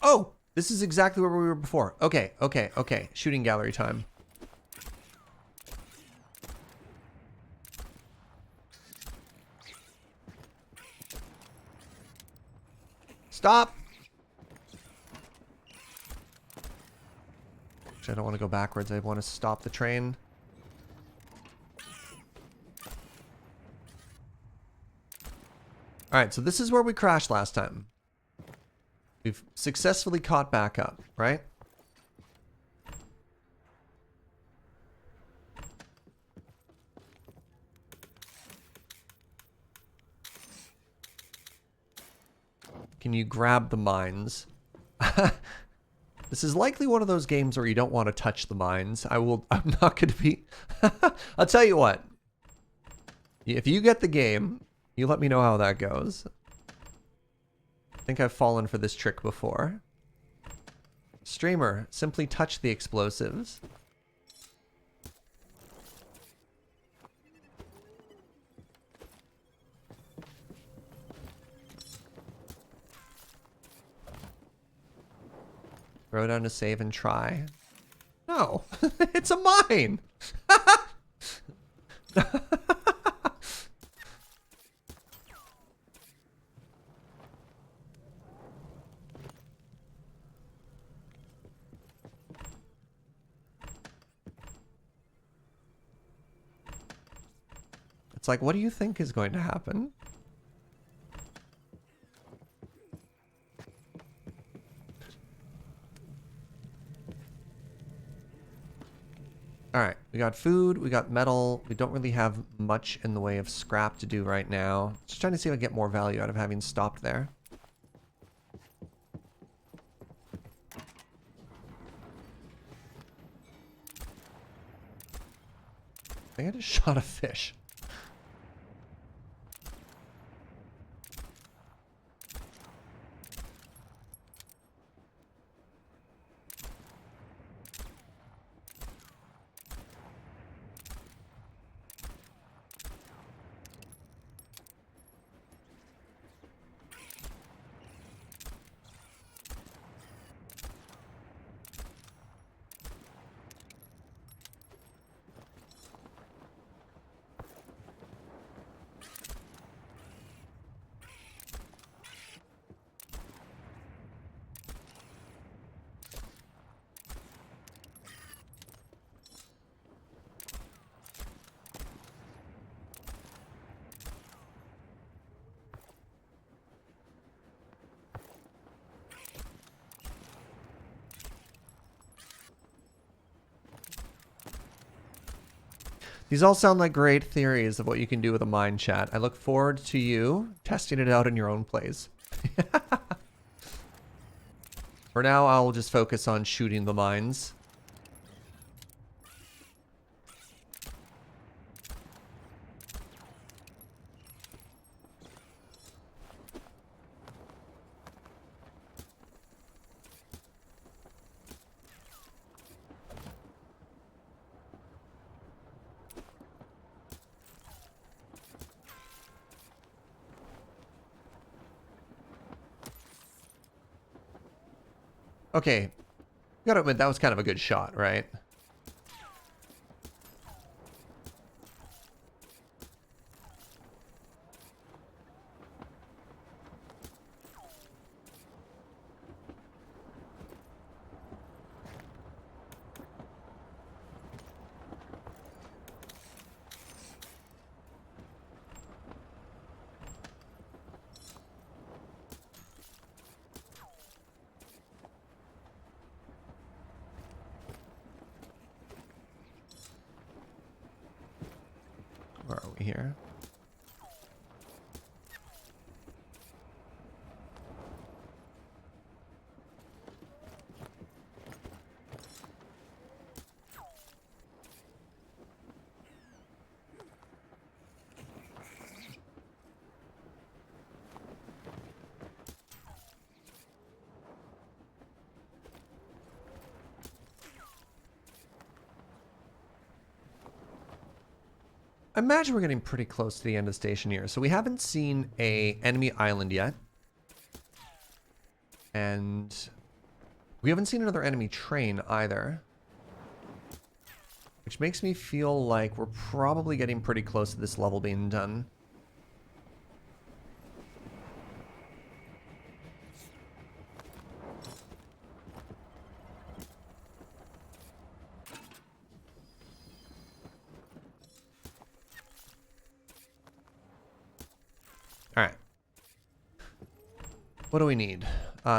Oh! This is exactly where we were before. Okay, okay, okay. Shooting gallery time. Stop! Actually, I don't want to go backwards. I want to stop the train. Alright, so this is where we crashed last time. We've successfully caught back up, right? Can you grab the mines? This is likely one of those games where you don't want to touch the mines. I'm not going to be... I'll tell you what. If you get the game, you let me know how that goes. I think I've fallen for this trick before. Streamer, simply touch the explosives. Throw down to save and try. No, it's a mine. It's like, what do you think is going to happen? Alright, we got food, we got metal. We don't really have much in the way of scrap to do right now. Just trying to see if I get more value out of having stopped there. I think I just shot a fish. These all sound like great theories of what you can do with a mine, chat. I look forward to you testing it out in your own plays. For now, I'll just focus on shooting the mines. Okay, gotta admit, that was kind of a good shot, right? Where are we here? I imagine we're getting pretty close to the end of the station here. So we haven't seen a enemy island yet. And we haven't seen another enemy train either. Which makes me feel like we're probably getting pretty close to this level being done. Alright. What do we need?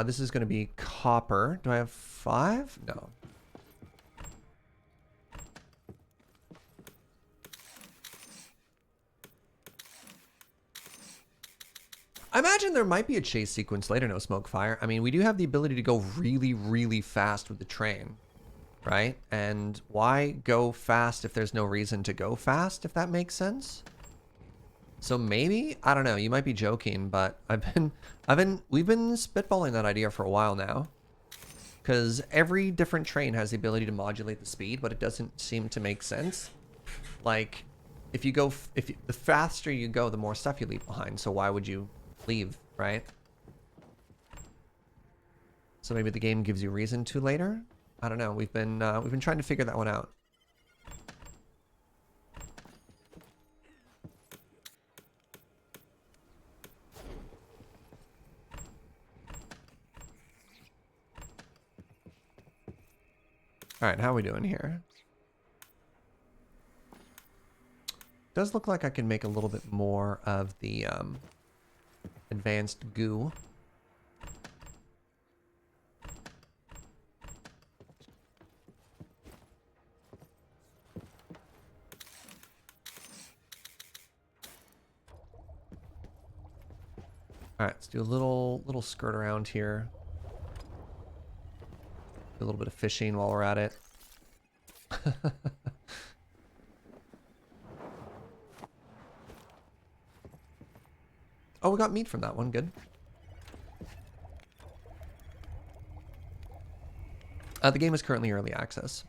This is going to be copper. Do I have 5? No. I imagine there might be a chase sequence later, no smoke fire. I mean, we do have the ability to go really, really fast with the train, right? And why go fast if there's no reason to go fast, if that makes sense? So maybe, I don't know, you might be joking, but we've been spitballing that idea for a while now. Because every different train has the ability to modulate the speed, but it doesn't seem to make sense. Like, the faster you go, the more stuff you leave behind. So why would you leave, right? So maybe the game gives you reason to later. I don't know. We've been trying to figure that one out. All right, how are we doing here? Does look like I can make a little bit more of the advanced goo. All right, let's do a little skirt around here. Do a little bit of fishing while we're at it. Oh, we got meat from that one. Good. The game is currently early access.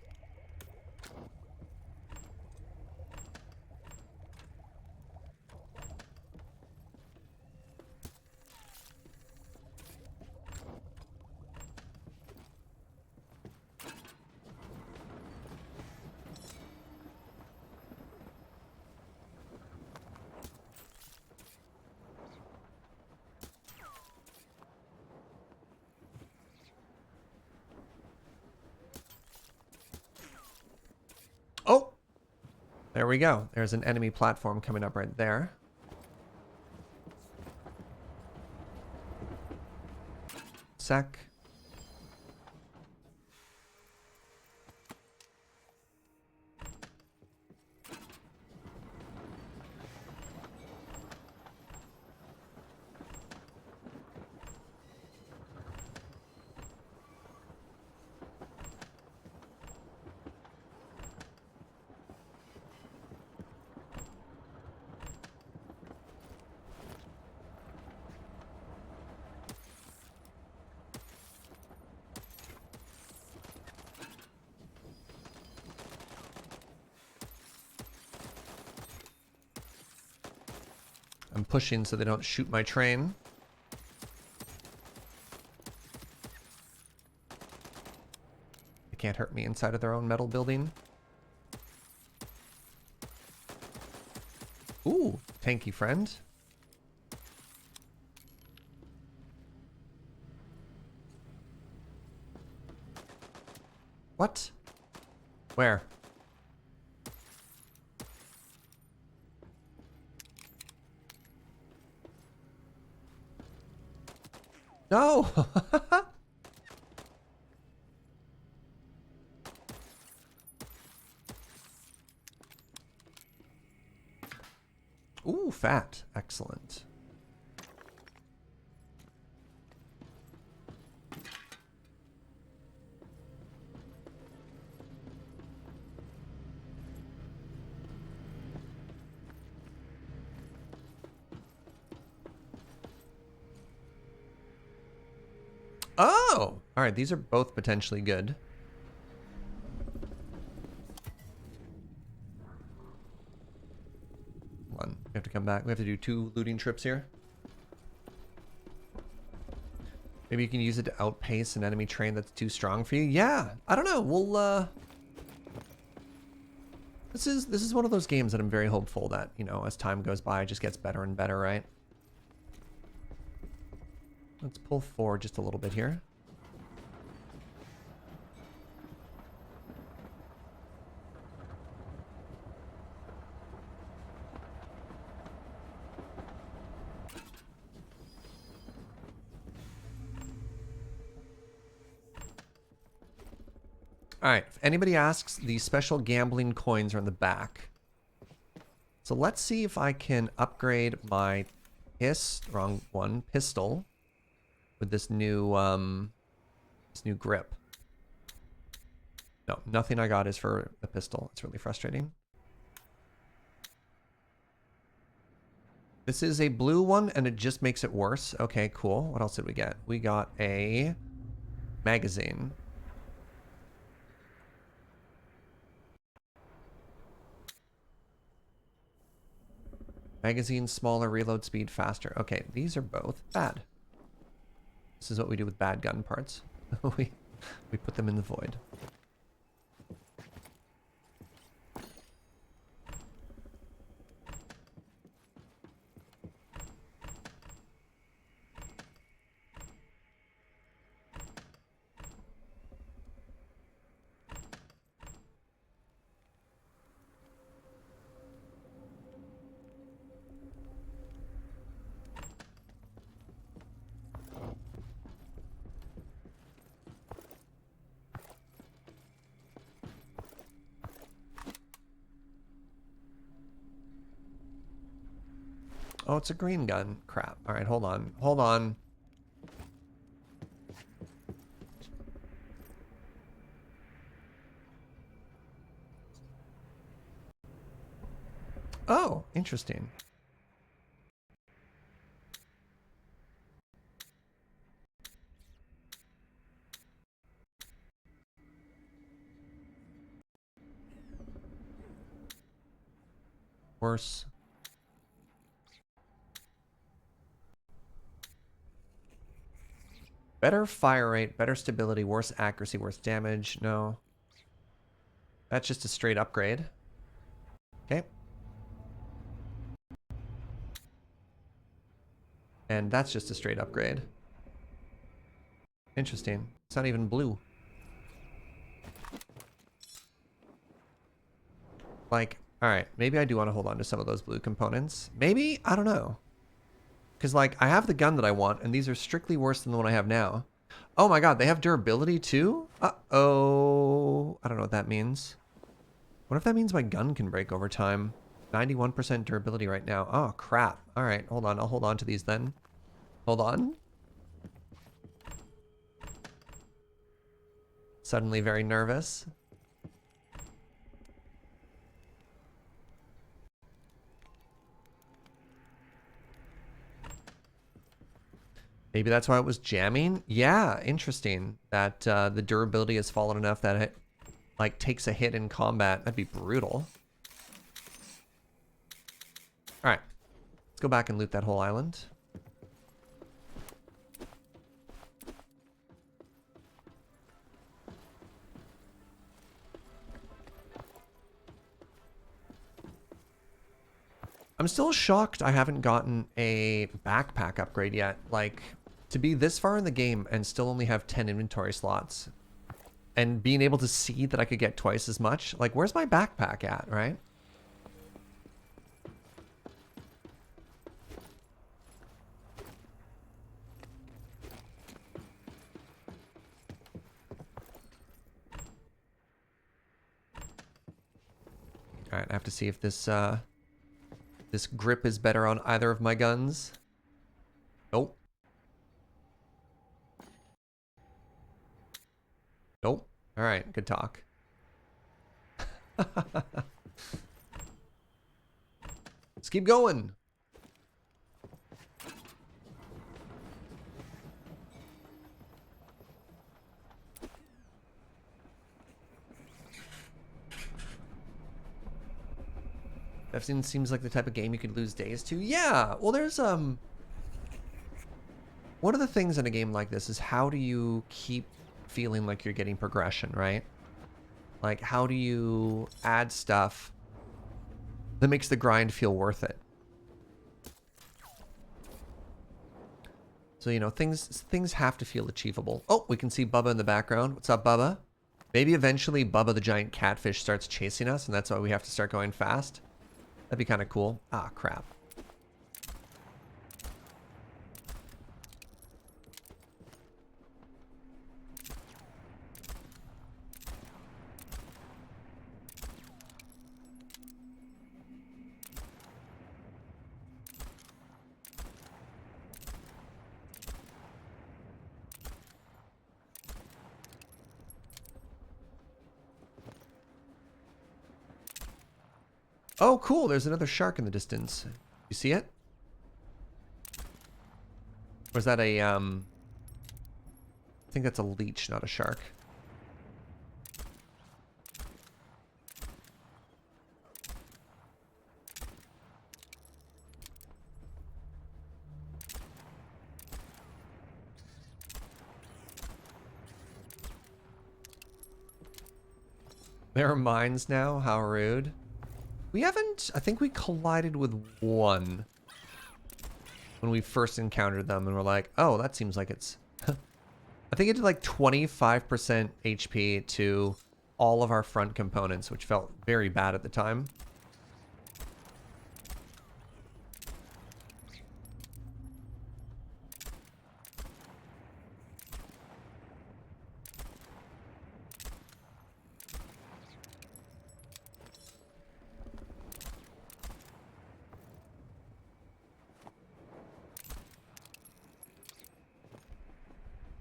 Oh, there we go. There's an enemy platform coming up right there. Sec. I'm pushing so they don't shoot my train. They can't hurt me inside of their own metal building. Ooh, tanky friend. What? Where? No! Ooh, fat. Excellent. Oh! Alright, these are both potentially good. Hold on, we have to come back. We have to do 2 looting trips here. Maybe you can use it to outpace an enemy train that's too strong for you. Yeah, I don't know. We'll This is one of those games that I'm very hopeful that, you know, as time goes by, it just gets better and better, right? Let's pull forward just a little bit here. All right, if anybody asks, the special gambling coins are in the back. So let's see if I can upgrade my wrong one, pistol with this new grip. No, nothing I got is for the pistol. It's really frustrating. This is a blue one, and it just makes it worse. Okay, cool. What else did we get? We got a magazine. Magazine smaller, reload speed faster. Okay, these are both bad. This is what we do with bad gun parts. we put them in the void. Oh, it's a green gun. Crap. All right, hold on. Hold on. Oh, interesting. Worse. Better fire rate, better stability, worse accuracy, worse damage. No. That's just a straight upgrade. Okay. And that's just a straight upgrade. Interesting. It's not even blue. Like, alright, maybe I do want to hold on to some of those blue components. Maybe? I don't know. Because, like, I have the gun that I want, and these are strictly worse than the one I have now. Oh my god, they have durability too? Uh-oh. I don't know what that means. What if that means my gun can break over time? 91% durability right now. Oh, crap. Alright, hold on. I'll hold on to these then. Hold on. Suddenly very nervous. Maybe that's why it was jamming? Yeah, interesting. That the durability has fallen enough that it, like, takes a hit in combat. That'd be brutal. Alright. Let's go back and loot that whole island. I'm still shocked I haven't gotten a backpack upgrade yet. Like, to be this far in the game and still only have 10 inventory slots and being able to see that I could get twice as much. Like, where's my backpack at, right? All right, I have to see if this this grip is better on either of my guns. Nope. Nope. All right, good talk. Let's keep going. That seems like the type of game you could lose days to. Yeah, well, there's one of the things in a game like this is how do you keep feeling like you're getting progression, right? Like, how do you add stuff that makes the grind feel worth it? So, you know, things have to feel achievable. Oh, we can see Bubba in the background. What's up, Bubba? Maybe eventually Bubba the giant catfish starts chasing us, and that's why we have to start going fast. That'd be kind of cool. Ah, crap. Oh, cool. There's another shark in the distance. You see it? Or is that a, I think that's a leech, not a shark. There are mines now? How rude. We haven't... I think we collided with one when we first encountered them, and we're like, oh, that seems like it's... I think it did like 25% HP to all of our front components, which felt very bad at the time.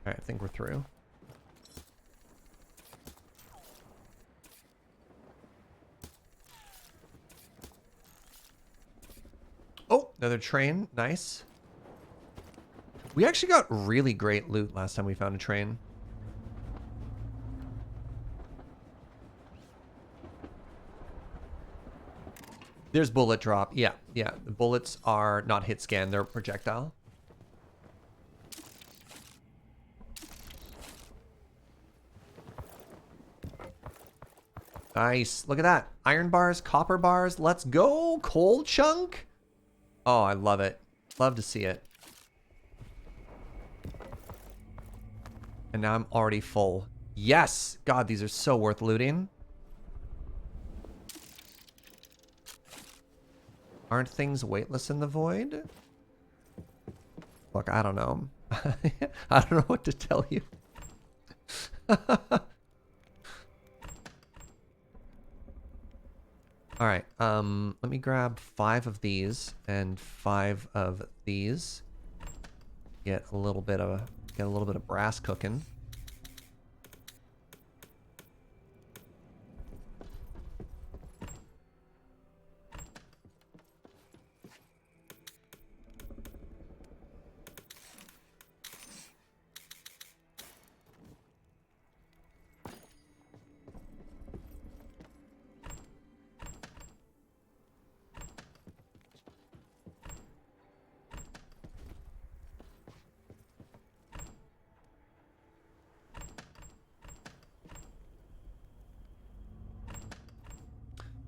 All right, I think we're through. Oh, another train. Nice. We actually got really great loot last time we found a train. There's bullet drop. Yeah, yeah. The bullets are not hit scan. They're projectile. Nice. Look at that. Iron bars, copper bars. Let's go. Coal chunk. Oh, I love it. Love to see it. And now I'm already full. Yes. God, these are so worth looting. Aren't things weightless in the void? Look, I don't know. I don't know what to tell you. All right, let me grab 5 of these and 5 of these. Get a little bit of brass cooking.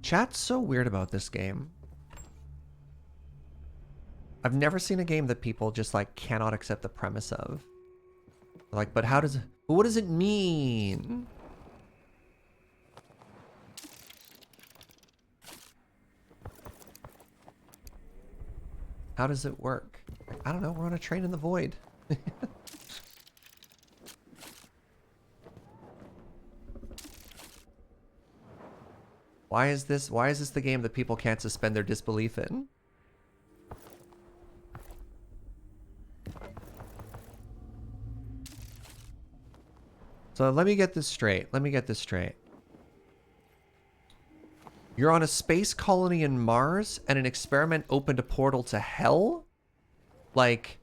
Chat's so weird about this game. I've never seen a game that people just like cannot accept the premise of. Like, but how does it, but what does it mean? How does it work? I don't know, we're on a train in the void. Why is this the game that people can't suspend their disbelief in? So let me get this straight. You're on a space colony in Mars and an experiment opened a portal to hell? Like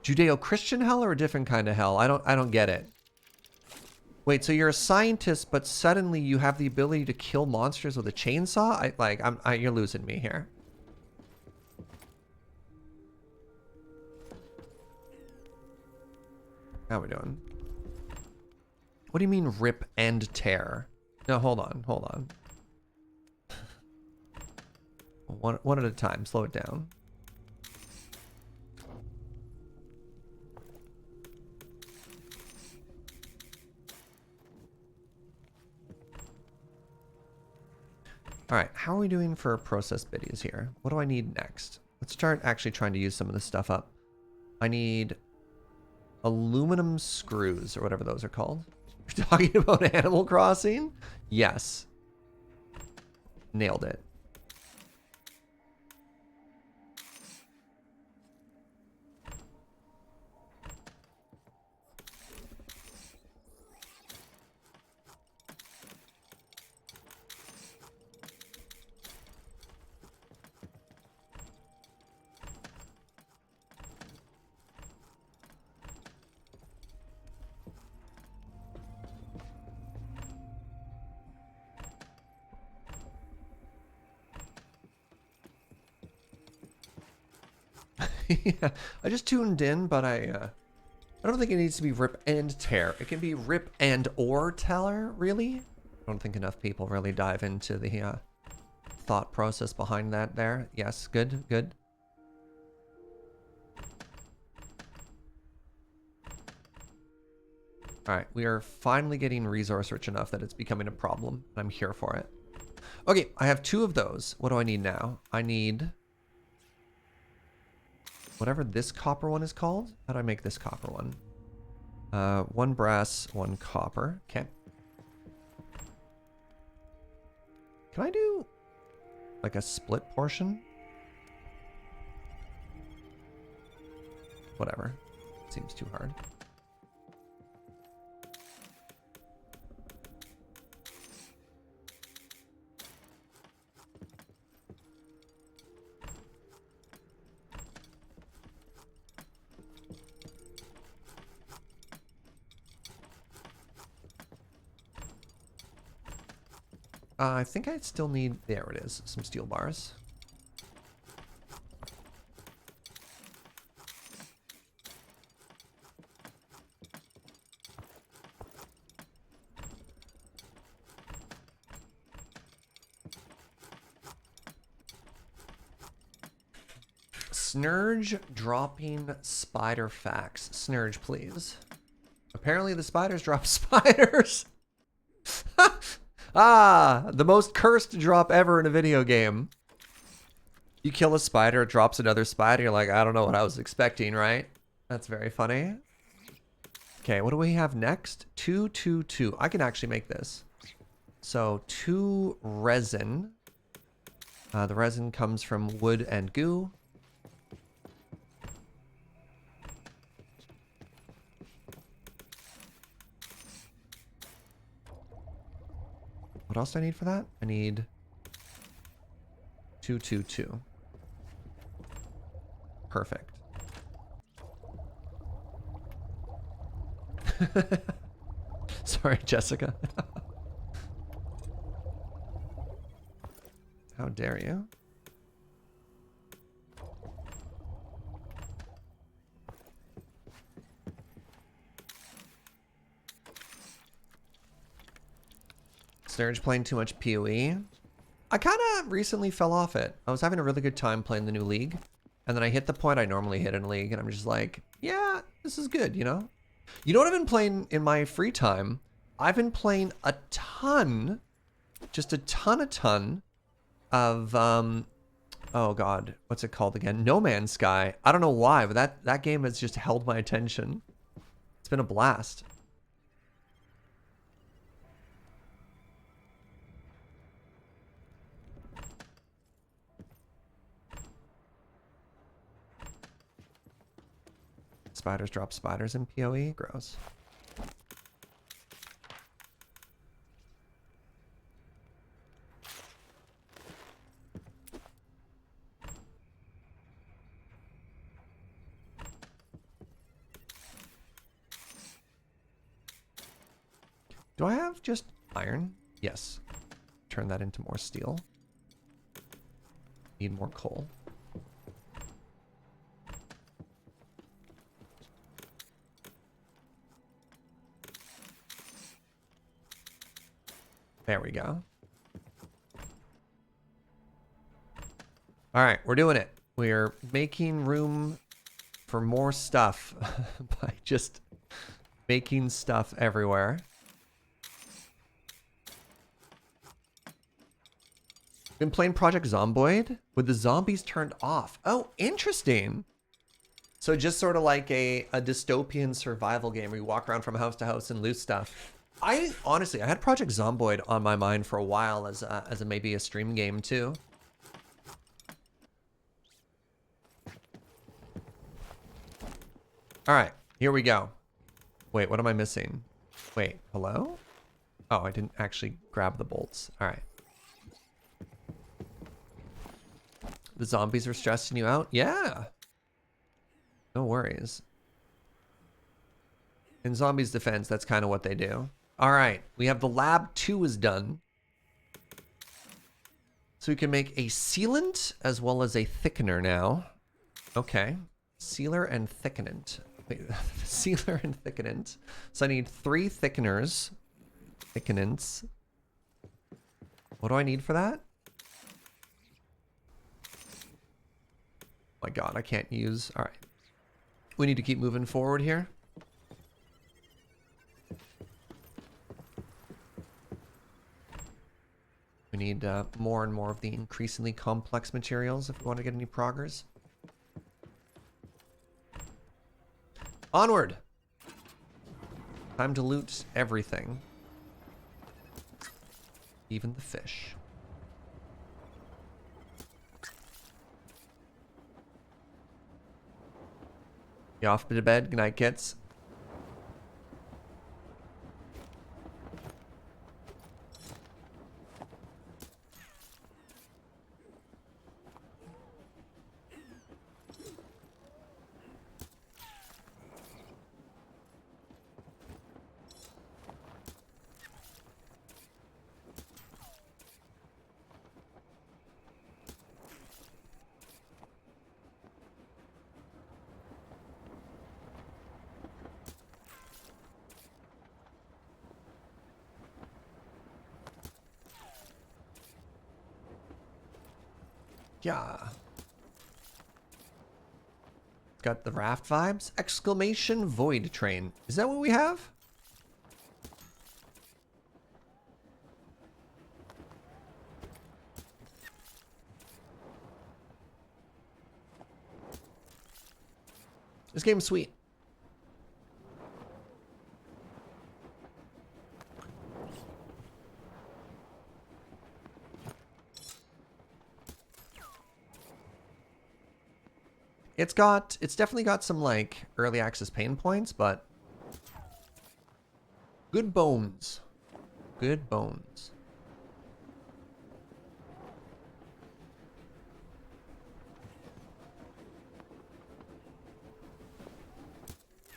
Judeo-Christian hell or a different kind of hell? I don't get it. Wait, so you're a scientist, but suddenly you have the ability to kill monsters with a chainsaw? You're losing me here. How we doing? What do you mean rip and tear? No, hold on. One at a time. Slow it down. All right, how are we doing for process biddies here? What do I need next? Let's start actually trying to use some of this stuff up. I need aluminum screws or whatever those are called. You're talking about Animal Crossing? Yes. Nailed it. Yeah, I just tuned in, but I don't think it needs to be rip and tear. It can be rip and or teller, really. I don't think enough people really dive into the thought process behind that there. Yes, good, good. All right, we are finally getting resource rich enough that it's becoming a problem. I'm here for it. Okay, I have 2 of those. What do I need now? I need whatever this copper one is called. How do I make this copper one? 1 brass, 1 copper. Okay. Can I do like a split portion? Whatever. Seems too hard. I think I still need, there it is, some steel bars. Snurge dropping spider facts. Snurge, please. Apparently the spiders drop spiders. Ah, the most cursed drop ever in a video game. You kill a spider, it drops another spider. You're like, I don't know what I was expecting, right? That's very funny. Okay, what do we have next? 2, 2, 2. I can actually make this. So 2 resin. The resin comes from wood and goo. What else do I need for that? I need 2, 2, 2. Perfect. Sorry, Jessica. How dare you? Snurge playing too much PoE. I kind of recently fell off it. I was having a really good time playing the new league. And then I hit the point I normally hit in league. And I'm just like, yeah, this is good, you know? You know what I've been playing in my free time? I've been playing a ton, just a ton of, oh God, what's it called again? No Man's Sky. I don't know why, but that game has just held my attention. It's been a blast. Spiders drop spiders in PoE? Gross. Do I have just iron? Yes. Turn that into more steel. Need more coal. There we go. All right, we're doing it. We're making room for more stuff by just making stuff everywhere. Been playing Project Zomboid with the zombies turned off. Oh, interesting. So just sort of like a dystopian survival game where you walk around from house to house and loot stuff. I honestly had Project Zomboid on my mind for a while as a maybe a stream game too. All right, here we go. Wait, what am I missing? Wait, hello? Oh, I didn't actually grab the bolts. All right. The zombies are stressing you out? Yeah. No worries. In zombies' defense, that's kind of what they do. All right, we have the lab 2 is done. So we can make a sealant as well as a thickener now. Okay, Sealer and thickenant. Wait, sealer and thickenant. So I need 3 thickeners. Thickenants. What do I need for that? My god, I can't use... Alright. We need to keep moving forward here. We need more and more of the increasingly complex materials if we want to get any progress. Onward! Time to loot everything. Even the fish. You off to bed? Good night, kids. Yeah. Got the raft vibes. Exclamation Voidtrain. Is that what we have? This game's sweet. It's definitely got some like early access pain points, but good bones. Good bones.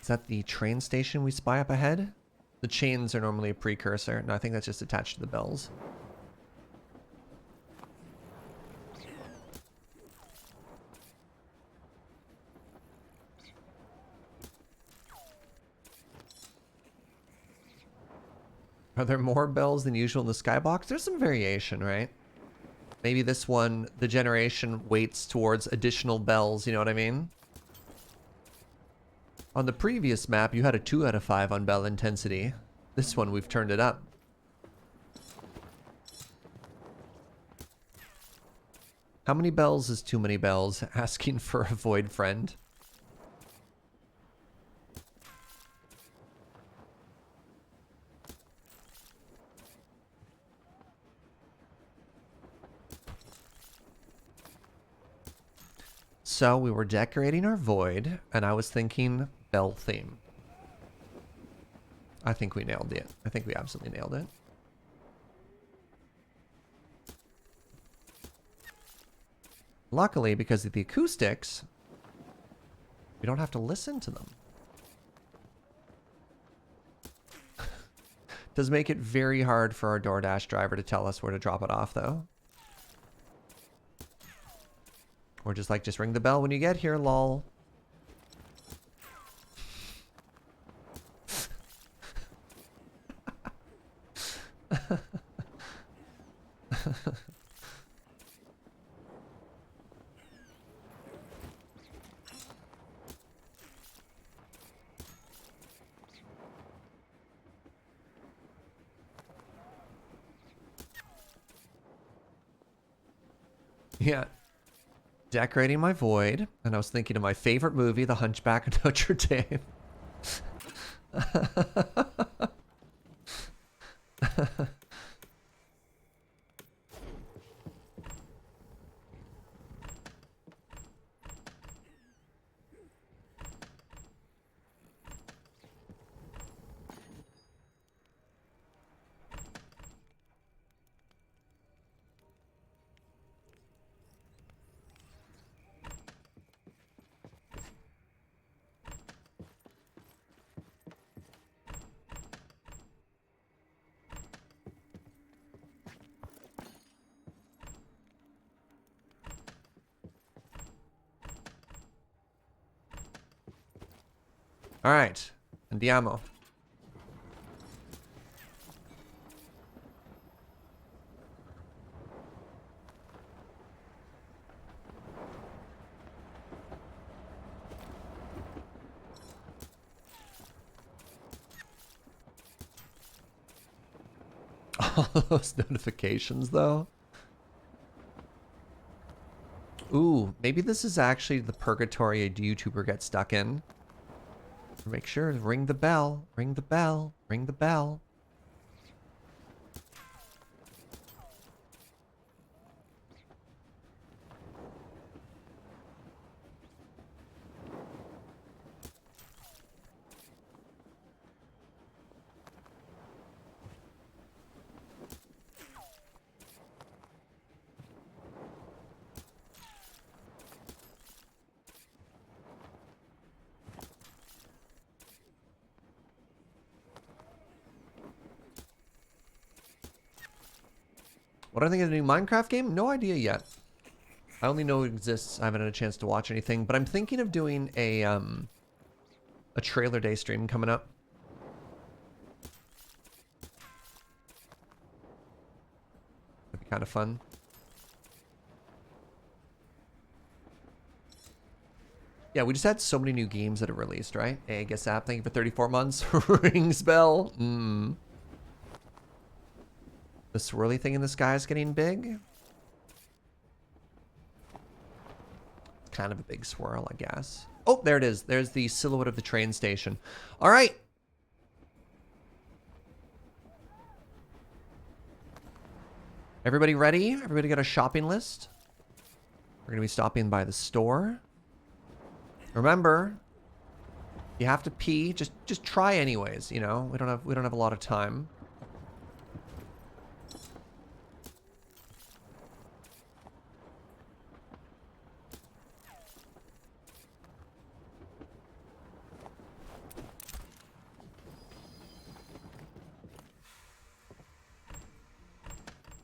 Is that the train station we spy up ahead? The chains are normally a precursor. No, I think that's just attached to the bells. Are there more bells than usual in the skybox? There's some variation, right? Maybe this one, the generation weights towards additional bells, you know what I mean? On the previous map, you had a 2 out of 5 on bell intensity. This one, we've turned it up. How many bells is too many bells? Asking for a void friend. So we were decorating our void, and I was thinking bell theme. I think we nailed it. I think we absolutely nailed it. Luckily, because of the acoustics, we don't have to listen to them. Does make it very hard for our DoorDash driver to tell us where to drop it off, though. Or just like, just ring the bell when you get here, lol. Yeah. Decorating my void, and I was thinking of my favorite movie, The Hunchback of Notre Dame. All right. Andiamo. All those notifications, though. Ooh, maybe this is actually the purgatory a YouTuber gets stuck in. Make sure to ring the bell, ring the bell, ring the bell. What do I think of the new Minecraft game? No idea yet. I only know it exists. I haven't had a chance to watch anything, but I'm thinking of doing a trailer day stream coming up. That'd be kind of fun. Yeah, we just had so many new games that have released, right? Hey, I guess app, thank you for 34 months. Rings bell. The swirly thing in the sky is getting big. Kind of a big swirl, I guess. Oh, there it is. There's the silhouette of the train station. All right. Everybody ready? Everybody got a shopping list? We're going to be stopping by the store. Remember, you have to pee. Just try anyways, you know. We don't have a lot of time.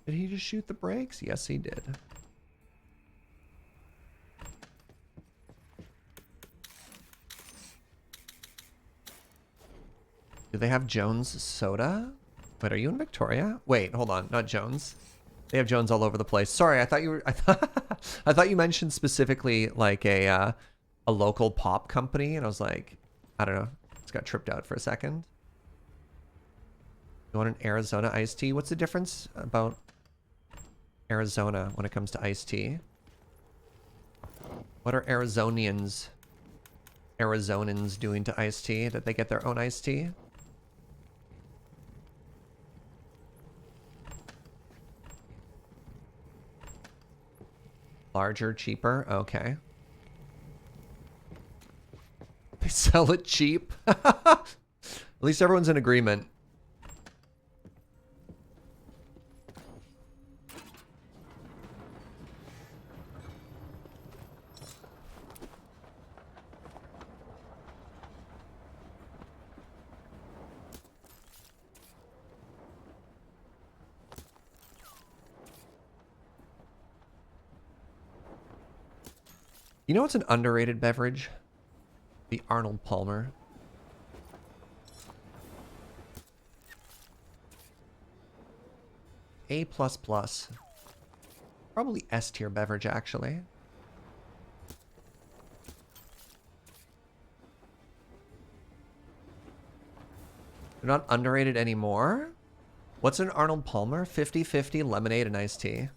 Did he just shoot the brakes? Yes, he did. Do they have Jones soda? Wait, are you in Victoria? Wait, hold on, not Jones. They have Jones all over the place. Sorry, I thought you were. I thought you mentioned specifically like a local pop company, and I was like, I don't know. Just got tripped out for a second. You want an Arizona iced tea? What's the difference about Arizona when it comes to iced tea? What are Arizonans doing to iced tea? Did they get their own iced tea? Larger, cheaper? Okay. They sell it cheap? At least everyone's in agreement. You know what's an underrated beverage? The Arnold Palmer. A++. Probably S tier beverage, actually. They're not underrated anymore? What's an Arnold Palmer? 50-50 lemonade and iced tea.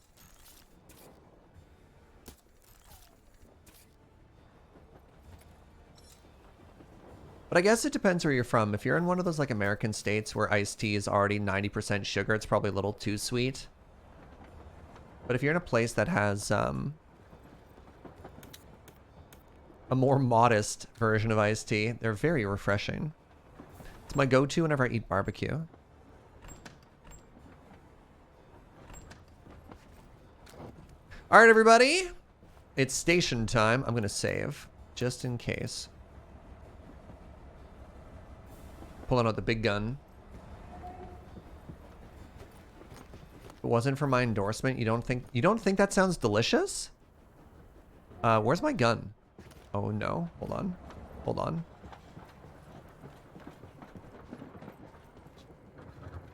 But I guess it depends where you're from. If you're in one of those like American states where iced tea is already 90% sugar, it's probably a little too sweet. But if you're in a place that has a more modest version of iced tea, they're very refreshing. It's my go-to whenever I eat barbecue. All right, everybody. It's station time. I'm going to save just in case. Pulling out the big gun. If it wasn't for my endorsement, you don't think that sounds delicious? Where's my gun? Oh no, hold on. Hold on.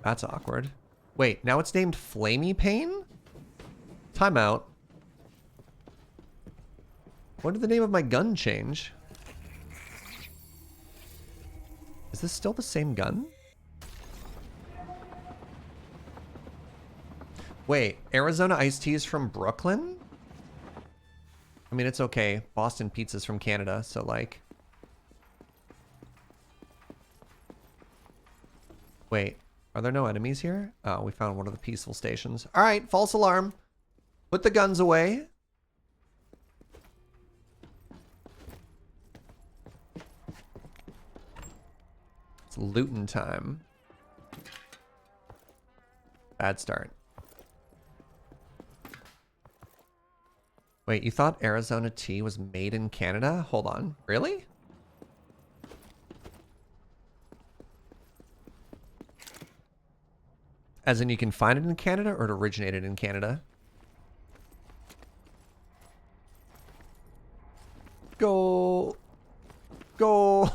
That's awkward. Wait, now it's named Flamey Pain? Timeout. When did the name of my gun change? Is this still the same gun? Wait, Arizona iced tea is from Brooklyn? I mean, it's okay. Boston pizza's from Canada, so like... Wait, are there no enemies here? Oh, we found one of the peaceful stations. All right, false alarm. Put the guns away. It's looting time. Bad start. Wait, you thought Arizona tea was made in Canada? Hold on. Really? As in you can find it in Canada or it originated in Canada? Go. Go.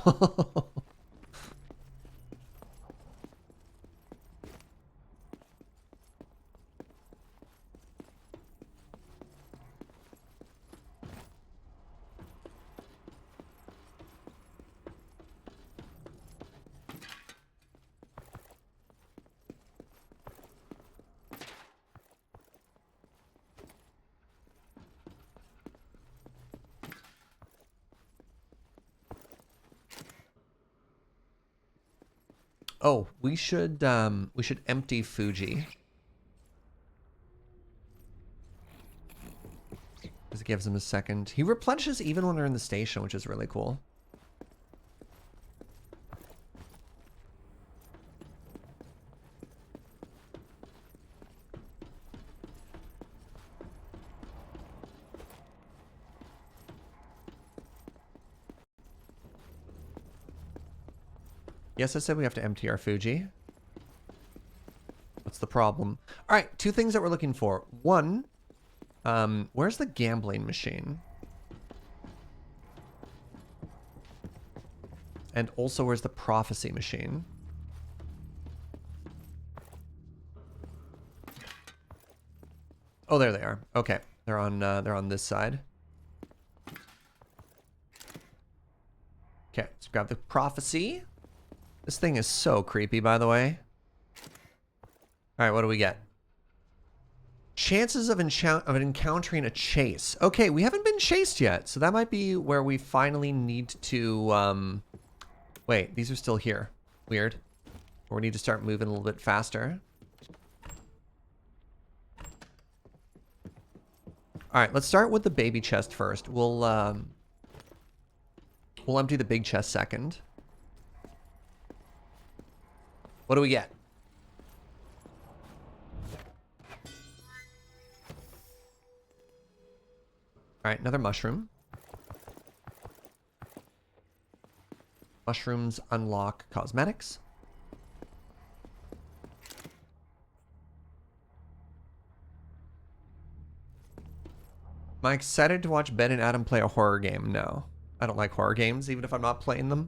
Oh, we should empty Fuji. This gives him a second. He replenishes even when they're in the station, which is really cool. Yes, I said we have to empty our Fuji. What's the problem? All right, two things that we're looking for. One, where's the gambling machine? And also, where's the prophecy machine? Oh, there they are. Okay, they're on this side. Okay, let's grab the prophecy. This thing is so creepy, by the way. All right, what do we get? Chances of encountering a chase. Okay, we haven't been chased yet, so that might be where we finally need to... Wait, these are still here. Weird. Or we need to start moving a little bit faster. All right, let's start with the baby chest first. We'll empty the big chest second. What do we get? All right, another mushroom. Mushrooms unlock cosmetics. Am I excited to watch Ben and Adam play a horror game? No. I don't like horror games, even if I'm not playing them.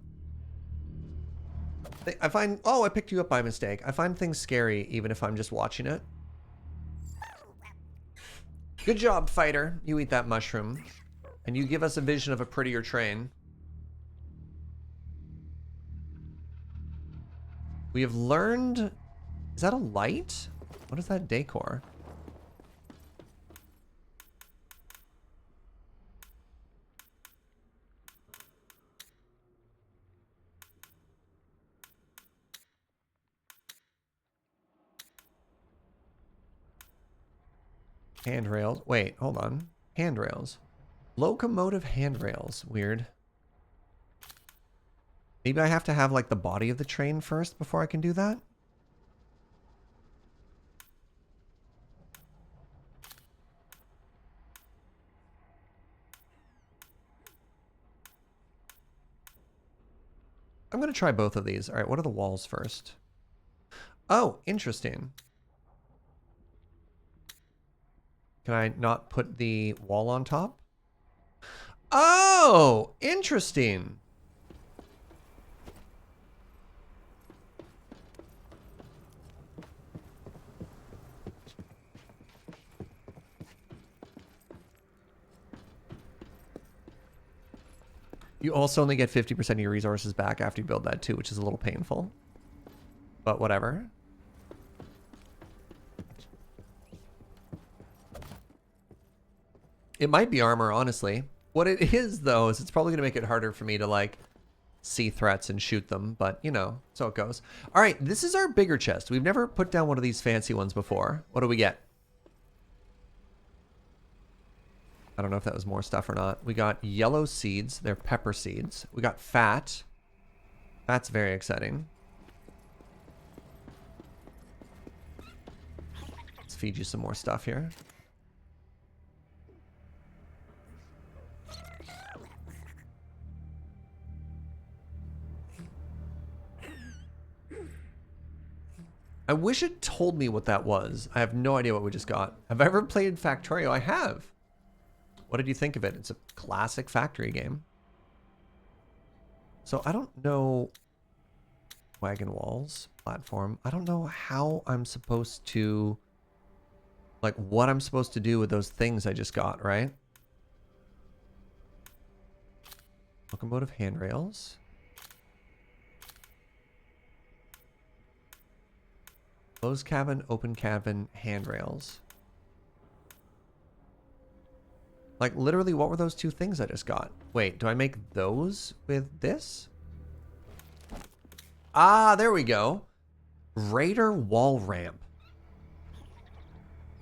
I find... Oh, I picked you up by mistake. I find things scary, even if I'm just watching it. Good job, fighter. You eat that mushroom. And you give us a vision of a prettier train. We have learned... Is that a light? What is that decor? Handrails. Wait, hold on. Handrails. Locomotive handrails. Weird. Maybe I have to have like the body of the train first before I can do that? I'm going to try both of these. All right, what are the walls first? Oh, interesting. Can I not put the wall on top? Oh, interesting. You also only get 50% of your resources back after you build that too, which is a little painful. But whatever. It might be armor, honestly. What it is, though, is it's probably going to make it harder for me to, like, see threats and shoot them. But, you know, so it goes. All right, this is our bigger chest. We've never put down one of these fancy ones before. What do we get? I don't know if that was more stuff or not. We got yellow seeds. They're pepper seeds. We got fat. That's very exciting. Let's feed you some more stuff here. I wish it told me what that was. I have no idea what we just got. Have I ever played Factorio? I have. What did you think of it? It's a classic factory game. So I don't know. Wagon walls, platform. I don't know how I'm supposed to, like, what I'm supposed to do with those things I just got, right? Locomotive handrails. Closed cabin, open cabin, handrails. Like, literally, what were those two things I just got? Wait, do I make those with this? Ah, there we go. Raider wall ramp.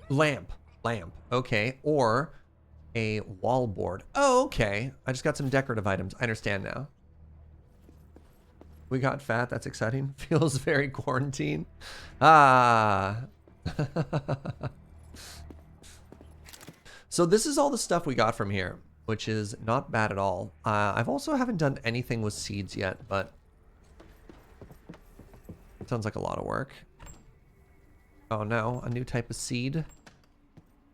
Lamp. Okay. Or a wall board. Oh, okay. I just got some decorative items. I understand now. We got fat. That's exciting. Feels very quarantine. Ah. So this is all the stuff we got from here, which is not bad at all. I've also haven't done anything with seeds yet, but it sounds like a lot of work. Oh no, a new type of seed. I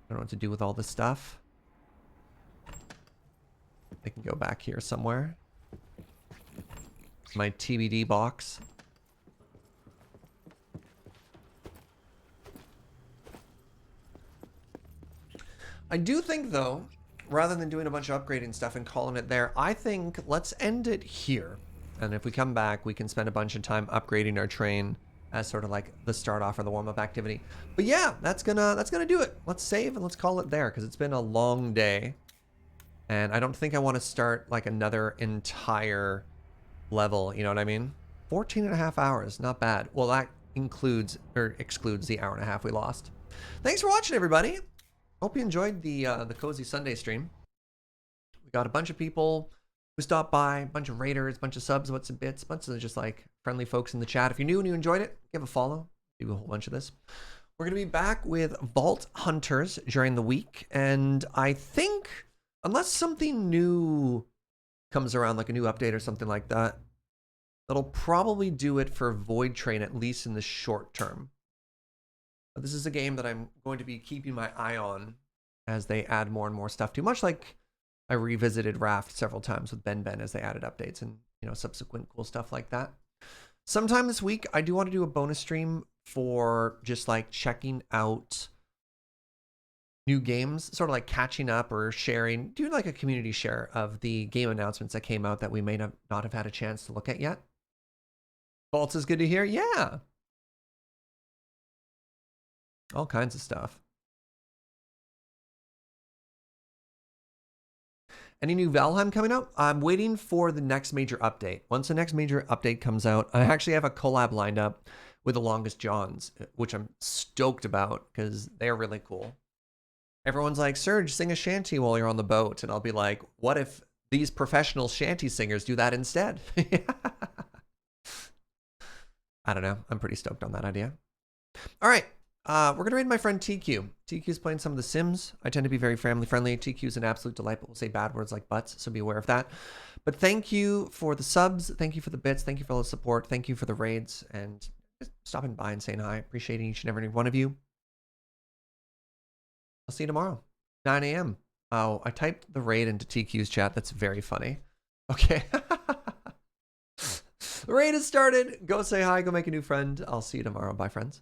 don't know what to do with all this stuff. They can go back here somewhere. My TBD box. I do think, though, rather than doing a bunch of upgrading stuff and calling it there, I think let's end it here. And if we come back, we can spend a bunch of time upgrading our train as sort of like the start off or the warm-up activity. But yeah, that's gonna do it. Let's save and let's call it there because it's been a long day. And I don't think I want to start like another entire level, you know what I mean? 14 and a half hours, not bad. Well, that includes or excludes the hour and a half we lost. Thanks for watching, everybody. Hope you enjoyed the Cozy Sunday stream. We got a bunch of people who stopped by, a bunch of raiders, a bunch of subs, what's and bits, a bunch of just like friendly folks in the chat. If you're new and you enjoyed it, give a follow. Do a whole bunch of this. We're going to be back with Vault Hunters during the week. And I think, unless something new comes around, like a new update or something like that, that'll probably do it for Voidtrain, at least in the short term. But this is a game that I'm going to be keeping my eye on as they add more and more stuff to, much like I revisited Raft several times with Ben as they added updates and, you know, subsequent cool stuff like that. Sometime this week, I do want to do a bonus stream for just like checking out new games, sort of like catching up or sharing, do like a community share of the game announcements that came out that we may not have had a chance to look at yet. Vaults is good to hear. Yeah. All kinds of stuff. Any new Valheim coming out? I'm waiting for the next major update. Once the next major update comes out, I actually have a collab lined up with The Longest Johns, which I'm stoked about because they're really cool. Everyone's like, Serge, sing a shanty while you're on the boat. And I'll be like, what if these professional shanty singers do that instead? I don't know. I'm pretty stoked on that idea. All right. We're going to raid my friend TQ. TQ's playing some of The Sims. I tend to be very family friendly. TQ's an absolute delight, but we'll say bad words like butts, so be aware of that. But thank you for the subs. Thank you for the bits. Thank you for all the support. Thank you for the raids and just stopping by and saying hi. Appreciating each and every one of you. I'll see you tomorrow, 9 a.m. Oh, I typed the raid into TQ's chat. That's very funny. Okay. The raid has started. Go say hi. Go make a new friend. I'll see you tomorrow. Bye, friends.